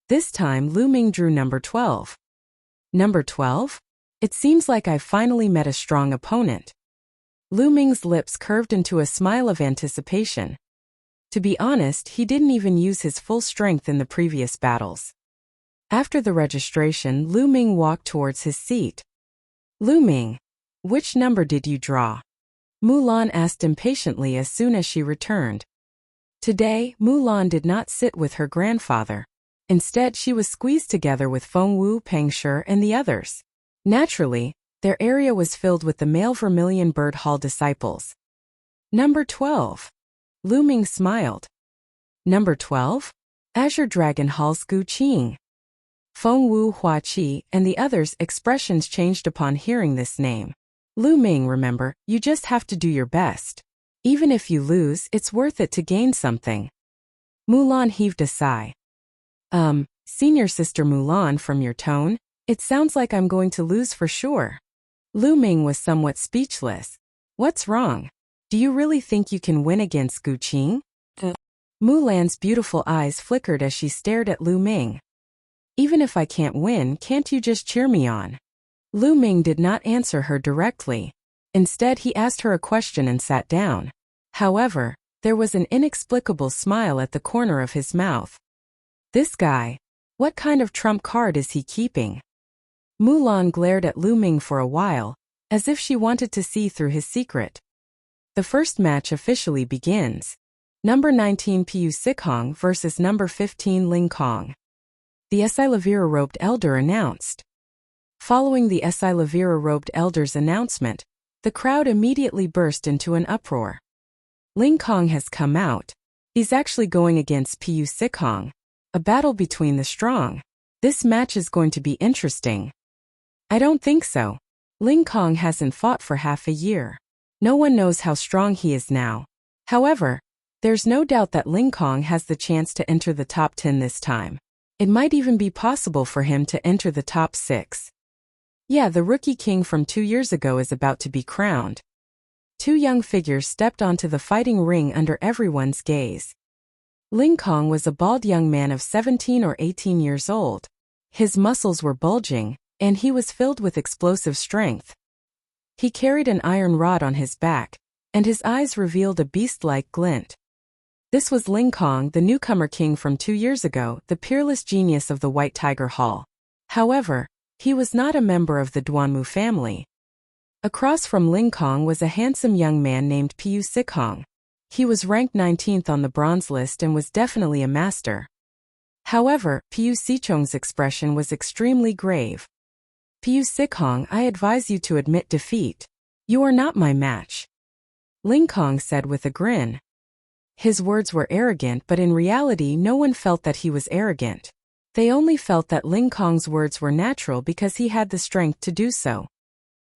This time Lu Ming drew number 12. Number 12? It seems like I've finally met a strong opponent. Lu Ming's lips curved into a smile of anticipation. To be honest, he didn't even use his full strength in the previous battles. After the registration, Lu Ming walked towards his seat. "Lu Ming, which number did you draw?" Mulan asked impatiently as soon as she returned. Today, Mulan did not sit with her grandfather. Instead, she was squeezed together with Feng Wu, Pang Shi, and the others. Naturally, their area was filled with the male Vermilion Bird Hall disciples. Number 12. Lu Ming smiled. Number 12? Azure Dragon Hall's Gu Qing. Feng Wu, Hua Qi, and the others' expressions changed upon hearing this name. Lu Ming, remember, you just have to do your best. Even if you lose, it's worth it to gain something. Mulan heaved a sigh. Senior Sister Mulan, from your tone, it sounds like I'm going to lose for sure. Lu Ming was somewhat speechless. What's wrong? Do you really think you can win against Gu Qing? Mulan's beautiful eyes flickered as she stared at Lu Ming. Even if I can't win, can't you just cheer me on? Lu Ming did not answer her directly. Instead, he asked her a question and sat down. However, there was an inexplicable smile at the corner of his mouth. This guy. What kind of trump card is he keeping? Mulan glared at Lu Ming for a while, as if she wanted to see through his secret. The first match officially begins. Number 19 Piu Sikhong versus number 15 Ling Kong. The Esilavira Robed Elder announced. Following the Esilavira Robed Elder's announcement, the crowd immediately burst into an uproar. Ling Kong has come out. He's actually going against Piu Sikhong. A battle between the strong. This match is going to be interesting. I don't think so. Ling Kong hasn't fought for half a year. No one knows how strong he is now. However, there's no doubt that Ling Kong has the chance to enter the top 10 this time. It might even be possible for him to enter the top 6. Yeah, the rookie king from 2 years ago is about to be crowned. Two young figures stepped onto the fighting ring under everyone's gaze. Ling Kong was a bald young man of 17 or 18 years old. His muscles were bulging, and he was filled with explosive strength. He carried an iron rod on his back, and his eyes revealed a beast-like glint. This was Ling Kong, the newcomer king from 2 years ago, the peerless genius of the White Tiger Hall. However, he was not a member of the Duanmu family. Across from Ling Kong was a handsome young man named Piu Sikhong. He was ranked 19th on the bronze list and was definitely a master. However, Piu Sichong's expression was extremely grave. Piu Sikhong, I advise you to admit defeat. You are not my match. Ling Kong said with a grin. His words were arrogant, but in reality no one felt that he was arrogant. They only felt that Ling Kong's words were natural because he had the strength to do so.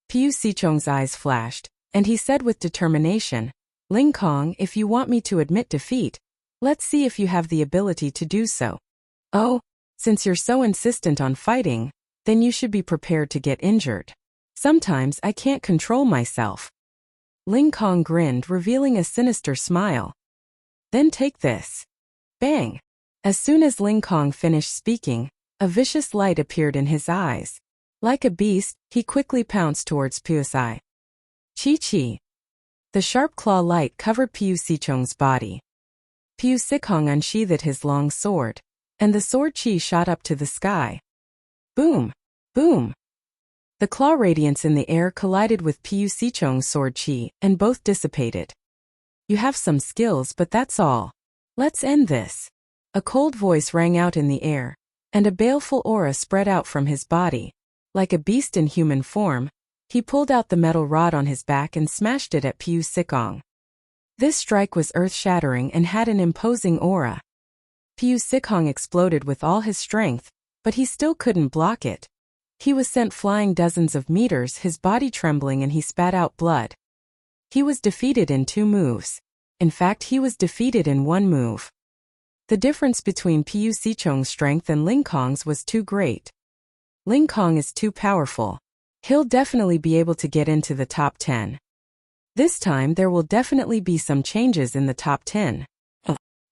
Piu Sichong's eyes flashed, and he said with determination, Ling Kong, if you want me to admit defeat, let's see if you have the ability to do so. Oh, since you're so insistent on fighting, then you should be prepared to get injured. Sometimes I can't control myself. Ling Kong grinned, revealing a sinister smile. Then take this. Bang! As soon as Ling Kong finished speaking, a vicious light appeared in his eyes. Like a beast, he quickly pounced towards Piu's eye. Chi-chi! The sharp claw light covered Piu Sichong's body. Piu Sikhong unsheathed his long sword, and the sword chi shot up to the sky. Boom! Boom! The claw radiance in the air collided with Piu Sichong's sword chi, and both dissipated. You have some skills, but that's all. Let's end this. A cold voice rang out in the air, and a baleful aura spread out from his body. Like a beast in human form, he pulled out the metal rod on his back and smashed it at Piu Sikhong. This strike was earth-shattering and had an imposing aura. Piu Sikhong exploded with all his strength, but he still couldn't block it. He was sent flying dozens of meters, his body trembling, and he spat out blood. He was defeated in 2 moves. In fact, he was defeated in 1 move. The difference between Piu Sichong's strength and Ling Kong's was too great. Ling Kong is too powerful. He'll definitely be able to get into the top 10. This time there will definitely be some changes in the top 10.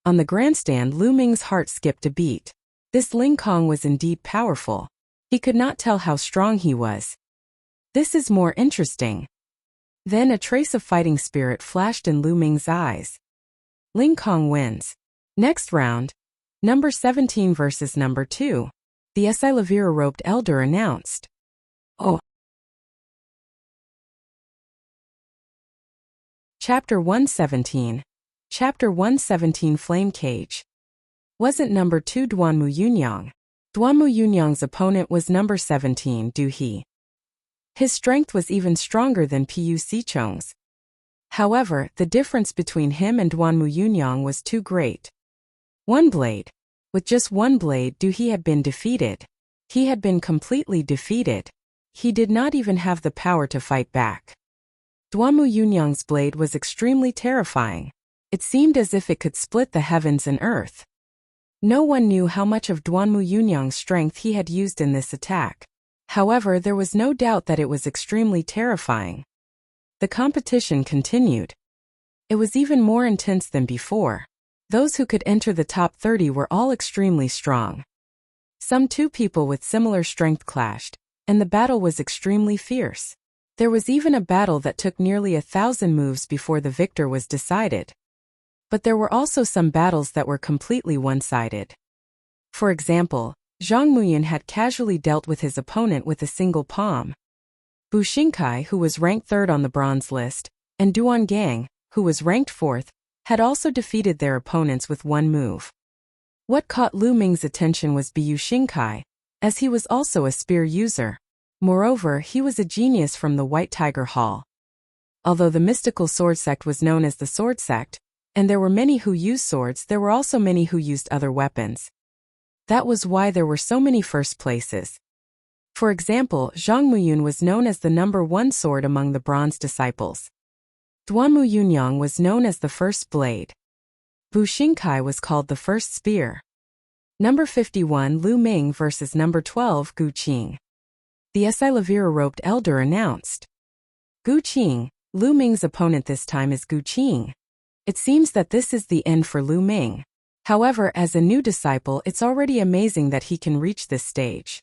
On the grandstand, Lu Ming's heart skipped a beat. This Ling Kong was indeed powerful. He could not tell how strong he was. This is more interesting. Then a trace of fighting spirit flashed in Lu Ming's eyes. Ling Kong wins. Next round. Number 17 versus number 2. The Esilavira Robed Elder announced. Oh. Chapter 117. Chapter 117 Flame Cage. Wasn't number 2 Duanmu Yunyang. Duanmu Yunyang's opponent was number 17 Du He. His strength was even stronger than Piu Sichong's. However, the difference between him and Duanmu Yunyang was too great. One blade. With just one blade, Du He had been defeated. He had been completely defeated. He did not even have the power to fight back. Duanmu Yunyang's blade was extremely terrifying. It seemed as if it could split the heavens and earth. No one knew how much of Duanmu Yunyang's strength he had used in this attack. However, there was no doubt that it was extremely terrifying. The competition continued. It was even more intense than before. Those who could enter the top 30 were all extremely strong. Some two people with similar strength clashed, and the battle was extremely fierce. There was even a battle that took nearly 1,000 moves before the victor was decided. But there were also some battles that were completely one-sided. For example, Zhang Muyan had casually dealt with his opponent with a single palm. Bu Xingkai, who was ranked 3rd on the bronze list, and Duan Gang, who was ranked 4th, had also defeated their opponents with one move. What caught Lu Ming's attention was Bu Xingkai, as he was also a spear user. Moreover, he was a genius from the White Tiger Hall. Although the mystical sword sect was known as the Sword Sect, and there were many who used swords, there were also many who used other weapons. That was why there were so many first places. For example, Zhang Muyun was known as the #1 sword among the bronze disciples. Duanmu Yunyang was known as the first blade. Bu Xingkai was called the first spear. Number 51 Lu Ming versus number 12 Gu Qing. The Esilavira roped elder announced. Gu Qing, Lu Ming's opponent this time is Gu Qing. It seems that this is the end for Lu Ming. However, as a new disciple, it's already amazing that he can reach this stage.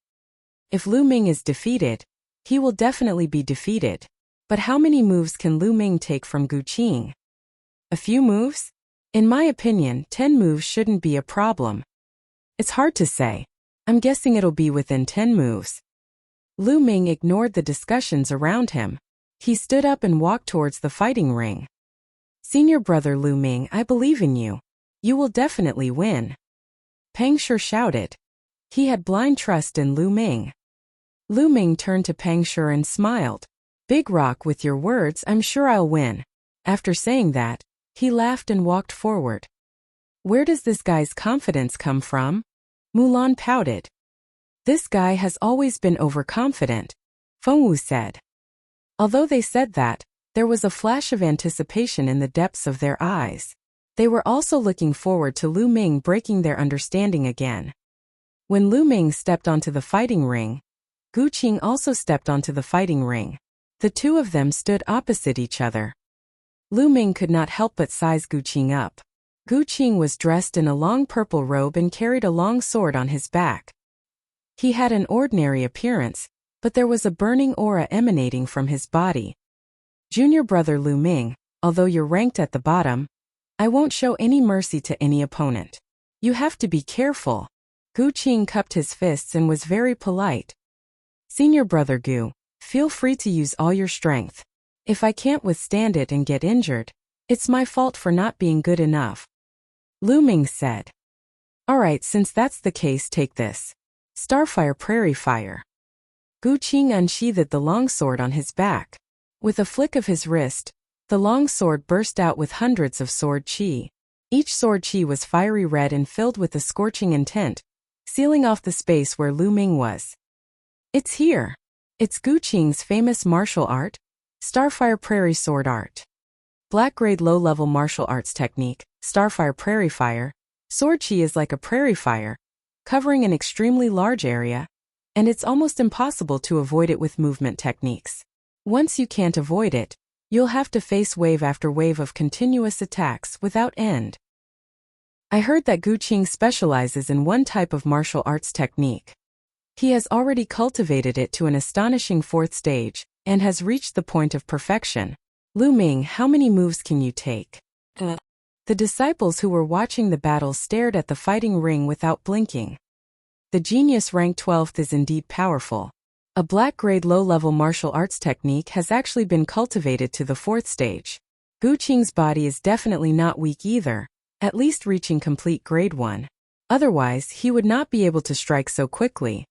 If Lu Ming is defeated, he will definitely be defeated. But how many moves can Lu Ming take from Gu Qing? A few moves? In my opinion, 10 moves shouldn't be a problem. It's hard to say. I'm guessing it'll be within 10 moves. Lu Ming ignored the discussions around him. He stood up and walked towards the fighting ring. Senior brother Lu Ming, I believe in you. You will definitely win. Pang Shi shouted. He had blind trust in Lu Ming. Lu Ming turned to Pang Shi and smiled. Big Rock, with your words, I'm sure I'll win. After saying that, he laughed and walked forward. Where does this guy's confidence come from? Mulan pouted. This guy has always been overconfident, Fengwu said. Although they said that, there was a flash of anticipation in the depths of their eyes. They were also looking forward to Lu Ming breaking their understanding again. When Lu Ming stepped onto the fighting ring, Gu Qing also stepped onto the fighting ring. The two of them stood opposite each other. Lu Ming could not help but size Gu Qing up. Gu Qing was dressed in a long purple robe and carried a long sword on his back. He had an ordinary appearance, but there was a burning aura emanating from his body. Junior brother Lu Ming, although you're ranked at the bottom, I won't show any mercy to any opponent. You have to be careful. Gu Qing cupped his fists and was very polite. Senior brother Gu, feel free to use all your strength. If I can't withstand it and get injured, it's my fault for not being good enough. Lu Ming said. Alright, since that's the case, take this. Starfire Prairie Fire. Gu Qing unsheathed the longsword on his back. With a flick of his wrist, the long sword burst out with hundreds of sword chi. Each sword chi was fiery red and filled with a scorching intent, sealing off the space where Lu Ming was. It's here. It's Gu Qing's famous martial art, Starfire Prairie Sword Art. Black-grade low-level martial arts technique, Starfire Prairie Fire. Sword chi is like a prairie fire, covering an extremely large area, and it's almost impossible to avoid it with movement techniques. Once you can't avoid it, you'll have to face wave after wave of continuous attacks without end. I heard that Gu Qing specializes in one type of martial arts technique. He has already cultivated it to an astonishing 4th stage, and has reached the point of perfection. Lu Ming, how many moves can you take? The disciples who were watching the battle stared at the fighting ring without blinking. The genius ranked 12th is indeed powerful. A black-grade low-level martial arts technique has actually been cultivated to the 4th stage. Gu Qing's body is definitely not weak either, at least reaching complete grade 1. Otherwise, he would not be able to strike so quickly.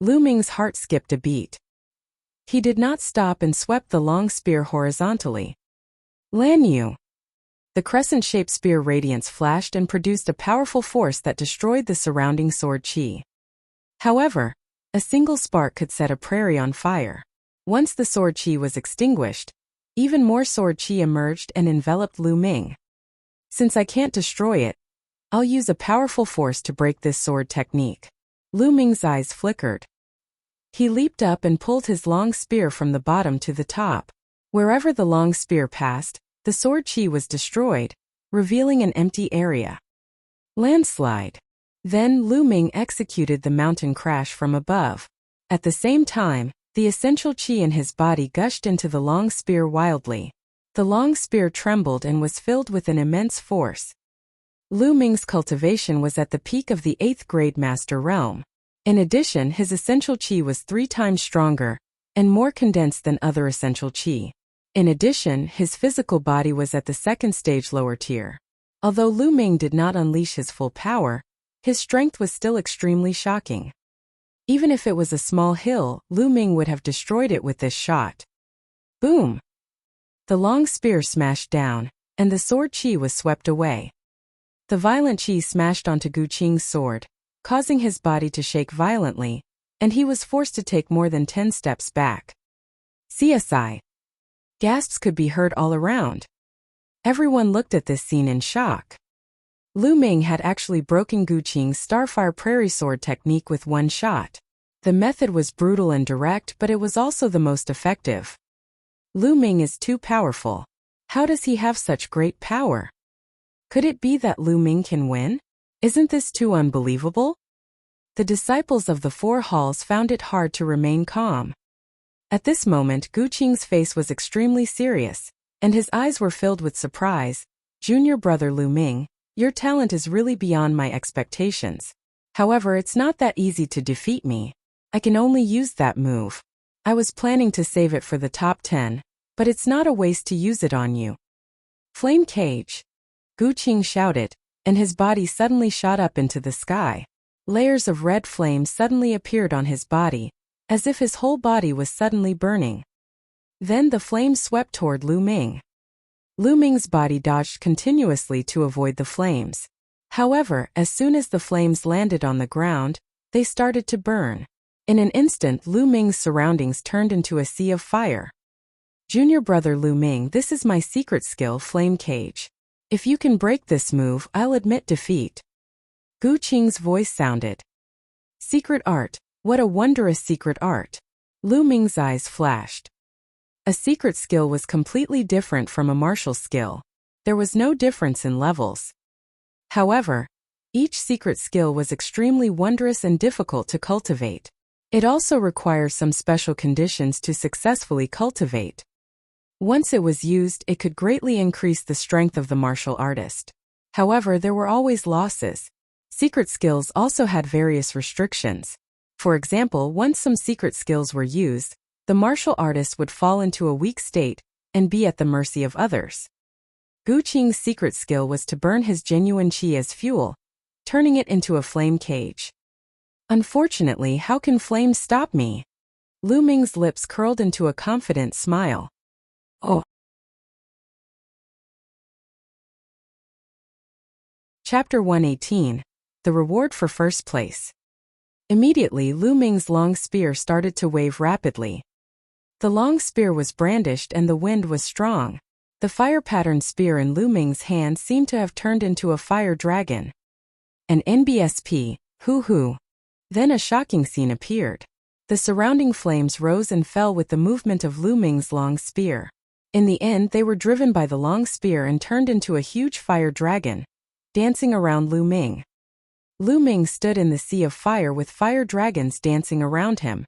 Lu Ming's heart skipped a beat. He did not stop and swept the long spear horizontally. Lan Yu. The crescent-shaped spear radiance flashed and produced a powerful force that destroyed the surrounding sword chi. However, a single spark could set a prairie on fire. Once the sword chi was extinguished, even more sword chi emerged and enveloped Lu Ming. Since I can't destroy it, I'll use a powerful force to break this sword technique. Lu Ming's eyes flickered. He leaped up and pulled his long spear from the bottom to the top. Wherever the long spear passed, the sword chi was destroyed, revealing an empty area. Landslide. Then Lu Ming executed the mountain crash from above. At the same time, the essential chi in his body gushed into the long spear wildly. The long spear trembled and was filled with an immense force. Lu Ming's cultivation was at the peak of the 8th grade master realm. In addition, his essential chi was 3 times stronger and more condensed than other essential chi. In addition, his physical body was at the 2nd stage lower tier. Although Lu Ming did not unleash his full power, his strength was still extremely shocking. Even if it was a small hill, Lu Ming would have destroyed it with this shot. Boom! The long spear smashed down, and the sword chi was swept away. The violent chi smashed onto Gu Qing's sword, causing his body to shake violently, and he was forced to take more than 10 steps back. CSI. Gasps could be heard all around. Everyone looked at this scene in shock. Lu Ming had actually broken Gu Qing's Starfire Prairie Sword technique with one shot. The method was brutal and direct, but it was also the most effective. Lu Ming is too powerful. How does he have such great power? Could it be that Lu Ming can win? Isn't this too unbelievable? The disciples of the 4 halls found it hard to remain calm. At this moment, Gu Qing's face was extremely serious, and his eyes were filled with surprise. Junior brother Lu Ming, your talent is really beyond my expectations. However, it's not that easy to defeat me. I can only use that move. I was planning to save it for the top 10, but it's not a waste to use it on you. Flame cage. Gu Qing shouted, and his body suddenly shot up into the sky. Layers of red flame suddenly appeared on his body, as if his whole body was suddenly burning. Then the flame swept toward Lu Ming. Lu Ming's body dodged continuously to avoid the flames. However, as soon as the flames landed on the ground, they started to burn. In an instant, Lu Ming's surroundings turned into a sea of fire. Junior brother Lu Ming, this is my secret skill, Flame Cage. If you can break this move, I'll admit defeat. Gu Qing's voice sounded. Secret art, what a wondrous secret art. Lu Ming's eyes flashed. A secret skill was completely different from a martial skill. There was no difference in levels. However, each secret skill was extremely wondrous and difficult to cultivate. It also requires some special conditions to successfully cultivate. Once it was used, it could greatly increase the strength of the martial artist. However, there were always losses. Secret skills also had various restrictions. For example, once some secret skills were used, the martial artist would fall into a weak state and be at the mercy of others. Gu Qing's secret skill was to burn his genuine chi as fuel, turning it into a flame cage. Unfortunately, how can flames stop me? Lu Ming's lips curled into a confident smile. Oh. Chapter 118. The Reward for First Place. Immediately, Lu Ming's long spear started to wave rapidly. The long spear was brandished and the wind was strong. The fire-patterned spear in Lu Ming's hand seemed to have turned into a fire dragon. An NBSP, hoo-hoo. Then a shocking scene appeared. The surrounding flames rose and fell with the movement of Lu Ming's long spear. In the end, they were driven by the long spear and turned into a huge fire dragon, dancing around Lu Ming. Lu Ming stood in the sea of fire with fire dragons dancing around him.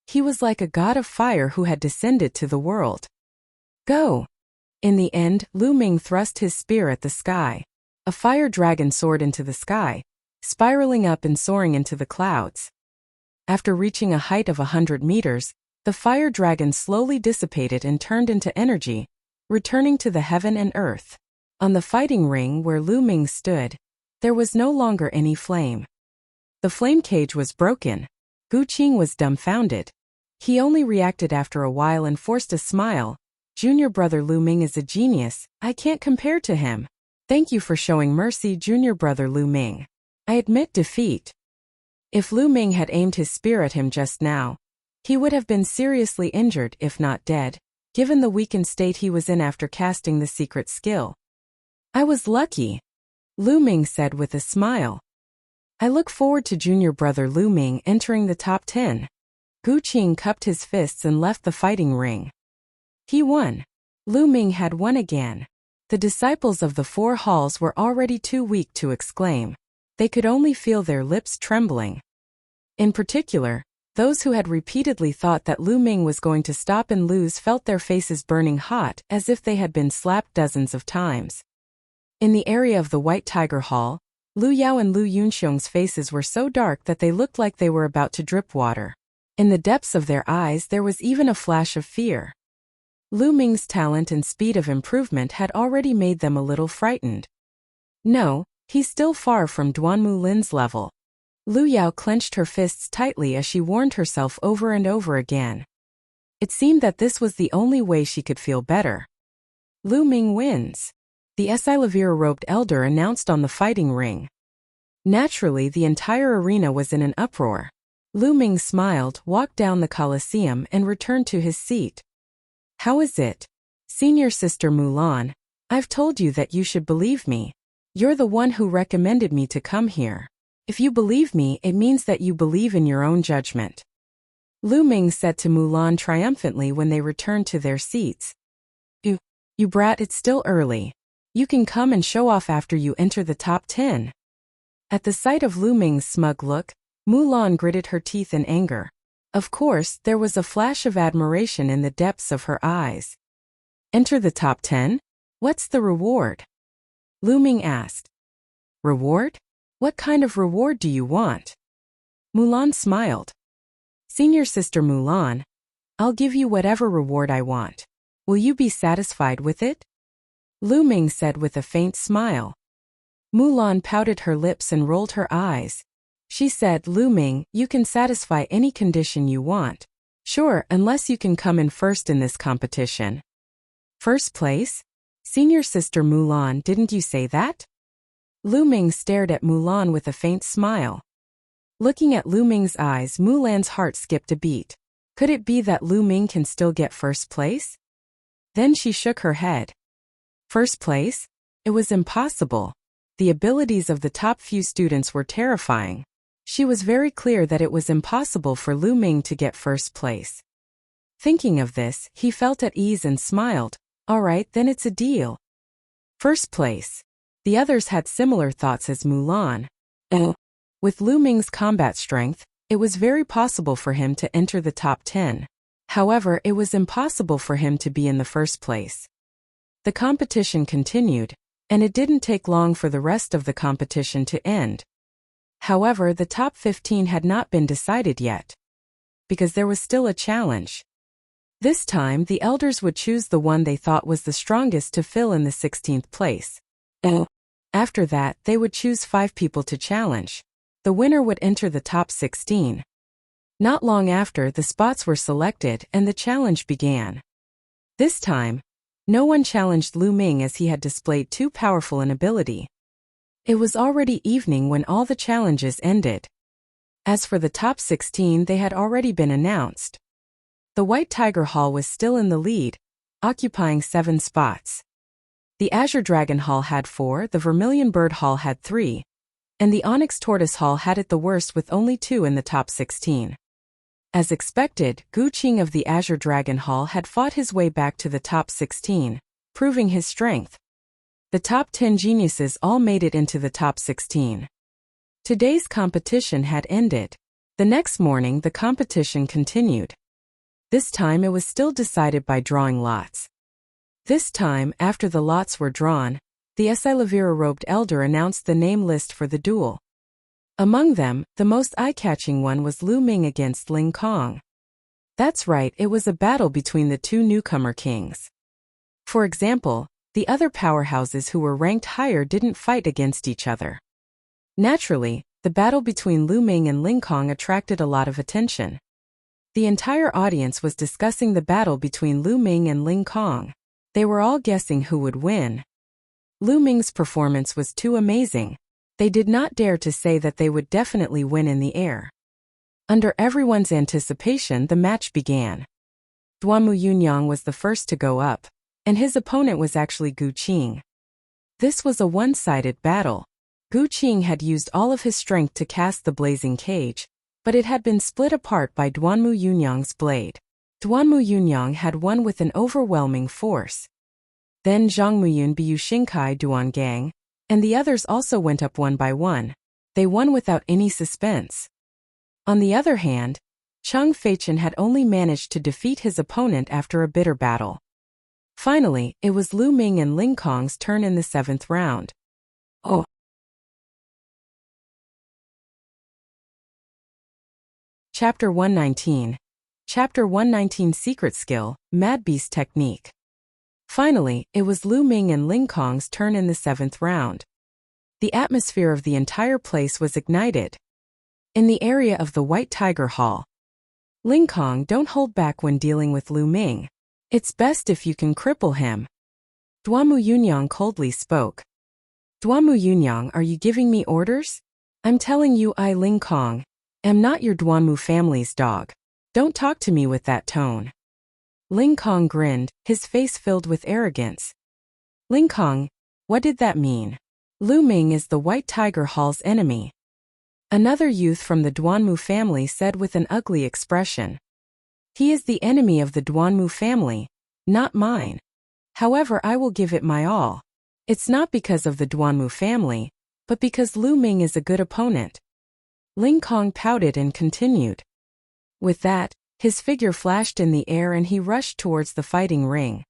He was like a god of fire who had descended to the world. Go! In the end, Lu Ming thrust his spear at the sky. A fire dragon soared into the sky, spiraling up and soaring into the clouds. After reaching a height of 100 meters, the fire dragon slowly dissipated and turned into energy, returning to the heaven and earth. On the fighting ring where Lu Ming stood, there was no longer any flame. The flame cage was broken. Gu Qing was dumbfounded. He only reacted after a while and forced a smile. Junior brother Lu Ming is a genius, I can't compare to him. Thank you for showing mercy, junior brother Lu Ming. I admit defeat. If Lu Ming had aimed his spear at him just now, he would have been seriously injured, if not dead, given the weakened state he was in after casting the secret skill. I was lucky. Lu Ming said with a smile. I look forward to junior brother Lu Ming entering the top 10. Gu Qing cupped his fists and left the fighting ring. He won. Lu Ming had won again. The disciples of the four halls were already too weak to exclaim. They could only feel their lips trembling. In particular, those who had repeatedly thought that Lu Ming was going to stop and lose felt their faces burning hot as if they had been slapped dozens of times. In the area of the White Tiger Hall, Lu Yao and Lu Yunxiong's faces were so dark that they looked like they were about to drip water. In the depths of their eyes there was even a flash of fear. Lu Ming's talent and speed of improvement had already made them a little frightened. No, he's still far from Duanmu Lin's level. Lu Yao clenched her fists tightly as she warned herself over and over again. It seemed that this was the only way she could feel better. Lu Ming wins. The Esilavira-robed elder announced on the fighting ring. Naturally, the entire arena was in an uproar. Lu Ming smiled, walked down the Colosseum and returned to his seat. How is it? Senior Sister Mulan, I've told you that you should believe me. You're the one who recommended me to come here. If you believe me, it means that you believe in your own judgment. Lu Ming said to Mulan triumphantly when they returned to their seats. You brat, it's still early. You can come and show off after you enter the top 10. At the sight of Lu Ming's smug look, Mulan gritted her teeth in anger. Of course, there was a flash of admiration in the depths of her eyes. Enter the top 10? What's the reward? Lu Ming asked. Reward? What kind of reward do you want? Mulan smiled. Senior Sister Mulan, I'll give you whatever reward I want. Will you be satisfied with it? Lu Ming said with a faint smile. Mulan pouted her lips and rolled her eyes. She said, Lu Ming, you can satisfy any condition you want. Sure, unless you can come in first in this competition. First place? Senior Sister Mulan, didn't you say that? Lu Ming stared at Mulan with a faint smile. Looking at Lu Ming's eyes, Mulan's heart skipped a beat. Could it be that Lu Ming can still get first place? Then she shook her head. First place? It was impossible. The abilities of the top few students were terrifying. She was very clear that it was impossible for Lu Ming to get first place. Thinking of this, he felt at ease and smiled. All right, then it's a deal. First place. The others had similar thoughts as Mulan. With Lu Ming's combat strength, it was very possible for him to enter the top 10. However, it was impossible for him to be in the first place. The competition continued, and it didn't take long for the rest of the competition to end. However, the top 15 had not been decided yet, because there was still a challenge. This time, the elders would choose the one they thought was the strongest to fill in the 16th place. After that, they would choose 5 people to challenge. The winner would enter the top 16. Not long after, the spots were selected and the challenge began. This time, no one challenged Lu Ming as he had displayed too powerful an ability. It was already evening when all the challenges ended. As for the top 16, they had already been announced. The White Tiger Hall was still in the lead, occupying 7 spots. The Azure Dragon Hall had 4, the Vermilion Bird Hall had 3, and the Onyx Tortoise Hall had it the worst with only 2 in the top 16. As expected, Gu Qing of the Azure Dragon Hall had fought his way back to the top 16, proving his strength. The top 10 geniuses all made it into the top 16. Today's competition had ended. The next morning, the competition continued. This time it was still decided by drawing lots. This time, after the lots were drawn, the Esilavira-robed elder announced the name list for the duel. Among them, the most eye-catching one was Lu Ming against Ling Kong. That's right, it was a battle between the 2 newcomer kings. For example, the other powerhouses who were ranked higher didn't fight against each other. Naturally, the battle between Lu Ming and Ling Kong attracted a lot of attention. The entire audience was discussing the battle between Lu Ming and Ling Kong. They were all guessing who would win. Lu Ming's performance was too amazing. They did not dare to say that they would definitely win in the air. Under everyone's anticipation, the match began. Duanmu Yunyang was the first to go up, and his opponent was actually Gu Qing. This was a one-sided battle. Gu Qing had used all of his strength to cast the blazing cage, but it had been split apart by Duanmu Yunyang's blade. Duanmu Yunyang had won with an overwhelming force. Then Zhangmuyun Biu Xingkai Duan Gang, and the others also went up one by one. They won without any suspense. On the other hand, Cheng Feichen had only managed to defeat his opponent after a bitter battle. Finally, it was Lu Ming and Ling Kong's turn in the 7th round. Oh! Chapter 119. Chapter 119 Secret Skill, Mad Beast Technique. Finally, it was Lu Ming and Ling Kong's turn in the 7th round. The atmosphere of the entire place was ignited. In the area of the White Tiger Hall. Ling Kong, don't hold back when dealing with Lu Ming. It's best if you can cripple him. Duanmu Yunyang coldly spoke. Duanmu Yunyang, are you giving me orders? I'm telling you, I, Ling Kong, am not your Duanmu family's dog. Don't talk to me with that tone. Ling Kong grinned, his face filled with arrogance. Ling Kong, what did that mean? Lu Ming is the White Tiger Hall's enemy. Another youth from the Duanmu family said with an ugly expression. He is the enemy of the Duanmu family, not mine. However, I will give it my all. It's not because of the Duanmu family, but because Lu Ming is a good opponent. Ling Kong pouted and continued. With that, his figure flashed in the air and he rushed towards the fighting ring.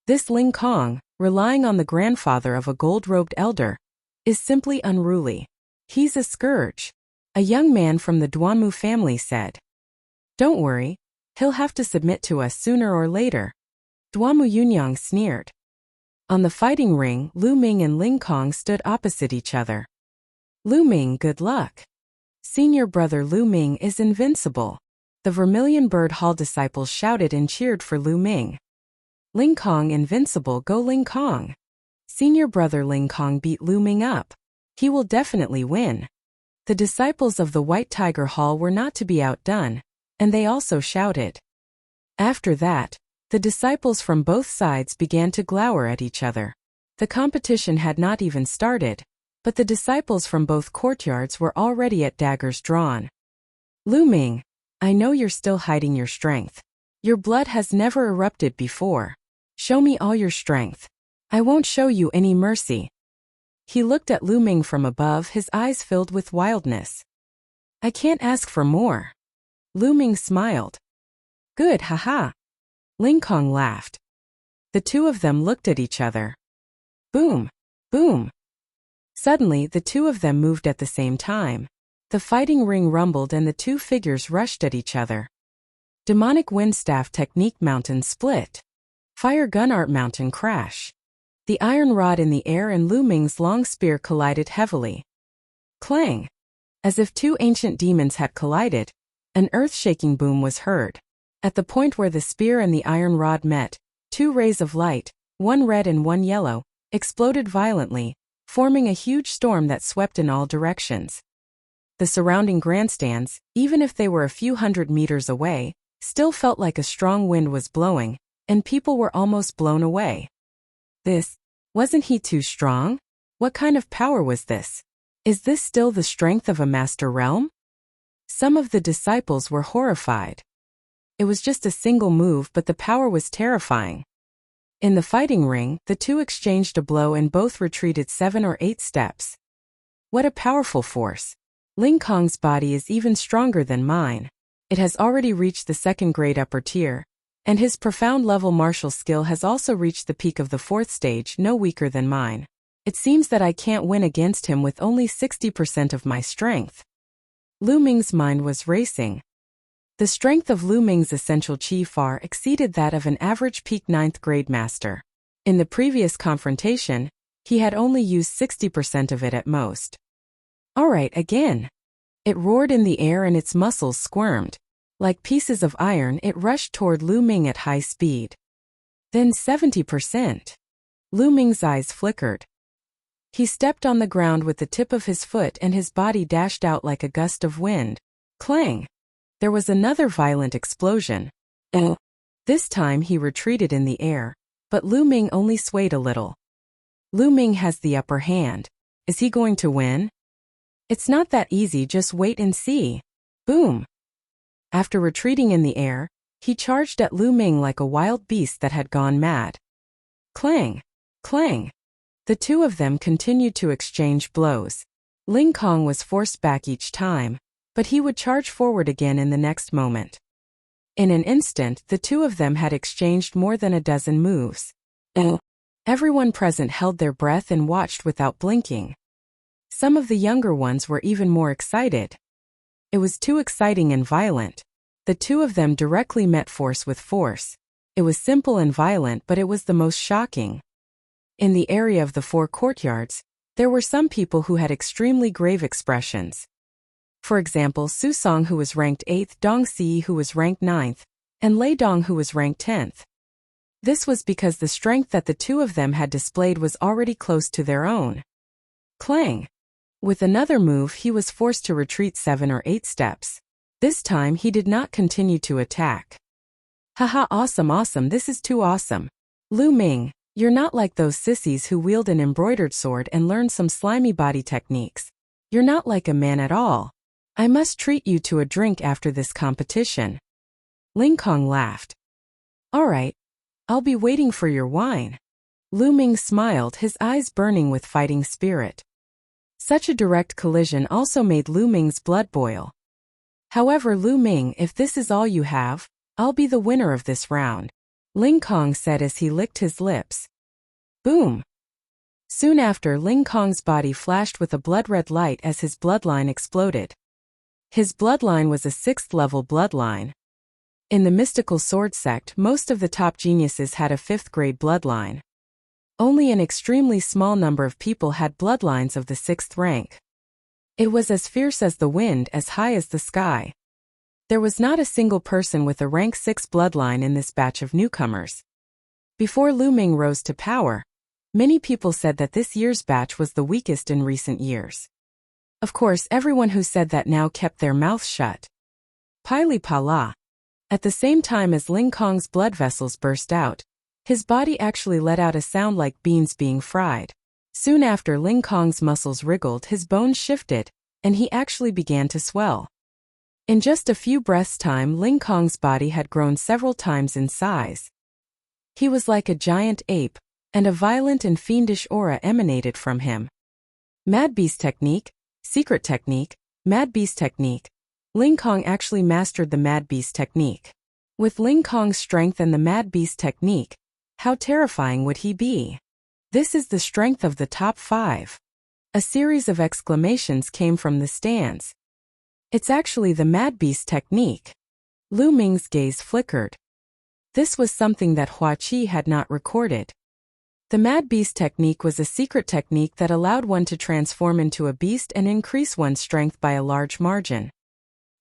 This Ling Kong, relying on the grandfather of a gold-robed elder, is simply unruly. He's a scourge. A young man from the Duanmu family said. Don't worry, he'll have to submit to us sooner or later. Duanmu Yunyang sneered. On the fighting ring, Lu Ming and Ling Kong stood opposite each other. Lu Ming, good luck. Senior brother Lu Ming is invincible. The Vermilion Bird Hall disciples shouted and cheered for Lu Ming. Ling Kong invincible, go Ling Kong. Senior brother Ling Kong beat Lu Ming up. He will definitely win. The disciples of the White Tiger Hall were not to be outdone, and they also shouted. After that, the disciples from both sides began to glower at each other. The competition had not even started, but the disciples from both courtyards were already at daggers drawn. Lu Ming, I know you're still hiding your strength. Your blood has never erupted before. Show me all your strength. I won't show you any mercy. He looked at Lu Ming from above, his eyes filled with wildness. I can't ask for more. Lu Ming smiled. Good, haha. Ling Kong laughed. The two of them looked at each other. Boom! Boom! Suddenly, the two of them moved at the same time. The fighting ring rumbled and the two figures rushed at each other. Demonic Wind Staff Technique Mountain split. Fire Gun Art Mountain crash. The iron rod in the air and Lu Ming's long spear collided heavily. Clang! As if two ancient demons had collided, an earth-shaking boom was heard. At the point where the spear and the iron rod met, two rays of light, one red and one yellow, exploded violently, forming a huge storm that swept in all directions. The surrounding grandstands, even if they were a few hundred meters away, still felt like a strong wind was blowing, and people were almost blown away. Wasn't he too strong? What kind of power was this? Is this still the strength of a master realm? Some of the disciples were horrified. It was just a single move, but the power was terrifying. In the fighting ring, the two exchanged a blow and both retreated 7 or 8 steps. What a powerful force. Ling Kong's body is even stronger than mine. It has already reached the 2nd grade upper tier, and his profound level martial skill has also reached the peak of the 4th stage, no weaker than mine. It seems that I can't win against him with only 60% of my strength. Lu Ming's mind was racing. The strength of Lu Ming's essential chi far exceeded that of an average peak 9th grade master. In the previous confrontation, he had only used 60% of it at most. All right, again. It roared in the air and its muscles squirmed. Like pieces of iron, it rushed toward Lu Ming at high speed. Then 70%. Lu Ming's eyes flickered. He stepped on the ground with the tip of his foot and his body dashed out like a gust of wind. Clang! There was another violent explosion. This time he retreated in the air, but Lu Ming only swayed a little. Lu Ming has the upper hand. Is he going to win? It's not that easy, just wait and see. Boom! After retreating in the air, he charged at Lu Ming like a wild beast that had gone mad. Clang! Clang! The two of them continued to exchange blows. Ling Kong was forced back each time, but he would charge forward again in the next moment. In an instant, the two of them had exchanged more than a dozen moves. Everyone present held their breath and watched without blinking. Some of the younger ones were even more excited. It was too exciting and violent. The two of them directly met force with force. It was simple and violent, but it was the most shocking. In the area of the four courtyards, there were some people who had extremely grave expressions. For example, Su Song, who was ranked 8th, Dong Si, who was ranked 9th, and Lei Dong, who was ranked 10th. This was because the strength that the two of them had displayed was already close to their own. Clang! With another move, he was forced to retreat 7 or 8 steps. This time, he did not continue to attack. Haha, awesome, awesome, this is too awesome. Lu Ming, you're not like those sissies who wield an embroidered sword and learn some slimy body techniques. You're not like a man at all. I must treat you to a drink after this competition. Ling Kong laughed. All right. I'll be waiting for your wine. Lu Ming smiled, his eyes burning with fighting spirit. Such a direct collision also made Lu Ming's blood boil. However, Lu Ming, if this is all you have, I'll be the winner of this round, Ling Kong said as he licked his lips. Boom! Soon after, Ling Kong's body flashed with a blood-red light as his bloodline exploded. His bloodline was a 6th-level bloodline. In the mystical sword sect, most of the top geniuses had a 5th-grade bloodline. Only an extremely small number of people had bloodlines of the 6th rank. It was as fierce as the wind, as high as the sky. There was not a single person with a rank 6 bloodline in this batch of newcomers. Before Lu Ming rose to power, many people said that this year's batch was the weakest in recent years. Of course, everyone who said that now kept their mouths shut. Pili Pala. At the same time as Ling Kong's blood vessels burst out, his body actually let out a sound like beans being fried. Soon after, Ling Kong's muscles wriggled, his bones shifted, and he actually began to swell. In just a few breaths' time, Ling Kong's body had grown several times in size. He was like a giant ape, and a violent and fiendish aura emanated from him. Mad Beast Technique, Secret Technique, Mad Beast Technique. Ling Kong actually mastered the Mad Beast Technique. With Ling Kong's strength and the Mad Beast Technique, how terrifying would he be? This is the strength of the top 5. A series of exclamations came from the stands. It's actually the Mad Beast Technique. Lu Ming's gaze flickered. This was something that Hua Qi had not recorded. The Mad Beast Technique was a secret technique that allowed one to transform into a beast and increase one's strength by a large margin.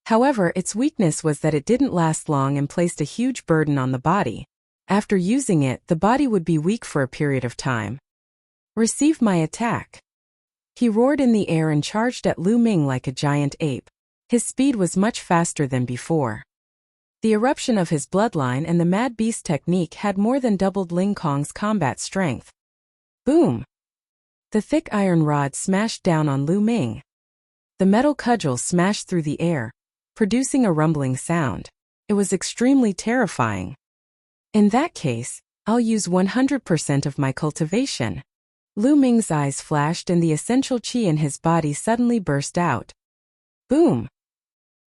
However, its weakness was that it didn't last long and placed a huge burden on the body. After using it, the body would be weak for a period of time. Receive my attack. He roared in the air and charged at Lu Ming like a giant ape. His speed was much faster than before. The eruption of his bloodline and the Mad Beast Technique had more than doubled Ling Kong's combat strength. Boom! The thick iron rod smashed down on Lu Ming. The metal cudgel smashed through the air, producing a rumbling sound. It was extremely terrifying. In that case, I'll use 100% of my cultivation. Lu Ming's eyes flashed and the essential qi in his body suddenly burst out. Boom!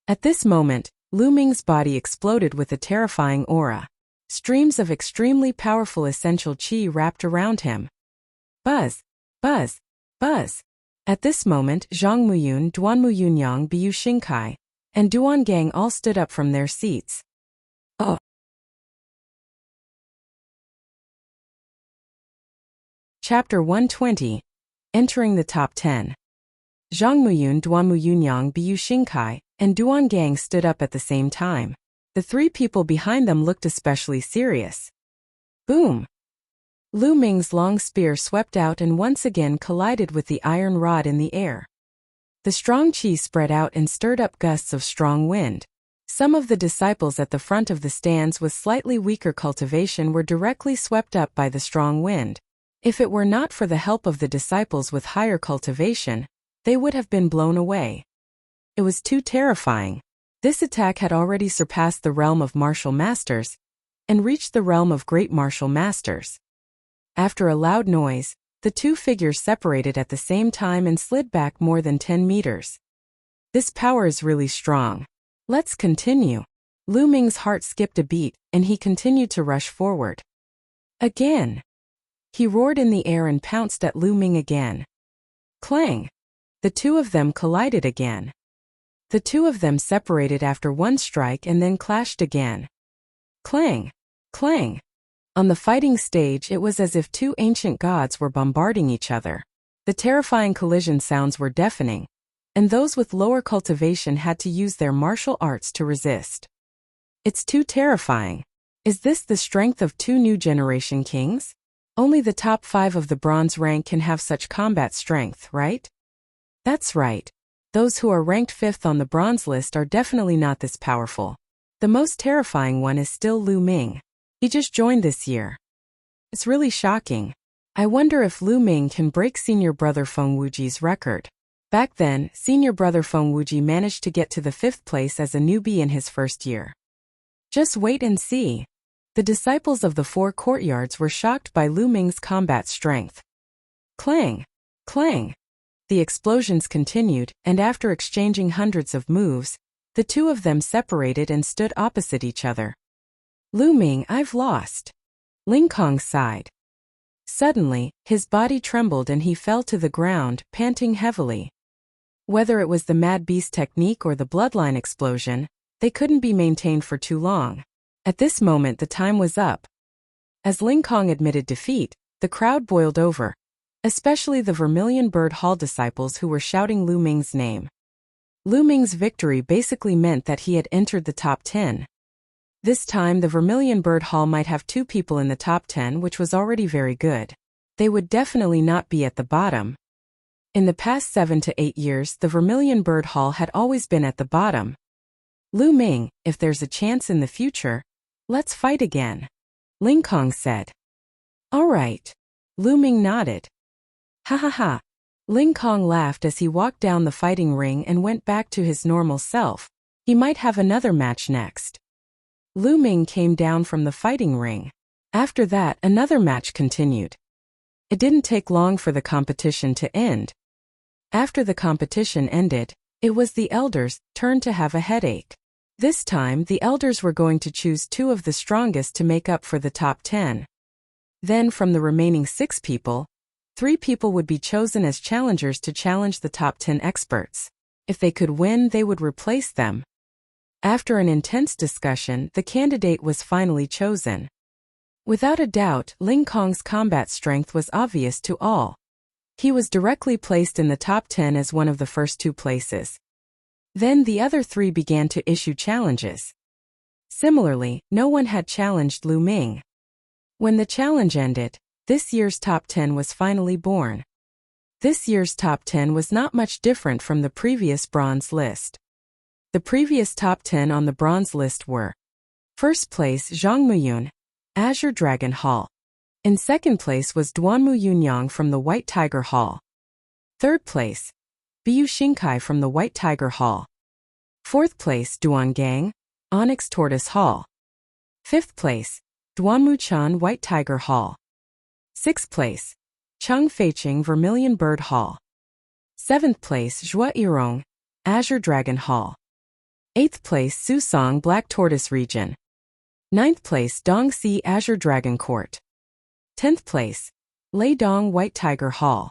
At this moment, Lu Ming's body exploded with a terrifying aura. Streams of extremely powerful essential qi wrapped around him. Buzz! Buzz! Buzz! At this moment, Zhang Muyun, Duan Muyunyang, Biu Xingkai, and Duan Gang all stood up from their seats. Oh! Chapter 120. Entering the Top 10. Zhang Muyun, Duan Muyunyang, Biu Xingkai, and Duan Gang stood up at the same time. The 3 people behind them looked especially serious. Boom! Lu Ming's long spear swept out and once again collided with the iron rod in the air. The strong qi spread out and stirred up gusts of strong wind. Some of the disciples at the front of the stands with slightly weaker cultivation were directly swept up by the strong wind. If it were not for the help of the disciples with higher cultivation, they would have been blown away. It was too terrifying. This attack had already surpassed the realm of martial masters and reached the realm of great martial masters. After a loud noise, the two figures separated at the same time and slid back more than 10 meters. This power is really strong. Let's continue. Lu Ming's heart skipped a beat, and he continued to rush forward. Again. He roared in the air and pounced at Lu Ming again. Clang! The two of them collided again. The two of them separated after one strike and then clashed again. Clang! Clang! On the fighting stage, it was as if two ancient gods were bombarding each other. The terrifying collision sounds were deafening, and those with lower cultivation had to use their martial arts to resist. It's too terrifying. Is this the strength of two new generation kings? Only the top 5 of the bronze rank can have such combat strength, right? That's right. Those who are ranked 5th on the bronze list are definitely not this powerful. The most terrifying one is still Lu Ming. He just joined this year. It's really shocking. I wonder if Lu Ming can break senior brother Feng Wuji's record. Back then, senior brother Feng Wuji managed to get to the 5th place as a newbie in his first year. Just wait and see. The disciples of the 4 courtyards were shocked by Lu Ming's combat strength. Clang! Clang! The explosions continued, and after exchanging hundreds of moves, the two of them separated and stood opposite each other. Lu Ming, I've lost. Ling Kong sighed. Suddenly, his body trembled and he fell to the ground, panting heavily. Whether it was the Mad Beast technique or the bloodline explosion, they couldn't be maintained for too long. At this moment the time was up. As Ling Kong admitted defeat, the crowd boiled over, especially the Vermilion Bird Hall disciples who were shouting Lu Ming's name. Lu Ming's victory basically meant that he had entered the top 10. This time the Vermilion Bird Hall might have 2 people in the top 10, which was already very good. They would definitely not be at the bottom. In the past 7 to 8 years, the Vermilion Bird Hall had always been at the bottom. Lu Ming, if there's a chance in the future, let's fight again, Ling Kong said. All right. Lu Ming nodded. Ha ha ha. Ling Kong laughed as he walked down the fighting ring and went back to his normal self. He might have another match next. Lu Ming came down from the fighting ring. After that, another match continued. It didn't take long for the competition to end. After the competition ended, it was the elders' turn to have a headache. This time, the elders were going to choose 2 of the strongest to make up for the top 10. Then from the remaining 6 people, 3 people would be chosen as challengers to challenge the top 10 experts. If they could win, they would replace them. After an intense discussion, the candidate was finally chosen. Without a doubt, Ling Kong's combat strength was obvious to all. He was directly placed in the top 10 as one of the first 2 places. Then the other 3 began to issue challenges. Similarly, no one had challenged Lu Ming. When the challenge ended, this year's top 10 was finally born. This year's top 10 was not much different from the previous bronze list. The previous top 10 on the bronze list were: first place Zhang Muyun, Azure Dragon Hall. In second place was Duanmu Yunyang from the White Tiger Hall. Third place, Biu Xingkai from the White Tiger Hall. Fourth place, Duangang, Onyx Tortoise Hall. Fifth place, Duanmu Chan White Tiger Hall. Sixth place, Cheng Feiqing Vermilion Bird Hall. Seventh place, Zhua Yirong, Azure Dragon Hall. Eighth place, Susong Black Tortoise Region. Ninth place, Dongxi Azure Dragon Court. 10th place, Leidong White Tiger Hall.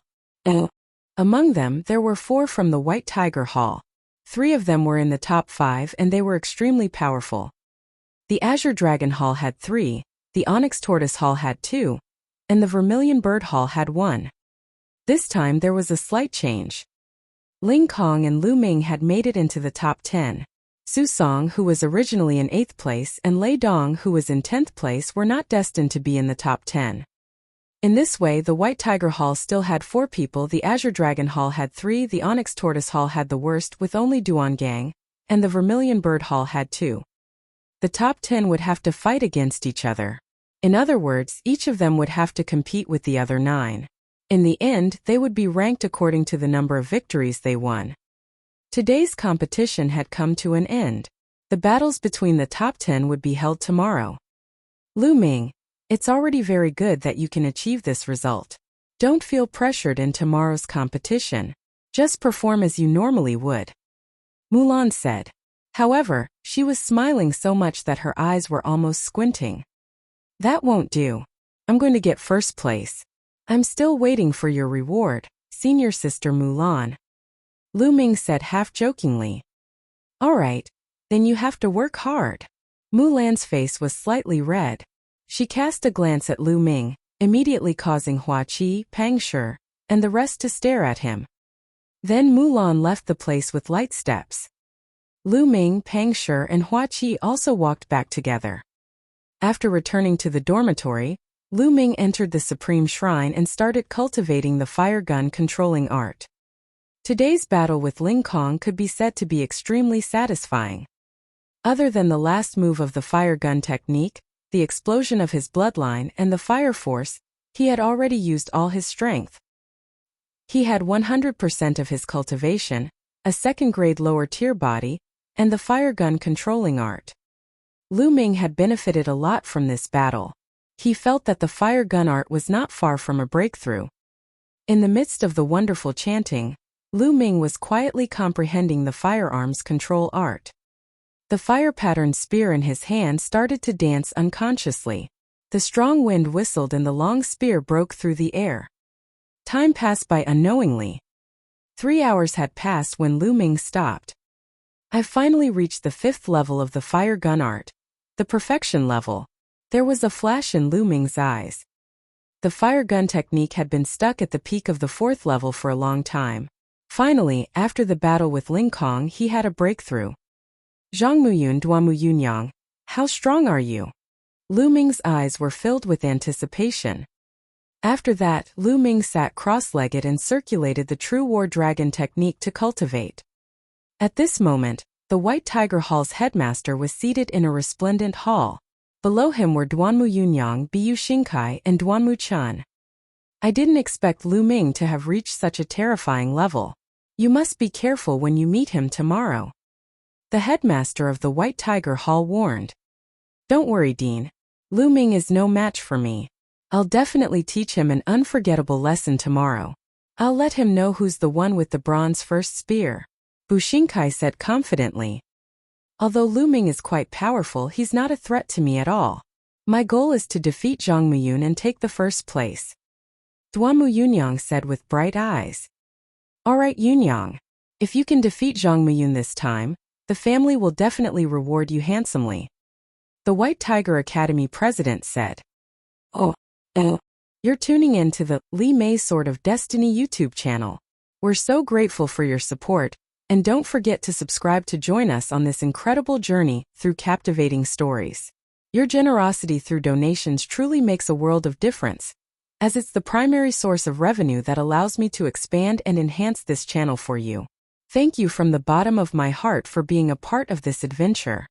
Among them, there were 4 from the White Tiger Hall. 3 of them were in the top 5 and they were extremely powerful. The Azure Dragon Hall had 3, the Onyx Tortoise Hall had 2, and the Vermilion Bird Hall had 1. This time there was a slight change. Ling Kong and Lu Ming had made it into the top 10. Susong, who was originally in 8th place, and Lei Dong, who was in 10th place, were not destined to be in the top 10. In this way, the White Tiger Hall still had 4 people, the Azure Dragon Hall had 3, the Onyx Tortoise Hall had the worst with only Duangang, and the Vermilion Bird Hall had 2. The top 10 would have to fight against each other. In other words, each of them would have to compete with the other 9. In the end, they would be ranked according to the number of victories they won. Today's competition had come to an end. The battles between the top 10 would be held tomorrow. Lu Ming, it's already very good that you can achieve this result. Don't feel pressured in tomorrow's competition. Just perform as you normally would. Mulan said. However, she was smiling so much that her eyes were almost squinting. That won't do. I'm going to get first place. I'm still waiting for your reward, senior sister Mulan. Lu Ming said half-jokingly. All right, then you have to work hard. Mulan's face was slightly red. She cast a glance at Lu Ming, immediately causing Hua Qi, Pang Shi, and the rest to stare at him. Then Mulan left the place with light steps. Lu Ming, Pang Shi, and Hua Qi also walked back together. After returning to the dormitory, Lu Ming entered the Supreme Shrine and started cultivating the fire gun controlling art. Today's battle with Ling Kong could be said to be extremely satisfying. Other than the last move of the fire gun technique, the explosion of his bloodline and the fire force, he had already used all his strength. He had 100% of his cultivation, a second-grade lower-tier body, and the fire gun controlling art. Lu Ming had benefited a lot from this battle. He felt that the fire gun art was not far from a breakthrough. In the midst of the wonderful chanting, Lu Ming was quietly comprehending the firearms control art. The fire-patterned spear in his hand started to dance unconsciously. The strong wind whistled and the long spear broke through the air. Time passed by unknowingly. 3 hours had passed when Lu Ming stopped. I finally reached the 5th level of the fire gun art, the perfection level. There was a flash in Lu Ming's eyes. The fire gun technique had been stuck at the peak of the 4th level for a long time. Finally, after the battle with Ling Kong, he had a breakthrough. Zhangmuyun Duanmuyunyang, how strong are you? Lu Ming's eyes were filled with anticipation. After that, Lu Ming sat cross-legged and circulated the true war dragon technique to cultivate. At this moment, the White Tiger Hall's headmaster was seated in a resplendent hall. Below him were Duanmuyunyang, Biyu Xingkai, and Duanmu Chun. I didn't expect Lu Ming to have reached such a terrifying level. You must be careful when you meet him tomorrow. The headmaster of the White Tiger Hall warned. Don't worry, Dean. Lu Ming is no match for me. I'll definitely teach him an unforgettable lesson tomorrow. I'll let him know who's the one with the bronze first spear. Bu Xingkai said confidently. Although Lu Ming is quite powerful, he's not a threat to me at all. My goal is to defeat Zhang Muyun and take the first place. Duanmu Yunyang said with bright eyes. All right, Yunyang. If you can defeat Zhang Muyun this time, the family will definitely reward you handsomely. The White Tiger Academy president said. Oh. You're tuning in to the Li Mei Sword of Destiny YouTube channel. We're so grateful for your support, and don't forget to subscribe to join us on this incredible journey through captivating stories. Your generosity through donations truly makes a world of difference, as it's the primary source of revenue that allows me to expand and enhance this channel for you. Thank you from the bottom of my heart for being a part of this adventure.